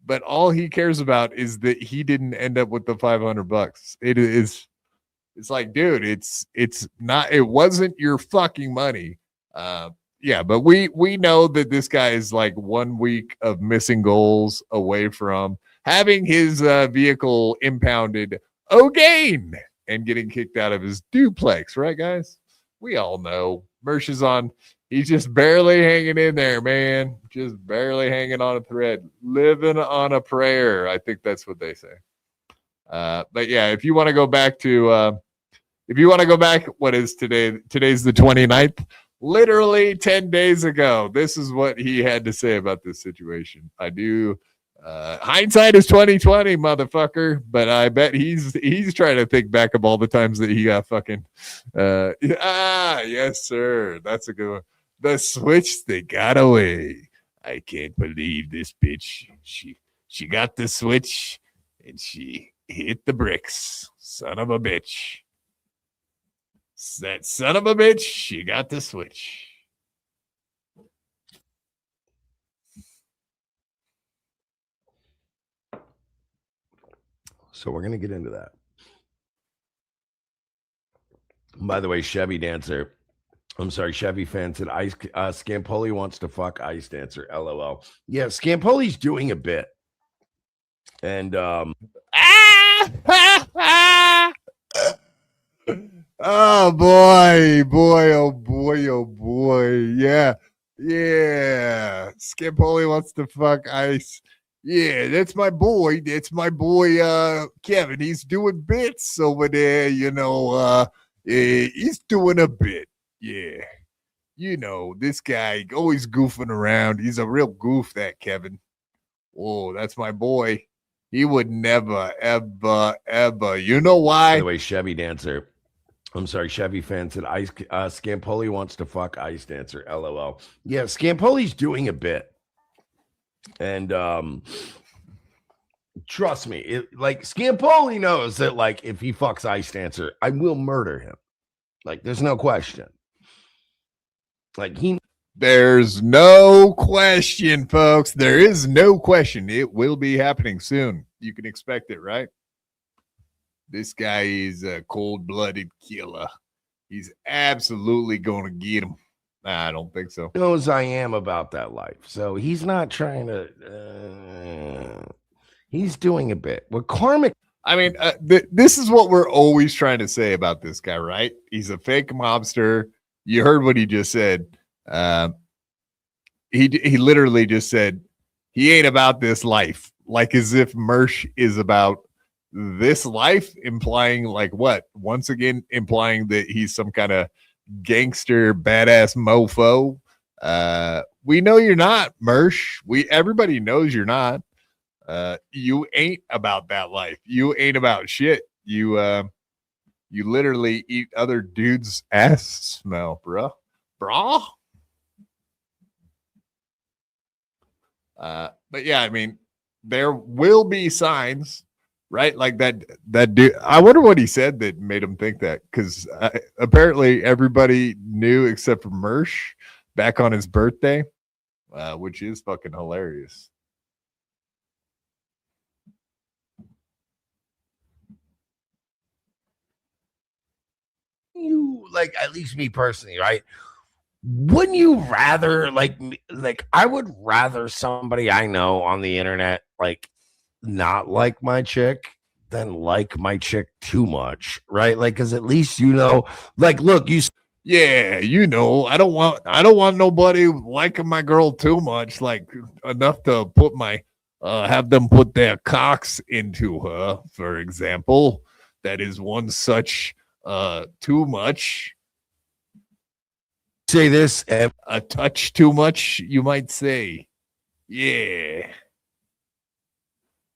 But all he cares about is that he didn't end up with the $500. It's like, dude, it's not, it wasn't your fucking money. Yeah, but we know that this guy is like 1 week of missing goals away from having his vehicle impounded again and getting kicked out of his duplex, right, guys? We all know Mersh is on. He's just barely hanging in there, man. Just barely hanging on a thread, living on a prayer. I think that's what they say. But yeah, if you want to go back to, what is today? Today's the 29th. Literally 10 days ago, this is what he had to say about this situation. I do. Hindsight is 2020, motherfucker. But I bet he's trying to think back of all the times that he got fucking. Yes, sir. That's a good one. The switch they got away. I can't believe this bitch. She got the switch and she hit the bricks. Son of a bitch. That son of a bitch. She got the switch. So we're gonna get into that. By the way, Chevy Dancer. I'm sorry, Chevy fan said Scampoli wants to fuck Ice Dancer. LOL. Yeah, Scampoli's doing a bit. And oh boy, oh boy. Yeah. Scampoli wants to fuck Ice. Yeah, that's my boy. Kevin. He's doing bits over there, he's doing a bit. Yeah. This guy always goofing around. He's a real goof, that Kevin. Oh, that's my boy. He would never, ever. You know why? By the way, Chevy Dancer. I'm sorry, Chevy fan said Scampoli wants to fuck Ice Dancer. LOL. Yeah, Scampoli's doing a bit. And trust me, Scampoli knows that, like, if he fucks Ice Dancer, I will murder him. Like, there's no question. There's no question, folks. There is no question. It will be happening soon. You can expect it, right? This guy is a cold-blooded killer. He's absolutely going to get him. Nah, I don't think so. He knows I am about that life. So he's not trying to... he's doing a bit. With Karmic... I mean, this is what we're always trying to say about this guy, right? He's a fake mobster. You heard what he just said. He literally just said he ain't about this life, like as if Mersh is about this life, implying like what? Once again, implying that he's some kind of gangster, badass mofo. We know you're not, Mersh. Everybody knows you're not. You ain't about that life. You ain't about shit. You literally eat other dudes' ass smell, bro. But yeah, I mean, there will be signs, right? Like that dude. I wonder what he said that made him think that, because apparently everybody knew except for Mersh back on his birthday, which is fucking hilarious. You, like, at least me personally, right? Wouldn't you rather, like I would rather somebody I know on the internet, like, not like my chick than like my chick too much, right? Like, because at least, like, look, yeah, I don't want nobody liking my girl too much, like enough to put have them put their cocks into her, for example. That is one such too much. Say this, a touch too much, you might say. Yeah.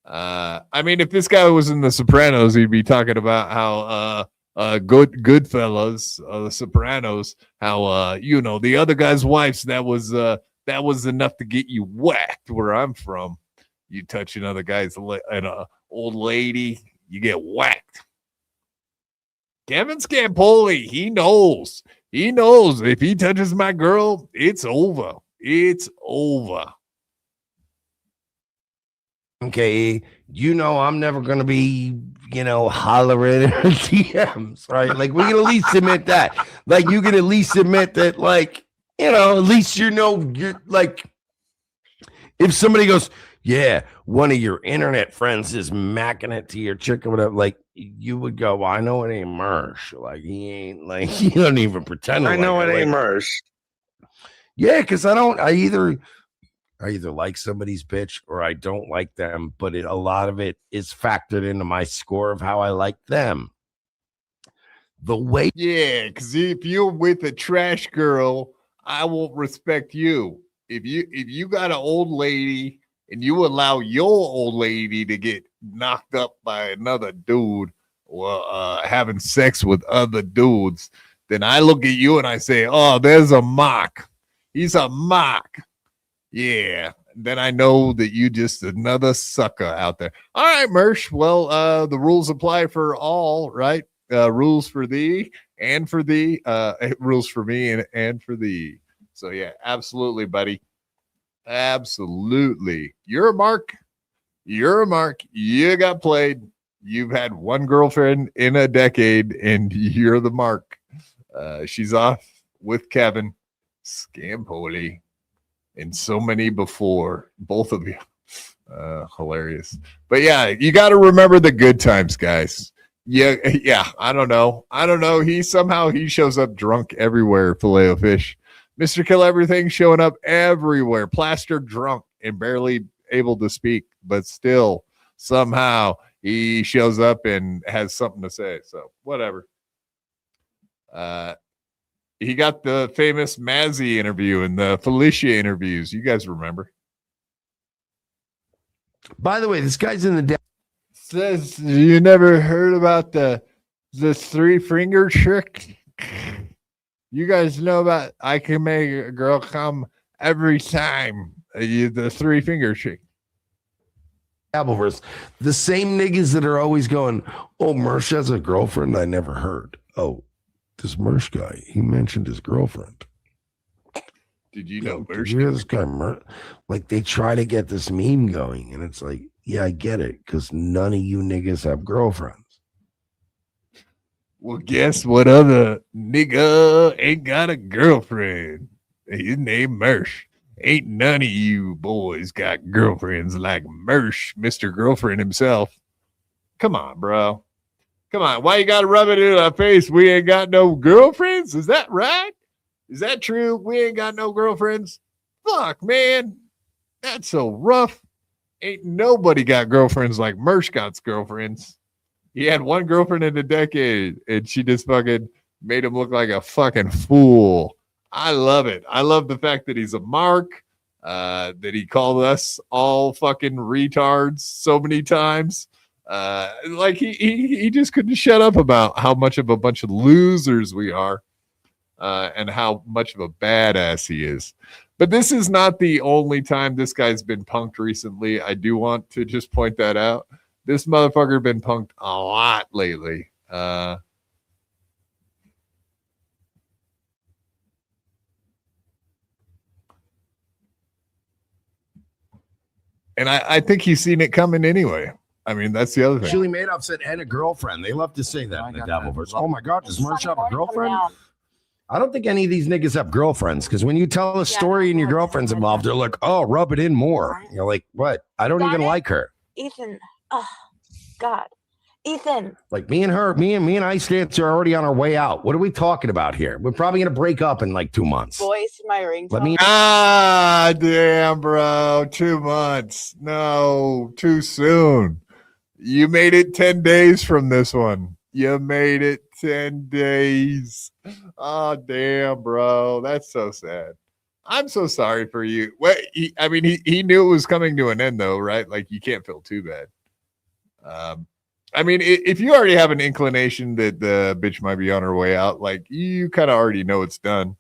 I mean, if this guy was in The Sopranos, he'd be talking about how Goodfellas, The Sopranos, how the other guy's wives, that was enough to get you whacked. Where I'm from, you touch another guy's old lady, you get whacked. Kevin Scampoli, he knows. He knows if he touches my girl, it's over. It's over. Okay, I'm never gonna be, hollering at DMs, right? Like we can at least admit that. Like you can at least admit that, like, at least you're like, if somebody goes, yeah, one of your internet friends is macking it to your chick or whatever, like you would go, well, I know it ain't Mersh. Like he ain't like he don't even pretend. I know it ain't Mersh. Yeah, because I either like somebody's bitch or I don't like them, but a lot of it is factored into my score of how I like them. The way, yeah, because if you're with a trash girl, I won't respect you. If you got an old lady and you allow your old lady to get knocked up by another dude or having sex with other dudes, then I look at you and I say, oh, there's a mock. He's a mock. Yeah. Then I know that you just another sucker out there. All right, Mersh. Well, the rules apply for all, right? Rules for thee and for thee. Rules for me and for thee. So yeah, absolutely, buddy. Absolutely. You're a mark. You're a mark. You got played. You've had one girlfriend in a decade, and you're the mark. She's off with Kevin Scampoli and so many before. Both of you. Hilarious. But yeah, you got to remember the good times, guys. Yeah. I don't know. He shows up drunk everywhere, Filet-O-Fish. Mr. Kill Everything showing up everywhere, plastered drunk and barely able to speak, but still somehow he shows up and has something to say. So whatever. He got the famous Mazzy interview and the Felicia interviews. You guys remember? By the way, this guy's in the says you never heard about the three finger trick. You guys know about I can make a girl come every time. The three finger trick. Dabbleverse. The same niggas that are always going, oh, Mersh has a girlfriend I never heard. Oh, this Mersh guy, he mentioned his girlfriend. Did you know Mersh? Did you hear this guy, like they try to get this meme going, and it's like, yeah, I get it, because none of you niggas have girlfriends. Well, guess what other nigga ain't got a girlfriend? His name Mersh. Ain't none of you boys got girlfriends like Mersh, Mr. Girlfriend himself. Come on, bro. Come on. Why you got to rub it in our face? We ain't got no girlfriends? Is that right? Is that true? We ain't got no girlfriends? Fuck, man. That's so rough. Ain't nobody got girlfriends like Mersh got girlfriends. He had one girlfriend in a decade, and she just fucking made him look like a fucking fool. I love it. I love the fact that he's a mark, that he called us all fucking retards so many times. Like he just couldn't shut up about how much of a bunch of losers we are, and how much of a badass he is. But this is not the only time this guy's been punked recently. I do want to just point that out. This motherfucker been punked a lot lately. And I think he's seen it coming anyway. I mean, that's the other thing. Julie Madoff said, and a girlfriend. They love to say that in the Dabbleverse. Oh my God, does Mersh have a girlfriend? I don't think any of these niggas have girlfriends, because when you tell a story and your girlfriend's involved, they're like, oh, rub it in more. You're like, what? I don't even like her. Ethan, oh God, Ethan. Like me and Ice Dance are already on our way out. What are we talking about here? We're probably gonna break up in like 2 months. Voice my ringtone. Damn, bro. 2 months. No, too soon. You made it 10 days from this one. You made it 10 days. Oh, damn, bro. That's so sad. I'm so sorry for you. Well, he knew it was coming to an end, though, right? Like, you can't feel too bad. I mean, if you already have an inclination that the bitch might be on her way out, like you kind of already know it's done.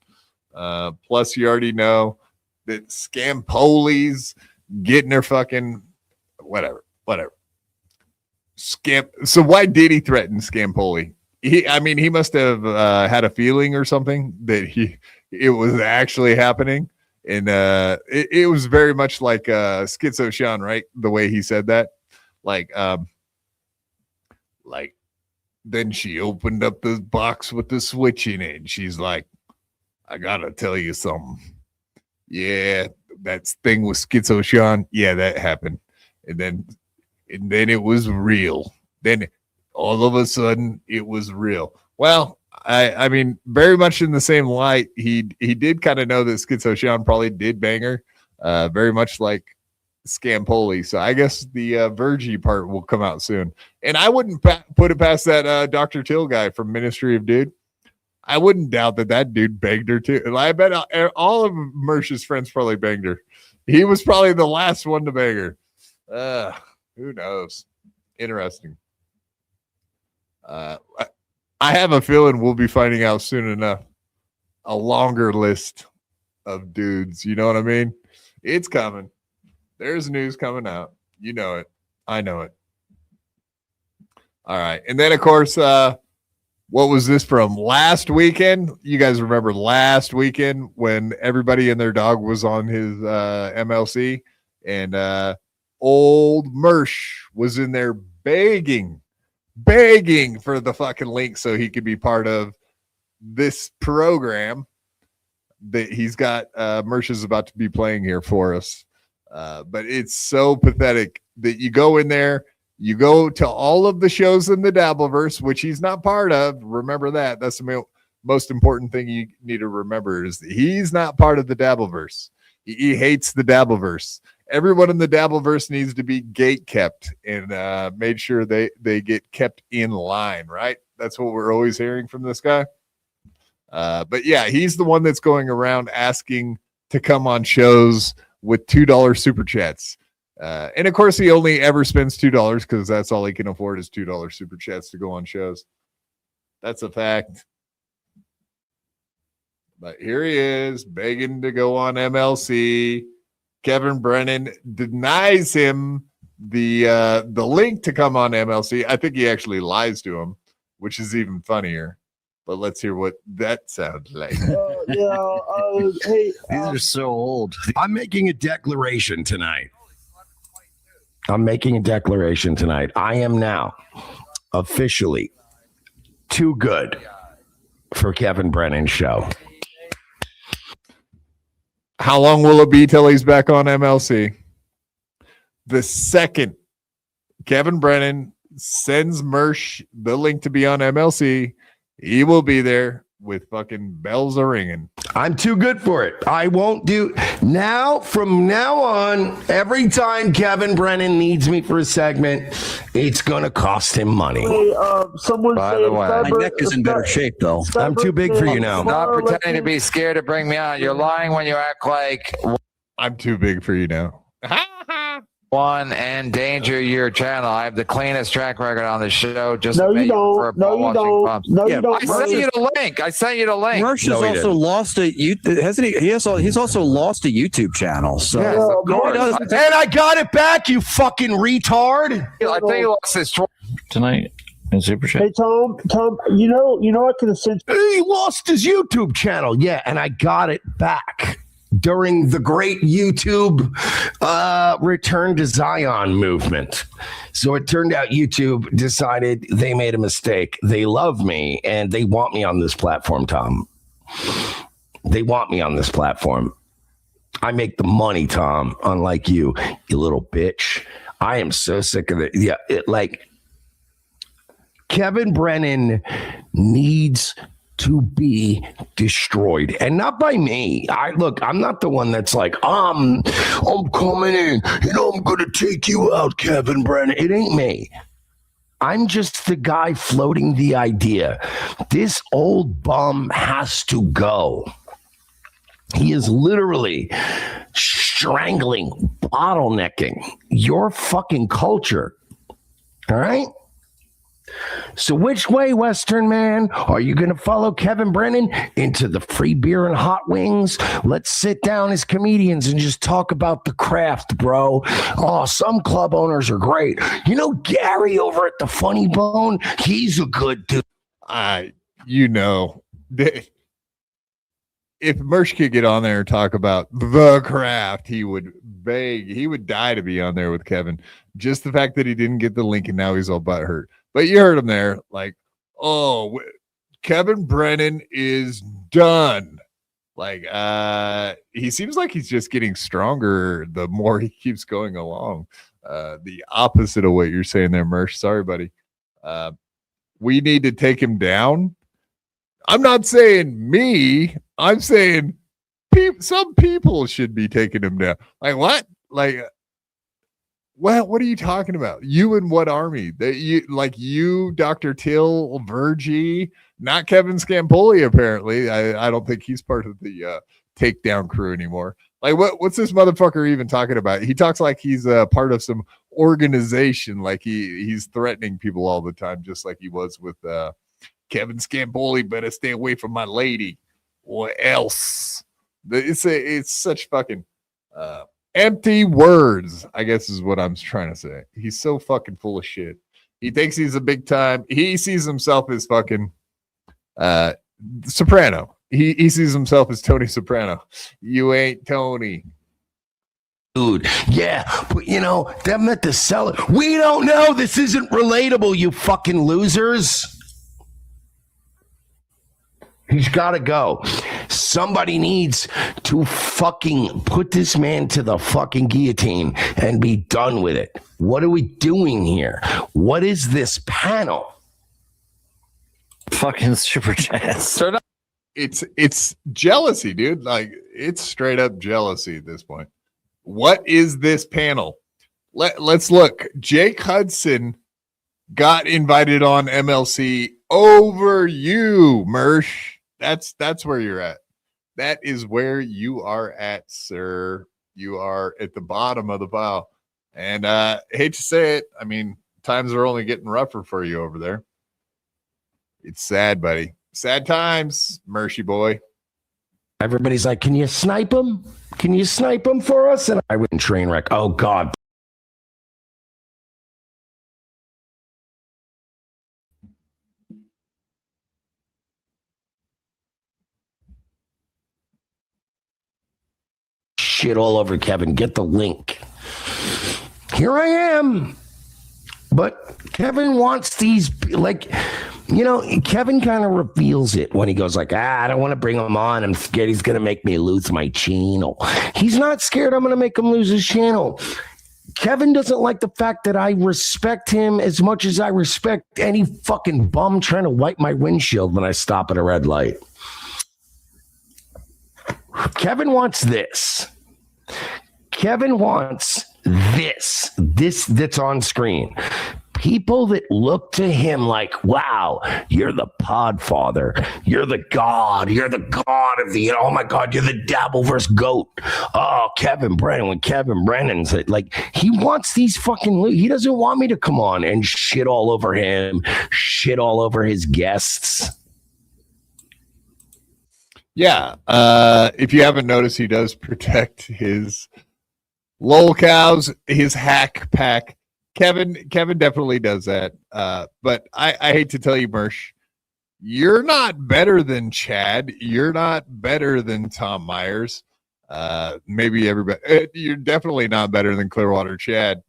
Plus, you already know that Scampoli's getting her fucking whatever. So why did he threaten Scampoli? He must have had a feeling or something that it was actually happening. And it was very much like Schizo Sean, right? The way he said that. Like then she opened up the box with the switch in it. And she's like, I gotta tell you something. Yeah, that thing with Schizo Sean. Yeah, that happened. And then it was real. Then all of a sudden it was real. Well, I mean, very much in the same light, he did kind of know that Schizo Sean probably did bang her, very much like Scampoli. So I guess the Virgie part will come out soon. And I wouldn't put it past that Dr. Till guy from Ministry of Dude. I wouldn't doubt that dude banged her too. I bet all of Mersh's friends probably banged her. He was probably the last one to bang her. Who knows? Interesting. I have a feeling we'll be finding out soon enough a longer list of dudes. You know what I mean? It's coming. There's news coming out. You know it. I know it. All right. And then, of course, what was this from last weekend? You guys remember last weekend when everybody and their dog was on his MLC and old Mersh was in there begging for the fucking link so he could be part of this program that he's got. Mersh is about to be playing here for us. But it's so pathetic that you go in there, you go to all of the shows in the Dabbleverse, which he's not part of. Remember that. That's the most important thing you need to remember is that he's not part of the Dabbleverse. He hates the Dabbleverse. Everyone in the Dabbleverse needs to be gate kept and made sure they get kept in line, right? That's what we're always hearing from this guy. But yeah, he's the one that's going around asking to come on shows with $2 super chats. And of course, he only ever spends $2 because that's all he can afford is $2 super chats to go on shows. That's a fact. But here he is begging to go on MLC. Kevin Brennan denies him the link to come on MLC. I think he actually lies to him, which is even funnier. But let's hear what that sounds like. Hey, these are so old. I'm making a declaration tonight. I am now officially too good for Kevin Brennan's show. How long will it be till he's back on MLC? The second Kevin Brennan sends Mersh the link to be on MLC, he will be there with fucking bells are ringing. I'm too good for it. I won't do now. From now on, every time Kevin Brennan needs me for a segment, it's gonna cost him money. Hey, someone By the way, my neck is in better shape though. I'm too big for you now. Stop pretending to be scared to bring me on. You're lying when you act like I'm too big for you now. One, endanger your channel. I have the cleanest track record on the show. Just No, you make don't. for No, you ball-watching don't. bumps. No, you don't. I sent you the link. Mersh has also lost a hasn't he? He's also lost a YouTube channel. So Yes, of course. And I got it back, you fucking retard. I think he lost his tonight in Super Chat. Hey Tom, you know I could have sent. He lost his YouTube channel. Yeah, and I got it back during the great YouTube return to Zion movement. So it turned out YouTube decided they made a mistake. They love me and they want me on this platform, Tom. They want me on this platform. I make the money, Tom, unlike you little bitch. I am so sick of it. Yeah, Kevin Brennan needs to be destroyed, and not by me. I'm not the one that's like, I'm coming in and I'm gonna take you out, Kevin Brennan. It ain't me. I'm just the guy floating the idea. This old bum has to go. He is literally strangling, bottlenecking your fucking culture. All right. So which way, Western man, are you going to follow Kevin Brennan into the free beer and hot wings? Let's sit down as comedians and just talk about the craft, bro. Oh, some club owners are great. You know Gary over at the Funny Bone? He's a good dude. You know, if Mersh could get on there and talk about the craft, he would beg. He would die to be on there with Kevin. Just the fact that he didn't get the link and now he's all butthurt. But you heard him there, like, oh, Kevin Brennan is done. Like, he seems like he's just getting stronger the more he keeps going along. The opposite of what you're saying there, Mersh. Sorry, buddy. We need to take him down. I'm not saying me. I'm saying some people should be taking him down. Like, what? Like, what are you talking about? You and what army? That you, Dr. Till, Virgie, not Kevin Scampoli, apparently. I don't think he's part of the takedown crew anymore. Like, what's this motherfucker even talking about? He talks like he's part of some organization, like he's threatening people all the time, just like he was with Kevin Scampoli. Better stay away from my lady, or else. It's such fucking empty words, I guess is what I'm trying to say. He's so fucking full of shit. He thinks he's a big time. He sees himself as fucking Soprano. He sees himself as Tony Soprano. You ain't Tony. Dude, yeah, but you know, them at the cellar. We don't know. This isn't relatable, you fucking losers. He's got to go. Somebody needs to fucking put this man to the fucking guillotine and be done with it. What are we doing here? What is this panel? Fucking super chats. It's jealousy, dude. Like, it's straight up jealousy at this point. What is this panel? Let's look. Jake Hudson got invited on MLC over you, Mersh. That's where you're at. That is where you are at, sir. You are at the bottom of the pile. And hate to say it, I mean, times are only getting rougher for you over there. It's sad, buddy. Sad times, Mershy boy. Everybody's like, can you snipe him? Can you snipe him for us? And I wouldn't train wreck. Oh, God. Shit all over Kevin. Get the link. Here I am. But Kevin wants these, like, you know, Kevin kind of reveals it when he goes like, I don't want to bring him on. I'm scared he's going to make me lose my channel. He's not scared I'm going to make him lose his channel. Kevin doesn't like the fact that I respect him as much as I respect any fucking bum trying to wipe my windshield when I stop at a red light. Kevin wants this. Kevin wants this that's on screen. People that look to him like, wow, you're the podfather. You're the god. You're the god of the, oh my God, you're the Dabbleverse goat. Oh, Kevin Brennan. When Kevin Brennan's like, he wants these fucking, he doesn't want me to come on and shit all over him, shit all over his guests. Yeah. If you haven't noticed, he does protect his lolcows, his Hackpack. Kevin definitely does that. But I hate to tell you, Mersh, you're not better than Chad. You're not better than Tom Myers. Maybe everybody. You're definitely not better than Clearwater Chad.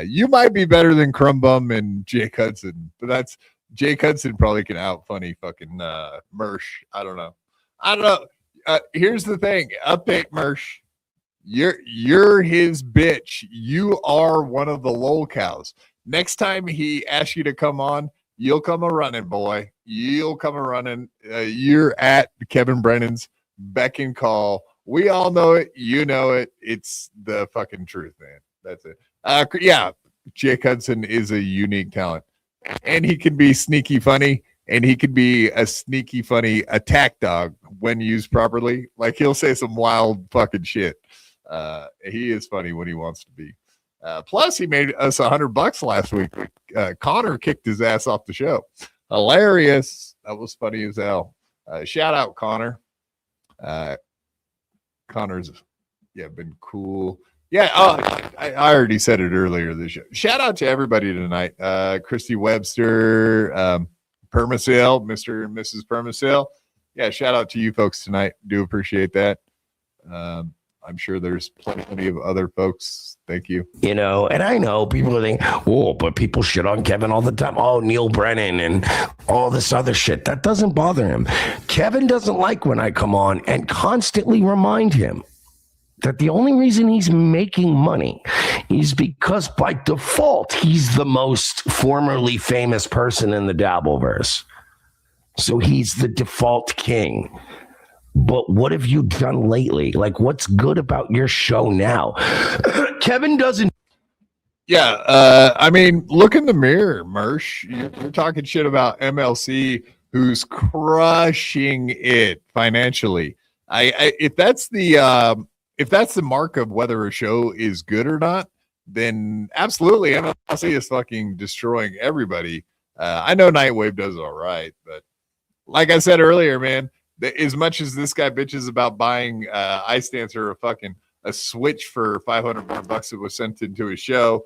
You might be better than Crumbum and Jake Hudson, but that's Jake Hudson probably can out funny fucking Mersh. I don't know. Here's the thing. Update, Mersh. You're his bitch. You are one of the lolcows. Next time he asks you to come on, you'll come a running, boy. You'll come a running. You're at Kevin Brennan's beck and call. We all know it. You know it. It's the fucking truth, man. That's it. Yeah, Jake Hudson is a unique talent, and he can be sneaky funny, and he can be a sneaky funny attack dog when used properly. Like, he'll say some wild fucking shit. He is funny when he wants to be. Plus, he made us $100 last week. Connor kicked his ass off the show. Hilarious. That was funny as hell. Shout out Connor. Connor's been cool. Yeah, I already said it earlier this show. Shout out to everybody tonight. Christy Webster, Permasil, Mr. and Mrs. Permasil. Yeah, shout out to you folks tonight. Do appreciate that. I'm sure there's plenty of other folks. Thank you. You know, and I know people think, oh, but people shit on Kevin all the time. Oh, Neil Brennan and all this other shit. That doesn't bother him. Kevin doesn't like when I come on and constantly remind him that the only reason he's making money is because by default, he's the most formerly famous person in the Dabbleverse. So he's the default king. But what have you done lately? Like, what's good about your show now? Kevin doesn't. Yeah, I mean, look in the mirror, Mersh. You're talking shit about MLC, who's crushing it financially. If that's the mark of whether a show is good or not, then absolutely MLC is fucking destroying everybody. I know Nightwave does all right, but like I said earlier, man, as much as this guy bitches about buying Ice Dancer a Switch for $500 that was sent into his show,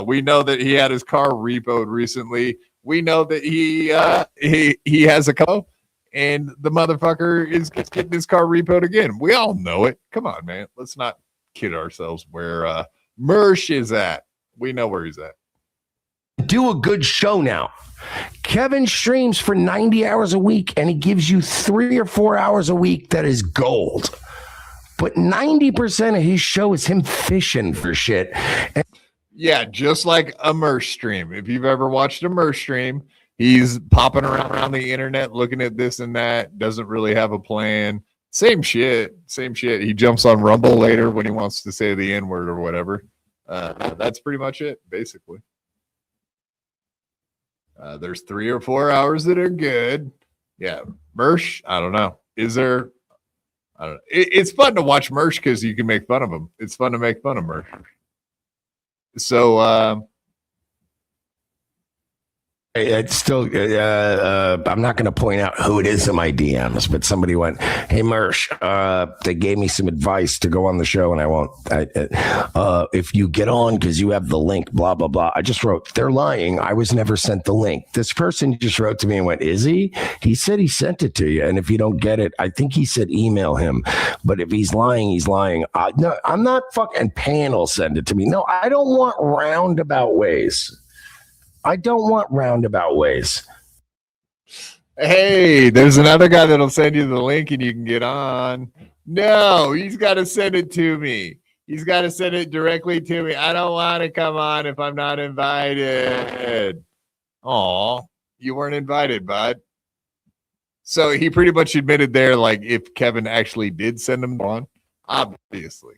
we know that he had his car repoed recently. We know that he has a car, and the motherfucker is getting his car repoed again. We all know it. Come on, man. Let's not kid ourselves where Mersh is at. We know where he's at. Do a good show now. Kevin streams for 90 hours a week, and he gives you 3 or 4 hours a week that is gold. But 90% of his show is him fishing for shit. Yeah, just like a Mersh stream. If you've ever watched a Mersh stream, he's popping around the internet looking at this and that, doesn't really have a plan. Same shit. He jumps on Rumble later when he wants to say the N-word or whatever. That's pretty much it, basically. There's 3 or 4 hours that are good. Yeah, Mersh, I don't know. Is there? I don't know. It's fun to watch Mersh because you can make fun of him. It's fun to make fun of Mersh. So, it's still, I'm not going to point out who it is in my DMs, but somebody went, hey, Mersh, they gave me some advice to go on the show, and I won't. If you get on because you have the link, blah, blah, blah. I just wrote, they're lying. I was never sent the link. This person just wrote to me and went, is he? He said he sent it to you, and if you don't get it, I think he said email him. But if he's lying, he's lying. No, I'm not fucking paying. He'll send it to me. No, I don't want roundabout ways. Hey, there's another guy that'll send you the link and you can get on. No, he's got to send it to me. He's got to send it directly to me. I don't want to come on if I'm not invited. Aw, you weren't invited, bud. So he pretty much admitted there, like, if Kevin actually did send him on, obviously.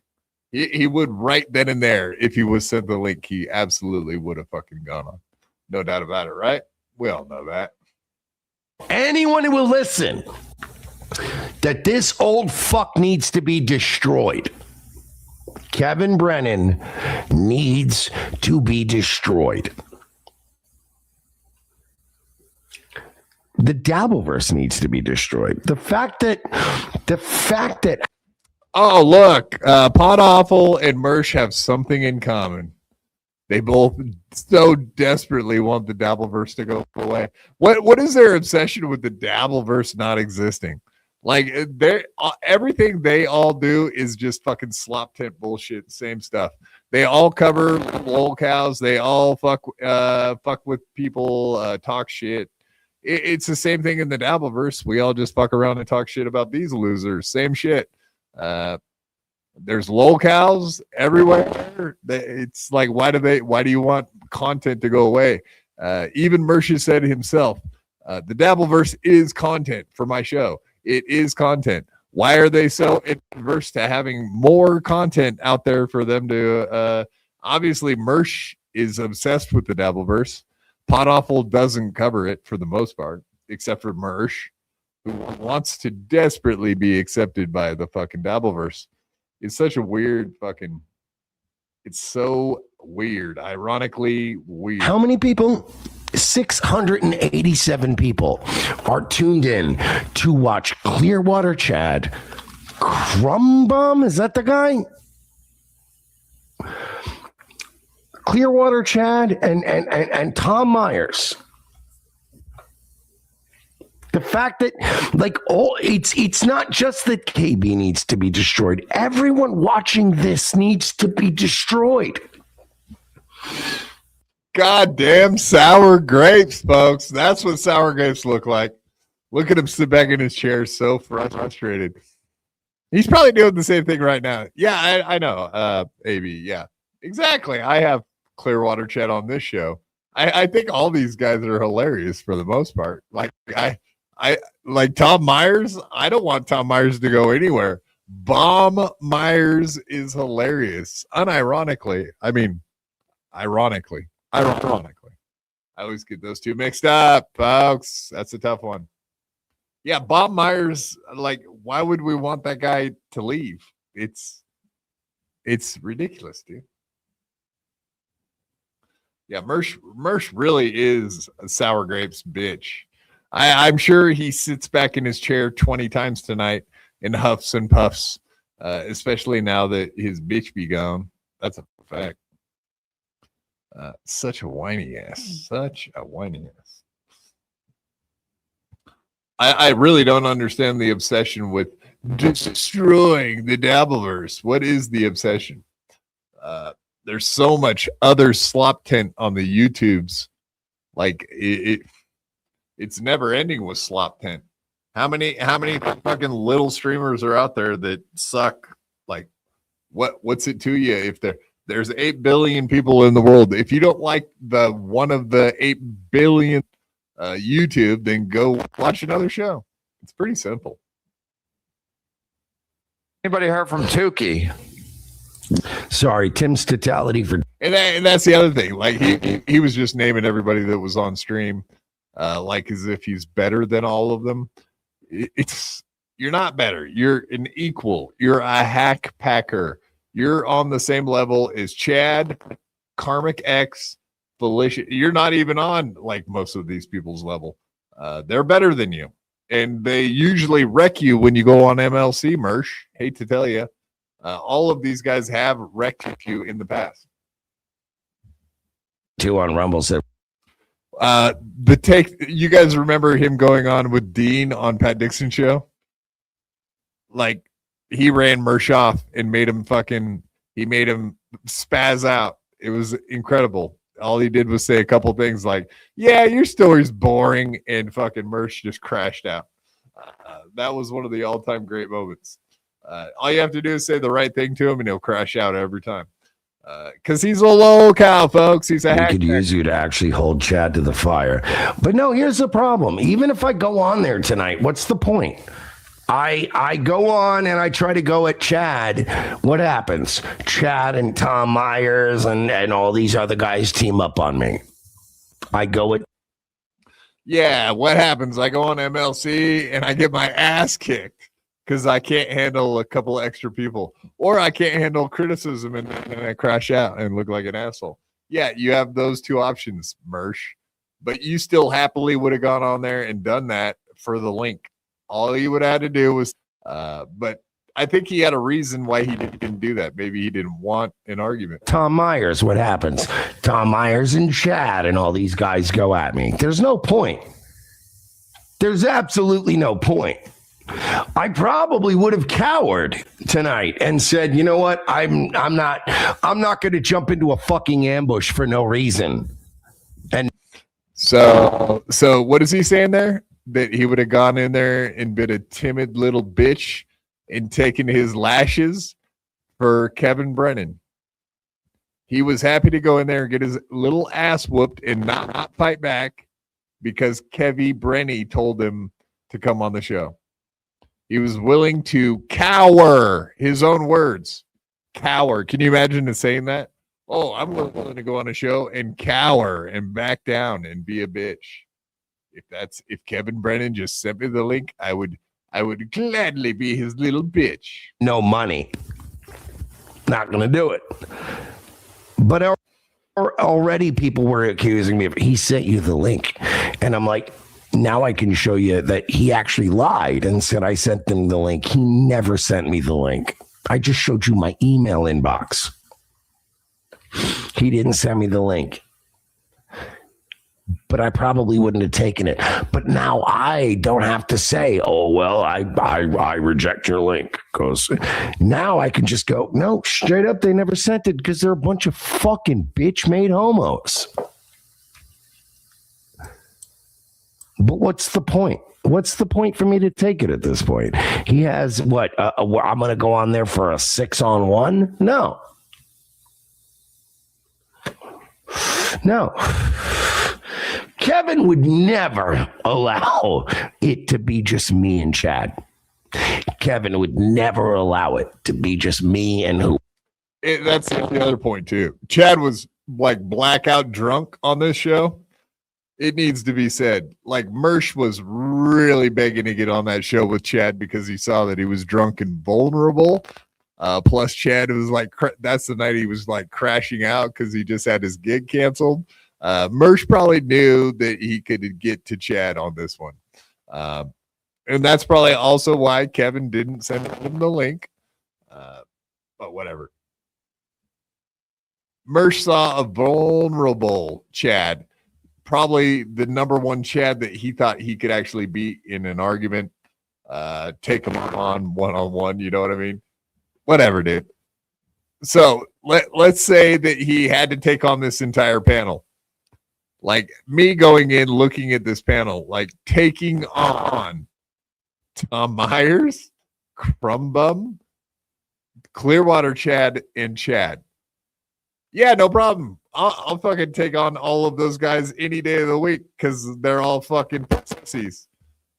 He would right then and there. If he was sent the link, he absolutely would have fucking gone on. No doubt about it, right? We all know that. Anyone who will listen that this old fuck needs to be destroyed. Kevin Brennan needs to be destroyed. The Dabbleverse needs to be destroyed. The fact that oh, look, Pot Awful and Mersh have something in common. They both so desperately want the Dabbleverse to go away. What is their obsession with the Dabbleverse not existing? Like, everything they all do is just fucking slop tent bullshit. Same stuff. They all cover lolcows. They all fuck with people, talk shit. It's the same thing in the Dabbleverse. We all just fuck around and talk shit about these losers. Same shit. There's lolcows everywhere. It's like, why do you want content to go away? Even Mersh said himself, the Dabbleverse is content for my show. It is content. Why are they so adverse to having more content out there for them to obviously Mersh is obsessed with the Dabbleverse. Pot Awful doesn't cover it for the most part, except for Mersh, who wants to desperately be accepted by the fucking Dabbleverse. It's such a weird fucking, it's so weird. Ironically weird. How many people? 687 people are tuned in to watch Clearwater Chad Crumbum. Is that the guy? Clearwater Chad and Tom Myers. The fact that it's not just that KB needs to be destroyed. Everyone watching this needs to be destroyed. Goddamn sour grapes, folks. That's what sour grapes look like. Look at him sit back in his chair, so frustrated. He's probably doing the same thing right now. Yeah, I know. AB, yeah. Exactly. I have Clearwater Chat on this show. I think all these guys are hilarious for the most part. Like I like Tom Myers. I don't want Tom Myers to go anywhere. Bomb Myers is hilarious. Unironically. I mean, ironically. I always get those two mixed up, folks. That's a tough one. Yeah, Bob Myers, like, why would we want that guy to leave? It's ridiculous, dude. Yeah, Mersh really is a sour grapes bitch. I'm sure he sits back in his chair 20 times tonight and huffs and puffs, especially now that his bitch be gone. That's a fact. Such a whiny ass. Such a whiny ass. I really don't understand the obsession with destroying the Dabbleverse. What is the obsession? There's so much other slop tent on the YouTubes. Like it's never ending with slop tent. How many fucking little streamers are out there that suck? Like what's it to you if there's 8 billion people in the world? If you don't like the one of the 8 billion YouTube, then go watch another show. It's pretty simple. Anybody heard from Tukey? Sorry, Tim's totality for. And that's the other thing. Like he was just naming everybody that was on stream, like as if he's better than all of them. You're not better. You're an equal. You're a hack packer. You're on the same level as Chad, Karmic X, Felicia. You're not even on like most of these people's level. They're better than you. And they usually wreck you when you go on MLC, Mersh. Hate to tell you. All of these guys have wrecked you in the past. Two on Rumble said. The take, you guys remember him going on with Dean on Pat Dixon show? Like, he ran Mersh off and made him spaz out. It was incredible. All he did was say a couple things like, yeah, your story's boring, and fucking Mersh just crashed out. That was one of the all-time great moments. All you have to do is say the right thing to him and he'll crash out every time. Because he's a lolcow, folks. He's a hack. We could use you to actually hold Chad to the fire. But no, here's the problem. Even if I go on there tonight, what's the point? I go on and I try to go at Chad. What happens? Chad and Tom Myers and all these other guys team up on me. I go at. Yeah, what happens? I go on MLC and I get my ass kicked because I can't handle a couple extra people, or I can't handle criticism and I crash out and look like an asshole. Yeah, you have those two options, Mersh, but you still happily would have gone on there and done that for the link. All you would have had to do was, but I think he had a reason why he didn't do that. Maybe he didn't want an argument. Tom Myers, what happens? Tom Myers and Chad and all these guys go at me. There's no point. There's absolutely no point. I probably would have cowered tonight and said, you know what? I'm not going to jump into a fucking ambush for no reason. And so what is he saying there? That he would have gone in there and been a timid little bitch and taken his lashes for Kevin Brennan. He was happy to go in there and get his little ass whooped and not fight back because Kevy Brenny told him to come on the show. He was willing to cower, his own words. Cower. Can you imagine him saying that? Oh, I'm willing to go on a show and cower and back down and be a bitch. If Kevin Brennan just sent me the link, I would gladly be his little bitch. No money. Not gonna do it. But already people were accusing me of he sent you the link, and I'm like, now I can show you that he actually lied and said I sent them the link. He never sent me the link. I just showed you my email inbox. He didn't send me the link. But I probably wouldn't have taken it. But now I don't have to say, oh, well, I reject your link. Because now I can just go, no, straight up, they never sent it because they're a bunch of fucking bitch-made homos. But what's the point? What's the point for me to take it at this point? He has what? I'm going to go on there for a 6-on-1? No. No. Kevin would never allow it to be just me and Chad. Kevin would never allow it to be just me and who. That's the other point, too. Chad was like blackout drunk on this show. It needs to be said. Like, Mersh was really begging to get on that show with Chad because he saw that he was drunk and vulnerable. Plus, Chad was like, that's the night he was like crashing out because he just had his gig canceled. Mersh probably knew that he could get to Chad on this one. And that's probably also why Kevin didn't send him the link. But whatever. Mersh saw a vulnerable Chad, probably the number one Chad that he thought he could actually beat in an argument, take him on one-on-one, you know what I mean? Whatever, dude. So let's say that he had to take on this entire panel. Like me going in, looking at this panel, like taking on Tom Myers, Crumbum, Clearwater Chad, and Chad. Yeah, no problem. I'll fucking take on all of those guys any day of the week because they're all fucking pussies.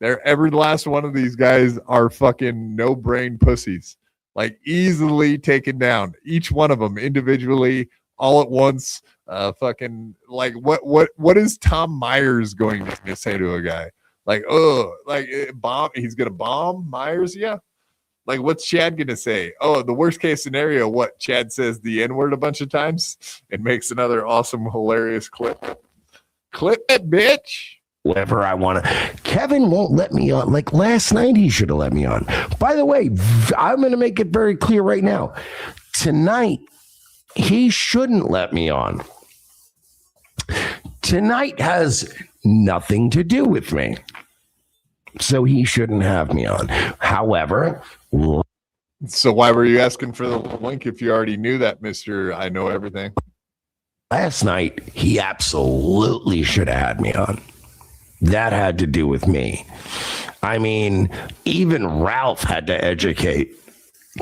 Every last one of these guys are fucking no-brain pussies. Like easily taken down. Each one of them individually, all at once. Fucking like what is Tom Myers going to say to a guy? Like, oh, like bomb. He's gonna bomb Myers, yeah. Like, what's Chad gonna say? Oh, the worst case scenario. What Chad says the N-word a bunch of times and makes another awesome, hilarious clip. Clip it, bitch. Whatever I want to. Kevin won't let me on. Like last night, he should have let me on. By the way, I'm going to make it very clear right now. Tonight, he shouldn't let me on. Tonight has nothing to do with me. So he shouldn't have me on. However, so why were you asking for the link if you already knew that, Mr. I Know Everything? Last night, he absolutely should have had me on. That had to do with me. I mean, even Ralph had to educate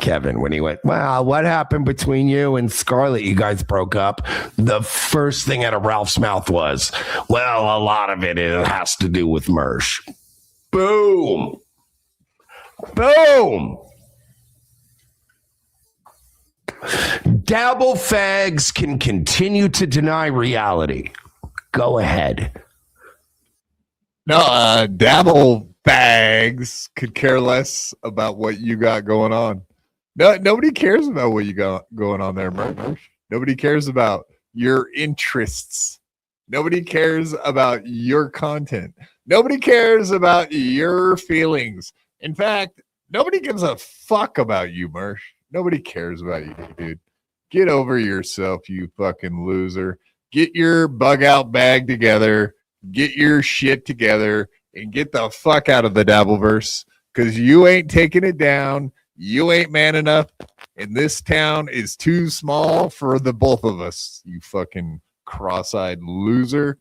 Kevin when he went, well, what happened between you and Scarlett? You guys broke up. The first thing out of Ralph's mouth was, well, a lot of it has to do with Mersh. Boom. Boom. Dabble fags can continue to deny reality. Go ahead. No, dabble bags could care less about what you got going on. No, nobody cares about what you got going on there, Mersh. Nobody cares about your interests. Nobody cares about your content. Nobody cares about your feelings. In fact, nobody gives a fuck about you, Mersh. Nobody cares about you, dude. Get over yourself, you fucking loser. Get your bug out bag together. Get your shit together and get the fuck out of the Dabbleverse because you ain't taking it down. You ain't man enough. And this town is too small for the both of us, you fucking cross-eyed loser.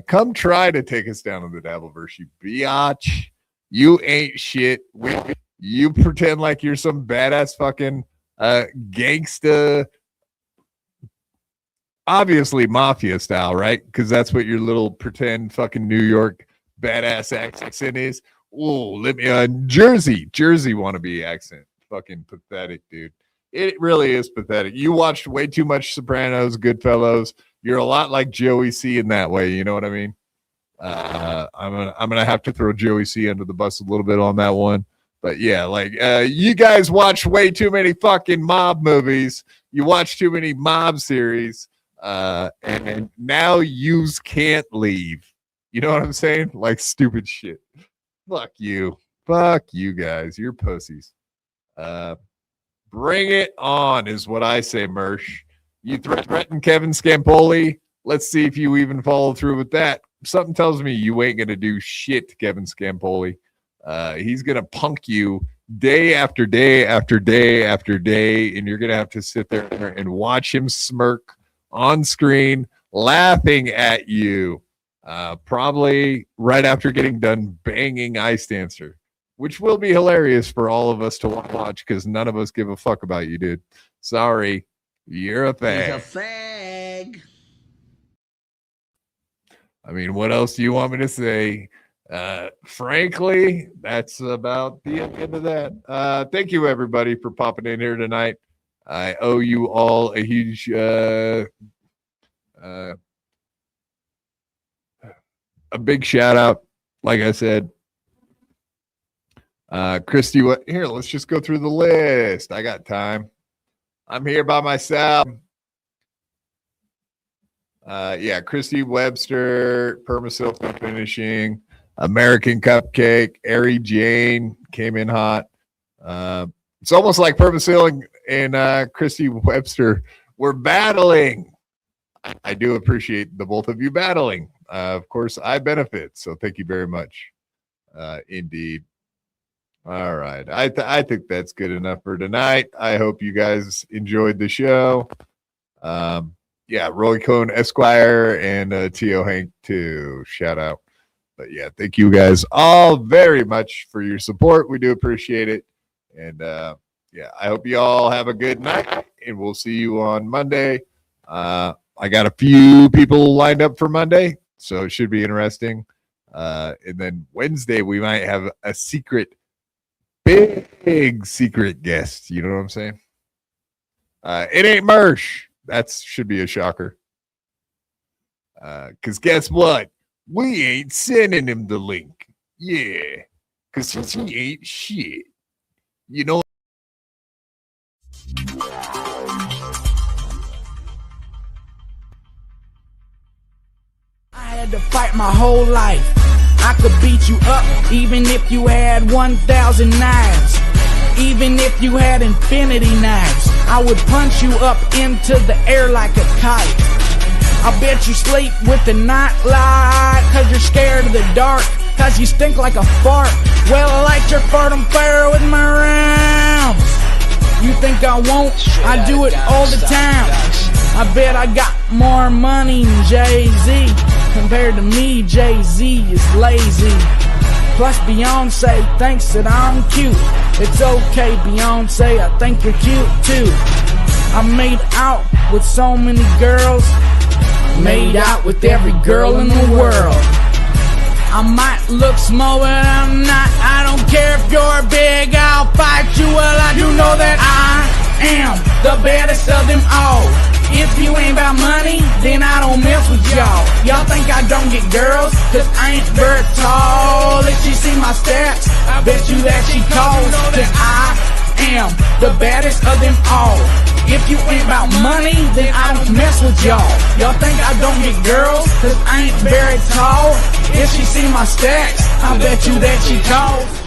Come try to take us down in the Dabbleverse, you biatch. You ain't shit. You pretend like you're some badass fucking gangsta. Obviously mafia style, right? Because that's what your little pretend fucking New York badass accent is. Oh, let me Jersey wannabe accent. Fucking pathetic, dude. It really is pathetic. You watched way too much Sopranos, Goodfellas. You're a lot like Joey C in that way. You know what I mean? I'm gonna have to throw Joey C under the bus a little bit on that one. But yeah, like you guys watch way too many fucking mob movies. You watch too many mob series. and now yous can't leave. You know what I'm saying? Like stupid shit. Fuck you guys. You're pussies. Bring it on is what I say, Mersh. You threaten Kevin Scampoli. Let's see if you even follow through with that. Something tells me you ain't gonna do shit, Kevin Scampoli. He's gonna punk you day after day after day after day, and you're gonna have to sit there and watch him smirk on screen, laughing at you. Probably right after getting done banging Ice Dancer, which will be hilarious for all of us to watch because none of us give a fuck about you, dude. Sorry, you're a fag. He's a fag. I mean, what else do you want me to say? Frankly, that's about the end of that. Thank you, everybody, for popping in here tonight. I owe you all a huge a big shout out. Like I said, Christy, here, let's just go through the list. I got time. I'm here by myself. Yeah, Christy Webster, Permasil Finishing, American Cupcake, Ari Jane came in hot. It's almost like Permasil and Christy Webster were battling. I do appreciate the both of you battling. Of course, I benefit, so thank you very much. Indeed. All right. I think that's good enough for tonight. I hope you guys enjoyed the show. Yeah, Roy Cohn Esquire and T.O. Hank too. Shout out. But yeah, thank you guys all very much for your support. We do appreciate it. And yeah, I hope you all have a good night, and we'll see you on Monday. I got a few people lined up for Monday, so it should be interesting. And then Wednesday, we might have a big secret guest. You know what I'm saying? It ain't Mersh. That should be a shocker. Because guess what? We ain't sending him the link. Yeah. Because he ain't shit. You know? I had to fight my whole life. I could beat you up even if you had 1,000 knives. Even if you had infinity knives, I would punch you up into the air like a kite. I bet you sleep with the night light, cause you're scared of the dark, cause you stink like a fart. Well, I like your fart on fire with my rounds. You think I won't? I do it all the time. I bet I got more money than Jay-Z. Compared to me, Jay-Z is lazy. Plus Beyonce thinks that I'm cute. It's okay, Beyonce, I think you're cute too. I made out with so many girls. Made out with every girl in the world. I might look small, but I'm not. I don't care if you're big, I'll fight you. Well, I do know that I am the baddest of them all. If you ain't about money, then I don't mess with y'all. Y'all think I don't get girls, cause I ain't very tall. If she see my stats, I bet you that she calls. Cause I am the baddest of them all. If you ain't about money, then I don't mess with y'all. Y'all think I don't get girls, cause I ain't very tall. If she see my stats, I bet you that she calls.